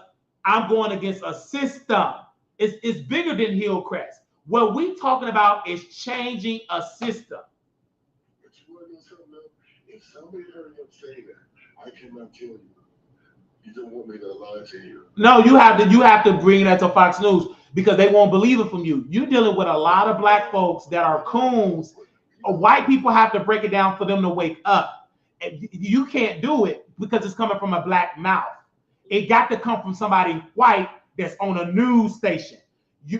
I'm going against a system. It's bigger than Hillcrest. What we talking about is changing a system. But you want to know something else? If somebody heard him say that, I cannot tell you. You don't want me to lie to you. No, you have to bring that to Fox News because they won't believe it from you. You're dealing with a lot of black folks that are coons. White people have to break it down for them to wake up. You can't do it because it's coming from a black mouth. It got to come from somebody white that's on a news station.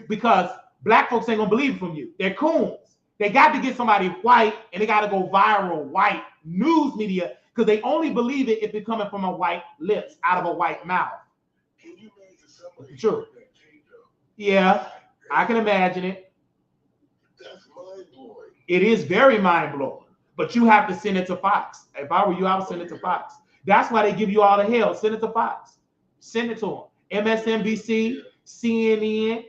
Because black folks ain't gonna believe it from you. They're coons. They got to get somebody white and they got to go viral white news media because they only believe it if it's coming from a white lips out of a white mouth. Can you imagine somebody True. that kingdom? Yeah, I can imagine it. That's mind-blowing. It is very mind-blowing, but you have to send it to Fox. If I were you, I would send it to Fox. That's why they give you all the hell. Send it to Fox. Send it to them. MSNBC, CNN,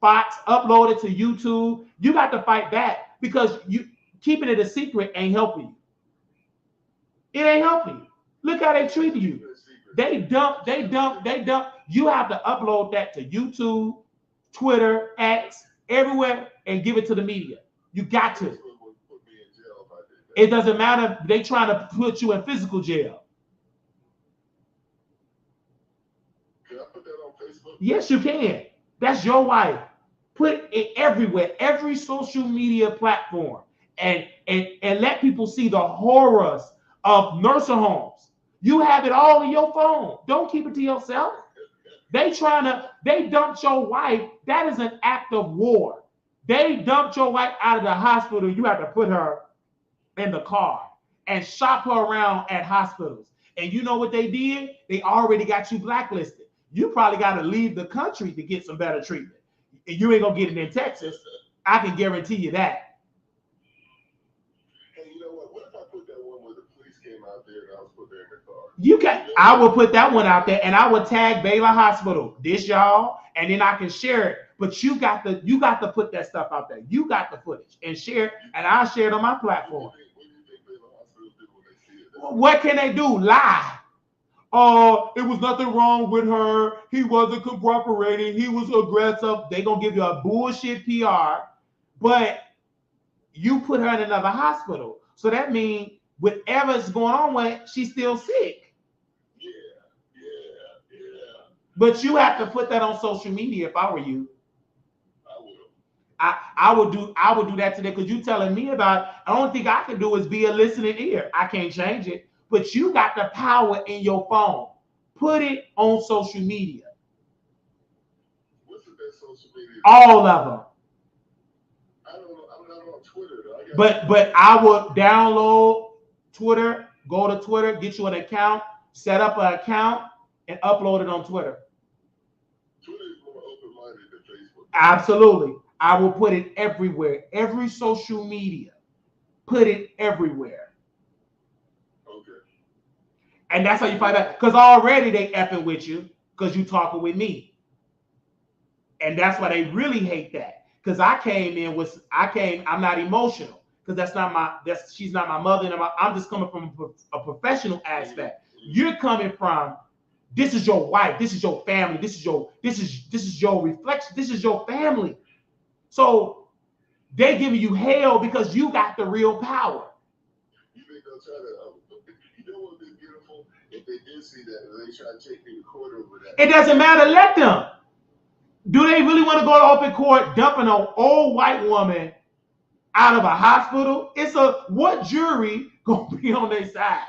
Fox, upload it to YouTube. You got to fight back because you keeping it a secret ain't helping you. It ain't helping you. Look how they treat you. They dump. You have to upload that to YouTube, Twitter, X, everywhere, and give it to the media. You got to. It doesn't matter. They trying to put you in physical jail. Can I put that on Facebook? Yes, you can. That's your wife. Put it everywhere, every social media platform, and let people see the horrors of nursing homes. You have it all in your phone. Don't keep it to yourself. They dumped your wife. That is an act of war. They dumped your wife out of the hospital. You have to put her in the car and shop her around at hospitals. And you know what they did? They already got you blacklisted. You probably got to leave the country to get some better treatment. You ain't gonna get it in Texas. I can guarantee you that. Hey, you know what? What if I put that one where the police came out there and I was put there in the car? You can. I will put that one out there, and I would tag Baylor Hospital. This y'all, and then I can share it. But you got to put that stuff out there. You got the footage and share it, and I'll share it on my platform. What do you think Baylor Hospital did when they see it? What can they do? Lie. Oh, it was nothing wrong with her. He wasn't cooperating. He was aggressive. They gonna give you a bullshit PR, but you put her in another hospital. So that means whatever's going on with her, she's still sick. Yeah. But you have to put that on social media. If I were you, I will. I would do that today because you telling me about it. The only thing I can do is be a listening ear. I can't change it. But you got the power in your phone. Put it on social media. What's the best social media? All of them. I don't know. I'm not on Twitter though. But I would download Twitter, go to Twitter, get you an account, set up an account, and upload it on Twitter. Twitter is more open-minded than Facebook. Absolutely. I will put it everywhere. Every social media. Put it everywhere. And that's how you fight back. Because already they effing with you because you talking with me. And that's why they really hate that. Because I'm not emotional. Because she's not my mother. And I'm just coming from a professional aspect. You're coming from, this is your wife, this is your family, this is your reflection, this is your family. So they giving you hell because you got the real power. You think they'll try to you know what would be beautiful if they did see that and they try to take me to court over that? It doesn't matter. Let them. Do they really want to go to open court dumping an old white woman out of a hospital? What jury gonna be on their side?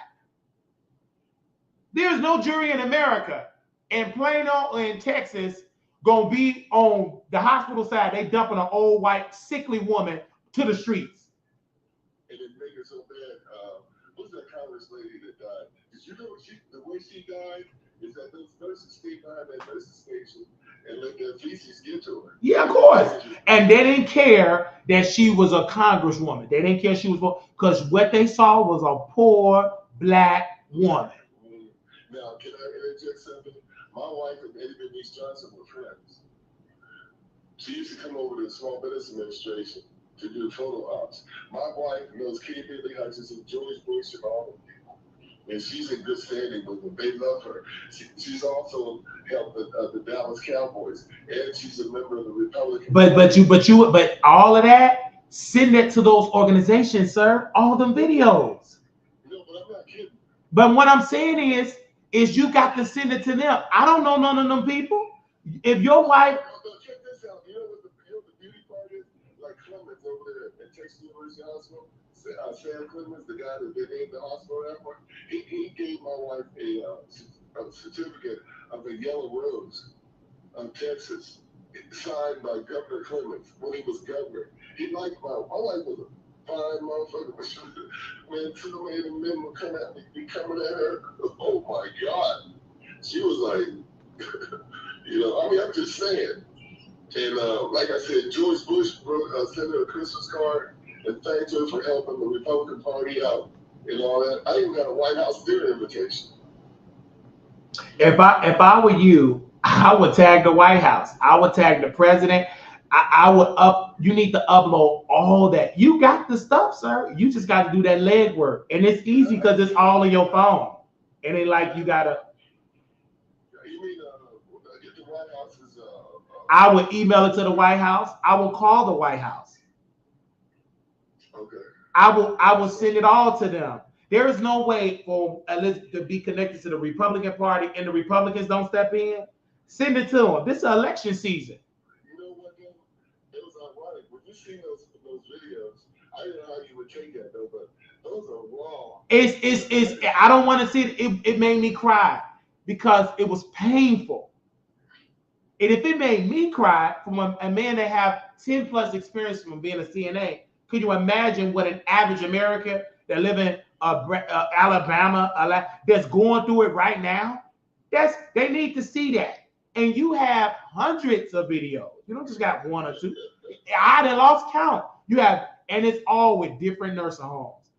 There's no jury in America, in Plano or in Texas, gonna be on the hospital side. They dumping an old white sickly woman to the streets. And it make it so bad. Who's that Congress lady that died? Did you know the way she died is that those nurses stayed behind that nursing station and let their feces get to her. Yeah, of course. And they didn't care that she was a congresswoman. They didn't care she was, because what they saw was a poor black woman. Now, can I interject something? My wife and Eddie Bernice Johnson were friends. She used to come over to the Small Business Administration to do photo ops. My wife knows Katie Lee Hutchinson, George Bush, and all of them. And she's in good standing with them. They love her. She's also helped the Dallas Cowboys, and she's a member of the Republican. But all of that, send it to those organizations, sir. All them videos. No, but I'm not kidding. But what I'm saying is you got to send it to them. I don't know none of them people. If your wife. No, check this out. You know what the beauty part is? Like Clemens over there at Texas University Hospital. Sam Clemens, the guy that they named the hospital after, he gave my wife a certificate of a yellow rose of Texas, signed by Governor Clemens when he was governor. He liked my wife was a fine motherfucker. Man, two men and men would come at me, be coming at her. Oh my God. She was like, you know, I mean, I'm just saying. And like I said, George Bush sent her a Christmas card and thanked her for helping the Republican Party out and all that. I even got a White House dinner invitation. If I were you, I would tag the White House. I would tag the president. I would you need to upload all that. You got the stuff, sir. You just got to do that leg work. And it's easy because it's all on your phone. It ain't like you got to. You mean, get the White House's. I would email it to the White House. I will call the White House. Okay. I will send it all to them. There is no way for Elizabeth to be connected to the Republican Party and the Republicans don't step in. Send it to them. This is election season. You know what, though? It was ironic. When you see those videos, I didn't know how you would take that, though, but those are raw. It's I don't want to see it. It made me cry because it was painful. And if it made me cry from a man that have 10 plus experience from being a CNA, could you imagine what an average American that live in Alabama that's going through it right now? They need to see that. And you have hundreds of videos. You don't just got one or two. I done lost count. You have, and it's all with different nursing homes.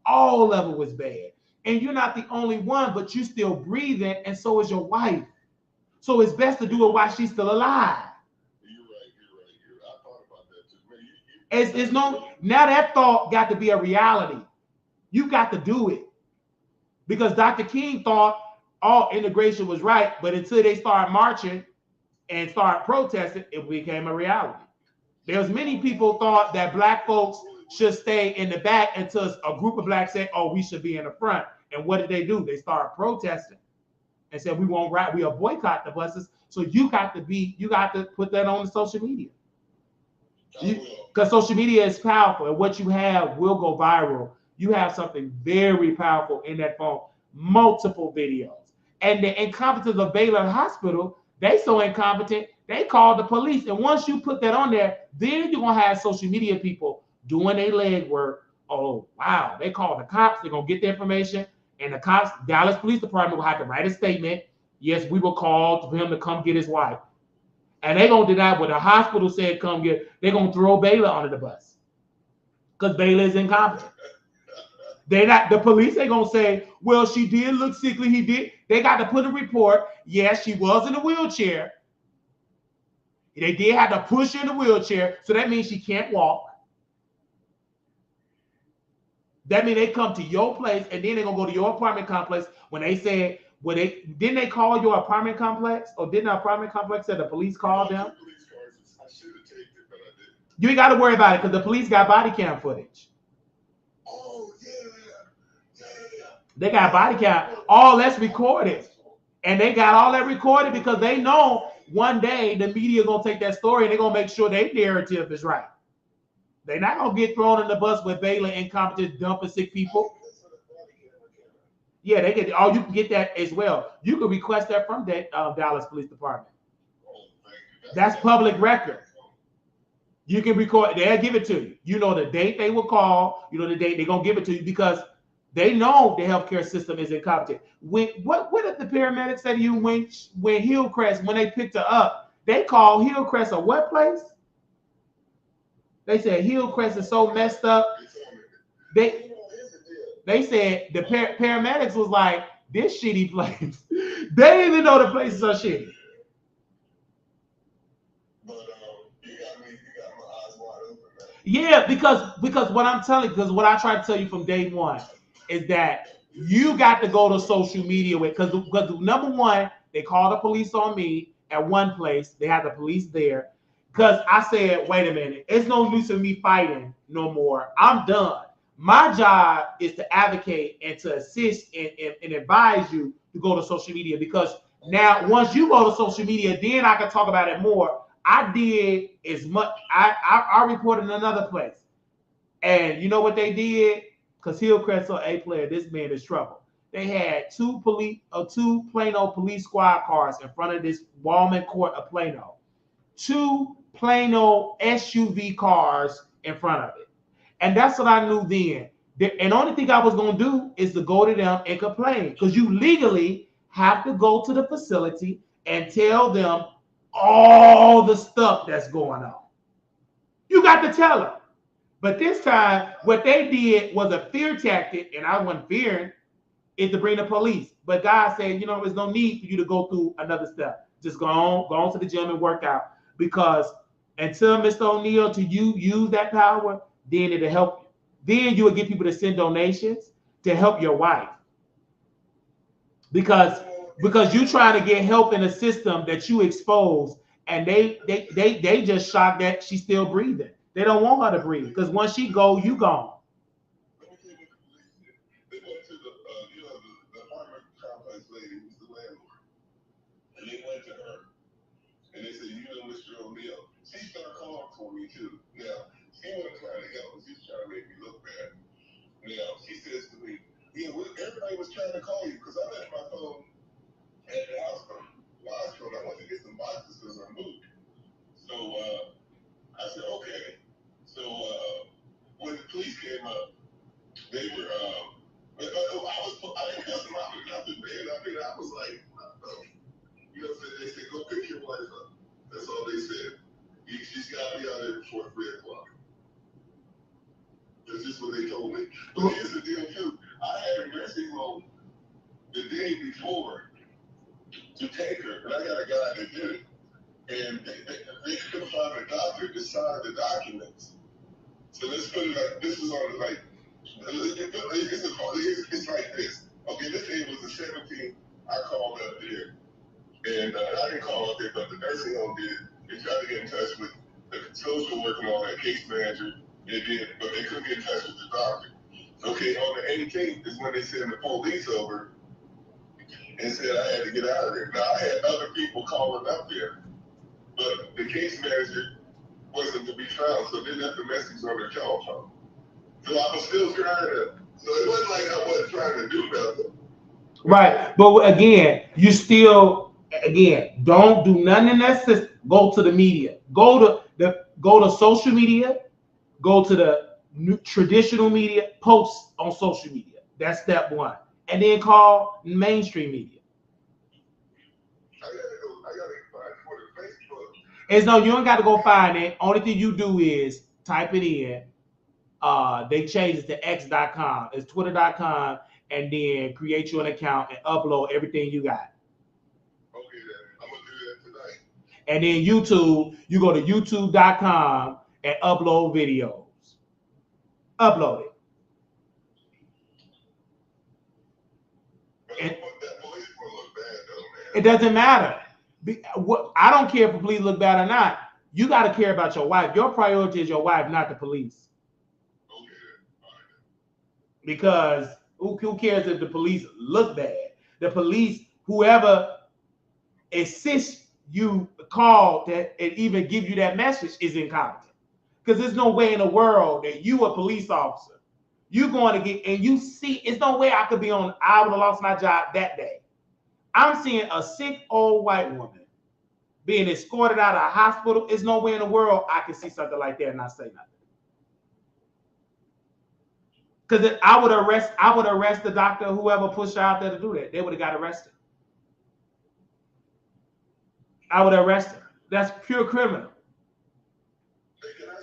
All of it was bad. And you're not the only one, but you still breathing, and so is your wife. So it's best to do it while she's still alive. You're right. I thought about that too. Man, It's no, now that thought got to be a reality. You got to do it. Because Dr. King thought all integration was right, but until they started marching and started protesting, it became a reality. There's many people thought that black folks should stay in the back until a group of blacks said, oh, we should be in the front. And what did they do? They started protesting and said, we won't ride, we'll boycott the buses. So you got to put that on the social media. Because social media is powerful, and what you have will go viral. You have something very powerful in that phone, multiple videos. And the incompetence of Baylor Hospital, they so incompetent, they called the police. And once you put that on there, then you're going to have social media people doing their leg work. Oh, wow. They called the cops. They're going to get the information. And the cops, Dallas Police Department will have to write a statement. Yes, we were called for him to come get his wife. And they're going to deny what the hospital said come get. They're going to throw Baylor under the bus because Baylor is incompetent. The police ain't going to say, well, she did look sickly. He did. They got to put a report. Yes, she was in a wheelchair. They did have to push her in the wheelchair. So that means she can't walk. That means they come to your place and then they're going to go to your apartment complex when they said, didn't they call your apartment complex? Or didn't the apartment complex say the police called them? I should have taken it, but I didn't. You ain't got to worry about it because the police got body cam footage. Oh, yeah. They got body cam. All that's recorded. And they got all that recorded because they know one day the media going to take that story and they're going to make sure their narrative is right. They're not going to get thrown in the bus with Baylor incompetent, dumping sick people. Yeah, they get. Oh, you can get that as well. You can request that from that Dallas Police Department. That's public record. You can record. They'll give it to you. You know the date they will call. You know the date they're gonna give it to you because they know the healthcare system is incompetent. What did the paramedics say to you when Hillcrest, when they picked her up, they called Hillcrest a what place? They said Hillcrest is so messed up. They said the paramedics was like, this shitty place. They didn't even know the places are shitty. But you got my eyes wide open, man. Yeah, because what I'm telling, because what I tried to tell you from day one is that you got to go to social media with, because number one, they called the police on me at one place. They had the police there because I said, wait a minute, it's no use of me fighting no more. I'm done. My job is to advocate and to assist and advise you to go to social media, because now once you go to social media, then I can talk about it more. I did as much. I reported in another place, and you know what they did? Because Hillcrest or A player, this man is trouble. They had two Plano police squad cars in front of this Walman Court of Plano, two Plano SUV cars in front of it, and that's what I knew then. And the only thing I was gonna do is to go to them and complain, because you legally have to go to the facility and tell them all the stuff that's going on. You got to tell them. But this time, what they did was a fear tactic, and I wasn't fearing, is to bring the police. But God said, there's no need for you to go through another step. Just go on to the gym and work out. Because until Mr. O'Neal, to you use that power, then it'll help you. Then you will get people to send donations to help your wife. Because you're trying to get help in a system that you expose, and they just shocked that she's still breathing. They don't want her to breathe, because once she go, you gone. They went to the apartment complex lady, who's the landlord, and they went to her, and they said, Mr. O'Neal. She started calling for me too. Now, she wasn't trying to help me. She was trying to make me look bad. Now, she says to me, everybody was trying to call you, because I left my phone at the hospital. I went to get some boxes because I moved. So I said, okay. So when the police came up, they were, I didn't cuss them out or nothing, man. I was like, they said, go pick your wife up. That's all they said. She's got to be out there before 3 o'clock. That's just what they told me. But here's the deal, too. I had a nursing home the day before to take her, and I got a guy that did it. And they couldn't find a doctor to sign the documents. So let's put it like this: is on like it's like this. Okay, this day was the 17th. I called up there, and I didn't call up there, but the nursing home did. They tried to get in touch with the social worker and all that case manager. They did, but they couldn't get in touch with the doctor. Okay, on the 18th is when they sent the police over and said I had to get out of there. Now I had other people calling up there, but the case manager wasn't to be found, so they left the message on their telephone. So I was still trying to. So it wasn't like I wasn't trying to do nothing. Right, but again, you still don't do nothing in that system. Go to the media. Go to social media. Go to the traditional media. Post on social media. That's step one, and then call mainstream media. I gotta find for the Facebook. It's no, you don't got to go find it. Only thing you do is type it in. They changed it to x.com. It's twitter.com, and then create you an account and upload everything you got. Okay, then. I'm gonna do that tonight. And then YouTube, you go to youtube.com and upload videos. Upload it. But that police will look bad, though, man. It doesn't matter. I don't care if the police look bad or not. You got to care about your wife. Your priority is your wife, not the police. Okay. All right. Because who cares if the police look bad? The police, whoever assists you call that and even give you that message, is incompetent. Because there's no way in the world that you, a police officer, you're going to get, and you see, it's no way I would have lost my job that day. I'm seeing a sick old white woman being escorted out of a hospital. There's no way in the world I can see something like that and not say nothing. Because I would arrest the doctor, whoever pushed her out there to do that. They would have got arrested. I would arrest her. That's pure criminal. Hey, can I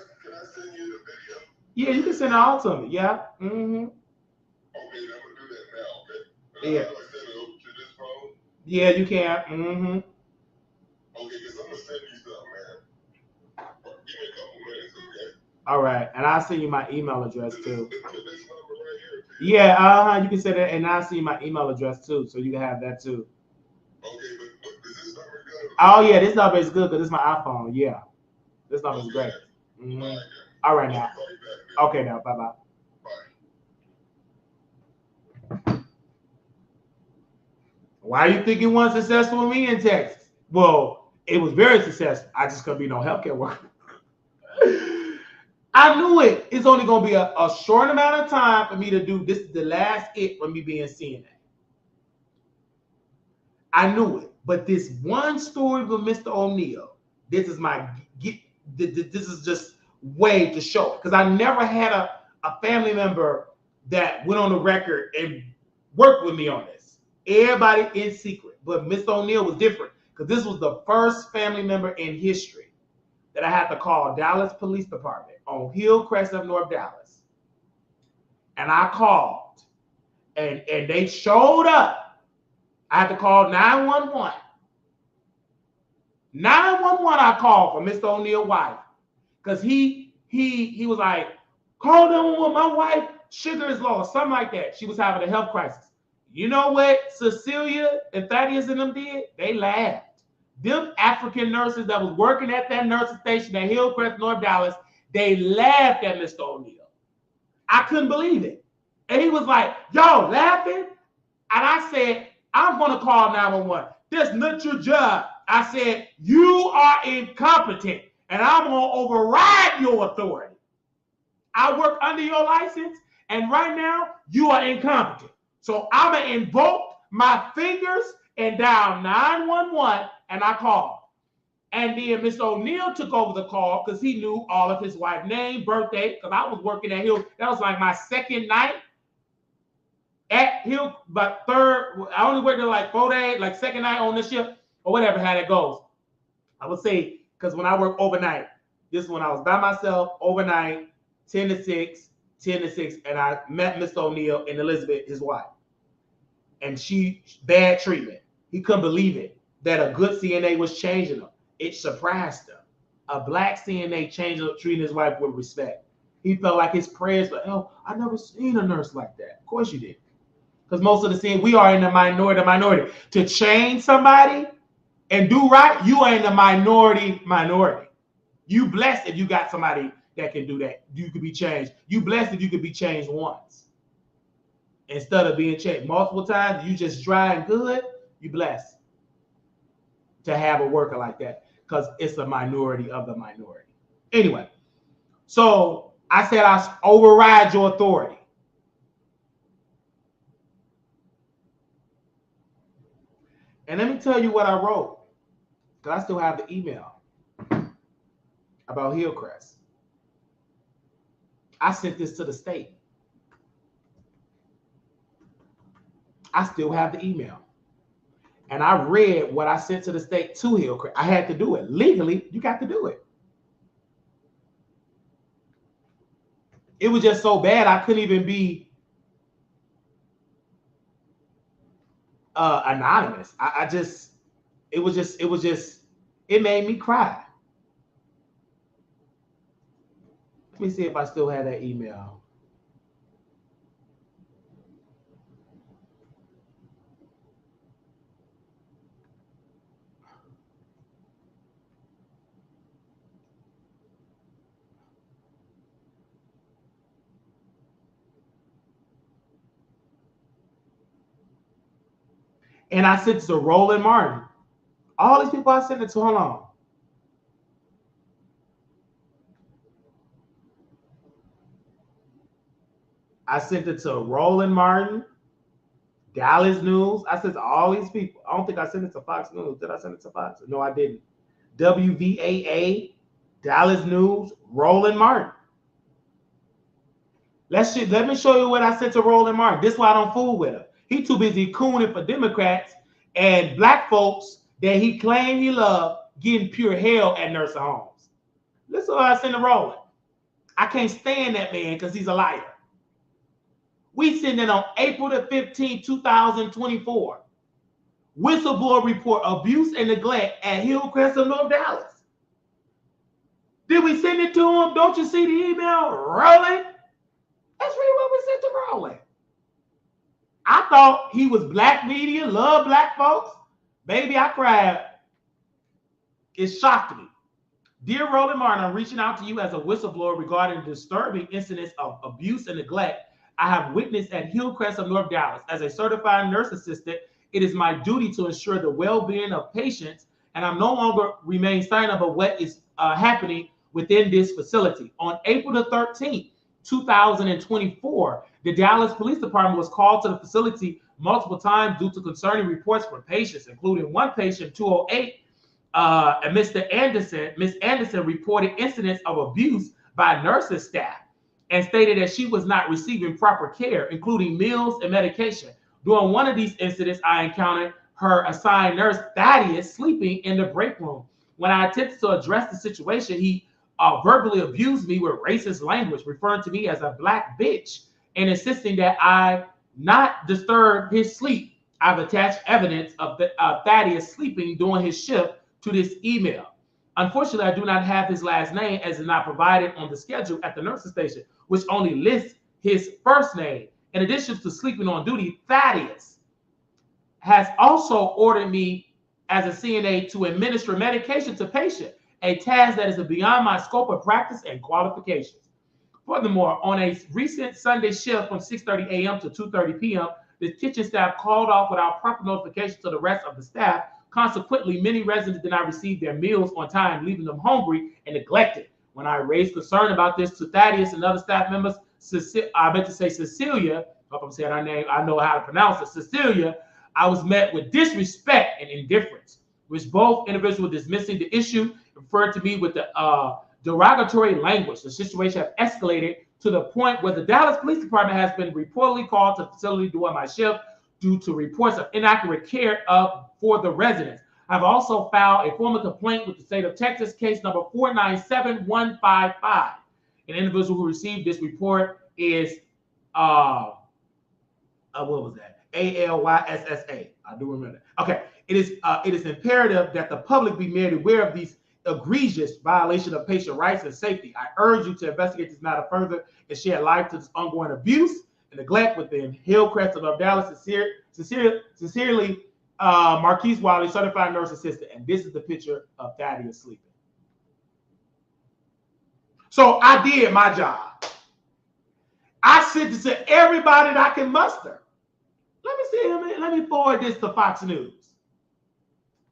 send you the video? Yeah, you can send it all to me. Yeah. Mm-hmm. Okay, I'm gonna do that now. Okay. Yeah. How do I send it over to this phone? Yeah, you can. Mm-hmm. Okay, because I'm gonna send you something, man. Give me a couple minutes, okay? All right, and I'll send you my email address too. Yeah, you can say that, and I'll send you my email address too, so you can have that too. Okay, but is this number good? Oh yeah, this number is good because it's my iPhone. Yeah, this number is great. Mm-hmm. All right now. Okay now, bye bye. Why you think it wasn't successful with me in Texas? Well, it was very successful. I just couldn't be no healthcare worker. I knew it. It's only going to be a short amount of time for me to do this. Is the last it for me being CNA. I knew it. But this one story with Mr. O'Neill, this is this is just way to show it. Because I never had a family member that went on the record and worked with me on this. Everybody in secret. But Mr. O'Neill was different. Because this was the first family member in history that I had to call Dallas Police Department on Hillcrest of North Dallas. And I called. And they showed up. I had to call 911. 911 I called for Mr. O'Neill's wife. Because he was like, call 911, my wife, sugar is low, or something like that. She was having a health crisis. You know what Cecilia and Thaddeus and them did? They laughed. Them African nurses that was working at that nursing station at Hillcrest, North Dallas, they laughed at Mr. O'Neill. I couldn't believe it. And he was like, y'all laughing? And I said, I'm going to call 911. That's not your job. I said, you are incompetent, and I'm going to override your authority. I work under your license, and right now, you are incompetent. So I'm going to invoke my fingers and dial 911, and I called. And then Mr. O'Neill took over the call because he knew all of his wife's name, birthday, because I was working at Hill. That was like my second night at Hill, but third. I only worked there like 4 days, like second night on the shift or whatever, how that goes. I would say, because when I work overnight, this is when I was by myself overnight, 10 to 6, and I met Mr. O'Neill and Elizabeth, his wife. And she, bad treatment. He couldn't believe it, that a good CNA was changing him. It surprised him. A black CNA treating his wife with respect. He felt like his prayers, but oh, I never seen a nurse like that. Of course you did. Because most of the scene, we are in the minority. To change somebody and do right, you are in the minority. You blessed if you got somebody that can do that. You could be changed. You blessed if you could be changed once. Instead of being changed multiple times, you just dry and good, you blessed to have a worker like that because it's a minority of the minority. Anyway, so I said I override your authority. And let me tell you what I wrote, because I still have the email about Hillcrest. I sent this to the state. I still have the email. And I read what I sent to the state to Hillcrest. I had to do it. Legally, you got to do it. It was just so bad I couldn't even be anonymous. It made me cry. Let me see if I still have that email. And I sent it to Roland Martin. All these people I sent it to, hold on. I sent it to Roland Martin, Dallas News. I sent it to all these people. I don't think I sent it to Fox News. Did I send it to Fox? No, I didn't. WVAA, Dallas News, Roland Martin. Let me show you what I sent to Roland Martin. This is why I don't fool with him. He too busy cooning for Democrats and black folks that he claimed he loved getting pure hell at nursing homes. Listen to what I sent to Roland. I can't stand that man because he's a liar. We sent it on April the 15th, 2024. Whistleblower report abuse and neglect at Hillcrest of North Dallas. Did we send it to him? Don't you see the email rolling? Let's read what we sent to Rolling. I thought he was black media, love black folks. Baby, I cried. It shocked me. Dear Roland Martin, I'm reaching out to you as a whistleblower regarding disturbing incidents of abuse and neglect I have witnessed at Hillcrest of North Dallas. As a certified nurse assistant, it is my duty to ensure the well-being of patients, and I'm no longer remain silent about what is happening within this facility. On April the 13th, 2024, the Dallas Police Department was called to the facility multiple times due to concerning reports from patients, including one patient, 208, and Miss Anderson reported incidents of abuse by nursing staff and stated that she was not receiving proper care, including meals and medication. During one of these incidents, I encountered her assigned nurse, Thaddeus, sleeping in the break room. When I attempted to address the situation, he verbally abused me with racist language, referring to me as a black bitch and insisting that I not disturb his sleep. I've attached evidence of Thaddeus sleeping during his shift to this email. Unfortunately, I do not have his last name as is not provided on the schedule at the nursing station, which only lists his first name. In addition to sleeping on duty, Thaddeus has also ordered me as a CNA to administer medication to patients, a task that is beyond my scope of practice and qualifications. Furthermore, on a recent Sunday shift from 6:30 a.m. to 2:30 p.m., the kitchen staff called off without proper notification to the rest of the staff. Consequently, many residents did not receive their meals on time, leaving them hungry and neglected. When I raised concern about this to Thaddeus and other staff members, I meant to say Cecilia, hope I'm saying her name, I know how to pronounce it, Cecilia, I was met with disrespect and indifference, which both individuals dismissing the issue, referred to me with the derogatory language. The situation has escalated to the point where the Dallas Police Department has been reportedly called to the facility during my shift due to reports of inaccurate care for the residents. I've also filed a formal complaint with the state of Texas, case number 497155. An individual who received this report is what was that? ALYSSA. I do remember that. Okay. It is imperative that the public be made aware of these egregious violation of patient rights and safety. I urge you to investigate this matter further and shed light to this ongoing abuse and neglect within Hillcrest of Dallas. Sincerely, Marquise Wiley, certified nurse assistant. And this is the picture of Thaddeus sleeping. So I did my job. I sent it to everybody that I can muster. Let me see him. Let me forward this to Fox News.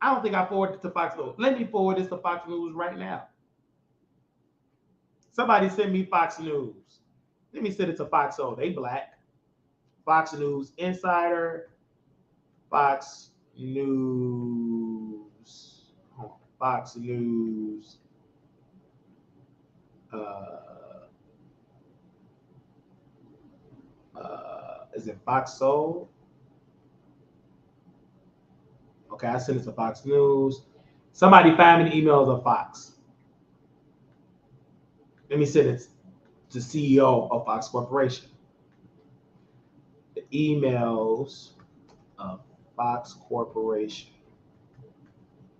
I don't think I forwarded it to Fox News. Let me forward this to Fox News right now. Somebody send me Fox News. Let me send it to Fox. Oh, they black. Fox News Insider. Fox News. Fox News. Is it Fox Soul? Okay, I sent it to Fox News. Somebody find me the emails of Fox. Let me send it to CEO of Fox Corporation. The emails of Fox Corporation.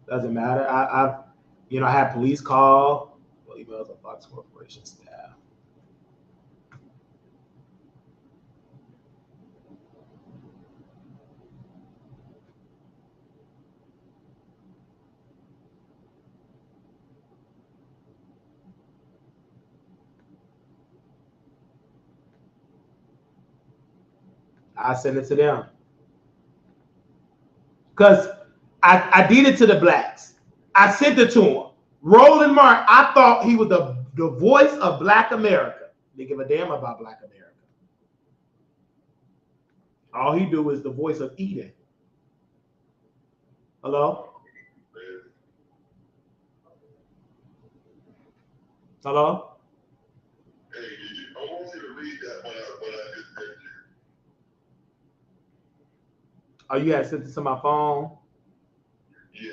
Doesn't matter. I had police call. Well, emails of Fox Corporation staff. I sent it to them. Because I did it to the blacks. I sent it to him. Roland Martin, I thought he was the voice of Black America. They give a damn about Black America. All he do is the voice of Eden. Hello? Hello? Hey, I want you to read that what I just said. Oh, you had sent it to my phone? Yeah.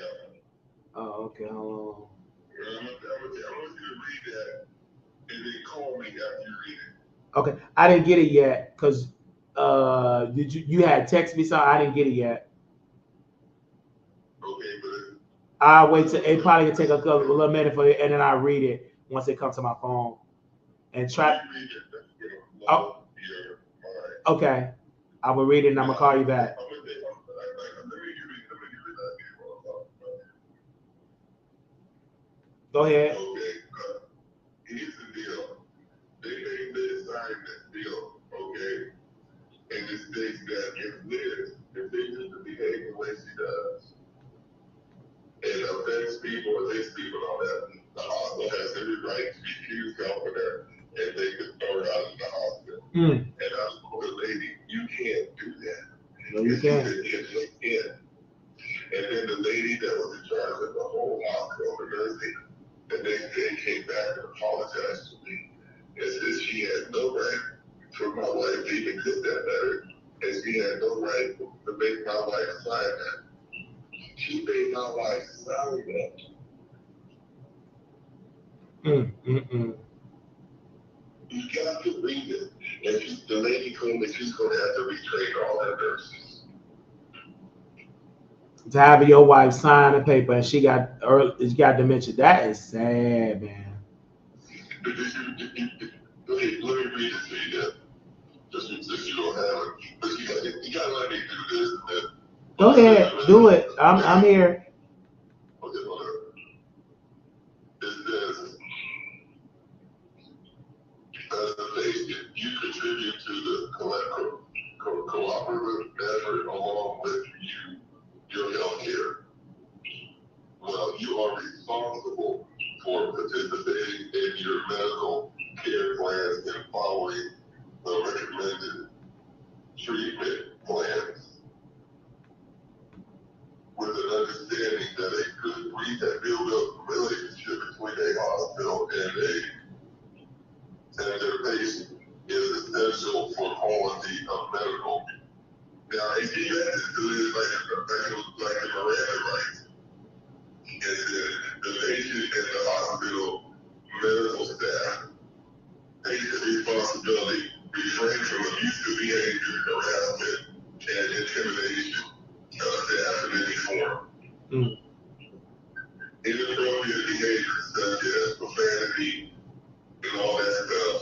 Oh, okay. Hold on. I want you to read that and then call me after you read it. Okay. I didn't get it yet because you had texted me something. I didn't get it yet. Okay, but I'll wait till it probably can take a little minute for it and then I'll read it. once it comes to my phone. And try. Oh, okay. I will read it and I'm gonna call you back. Go ahead. Okay. Here's the deal. They signed this deal, okay? And it states that if Liz continues to behave the way she does, and offends people or hits people and all that, the hospital has every right to refuse helping her, and they could throw her out of the hospital. And I told the lady, you can't do that. No, you can't. Yes, you can. And then the lady that was in charge of the whole hospital, the nursing, the next day came back and apologized to me and said she had no right for my wife to even get that letter, and she had no right to make my wife sign that. She made my wife sign that. You got to read it. And the lady told me she's going to have to retrain all her nurses. To have your wife sign a paper and she got dementia. That is sad, man. Let me read it to you. Just since you don't have it. But you got to let me do this. Go ahead, do it. I'm here. Okay, whatever. It says, as a patient, you contribute to the cooperative effort along with your health care. Well, you are responsible for participating in your medical care plans and following the recommended treatment plans with an understanding that a good build-up relationship between a hospital and their patient is essential for quality of medical. Now, if you had to do it like a Miranda rights, and the patient and the hospital medical staff take the responsibility, refrain from abusive behavior, harassment, and intimidation of staff in any form. Inappropriate behavior such as profanity and all that stuff,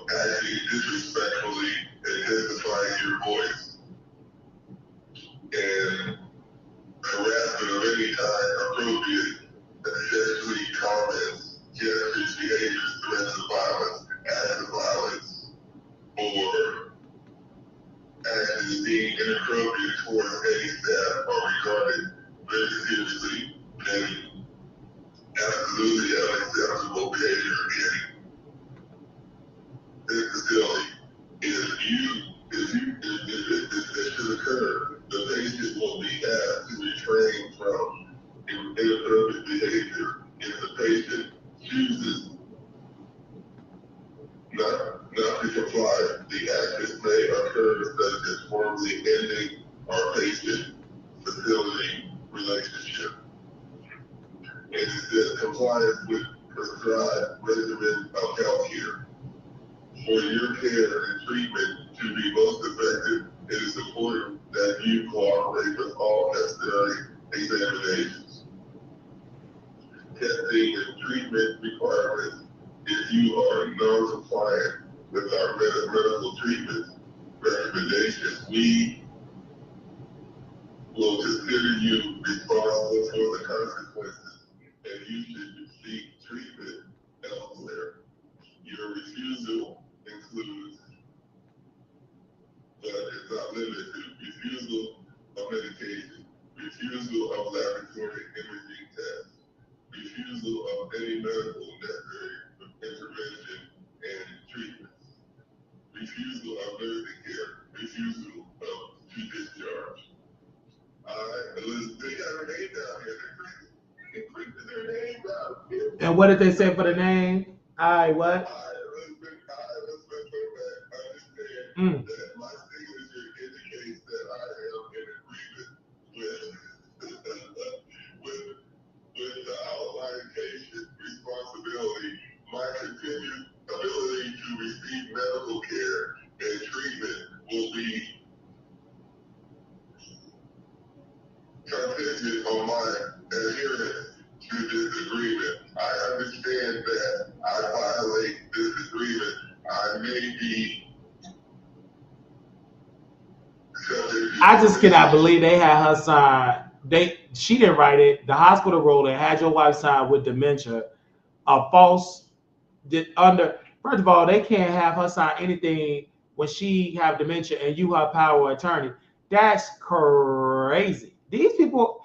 acting disrespectfully and intensifying your voice, and harassment of any kind, appropriate, essentially comments, gestures, behaviors, threats of violence, acts of violence, or actions deemed inappropriate towards any staff are regarded very seriously and absolutely unacceptable behavior in this facility. If this should occur, the patient will be asked to refrain from inappropriate behavior if the patient chooses not to comply. The actions may occur such as formally ending our patient-facility relationship. And it says compliance with prescribed regimen of health care. For your care and treatment to be most effective, it is important that you cooperate with all necessary examinations, testing, and treatment requirements. If you are non-compliant with our medical treatment recommendations, we will consider you responsible for the consequences, and you should seek treatment elsewhere. Your refusal includes, but it's not limited to, refusal of medication, refusal of laboratory imaging tests, refusal of any medical necessary intervention and treatments, refusal of nursing care, refusal to discharge. Elizabeth, they got her name down here. They printed their name out here. And what did they say for the name? What? That my signature indicates that I am in agreement with the outlined patient responsibility. My continued ability to receive medical care and treatment will be contingent on my adherence to this agreement. I understand I just cannot believe they had her sign. She didn't write it. The hospital wrote it. Had your wife sign with dementia. A false First of all, they can't have her sign anything when she have dementia and you her power of attorney. That's crazy. These people,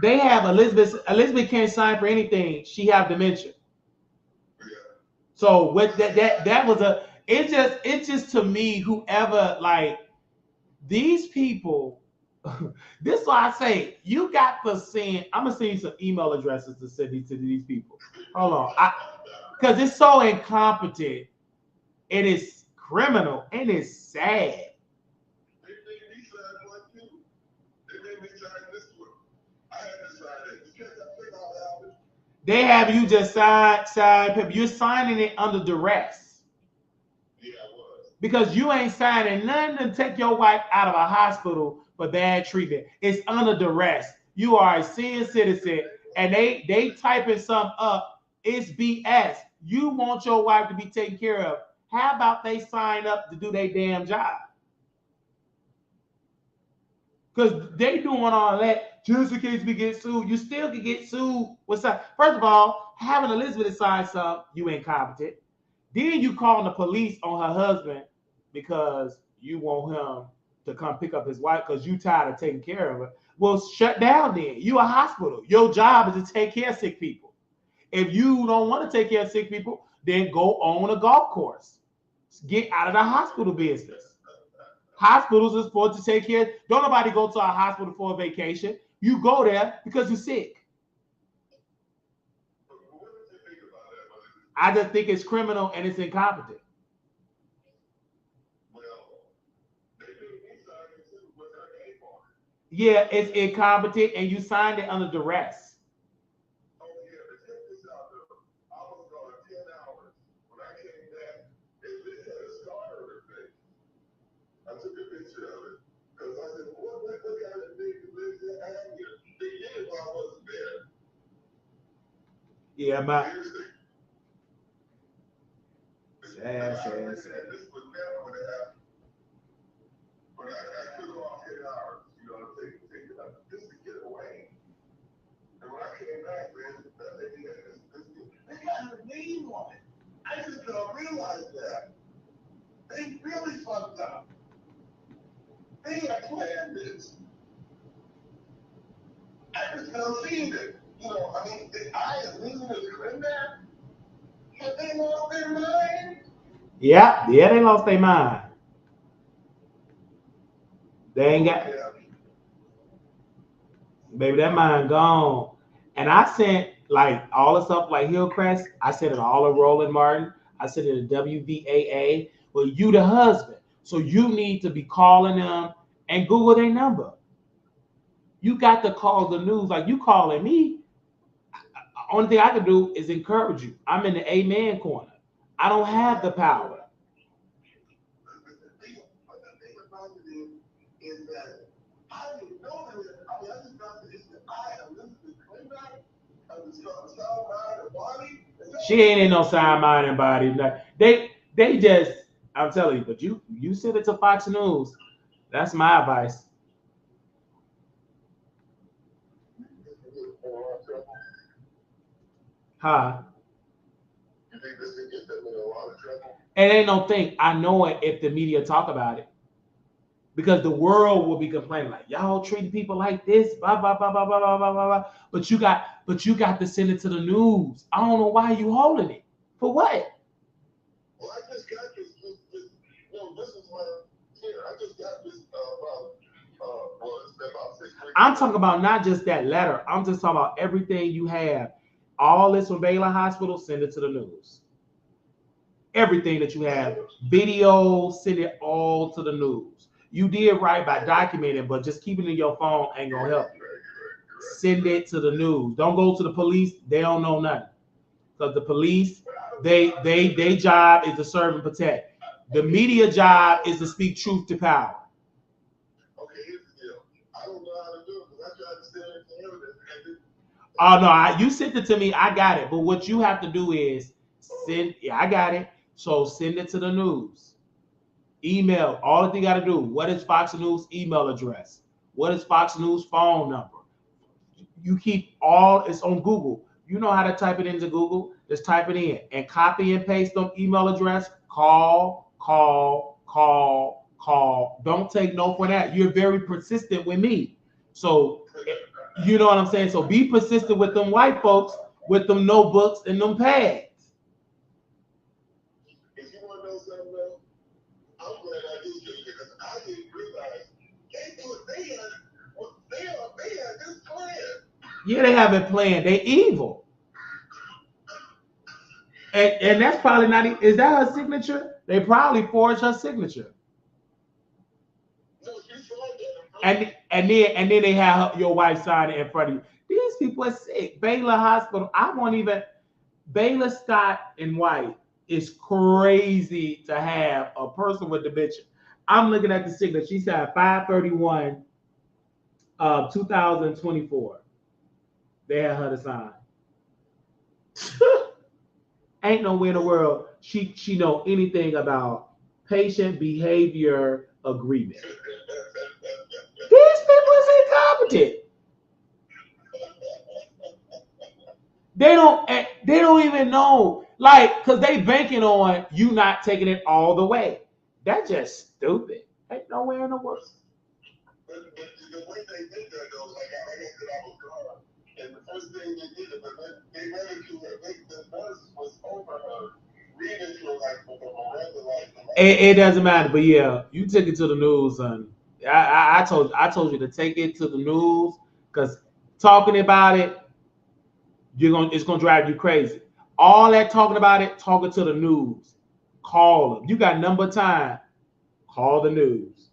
they have Elizabeth. Elizabeth can't sign for anything. She have dementia. So with that was a. It just to me, whoever like these people. This is why I say you got to send. I'm gonna send you some email addresses to send these to these people. Hold on, because it's so incompetent. It is criminal and it's sad. They have you just sign. You're signing it under duress. Because you ain't signing nothing to take your wife out of a hospital for bad treatment. It's under duress. You are a senior citizen, and they typing something up. It's BS. You want your wife to be taken care of. How about they sign up to do their damn job? Because they doing all that just in case we get sued. You still can get sued with something. First of all, having Elizabeth sign something, you incompetent. Then you calling the police on her husband because you want him to come pick up his wife because you tired of taking care of her. Well, shut down then. You a hospital. Your job is to take care of sick people. If you don't want to take care of sick people, then go on a golf course. Get out of the hospital business. Hospitals are supposed to take care. Don't nobody go to a hospital for a vacation. You go there because you're sick. I just think it's criminal and it's incompetent. Yeah, it's incompetent and you signed it under duress. Yeah, my sad. I just don't realize that. They really fucked up. They had planned this. I just don't see it. You know, I mean, I am losing this granddad. Have they lost their mind? Yeah, they lost their mind. They ain't got, baby, that mind gone. And I sent like all the stuff like Hillcrest. I sent it all to Roland Martin. I sent it to WVAA. Well, you the husband, so you need to be calling them and Google their number. You got to call the news like you calling me. Only thing I can do is encourage you. I'm in the amen corner. I don't have the power. She ain't in no sound mind and body. They just, I'm telling you, but you send it to Fox News. That's my advice. Huh? It ain't no thing. I know it if the media talk about it. Because the world will be complaining like y'all treat people like this, blah blah blah blah blah blah blah blah. But you got to send it to the news. I don't know why you holding it. For what? Well, I just got this this is my here. I just got this it's been about 6 weeks. I'm talking about not just that letter. I'm just talking about everything you have. All this from Baylor Hospital, send it to the news. Everything that you have, videos, send it all to the news. You did right by documenting, but just keeping it in your phone ain't gonna help you. Send it to the news. Don't go to the police. They don't know nothing. Because the police, they job is to serve and protect. The media job is to speak truth to power. Okay, here's the deal. I don't know how to do it because I tried to send it to him. Oh no, you sent it to me. I got it. But what you have to do is send. Yeah, I got it. So send it to the news. Email. All that you got to do. What is Fox News email address? What is Fox News phone number? You keep all, it's on Google. You know how to type it into Google. Just type it in and copy and paste the email address. Call. Don't take no for that. You're very persistent with me. So, you know what I'm saying? So be persistent with them white folks, with them notebooks and them pads. If you want to know something, though, I'm glad I did this because I didn't realize they had this plan. Yeah, they have it planned. They evil. And that's probably not, is that her signature? They probably forged her signature. And then they have your wife sign it in front of you. These people are sick. Baylor Hospital. Baylor Scott and White is crazy to have a person with dementia. I'm looking at the signature. She said 5/31 of 2024. They had her to sign. Ain't nowhere in the world she know anything about patient behavior agreement. These people is incompetent. They don't even know, like, because they banking on you not taking it all the way. That's just stupid. Ain't nowhere in the world. But the way they did that, though, like I said, I was gone. And the first thing they did, they ran into her. The nurse was over her, reading to her like with a Miranda like. It doesn't matter, but yeah, you took it to the news, son. I told you to take it to the news because talking about it, it's gonna drive you crazy. All that talking about it, talking to the news. Call them. You got number time. Call the news.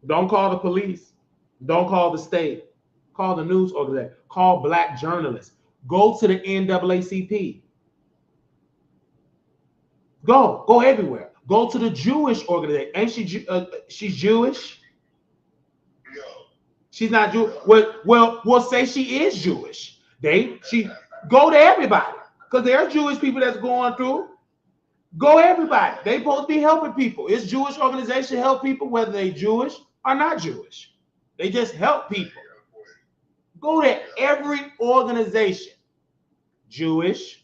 Don't call the police. Don't call the state. Call the news organization. Call black journalists. Go to the NAACP. Go everywhere. Go to the Jewish organization. Ain't she? She's Jewish. No. She's not Jewish. Well, say she is Jewish. Go to everybody because there are Jewish people that's going through. Go everybody. They supposed to be helping people. It's Jewish organization help people whether they Jewish or not Jewish. They just help people. Go to every organization. Jewish,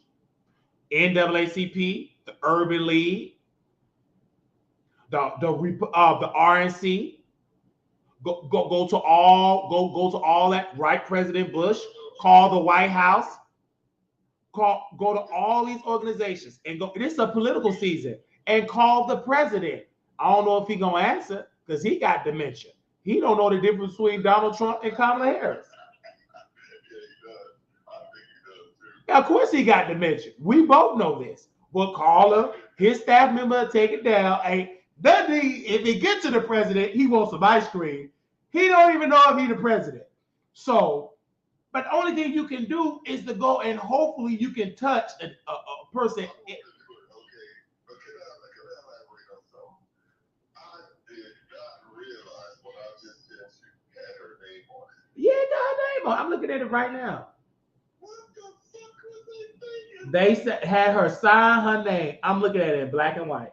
NAACP, the Urban League, the RNC. Go to all that. Right, President Bush. Call the White House. Go to all these organizations and go. This is a political season, and call the president. I don't know if he gonna answer because he got dementia. He don't know the difference between Donald Trump and Kamala Harris. Yeah, of course he got dementia. We both know this. We'll call him. His staff member take it down. Hey, if he gets to the president, he wants some ice cream. He don't even know if he's the president. So, but the only thing you can do is to go and hopefully you can touch a person. Okay, but can I elaborate on something? I did not realize what I just said you had her name on it. Yeah, it got her name on. I'm looking at it right now. What the fuck was they thinking? They had her sign her name. I'm looking at it in black and white.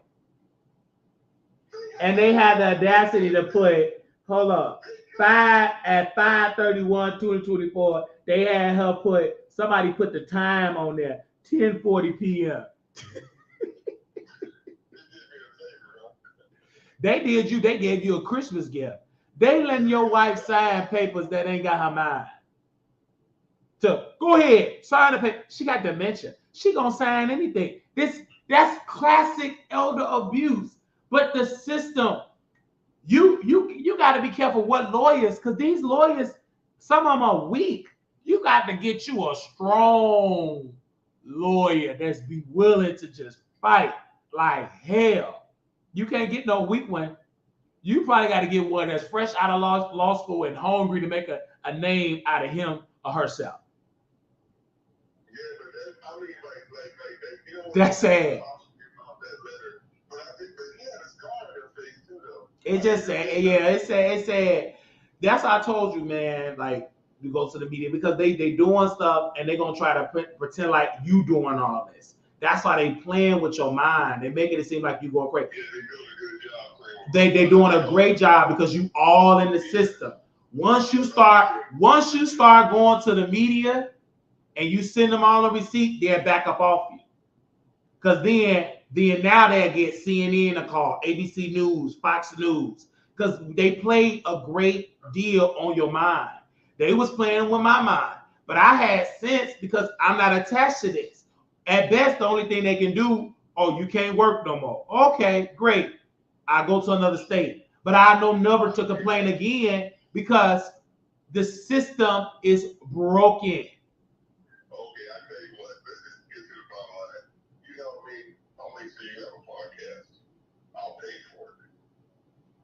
And they had the audacity to put, hold up, 5/31, 2024. They had her somebody put the time on there, 10:40 p.m. They gave you a Christmas gift. They letting your wife sign papers that ain't got her mind. So go ahead, sign the paper. She got dementia. She gonna sign anything. That's classic elder abuse. But the system, you got to be careful what lawyers, because these lawyers, some of them are weak. You got to get you a strong lawyer that's be willing to just fight like hell. You can't get no weak one. You probably got to get one that's fresh out of law school and hungry to make a name out of him or herself. Yeah, but I mean, like, that's sad. It just said, yeah, it said. That's how I told you, man. Like, you go to the media because they doing stuff and they gonna try to pretend like you doing all this. That's why they playing with your mind. They making it seem like you going crazy. Yeah, they doing a good job playing They're doing a great job because you all in the system. Once you start going to the media and you send them all a receipt, they'll back up off you. Because then now they'll get CNN a call, ABC News, Fox News, because they play a great deal on your mind. They was playing with my mind, but I had sense because I'm not attached to this. At best, the only thing they can do, oh, you can't work no more. Okay, great. I go to another state, but I know never to complain again because the system is broken. Okay, I tell you what, let's just get to the bottom line. You know me, I'll make sure you have a podcast. I'll pay for it.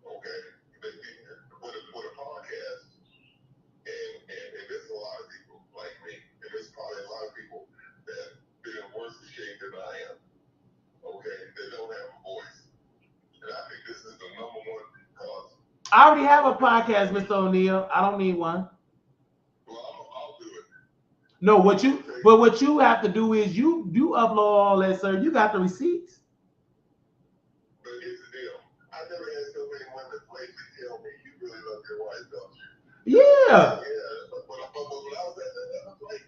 Okay? With a podcast, and there's a lot of people like me, and there's probably a lot of people that been in worse shape than I am. Okay? They don't have a voice. And I think this is the number one cause. I already have a podcast, Mr. O'Neill. I don't need one. Well, I'll do it. No, what you have to do is you upload all that, sir. You got the receipts. But here's the deal. I never had so many women plainly tell me you really love your wife, don't you? Yeah. Yeah. But when I was at that place,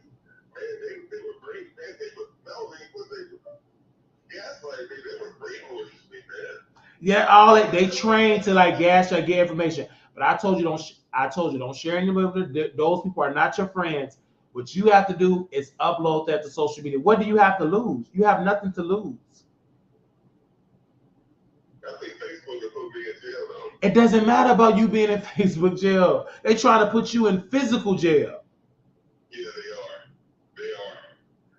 man, they were great, man. They were gaslighting me. They were brainwashing me, man. Yeah, they train to like gas or get information. But I told you don't share any of it. Those people are not your friends. What you have to do is upload that to social media. What do you have to lose? You have nothing to lose. I think Facebook will put me in jail, though. It doesn't matter about you being in Facebook jail. They trying to put you in physical jail. Yeah, they are.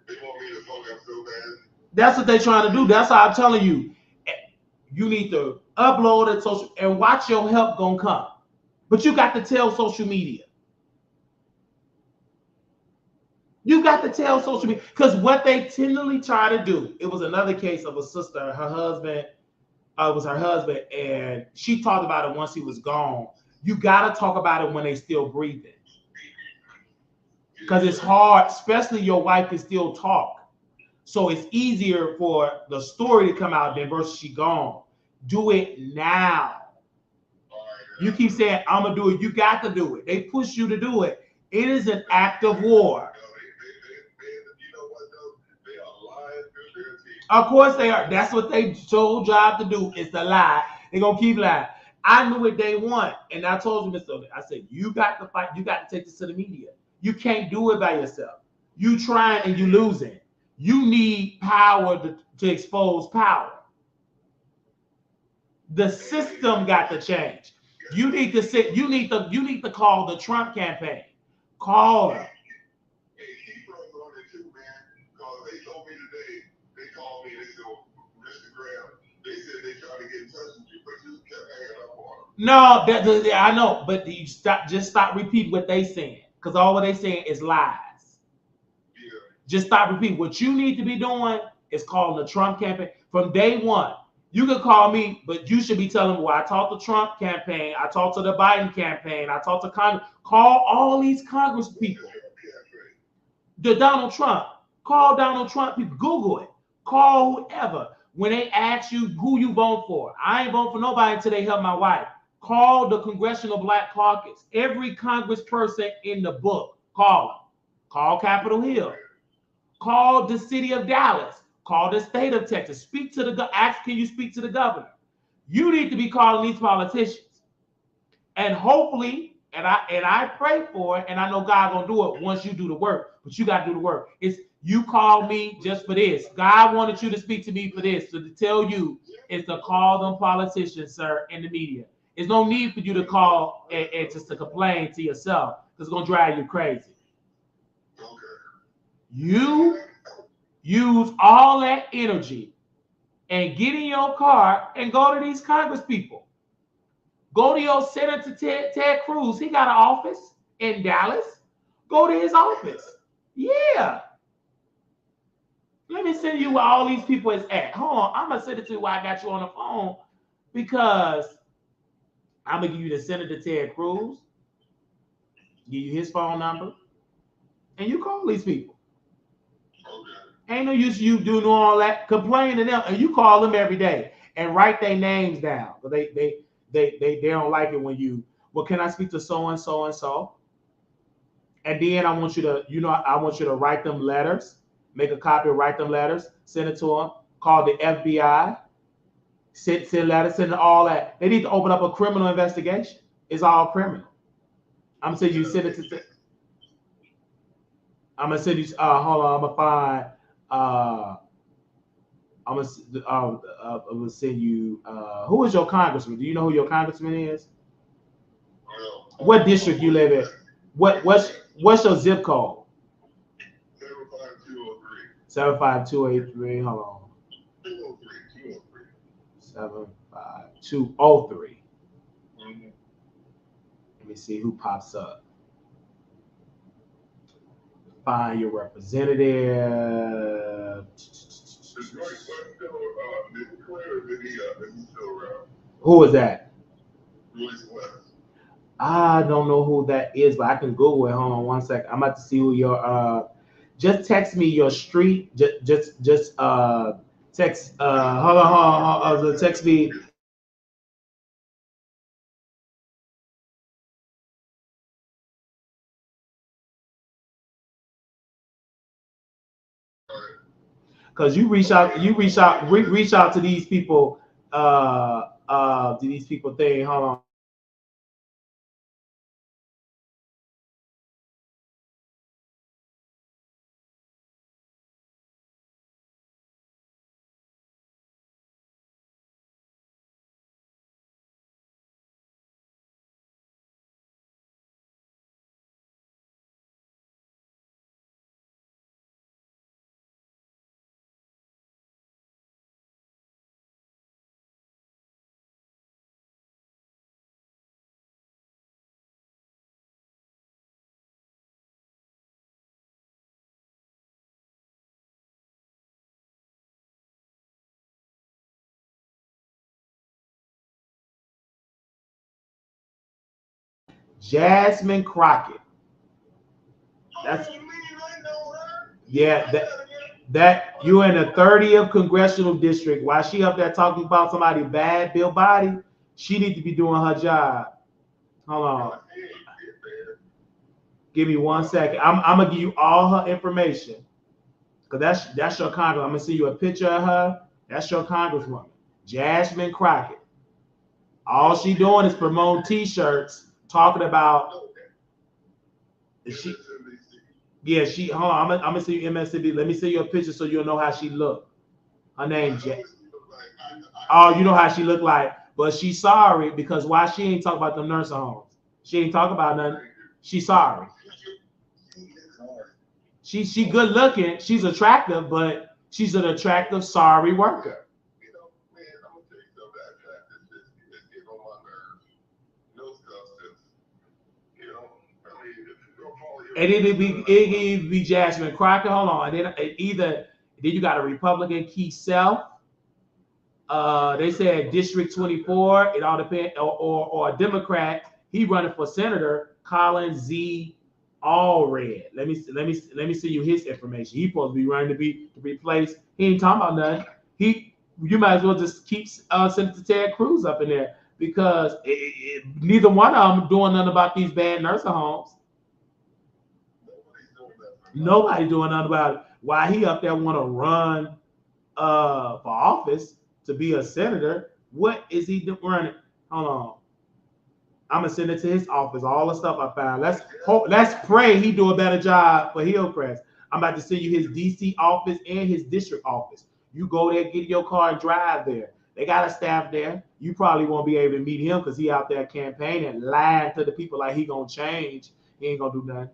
They want me to fuck up so bad. That's what they're trying to do. That's how I'm telling you. You need to upload it social and watch your help gonna come. But you got to tell social media. You got to tell social media because what they tenderly try to do. It was another case of a sister, her husband. It was her husband, and she talked about it once he was gone. You got to talk about it when they still breathing, because it's hard, especially your wife can still talk. So it's easier for the story to come out than versus she gone. Do it now. You keep saying, I'm going to do it. You got to do it. They push you to do it. It is an act of war. Of course they are. That's what they sole job to do is to lie. They're going to keep lying. I knew what they want. And I told you, Mr. I said, you got to fight. You got to take this to the media. You can't do it by yourself. You trying and you losing. You need power to expose power. The system got to change. You need to sit. You need to call the Trump campaign. Call them. They told me today. They called me. They said, Instagram. They said they tried to get in touch with you, but you kept hanging up on them. No, I know, but you stop repeating what they saying, because all what they saying is lies. Yeah. Just stop repeating. What you need to be doing is calling the Trump campaign from day one. You can call me, but you should be telling me, well, I talked to Trump campaign, I talked to the Biden campaign, I talked to Congress. Call all these Congress people. The Donald Trump. Call Donald Trump people. Google it. Call whoever. When they ask you who you vote for, I ain't vote for nobody until they help my wife. Call the Congressional Black Caucus. Every congressperson in the book. Call them. Call Capitol Hill. Call the city of Dallas. Call the state of Texas. Speak to the ask, can you speak to the governor? You need to be calling these politicians. And hopefully, and I pray for it, and I know God gonna do it once you do the work, but you gotta do the work. It's you call me just for this. God wanted you to speak to me for this. So to tell you is to call them politicians, sir, in the media. There's no need for you to call and just to complain to yourself, because it's gonna drive you crazy. You use all that energy and get in your car and go to these Congress people. Go to your Senator Ted Cruz. He got an office in Dallas. Go to his office. Yeah. Let me send you where all these people is at. Hold on. I'm going to send it to you while I got you on the phone, because I'm going to give you the Senator Ted Cruz, give you his phone number, and you call these people. Ain't no use you doing all that, complaining to them, and you call them every day. and write their names down. But they don't like it when you. Well, can I speak to so and so and so? And then I want you to, I want you to write them letters, make a copy, write them letters, send it to them. Call the FBI. Send letters, send all that. They need to open up a criminal investigation. It's all criminal. I'm saying you send it to. I'm gonna send you. Hold on. I'm gonna find. I'm gonna send you. Who is your congressman? Do you know who your congressman is? What district you live in? What's your zip code? 75283. Hold on. 75203. Let me see who pops up. Find your representative. Who is that? I don't know who that is, but I can Google it. Hold on 1 second. I'm about to see who your just text me your street. Just text hold on. Text me. Because you reach out to these people thing. Hold on. Jasmine Crockett. That's that you're in the 30th congressional district. While she up there talking about somebody bad, Bill Body, she need to be doing her job. Hold on. Give me 1 second. I'm gonna give you all her information. Because that's your congress. I'm gonna see you a picture of her. That's your congresswoman. Jasmine Crockett. All she doing is promoting t-shirts, talking about she. Yeah, hold on. I'm gonna see you MSNBC. Let me see your picture so you'll know how she look. Her name Oh, you know how she look like. But she's sorry because why she ain't talk about the nursing homes. She ain't talk about nothing. She's sorry. She good looking. She's attractive, but she's an attractive, sorry worker. And it'd be Jasmine Crockett. Hold on. And then you got a Republican, Keith Self. They said District 24. It all depends, or a Democrat. He running for senator, Colin Z. Allred. Let me see you his information. He supposed to be running to replace. He ain't talking about nothing. You might as well just keep sending to Ted Cruz up in there because neither one of them doing nothing about these bad nursing homes. Nobody doing nothing about it. Why he up there want to run for office to be a senator? What is he running? Hold on. I'm gonna send it to his office. All the stuff I found. Let's pray he do a better job for Hillcrest. I'm about to send you his DC office and his district office. You go there, get in your car, and drive there. They got a staff there. You probably won't be able to meet him because he out there campaigning, lying to the people like he gonna change. He ain't gonna do nothing.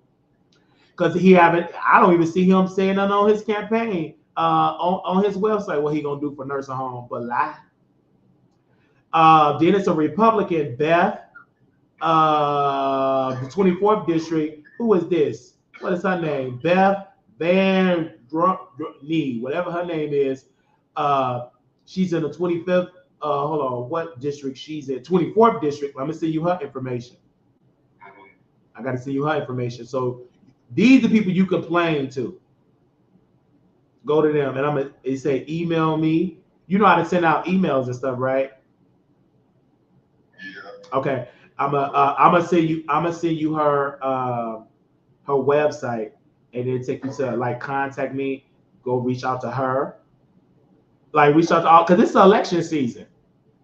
Because I don't even see him saying nothing on his campaign, on his website, what he gonna do for nursing home, but lie. Then it's a Republican, Beth, the 24th district. Who is this? What is her name? Beth Van Nee, whatever her name is. She's in the 25th. Hold on, what district she's in? 24th district. I'm gonna send you her information. I gotta send you her information. So these are the people you complain to. Go to them, and they say email me You know how to send out emails and stuff, right? Yeah. Okay. I'm gonna send you her her website, and then take you to like contact me. Go reach out to her. Like reach out to all because it's election season.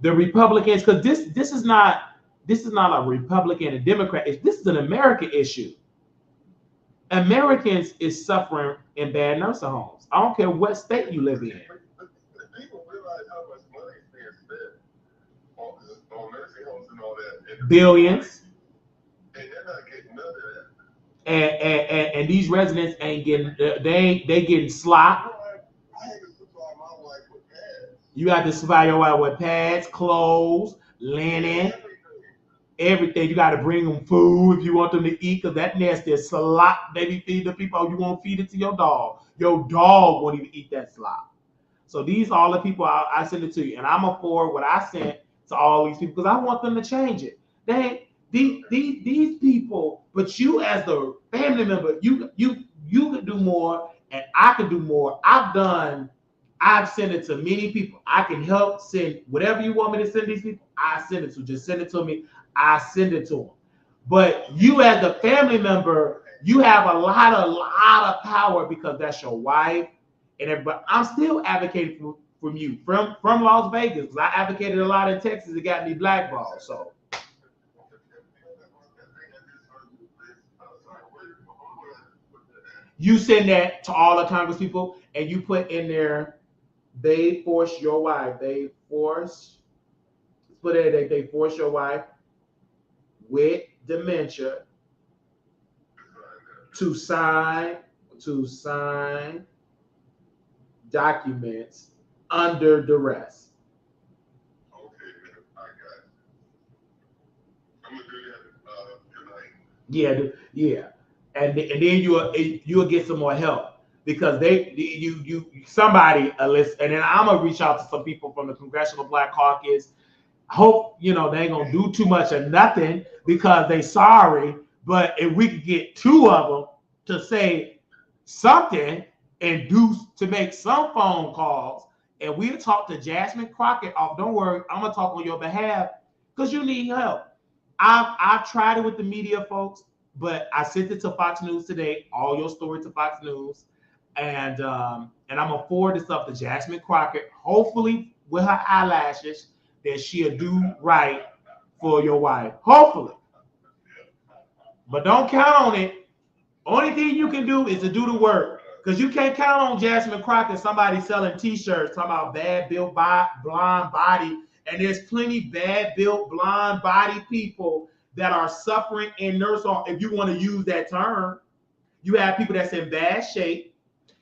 The Republicans, because this is not a Republican and Democrat. This is an American issue. Americans is suffering in bad nursing homes. I don't care what state you live in. People realize how much money is being spent on nursing homes and all that. Billions. And they're not getting none of that. And these residents ain't getting they getting slop. I had to supply my wife with pads. You got to supply your wife with pads, clothes, linen, everything. You got to bring them food if you want them to eat, because that nasty slop they be feed the people. You won't feed it to your dog. Your dog won't even eat that slop. So these are all the people I send it to you, and I'm gonna forward what I sent to all these people because I want them to change it. These people, but you as the family member, you could do more, and I could do more. I've sent it to many people. I can help send whatever you want me to send these people. I send it to. Just send it to me. I send it to them. But you as the family member, you have a lot of power because that's your wife and everybody. I'm still advocating from you from Las Vegas because I advocated a lot in Texas. It got me blackballed. So. You send that to all the Congress people, and you put in there, they force your wife. They force your wife with dementia to sign documents under duress. Okay, I got it. I'm gonna do that tonight. Yeah. And then you'll get some more help because somebody listen, and then I'm gonna reach out to some people from the Congressional Black Caucus. Hope they ain't gonna do too much of nothing because they sorry, but if we could get two of them to say something and to make some phone calls, and we'll talk to Jasmine Crockett. Oh, don't worry, I'm gonna talk on your behalf because you need help. I've tried it with the media folks. But I sent it to Fox News today, all your stories to Fox News, and I'm gonna forward this up to Jasmine Crockett, hopefully with her eyelashes, that she'll do right for your wife, hopefully. But don't count on it. Only thing you can do is to do the work, because you can't count on Jasmine Crockett, somebody selling T-shirts talking about bad built, blonde body, and there's plenty bad built, blonde body people that are suffering in nursing home. If you want to use that term, you have people that's in bad shape.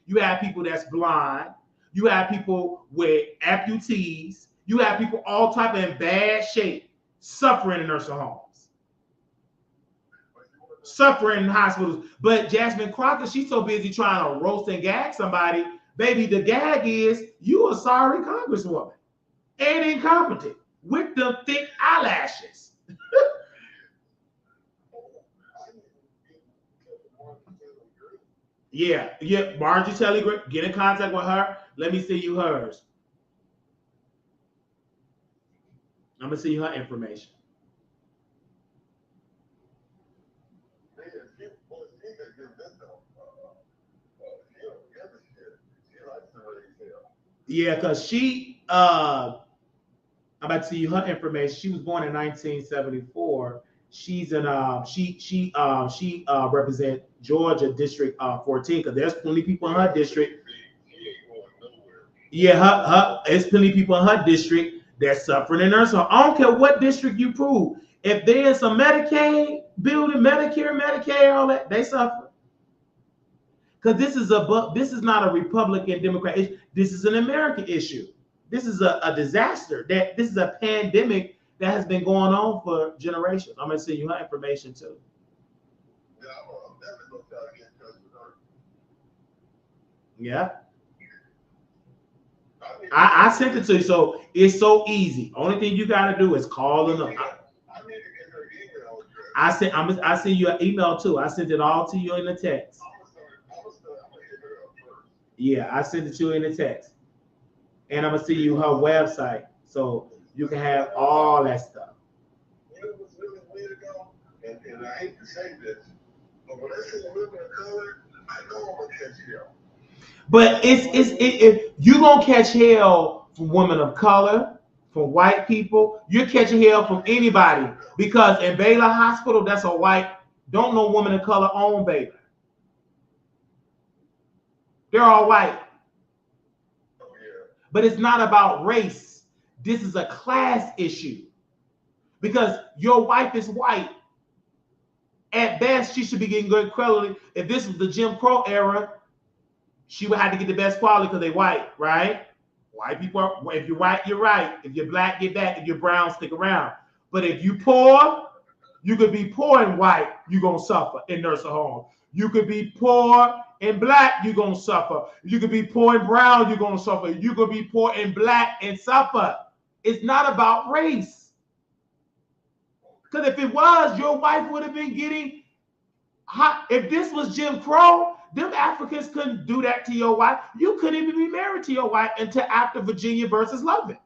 You have people that's blind. You have people with amputees. You have people all type of in bad shape, suffering in nursing homes, suffering in hospitals. But Jasmine Crockett, she's so busy trying to roast and gag somebody. Baby, the gag is you a sorry congresswoman and incompetent with the thick eyelashes. Yeah, Margie Taylor Greene, get in contact with her. Let me see you hers. I'm gonna see her information. Yeah, because I'm about to see you her information. She was born in 1974. She's in she represent Georgia District 14 because there's plenty of people in her district. Yeah, there's plenty of people in her district that's suffering in nursing home. I don't care what district you prove. If there's a Medicaid building, Medicare, Medicaid, all that, they suffer. Because this is not a Republican Democrat issue. This is an American issue. This is a disaster. This is a pandemic that has been going on for generations. I'm gonna send you her information too. Yeah. I sent it to you, so it's so easy. Only thing you gotta do is call them. I sent you an email too. I sent it all to you in the text. Yeah, I sent it to you in the text. and I'm gonna see you her website so you can have all that stuff. It was really weird ago, and I hate to say this, but when I see women of color, I know I'm gonna catch hell. But if you gonna catch hell from women of color, from white people, you're catching hell from anybody, because in Baylor Hospital, that's a white, don't no woman of color own Baylor. They're all white. But it's not about race. This is a class issue. Because your wife is white. At best, she should be getting good quality. If this was the Jim Crow era, she would have to get the best quality because they're white, right? White people are, if you're white, you're right. If you're black, get back. If you're brown, stick around. But if you poor, you could be poor and white, you're going to suffer in nursing home. You could be poor and black, you're going to suffer. You could be poor and brown, you're going to suffer. You could be poor and black and suffer. It's not about race. Because if it was, your wife would have been getting hot. If this was Jim Crow, them Africans couldn't do that to your wife. You couldn't even be married to your wife until after Virginia versus Loving.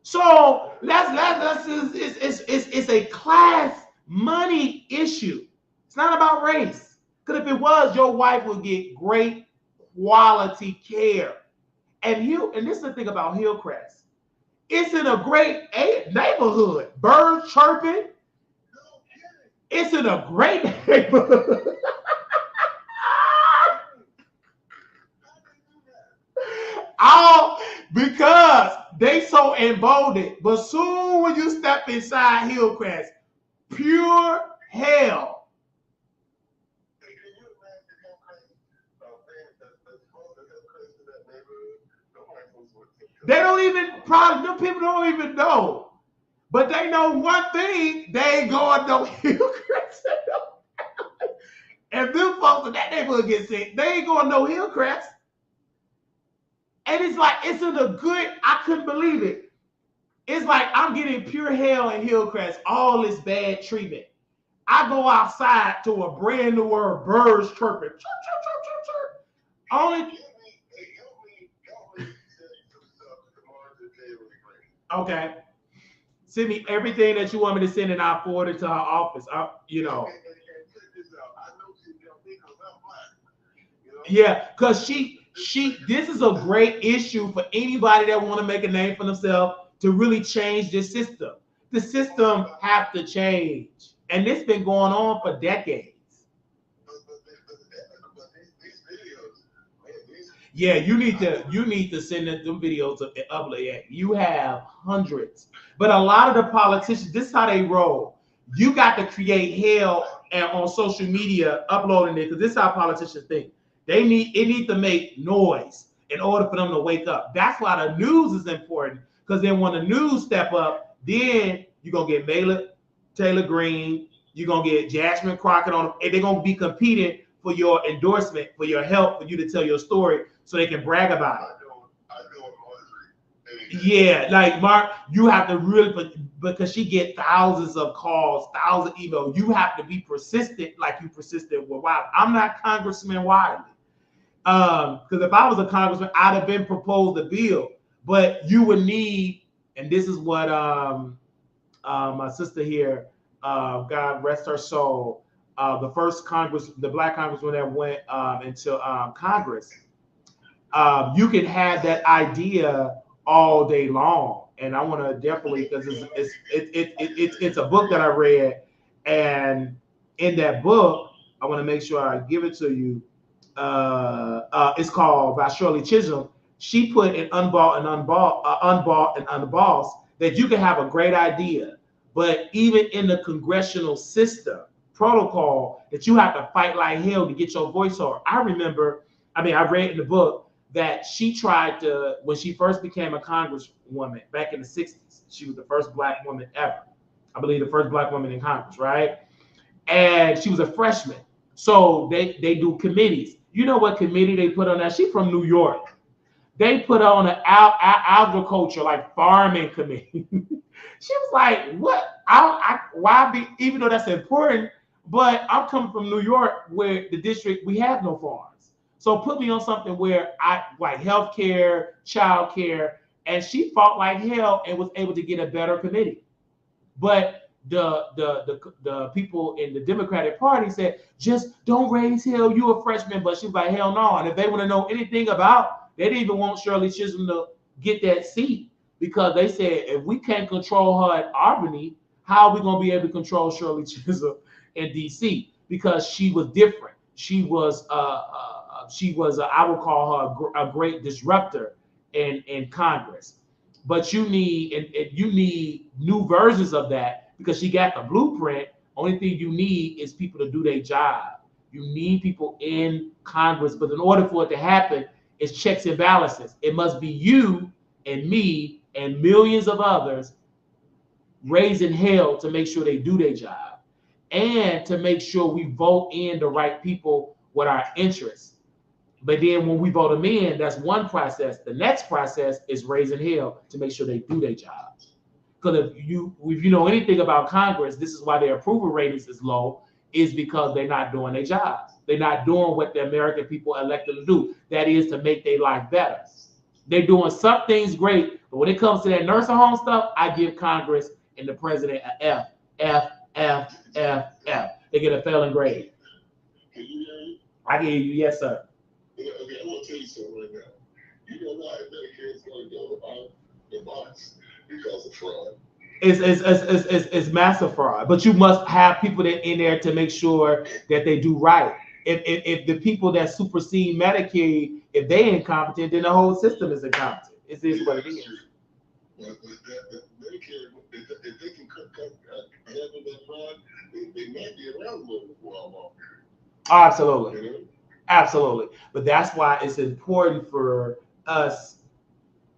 So it's a class money issue. It's not about race. Because if it was, your wife would get great quality care. And this is the thing about Hillcrest. It's in a great neighborhood. Birds chirping. It's in a great neighborhood. All because they so emboldened. But soon when you step inside Hillcrest, pure hell. They don't even, probably, them people don't even know. But they know one thing, they ain't going no Hillcrest. If them folks in that neighborhood get sick, they ain't going no Hillcrest. And it's like, it's in a good, I couldn't believe it. It's like I'm getting pure hell in Hillcrest, all this bad treatment. I go outside to a brand new word, birds chirping. Chirp, chirp, chirp, chirp, chirp. Only. Okay. Send me everything that you want me to send, and I'll forward it to her office. Yeah, because this is a great issue for anybody that want to make a name for themselves to really change this system. The system have to change, and this been going on for decades. Yeah, you need to send them videos of upload. You have hundreds, but a lot of the politicians, this is how they roll. You got to create hell and on social media uploading it, because this is how politicians think. It needs to make noise in order for them to wake up. That's why the news is important, because then when the news step up, then you're gonna get Taylor Greene, you're gonna get Jasmine Crockett on, and they're gonna be competing for your endorsement, for your help, for you to tell your story, so they can brag about it. Yeah, like Mark, you have to really, because she get thousands of calls, thousands of emails. You have to be persistent, like you persisted with Wiley. I'm not Congressman Wiley, because if I was a congressman, I'd have been proposed a bill. But you would need, and this is what my sister here, God rest her soul, the first the black congressman that went into Congress. You can have that idea all day long, and I want to definitely, because it's a book that I read, and in that book, I want to make sure I give it to you. It's called by Shirley Chisholm. She put in Unbought and Unbossed that you can have a great idea, but even in the congressional system protocol, that you have to fight like hell to get your voice heard. I read in the book that she tried to, when she first became a congresswoman back in the 60s, she was the first black woman ever. I believe the first black woman in Congress, right? And she was a freshman. So they do committees. You know what committee they put on that? She's from New York. They put on an agriculture, like farming committee. She was like, what? Why be, even though that's important, but I'm coming from New York where the district, we have no farms. So put me on something where I like healthcare, childcare, and she fought like hell and was able to get a better committee. But the people in the Democratic Party said, just don't raise hell, you a freshman. But she was like, hell no. And if they want to know anything about, they didn't even want Shirley Chisholm to get that seat, because they said if we can't control her at Albany, how are we going to be able to control Shirley Chisholm in DC? Because she was different. She was I would call her a great disruptor in Congress. But you need new versions of that, because she got the blueprint. Only thing you need is people to do their job. You need people in Congress, but in order for it to happen, it's checks and balances. It must be you and me and millions of others raising hell to make sure they do their job, and to make sure we vote in the right people with our interests. But then when we vote them in, that's one process. The next process is raising hell to make sure they do their jobs. Because if you know anything about Congress, this is why their approval ratings is low, is because they're not doing their jobs. They're not doing what the American people elected to do. That is to make their life better. They're doing some things great, but when it comes to that nursing home stuff, I give Congress and the president an F, F, F, F, F. They get a failing grade. Can you hear me? I can hear you, yes, sir. Okay, I'm gonna tell you something right now. You know why Medicare is going to go out the box? Because of fraud. It's massive fraud, but you must have people that in there to make sure that they do right. If the people that supersede Medicaid, if they incompetent, then the whole system is incompetent. It is what it is. But that Medicare, if they can handle that fraud, they might be around a little bit for a long period. Absolutely. You know? Absolutely. But that's why it's important for us.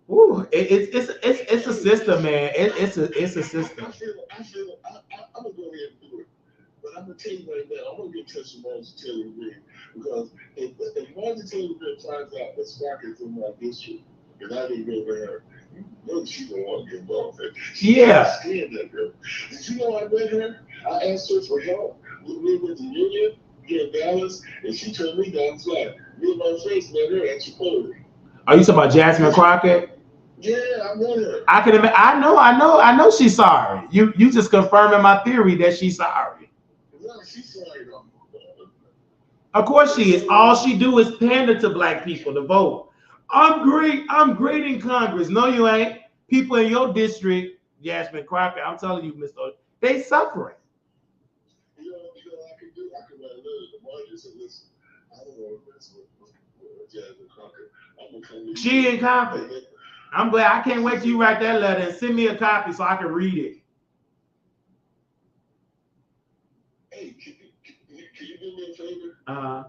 Ooh, it's a system, man. It's a system. I'm gonna go ahead and do it. But I'm gonna tell you right now, I'm gonna get in touch with Marjorie Taylor Greene, because if Marjorie Taylor Greene finds out that Spark is in my district and I didn't go there, you know she's gonna want to get involved. Yeah. Scared that girl. Did you know I met her? I asked her for help. We went to Union here in Dallas, and she turned me down flat. Me and my friends met her at Chipotle. Are you talking about Jasmine Crockett? Yeah, I met her. I can imagine. I know she's sorry. You just confirming my theory that she's sorry. No, she's sorry though. Of course she is. All she do is pander to black people to vote. I'm great in Congress. No, you ain't. People in your district, Jasmine Crockett, I'm telling you, Mr. They suffering. You know what I can do? I can write a letter to Marjorie and say, listen, I don't want to mess with Jasmine Crockett. I'm gonna come to She ain't confident. I'm glad. I can't wait till you write that letter and send me a copy so I can read it. Hey, can you do me a favor?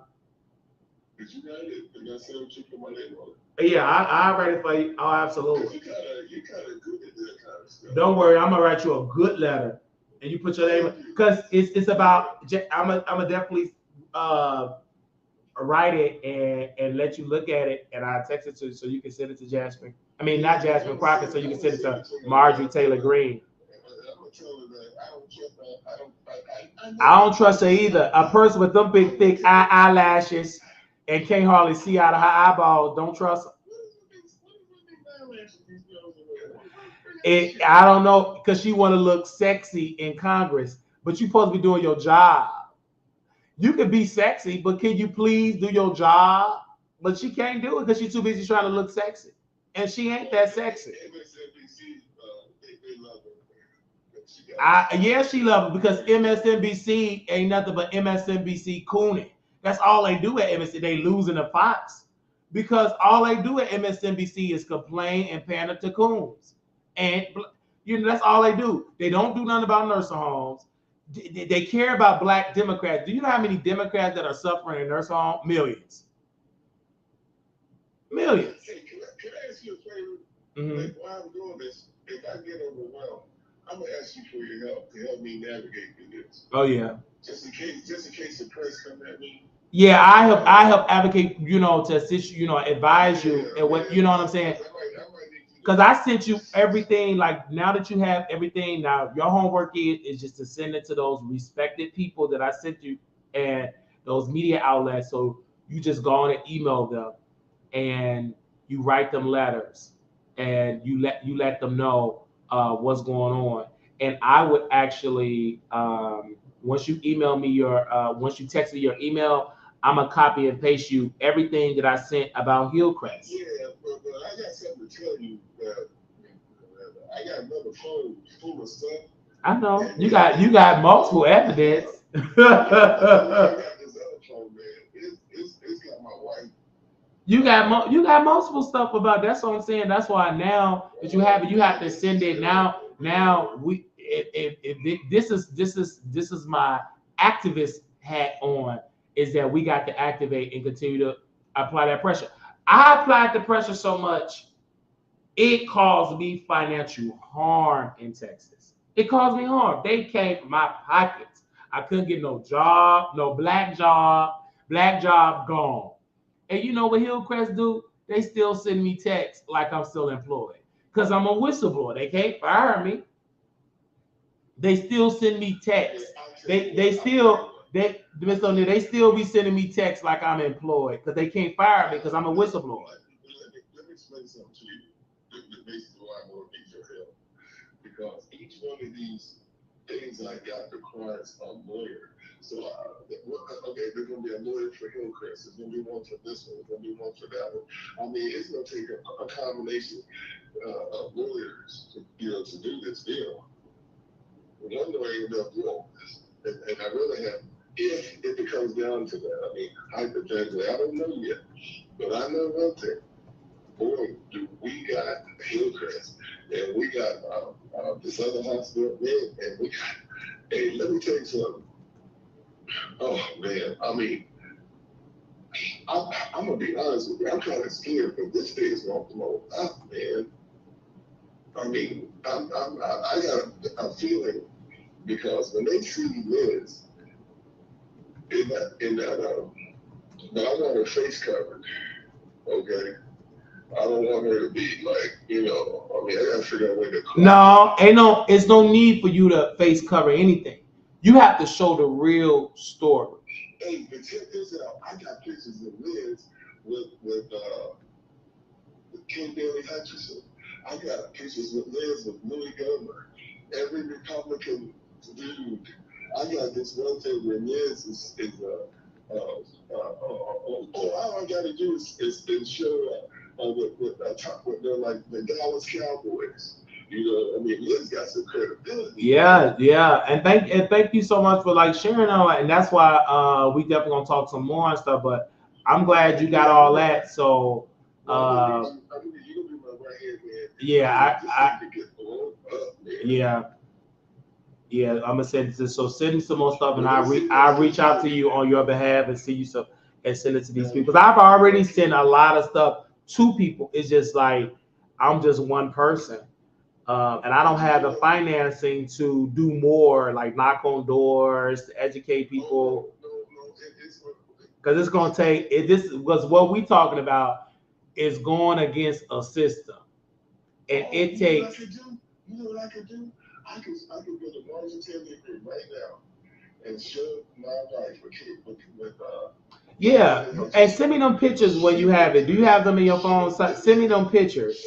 Did you write it and I send you for my name on it? Yeah, I'll write it for you. Oh, absolutely. You're kind of good at that kind of stuff. Don't worry, I'm gonna write you a good letter, and you put your name, because it's about. I'm a definitely write it and let you look at it, and I'll text it to you so you can send it to Jasmine. I mean, not Jasmine Crockett, so you can send it to Marjorie Taylor Greene. I don't trust her either. A person with them big, thick eyelashes and can't hardly see out of her eyeballs, don't trust her. I don't know, because she want to look sexy in Congress, but you're supposed to be doing your job. You can be sexy, but can you please do your job? But she can't do it because she's too busy trying to look sexy, and she ain't that sexy. Yeah, she love it, because MSNBC ain't nothing but MSNBC cooning. That's all they do at MSNBC. They losing the Fox, because all they do at MSNBC is complain and pander to coons. And that's all they do. They don't do nothing about nursing homes. They care about black Democrats. Do you know how many Democrats that are suffering in nursing homes? Millions. Millions. Hey, can I ask you a favor? Like, while I'm doing this, if I get overwhelmed, I'm gonna ask you for your help to help me navigate through this. Oh yeah. Just in case the press come at me. Yeah, I help advocate, to assist you, advise you, and what you know what I'm saying. Because I sent you everything. Like, now that you have everything, now your homework is just to send it to those respected people that I sent you and those media outlets, so You just go on and email them, and you write them letters, and you let them know what's going on. And I would actually, once you email me once you text me your email, I'm gonna copy and paste you everything that I sent about Hillcrest. Yeah, but I got something to tell you. I got another phone full of stuff. I know you got multiple evidence. I got this other phone, man. It's got my wife. You got multiple stuff about. That's what I'm saying. That's why now that you have it, you have to send it now. Now this is my activist hat on. Is that we got to activate and continue to apply that pressure. I applied the pressure so much, it caused me financial harm in Texas. It caused me harm. They came from my pockets. I couldn't get no job, no black job gone. And you know what Hillcrest do? They still send me texts like I'm still employed because I'm a whistleblower. They can't fire me. They still send me texts. They still be sending me texts like I'm employed because they can't fire me because I'm a whistleblower. Let me explain something to you. Basically, why I want to need your help, because each one of these things I got requires a lawyer. So, okay, there's going to be a lawyer for Hillcrest. There's going to be one for this one. There's going to be one for that one. I mean, it's going to take a combination of lawyers to do this deal. One lawyer ain't enough to do all this. And I really have, if it comes down to that, I mean, hypothetically, I don't know yet, but I know one thing. Boy, we got Hillcrest, and we got this other hospital, man, and we got, hey, let me tell you something. Oh, man, I mean, I'm going to be honest with you. I'm kind of scared, but this thing is going to blow up, man. I mean, I got a feeling, because when they see Liz in that, but I want her face covered, okay? I don't want her to be like, I mean, I gotta figure out a way to No, it's no need for you to face cover anything. You have to show the real story. Hey, but check this out. I got pictures of Liz with King Bailey Hutchinson. I got pictures with Liz with Louis Gohmert. Every Republican dude. I got this one thing where Liz all I gotta do is show up with they're like the Dallas Cowboys. I mean, Liz got some credibility. Yeah, and thank you so much for sharing all that, and that's why we definitely gonna talk some more and stuff. But I'm glad you got all that. So yeah, I'm gonna send this. So send me some more stuff, and I reach out to you on your behalf and see you and send it to these people. Because I've already sent a lot of stuff to people. It's just like I'm just one person. And I don't have the financing to do more, like knock on doors, to educate people. Because it's going to take because what we're talking about is going against a system. And it takes. You know what I could do? I could go to Margin Telegram right now and show my wife with yeah, and send me them pictures when you have it. Do you have them in your phone? Send me them pictures.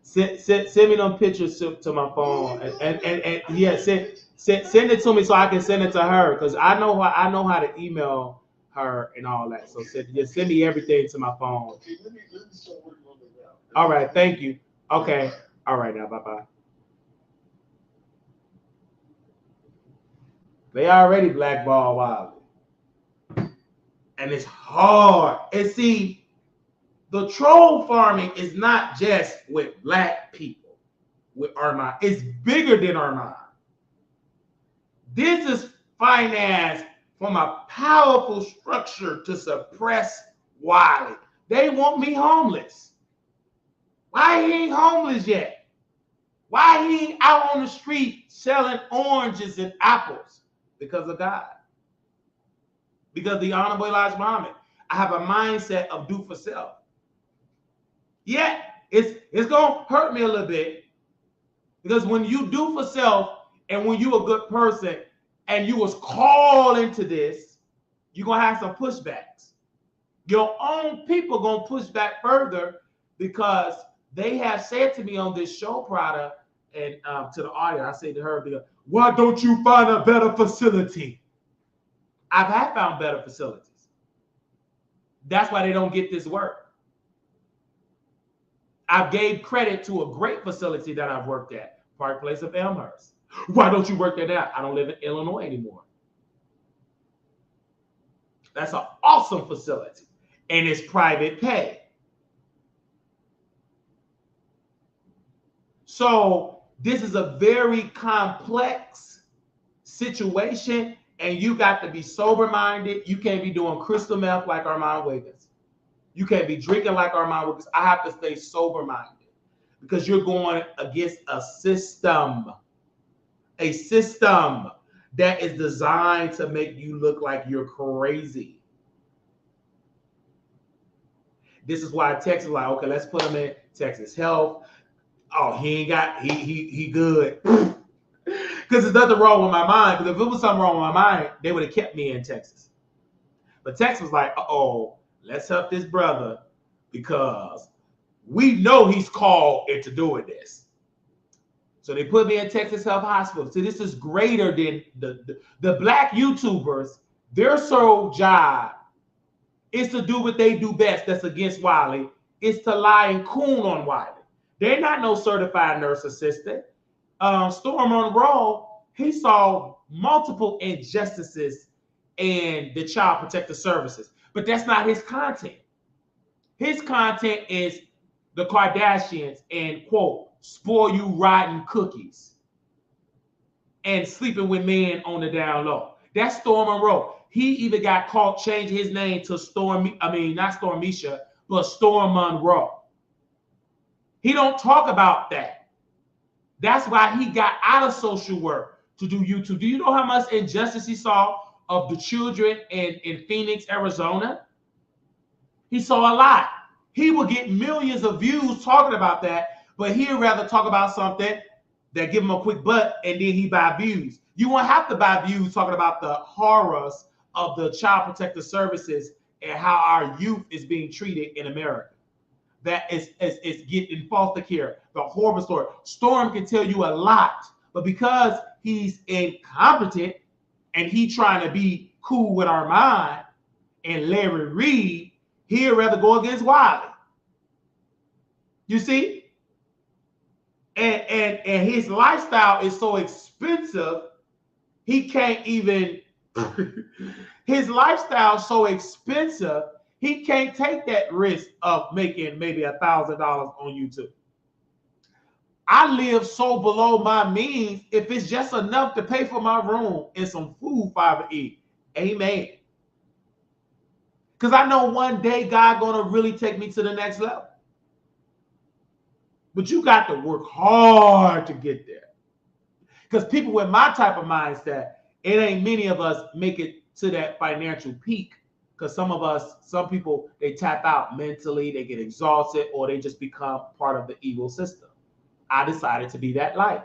Send me them pictures to my phone, and yeah, send it to me so I can send it to her, because I know how to email her and all that. So just send me everything to my phone. Okay, let me start working on it now. All right, thank you. Okay, all right now, bye. They already blackball Wiley, and it's hard. And see. The troll farming is not just with black people, with Armand. It's bigger than Armand. This is financed from a powerful structure to suppress Wiley. They want me homeless. Why he ain't homeless yet? Why he ain't out on the street selling oranges and apples? Because of God. Because the Honorable Elijah Muhammad. I have a mindset of do for self. Yeah, it's gonna hurt me a little bit, because when you do for self and when you a good person and you was called into this, you're going to have some pushbacks. Your own people going to push back further because they have said to me on this show, Prada, and to the audience, I say to her, why don't you find a better facility? I've found better facilities. That's why they don't get this work. I gave credit to a great facility that I've worked at, Park Place of Elmhurst. Why don't you work there now? I don't live in Illinois anymore. That's an awesome facility, and it's private pay. So this is a very complex situation, and you got to be sober-minded. You can't be doing crystal meth like Armand Wiggins. You can't be drinking like Armand Wiggins. I have to stay sober-minded because you're going against a system that is designed to make you look like you're crazy. This is why Texas is like, okay, let's put him in Texas Health. Oh, he good. Because there's nothing wrong with my mind. Because if it was something wrong with my mind, they would have kept me in Texas. But Texas was like, uh-oh, let's help this brother because we know he's called into doing this. So they put me in Texas Health Hospital. So this is greater than the black YouTubers. Their sole job is to do what they do best. That's against Wiley. It's to lie and coon on Wiley. They're not no certified nurse assistant. Storm Monroe, he saw multiple injustices in the Child Protective Services, but that's not his content. His content is the Kardashians and, quote, spoil you rotten cookies and sleeping with men on the down low. That's Storm Monroe. He even got caught changing his name to not Stormisha, but Storm Monroe. He don't talk about that. That's why he got out of social work to do YouTube. Do you know how much injustice he saw of the children in Phoenix, Arizona? He saw a lot. He would get millions of views talking about that, but he'd rather talk about something that give him a quick butt and then he buy views. You won't have to buy views talking about the horrors of the Child Protective Services and how our youth is being treated in America. That is getting foster care, the horrible story. Storm can tell you a lot, but because he's incompetent and he trying to be cool with Armand and Larry Reed, he'd rather go against Wiley. You see? And his lifestyle is so expensive, he can't even, his lifestyle is so expensive, he can't take that risk of making maybe $1,000 on YouTube. I live so below my means, if it's just enough to pay for my room and some food for I eat, amen. Because I know one day God gonna really take me to the next level. But you got to work hard to get there. Because people with my type of mindset, it ain't many of us make it to that financial peak. Because some people, they tap out mentally, they get exhausted, or they just become part of the evil system. I decided to be that light.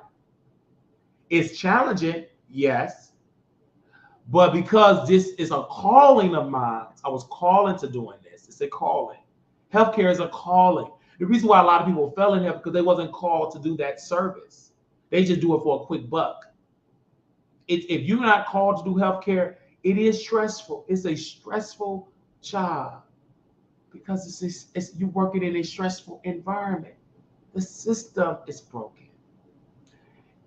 It's challenging, yes. But because this is a calling of mine, I was calling to doing this. It's a calling. Healthcare is a calling. The reason why a lot of people fell in here because they wasn't called to do that service. They just do it for a quick buck. If you're not called to do healthcare, it is stressful. It's a stressful job because you're working in a stressful environment. The system is broken.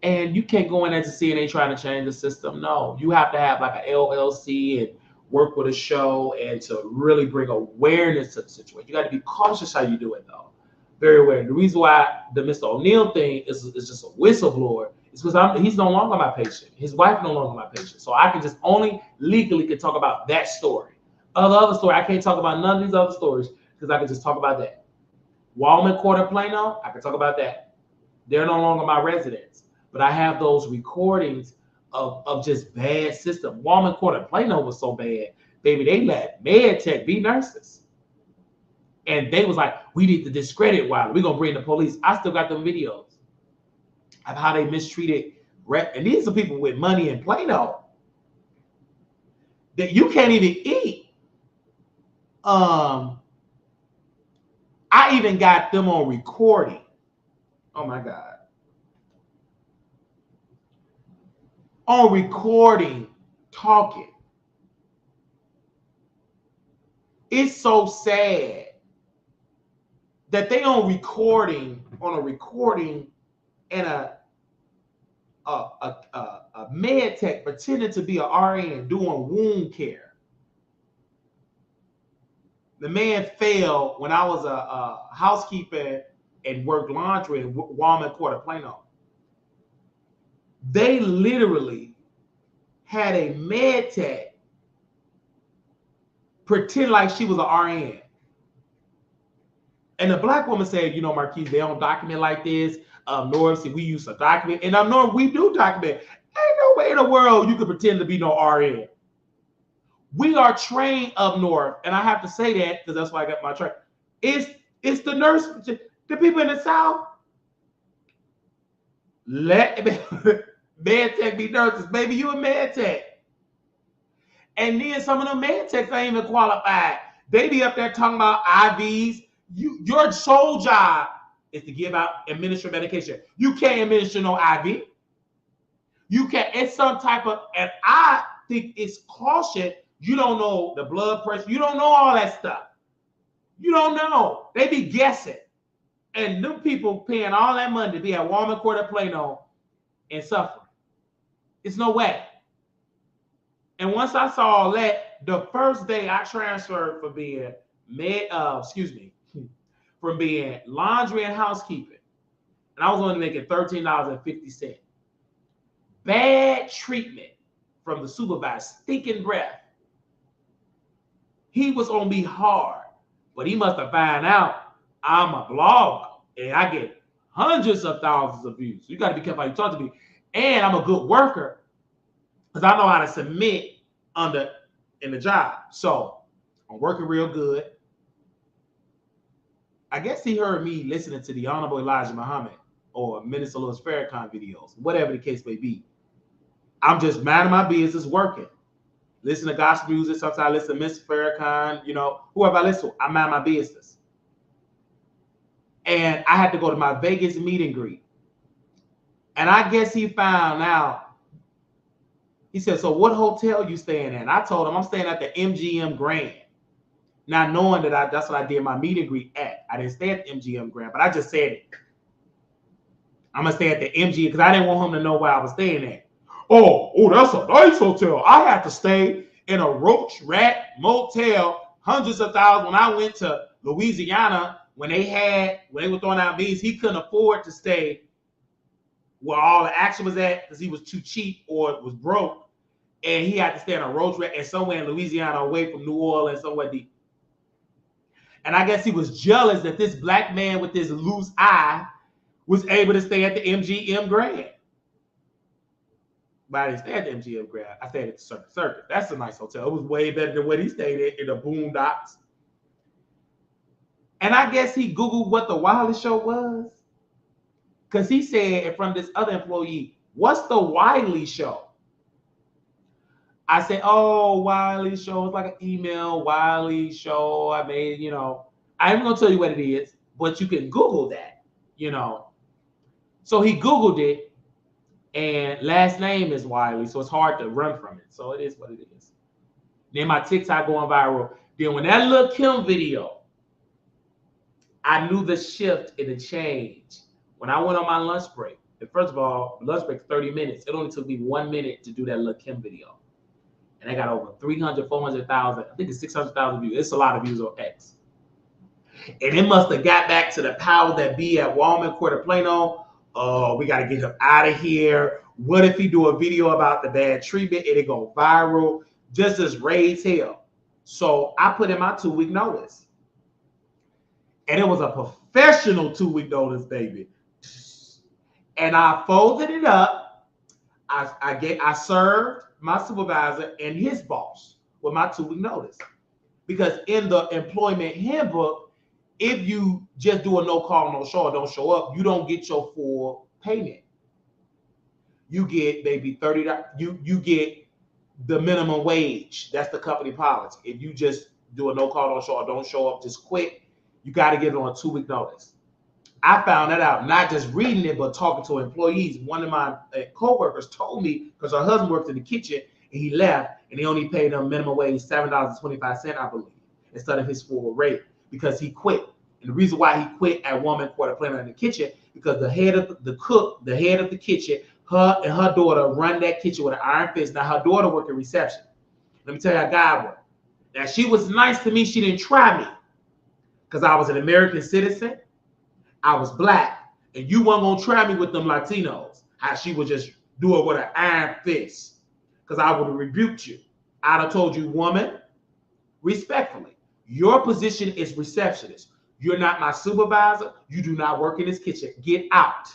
And you can't go in as a CNA trying to change the system. No, you have to have like an LLC and work with a show and to really bring awareness to the situation. You got to be cautious how you do it, though. Very aware. The reason why the Mr. O'Neill thing is just a whistleblower is because he's no longer my patient. His wife no longer my patient. So I can just only legally can talk about that story. Other story, I can't talk about none of these other stories because I can just talk about that. Wallman Court of Plano, I can talk about that. They're no longer my residents. But I have those recordings of just bad system. Wallman Court of Plano was so bad, baby, they let med tech be nurses. And they was like, we need to discredit Wiley. We're going to bring the police. I still got them videos of how they mistreated. And these are people with money in Plano. that you can't even eat. I even got them on recording. Oh my God. On recording, talking. It's so sad that they on a recording and a med tech pretending to be an RN doing wound care. The man fell when I was a housekeeper and worked laundry in Walmart Court of Plano. They literally had a med tech pretend like she was an RN. And the black woman said, you know, Marquise, they don't document like this. Norm said we used to document. And I'm Norm, we do document. Ain't no way in the world you could pretend to be no RN. We are trained up north, and I have to say that because that's why I got my train. It's the nurse, the people in the South. Let med tech be nurses, baby. You a med tech, and then some of them med techs ain't even qualified. They be up there talking about IVs. Your sole job is to give out, administer medication. You can't administer no IV. You can't. It's some type of, and I think it's caution. You don't know the blood pressure. You don't know all that stuff. You don't know. They be guessing. And them people paying all that money to be at Walmart Court of Plano and suffering. It's no way. And once I saw all that, the first day I transferred from being from being laundry and housekeeping, and I was only making $13.50. Bad treatment from the supervisor, stinking breath. He was on me hard, but he must have found out I'm a blogger and I get hundreds of thousands of views. You got to be careful how you talk to me. And I'm a good worker because I know how to submit in the job. So I'm working real good. I guess he heard me listening to the Honorable Elijah Muhammad or Minister Louis Farrakhan videos, whatever the case may be. I'm just minding my business working. Listen to gospel music. Sometimes I listen to Mr. Farrakhan, you know, whoever I listen to, I mind my business. And I had to go to my Vegas meet and greet. And I guess he found out. He said, so what hotel you staying at? And I told him I'm staying at the MGM Grand. Not knowing that that's what I did my meet and greet at. I didn't stay at the MGM Grand, but I just said it. I'm going to stay at the MGM because I didn't want him to know where I was staying at. Oh, that's a nice hotel. I had to stay in a roach rat motel, hundreds of thousands. When I went to Louisiana, when they were throwing out beans, he couldn't afford to stay where all the action was at because he was too cheap or was broke. And he had to stay in a roach rat and somewhere in Louisiana away from New Orleans, somewhere deep. And I guess he was jealous that this black man with this loose eye was able to stay at the MGM Grand. But I didn't stay at the MGM Grand. I stayed at the Circus. That's a nice hotel. It was way better than what he stayed at in the Boondocks. And I guess he Googled what the Wiley Show was. Because he said in front of this other employee, what's the Wiley Show? I said, oh, Wiley Show. It's like an email, Wiley Show. I made, you know. I'm going to tell you what it is, but you can Google that, you know. So he Googled it. And last name is Wiley, so it's hard to run from it. So it is what it is. Then my TikTok going viral. Then when that Lil' Kim video, I knew the shift and the change. When I went on my lunch break, and first of all, lunch break 30 minutes. It only took me 1 minute to do that Lil' Kim video. And I got over 300, 400,000, I think it's 600,000 views. It's a lot of views on X. And it must have got back to the power that be at Walmart Court of Plano. Oh, we got to get him out of here. What if he do a video about the bad treatment and it go viral? Just as raise hell. So I put in my 2-week notice. And it was a professional 2-week notice, baby. And I folded it up. I served my supervisor and his boss with my 2-week notice. Because in the employment handbook, if you just do a no call, no show, or don't show up, you don't get your full payment. You get maybe $30. You get the minimum wage. That's the company policy. If you just do a no call, don't show, or don't show up, just quit, you got to give it on a 2-week notice. I found that out, not just reading it, but talking to employees. One of my co-workers told me, because her husband worked in the kitchen, and he left, and he only paid them minimum wage $7.25, I believe, instead of his full rate, because he quit. And the reason why he quit at Woman Quarter Planner in the kitchen, because the head of the cook, the head of the kitchen, her and her daughter run that kitchen with an iron fist. Now, her daughter worked in reception. Let me tell you how God worked. Now, she was nice to me. She didn't try me because I was an American citizen. I was black, and you weren't going to try me with them Latinos. How she would just do it with an iron fist, because I would have rebuked you. I'd have told you, woman, respectfully, your position is receptionist. You're not my supervisor. You do not work in this kitchen. Get out.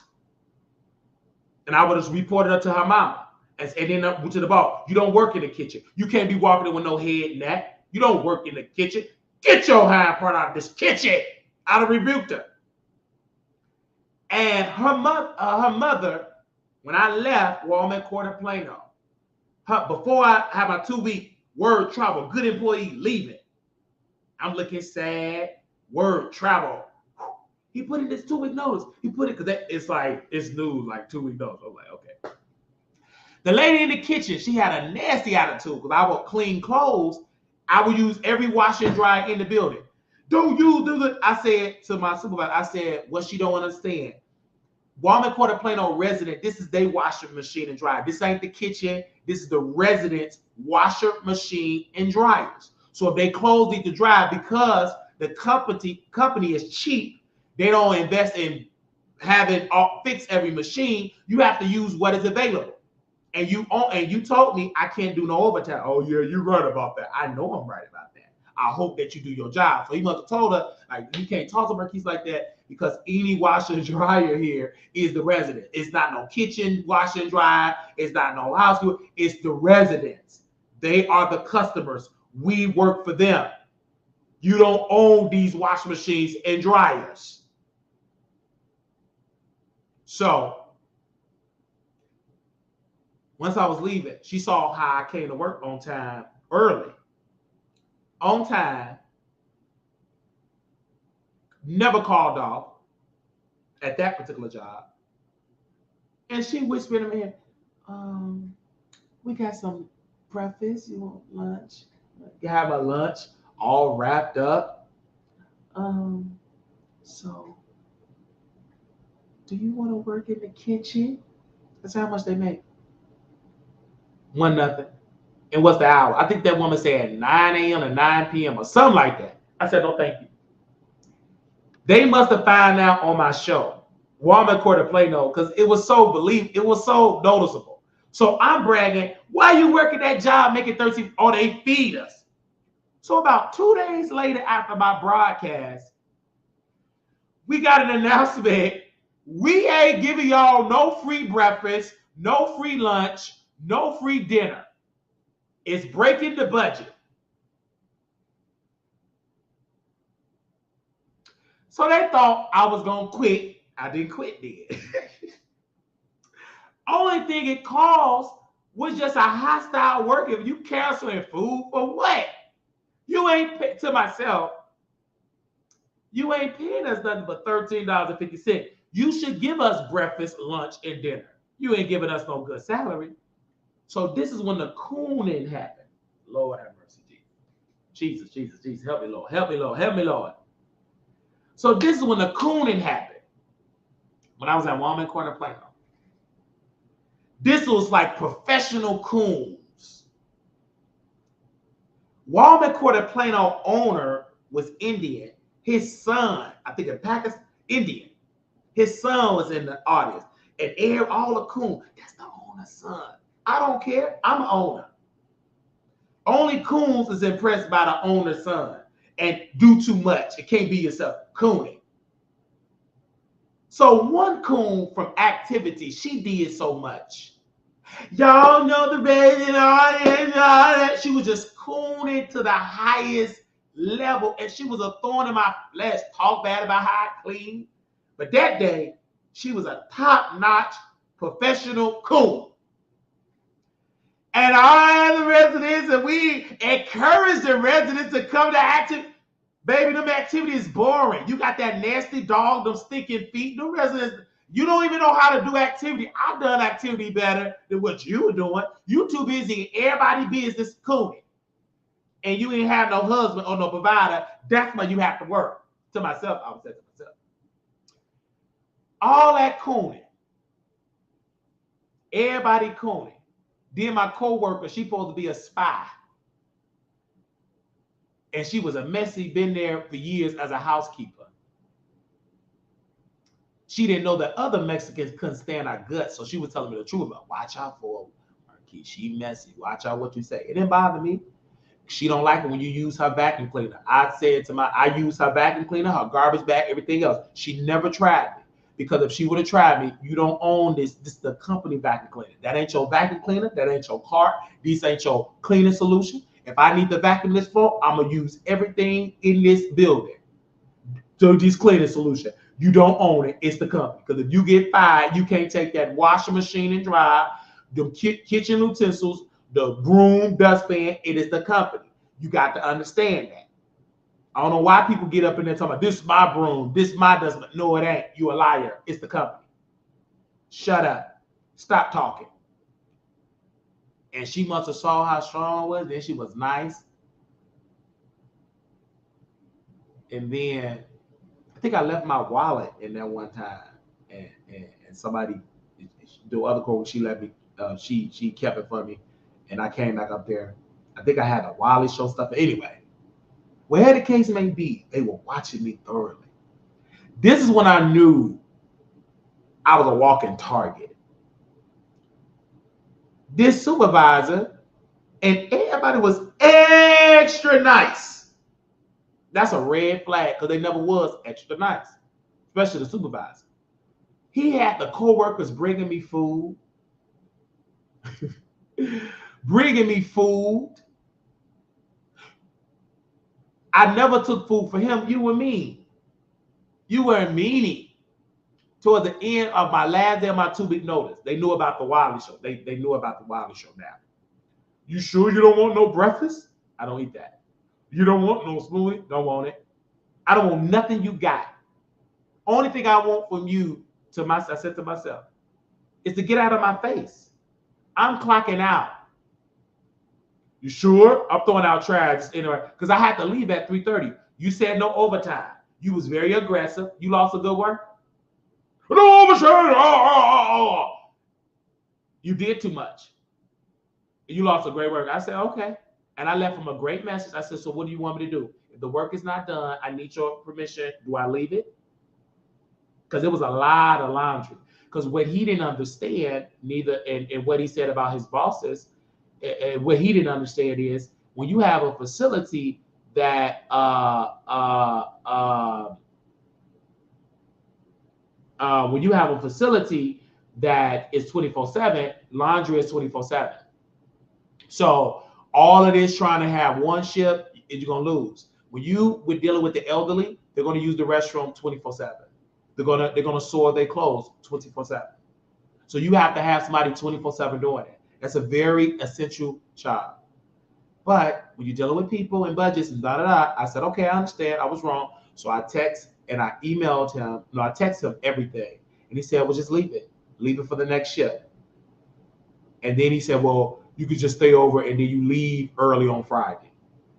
And I would have reported her to her mama, and then up to the boss. You don't work in the kitchen. You can't be walking in with no head and neck. You don't work in the kitchen. Get your hind part out of this kitchen. I'd have rebuked her. And her mother, when I left Walmart Quarter Plano, before I had my 2-week word travel, good employee leaving, I'm looking sad, word travel. He put in this 2-week notice. He put it, because it's like, it's news, like 2-week notice. I'm like, okay. The lady in the kitchen, she had a nasty attitude, because I would clean clothes. I would use every washer and dryer in the building. Don't you do that? I said to my supervisor, I said, what she don't understand. Walmart Quarter Plano resident, this is their washer machine and dryer. This ain't the kitchen. This is the resident's washer machine and dryers. So if they clothes need to dry, because the company is cheap, they don't invest in having fix every machine. You have to use what is available. And you told me I can't do no overtime. Oh yeah, you're right about that. I know I'm right about that. I hope that you do your job. So he must have told her, like, you can't talk to Marquise like that, because any washer and dryer here is the resident. It's not no kitchen washer and dryer. It's not no housekeeper. It's the residents. They are the customers. We work for them. You don't own these washing machines and dryers. So once I was leaving, she saw how I came to work on time, early, on time, never called off at that particular job. And she whispered in my ear, we got some breakfast. You want lunch? You have a lunch all wrapped up. So do you want to work in the kitchen? That's how much they make. 1 nothing. And what's the hour? I think that woman said 9 a.m. to 9 p.m. or something like that. I said, no, thank you. They must have found out on my show, Walmart Quarter Plano, because it was so noticeable. So I'm bragging, why you working that job making 13? Oh, they feed us. So about 2 days later after my broadcast, we got an announcement. We ain't giving y'all no free breakfast, no free lunch, no free dinner. It's breaking the budget. So they thought I was going to quit. I didn't quit then. Only thing it caused was just a hostile work. If you canceling food for what? You ain't, to myself, you ain't paying us nothing but $13.50. You should give us breakfast, lunch, and dinner. You ain't giving us no good salary. So this is when the cooning happened. Lord have mercy, Jesus. Jesus. Help me, Lord. Help me, Lord. Help me, Lord. So this is when the cooning happened. When I was at Walmart Quarter Plano. This was like professional coons. Walmart Quarter Plano owner was Indian. His son, I think in Pakistan, Indian. His son was in the audience. And all the coons, that's the owner's son. I don't care. I'm an owner. Only coons is impressed by the owner's son and do too much. It can't be yourself. Cooning. So one coon from activity, she did so much. Y'all know the resident audience and all that. She was just cooning to the highest level, and she was a thorn in my flesh. Talk bad about how I clean. But that day, she was a top-notch professional coon. And all the residents, and we encourage the residents to come to activity. Baby, them activity is boring. You got that nasty dog, them stinking feet. Them residents, you don't even know how to do activity. I've done activity better than what you were doing. You too busy in everybody's business cooning. And you ain't have no husband or no provider. That's why you have to work. To myself, I would say to myself. All that cooning. Everybody cooning. Then my co-worker, she supposed to be a spy. And she was a messy, been there for years as a housekeeper. She didn't know that other Mexicans couldn't stand our guts. So she was telling me the truth about, watch out for her. She messy. Watch out what you say. It didn't bother me. She don't like it when you use her vacuum cleaner. I use her vacuum cleaner, her garbage bag, everything else. She never tried me. Because if she would have tried me, you don't own this. This is the company vacuum cleaner. That ain't your vacuum cleaner. That ain't your cart. These ain't your cleaning solution. If I need to vacuum this floor, I'm going to use everything in this building to this cleaning solution. You don't own it. It's the company. Because if you get fired, you can't take that washing machine and dry, the kitchen utensils, the broom, dustpan. It is the company. You got to understand that. I don't know why people get up in there talking about, this is my broom, this is my dustpan. No, it ain't. You a liar. It's the company. Shut up. Stop talking. And she must have saw how strong I was. Then she was nice. And then I think I left my wallet in there one time. And somebody, the other coworker, she let me, she kept it for me. And I came back up there. I think I had a Wally show stuff. Anyway, whatever the case may be, they were watching me thoroughly. This is when I knew I was a walking target. This supervisor, and everybody was extra nice. That's a red flag because they never was extra nice, especially the supervisor. He had the co-workers bringing me food. Bringing me food. I never took food for him. You were mean. You were a meanie. Toward the end of my last day of my 2-week notice, they knew about the Wiley show. They knew about the Wiley show now. You sure you don't want no breakfast? I don't eat that. You don't want no smoothie? Don't want it. I don't want nothing you got. Only thing I want from you, I said to myself, is to get out of my face. I'm clocking out. You sure? I'm throwing out trash anyway because I had to leave at 3:30. You said no overtime. You was very aggressive. You lost a good work. No overtime. You did too much. You lost a great work. I said, okay. And I left him a great message. I said, so what do you want me to do? If the work is not done, I need your permission. Do I leave it? Because it was a lot of laundry. Because what he didn't understand, and what he said about his bosses, and what he didn't understand is when you have a facility that when you have a facility that is 24/7, laundry is 24/7. So all of this trying to have one shift, you're gonna lose. When we're dealing with the elderly, they're gonna use the restroom 24/7. They're gonna soil their clothes 24/7. So you have to have somebody 24/7 doing it. That's a very essential job. But when you're dealing with people and budgets and I said, okay, I understand. I was wrong. So I text and I emailed him. No, I texted him everything. And he said, well, just leave it. Leave it for the next shift. And then he said, well, you could just stay over and then you leave early on Friday.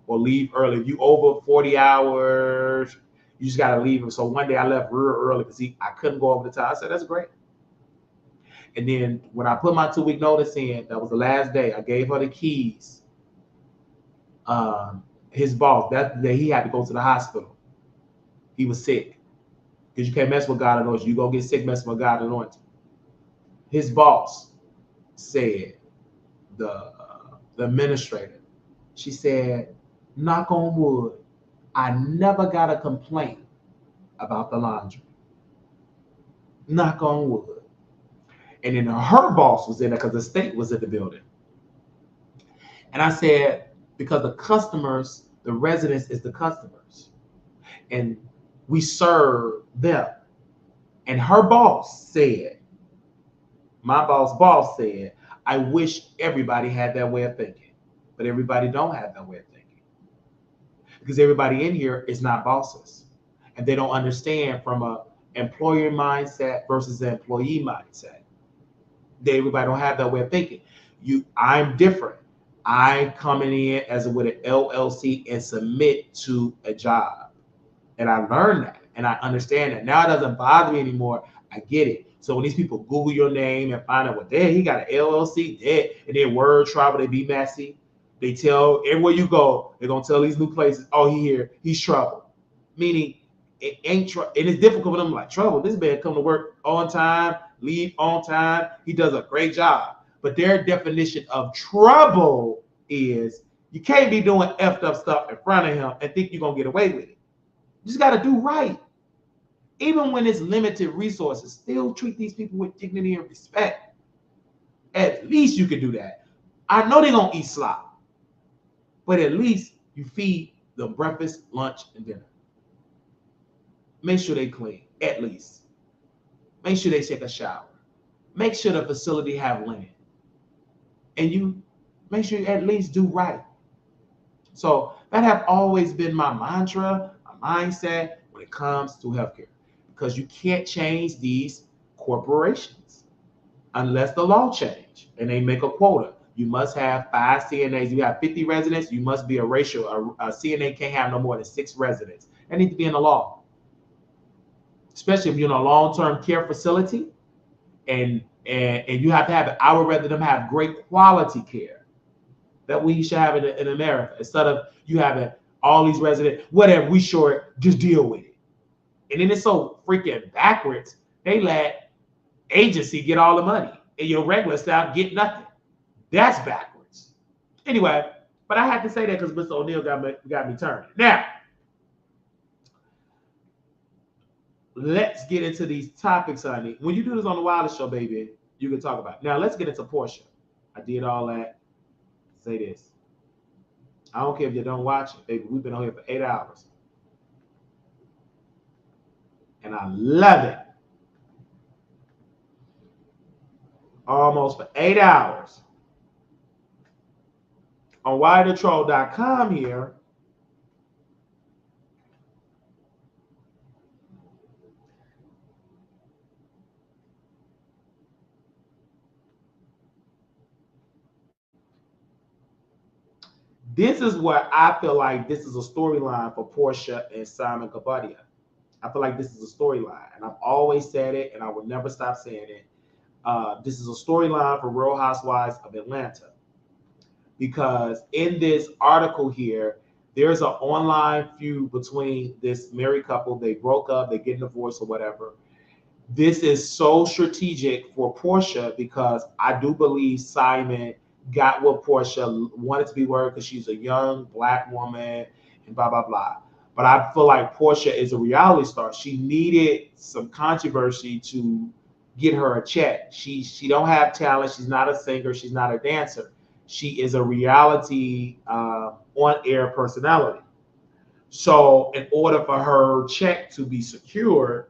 Or leave early. If you over 40 hours, you just got to leave. So one day I left real early because I couldn't go over the time. I said, that's great. And then when I put my 2-week notice in, that was the last day, I gave her the keys. His boss, that day he had to go to the hospital. He was sick. Because you can't mess with God anointing. You go get sick messing with God anointing. His boss said, the administrator, she said, knock on wood, I never got a complaint about the laundry. Knock on wood. And then her boss was in there because the state was in the building. And I said, because the customers, the residents is the customers. And we serve them. And her boss said, my boss said, I wish everybody had that way of thinking, but everybody don't have that way of thinking because everybody in here is not bosses, and they don't understand from a employer mindset versus an employee mindset. Everybody don't have that way of thinking. I'm different. I'm coming in as with an LLC and submit to a job, and I learned that and I understand that now. It doesn't bother me anymore. I get it. So when these people Google your name and find out what he got an LLC, and then word travel, they be messy. They tell everywhere you go, they're gonna tell these new places, oh, he's trouble. Meaning it ain't trouble. And it's difficult for them like trouble. This man come to work on time, leave on time. He does a great job. But their definition of trouble is you can't be doing effed up stuff in front of him and think you're gonna get away with it. You just gotta do right. Even when it's limited resources, still treat these people with dignity and respect. At least you can do that. I know they're gonna eat slop, but at least you feed them breakfast, lunch, and dinner. Make sure they clean, at least. Make sure they take a shower. Make sure the facility have linen. And you make sure you at least do right. So that have always been my mantra, my mindset when it comes to healthcare. Because you can't change these corporations unless the law change and they make a quota. You must have 5 CNAs. You have 50 residents, you must be a ratio. A CNA can't have no more than 6 residents. That needs to be in the law. Especially if you're in a long-term care facility and you have to have it. I would rather them have great quality care. That we should have in America. Instead of you having all these residents, whatever, we short, just deal with it. And then it's so freaking backwards. They let agency get all the money and your regular staff get nothing. That's backwards. Anyway, but I had to say that because Mr. O'Neill got me turning. Now, let's get into these topics, honey. When you do this on the Wilder Show, baby, you can talk about it. Now, let's get into Porsha. I did all that. Say this. I don't care if you don't watch it, baby. We've been on here for 8 hours. And I love it. Almost for 8 hours. On WilderTroll.com here, this is what I feel like this is a storyline for Porsha and Simon Kabadia. I feel like this is a storyline, and I've always said it, and I will never stop saying it. This is a storyline for Real Housewives of Atlanta, because in this article here, there's an online feud between this married couple. They broke up, they get divorced or whatever. This is so strategic for Porsha because I do believe Simon got what Porsha wanted to be with because she's a young Black woman and blah, blah, blah. But I feel like Porsha is a reality star. She needed some controversy to get her a check. She don't have talent. She's not a singer. She's not a dancer. She is a reality on-air personality. So in order for her check to be secured,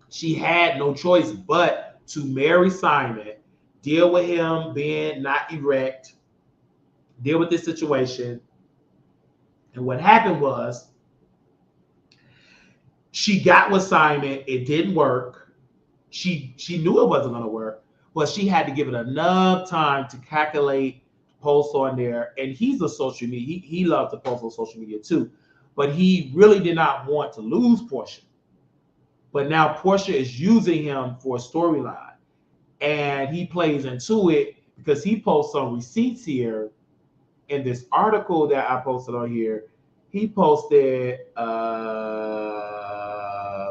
she had no choice but to marry Simon, deal with him being not erect, deal with this situation. And what happened was she got with Simon. It didn't work. She knew it wasn't going to work, but she had to give it enough time to calculate, post on there. And he's a social media. He loves to post on social media too, but he really did not want to lose Porsha. But now Porsha is using him for a storyline, and he plays into it because he posts some receipts here. In this article that I posted on here, he posted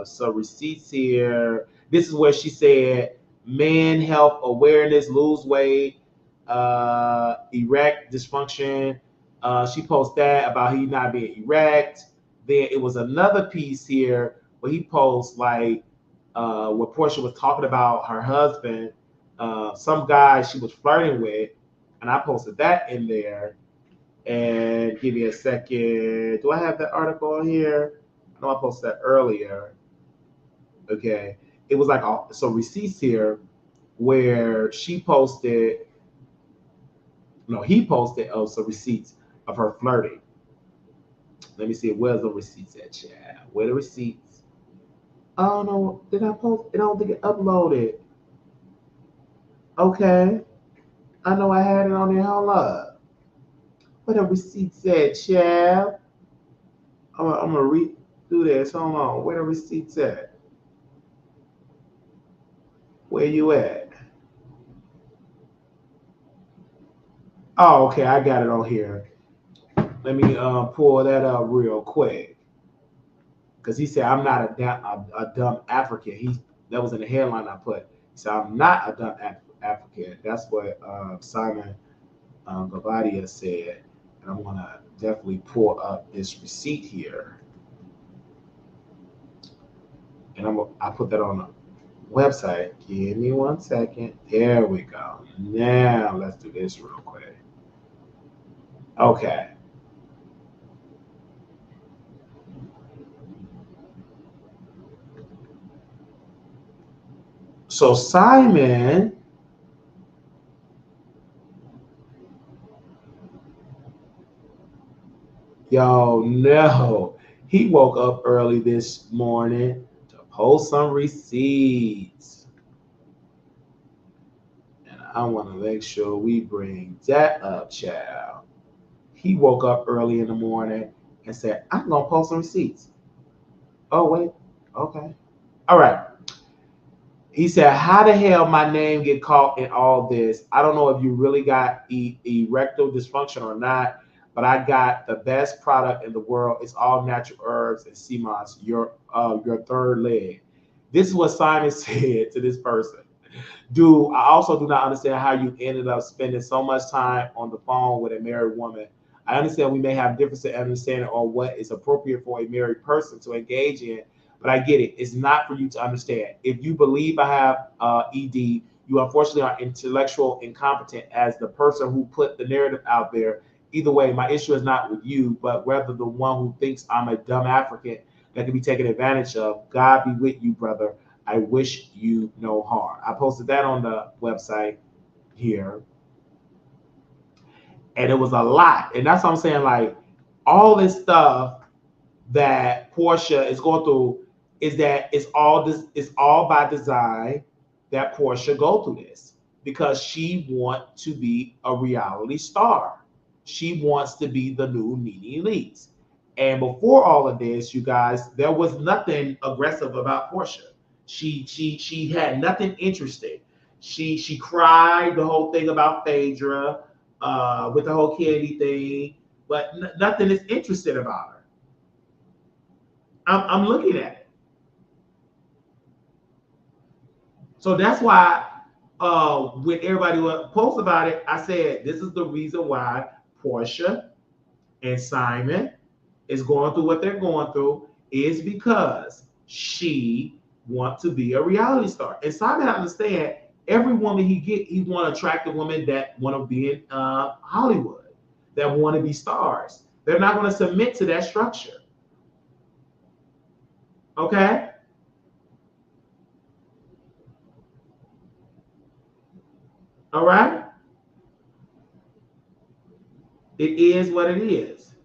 some receipts here. This is where she said, men health awareness, lose weight, erect dysfunction. She posted that about he not being erect. Then it was another piece here where he posts like where Porsha was talking about her husband, some guy she was flirting with, and I posted that in there. And give me a second. Do I have that article on here? I know I posted that earlier. Okay. It was like, so receipts here. where he posted some receipts of her flirting. Let me see, where's the receipts at, chat? Where the receipts? Oh no, did I post? I don't think it uploaded. Okay, I know I had it on there. Hold up. Where the receipts at, chat? I'm gonna read through this. Hold on. Where the receipts at? Where you at? Oh, okay, I got it on here. Let me pull that up real quick. Because he said, I'm not a dumb African. That was in the headline I put. He said, I'm not a dumb African. That's what Simon Gavadia said. And I'm going to definitely pull up this receipt here. And I put that on the website. Give me 1 second. There we go. Now let's do this real quick. Okay. So Simon no. He woke up early this morning to post some receipts. And I want to make sure we bring that up, child. He woke up early in the morning and said, I'm going to post some receipts. Oh, wait. Okay. All right. He said, how the hell my name get caught in all this? I don't know if you really got erectile dysfunction or not, but I got the best product in the world. It's all natural herbs and sea moss, your third leg. This is what Simon said to this person. Dude, I also do not understand how you ended up spending so much time on the phone with a married woman. I understand we may have difference in understanding on what is appropriate for a married person to engage in, but I get it. It's not for you to understand. If you believe I have ED, you unfortunately are intellectual incompetent as the person who put the narrative out there. Either way, my issue is not with you, but rather the one who thinks I'm a dumb African that can be taken advantage of. God be with you, brother. I wish you no harm. I posted that on the website here. And it was a lot. And that's what I'm saying. Like, all this stuff that Porsha is going through is that it's all by design that Porsha go through this because she wants to be a reality star. She wants to be the new Nene Leakes. And before all of this, you guys, there was nothing aggressive about Porsha. She had nothing interesting. She cried the whole thing about Phaedra with the whole candy thing, but nothing is interesting about her. I'm looking at it. So that's why when everybody posts about it, I said this is the reason why Porsha and Simon is going through what they're going through is because she wants to be a reality star. And Simon understand every woman he want attractive women that want to be in Hollywood, that want to be stars. They're not going to submit to that structure. Okay? All right? It is what it is.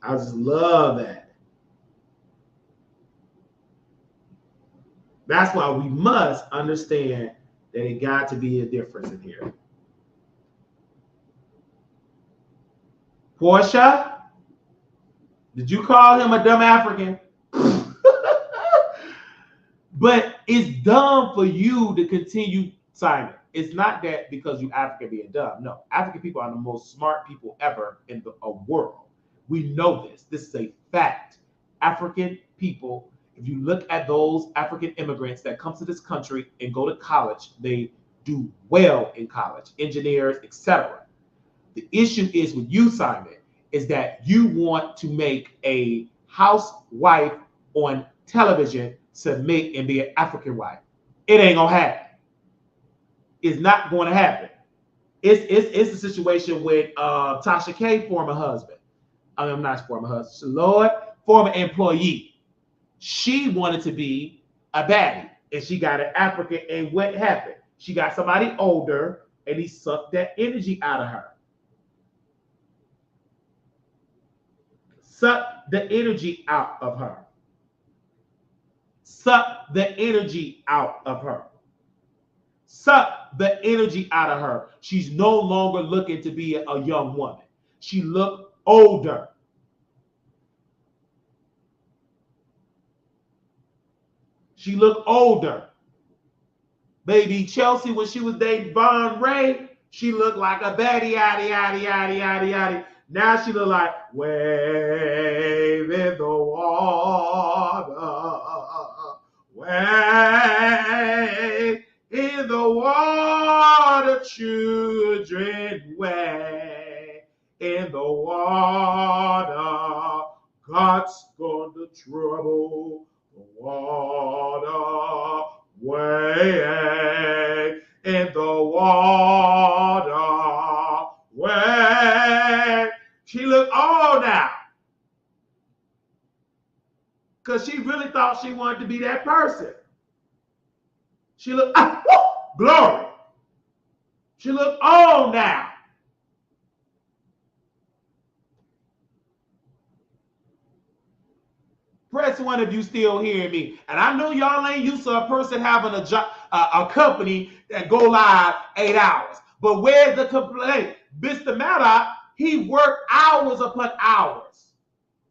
I just love that. That's why we must understand that it got to be a difference in here. Porsha, did you call him a dumb African? But it's dumb for you to continue, Simon. It's not that because you African being dumb. No, African people are the most smart people ever in the world. We know this. This is a fact. African people, if you look at those African immigrants that come to this country and go to college, they do well in college, engineers, etc. The issue is with you, Simon, is that you want to make a housewife on television submit and be an African wife. It ain't gonna happen. It's not going to happen. It's a situation with Tasha K, former husband. I'm not former husband. Lord, former employee. She wanted to be a baddie, and she got an African. And what happened? She got somebody older, and he sucked that energy out of her. Suck the energy out of her. Suck the energy out of her. Suck the energy out of her. She's no longer looking to be a young woman. She looked older. She looked older. Baby Chelsea, when she was dating Von Ray, she looked like a baddie, yaddy, yaddy, yaddy, yaddy, yaddy. Now she look like wave in the water, wave in the water, children, wave in the water. God's gonna trouble the water, wave in the water, wave. She looked old now. Because she really thought she wanted to be that person. She looked, glory. She looked old now. Press one if you still hearing me. And I know y'all ain't used to a person having a job, a company that go live 8 hours. But where's the complaint? Mr. Maddox, he worked hours upon hours.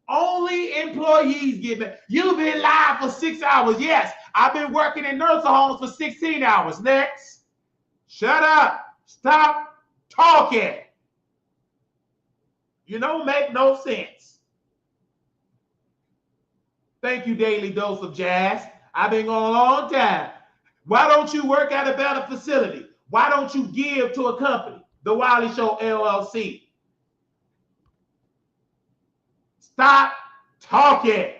Only employees get that. You've been live for 6 hours. Yes, I've been working in nursing homes for 16 hours. Next. Shut up. Stop talking. You don't make no sense. Thank you, Daily Dose of Jazz. I've been going a long time. Why don't you work at a better facility? Why don't you give to a company? The Wiley Show, LLC. Stop talking.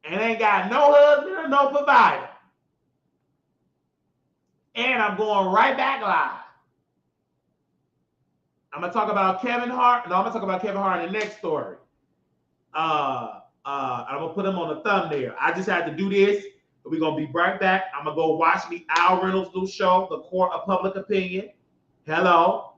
And ain't got no husband or no provider. And I'm going right back live. I'm going to talk about Kevin Hart. No, I'm going to talk about Kevin Hart in the next story. I'm going to put him on the thumbnail. I just had to do this. We're going to be right back. I'm going to go watch the Al Reynolds' new show, The Court of Public Opinion. Hello.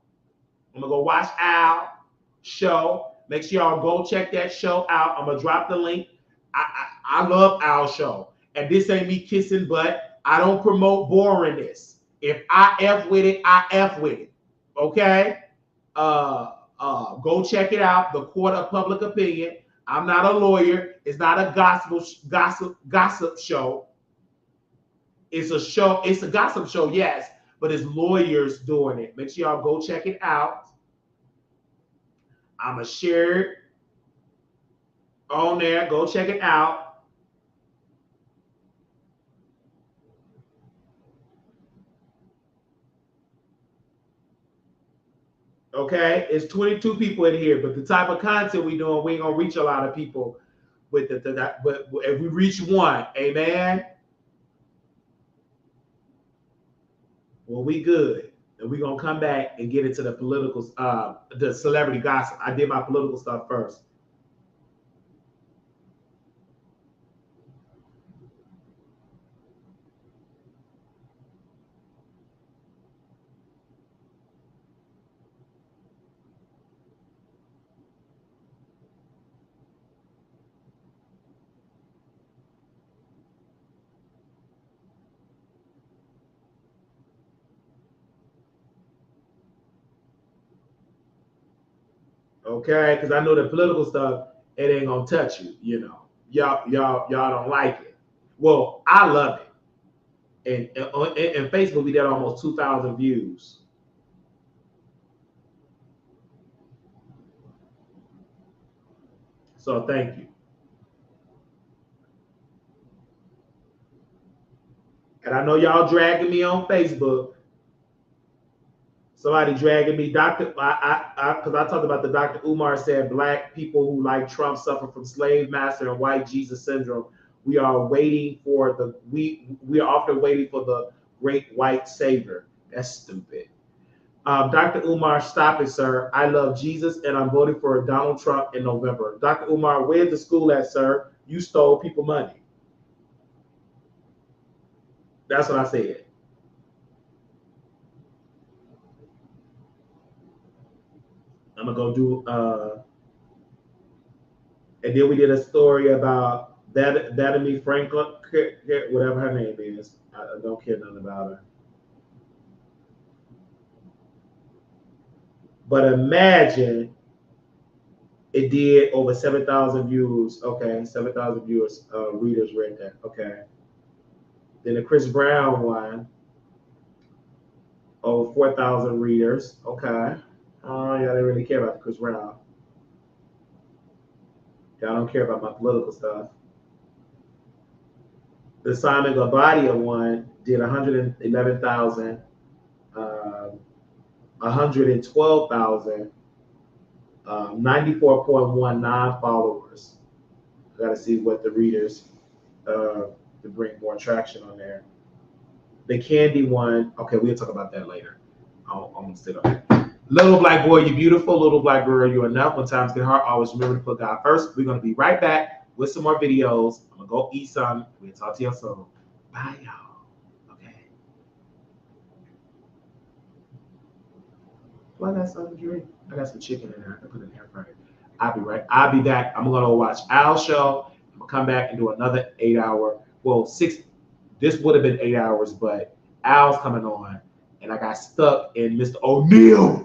I'm going to go watch Al show. Make sure y'all go check that show out. I'm going to drop the link. I love Al show. And this ain't me kissing butt. I don't promote boringness. If I F with it, I F with it. Okay? Go check it out. The Court of Public Opinion. I'm not a lawyer. It's not a gossip show. It's a show. It's a gossip show, yes, but it's lawyers doing it. Make sure y'all go check it out. I'm going to share it on there. Go check it out. Okay, it's 22 people in here, but the type of content we doing, we ain't gonna reach a lot of people with that. But if we reach one, amen. Well, we good, and we gonna come back and get into the political, the celebrity gossip. I did my political stuff first. Okay, because I know the political stuff, it ain't gonna touch you, you know. Y'all don't like it. Well, I love it. And Facebook, we did almost 2,000 views. So thank you. And I know y'all dragging me on Facebook. Somebody dragging me, because I talked about the Dr. Umar said black people who like Trump suffer from slave master and white Jesus syndrome. We are waiting for we are often waiting for the great white savior. That's stupid. Dr. Umar, stop it, sir. I love Jesus and I'm voting for Donald Trump in November. Dr. Umar, where's the school at, sir? You stole people money. That's what I said. I'm gonna go do and then we did a story about Bethany Franklin, whatever her name is. I don't care nothing about her. But imagine it did over 7,000 views. Okay, 7,000 viewers, readers read that. Okay. Then the Chris Brown one, over 4,000 readers. Okay. Oh, y'all didn't really care about the Chris Brown. Y'all don't care about my political stuff. The Simon Gabadia one did 111,000, 112,000, 94.1 non-followers. I got to see what the readers to bring more traction on there. The Candy one, okay, we'll talk about that later. I'm gonna sit on it. Little black boy, you beautiful. Little black girl, you enough. When times get hard, always remember to put God first. We're gonna be right back with some more videos. I'm gonna go eat some. We'll talk to you soon. Bye, y'all. Okay. Well, I got something to drink. I got some chicken in there. I can put it in the air fryer. I'll be back. I'm gonna watch Al's show. I'm gonna come back and do another 8-hour. Well, 6. This would have been 8 hours, but Al's coming on, and I got stuck in Mr. O'Neal.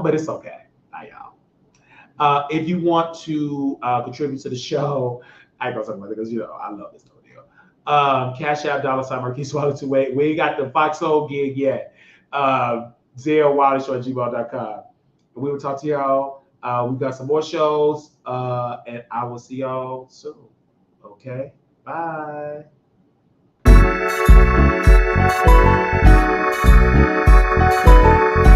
But it's okay. Bye, y'all. If you want to contribute to the show, I ain't gonna talk about it because I love Mr. O'Neal. Cash App, $ Marquis Swallow 28. We ain't got the Fox Soul gig yet. ZLWileyShow@gmail.com. We will talk to y'all. We've got some more shows, and I will see y'all soon. Okay? Bye.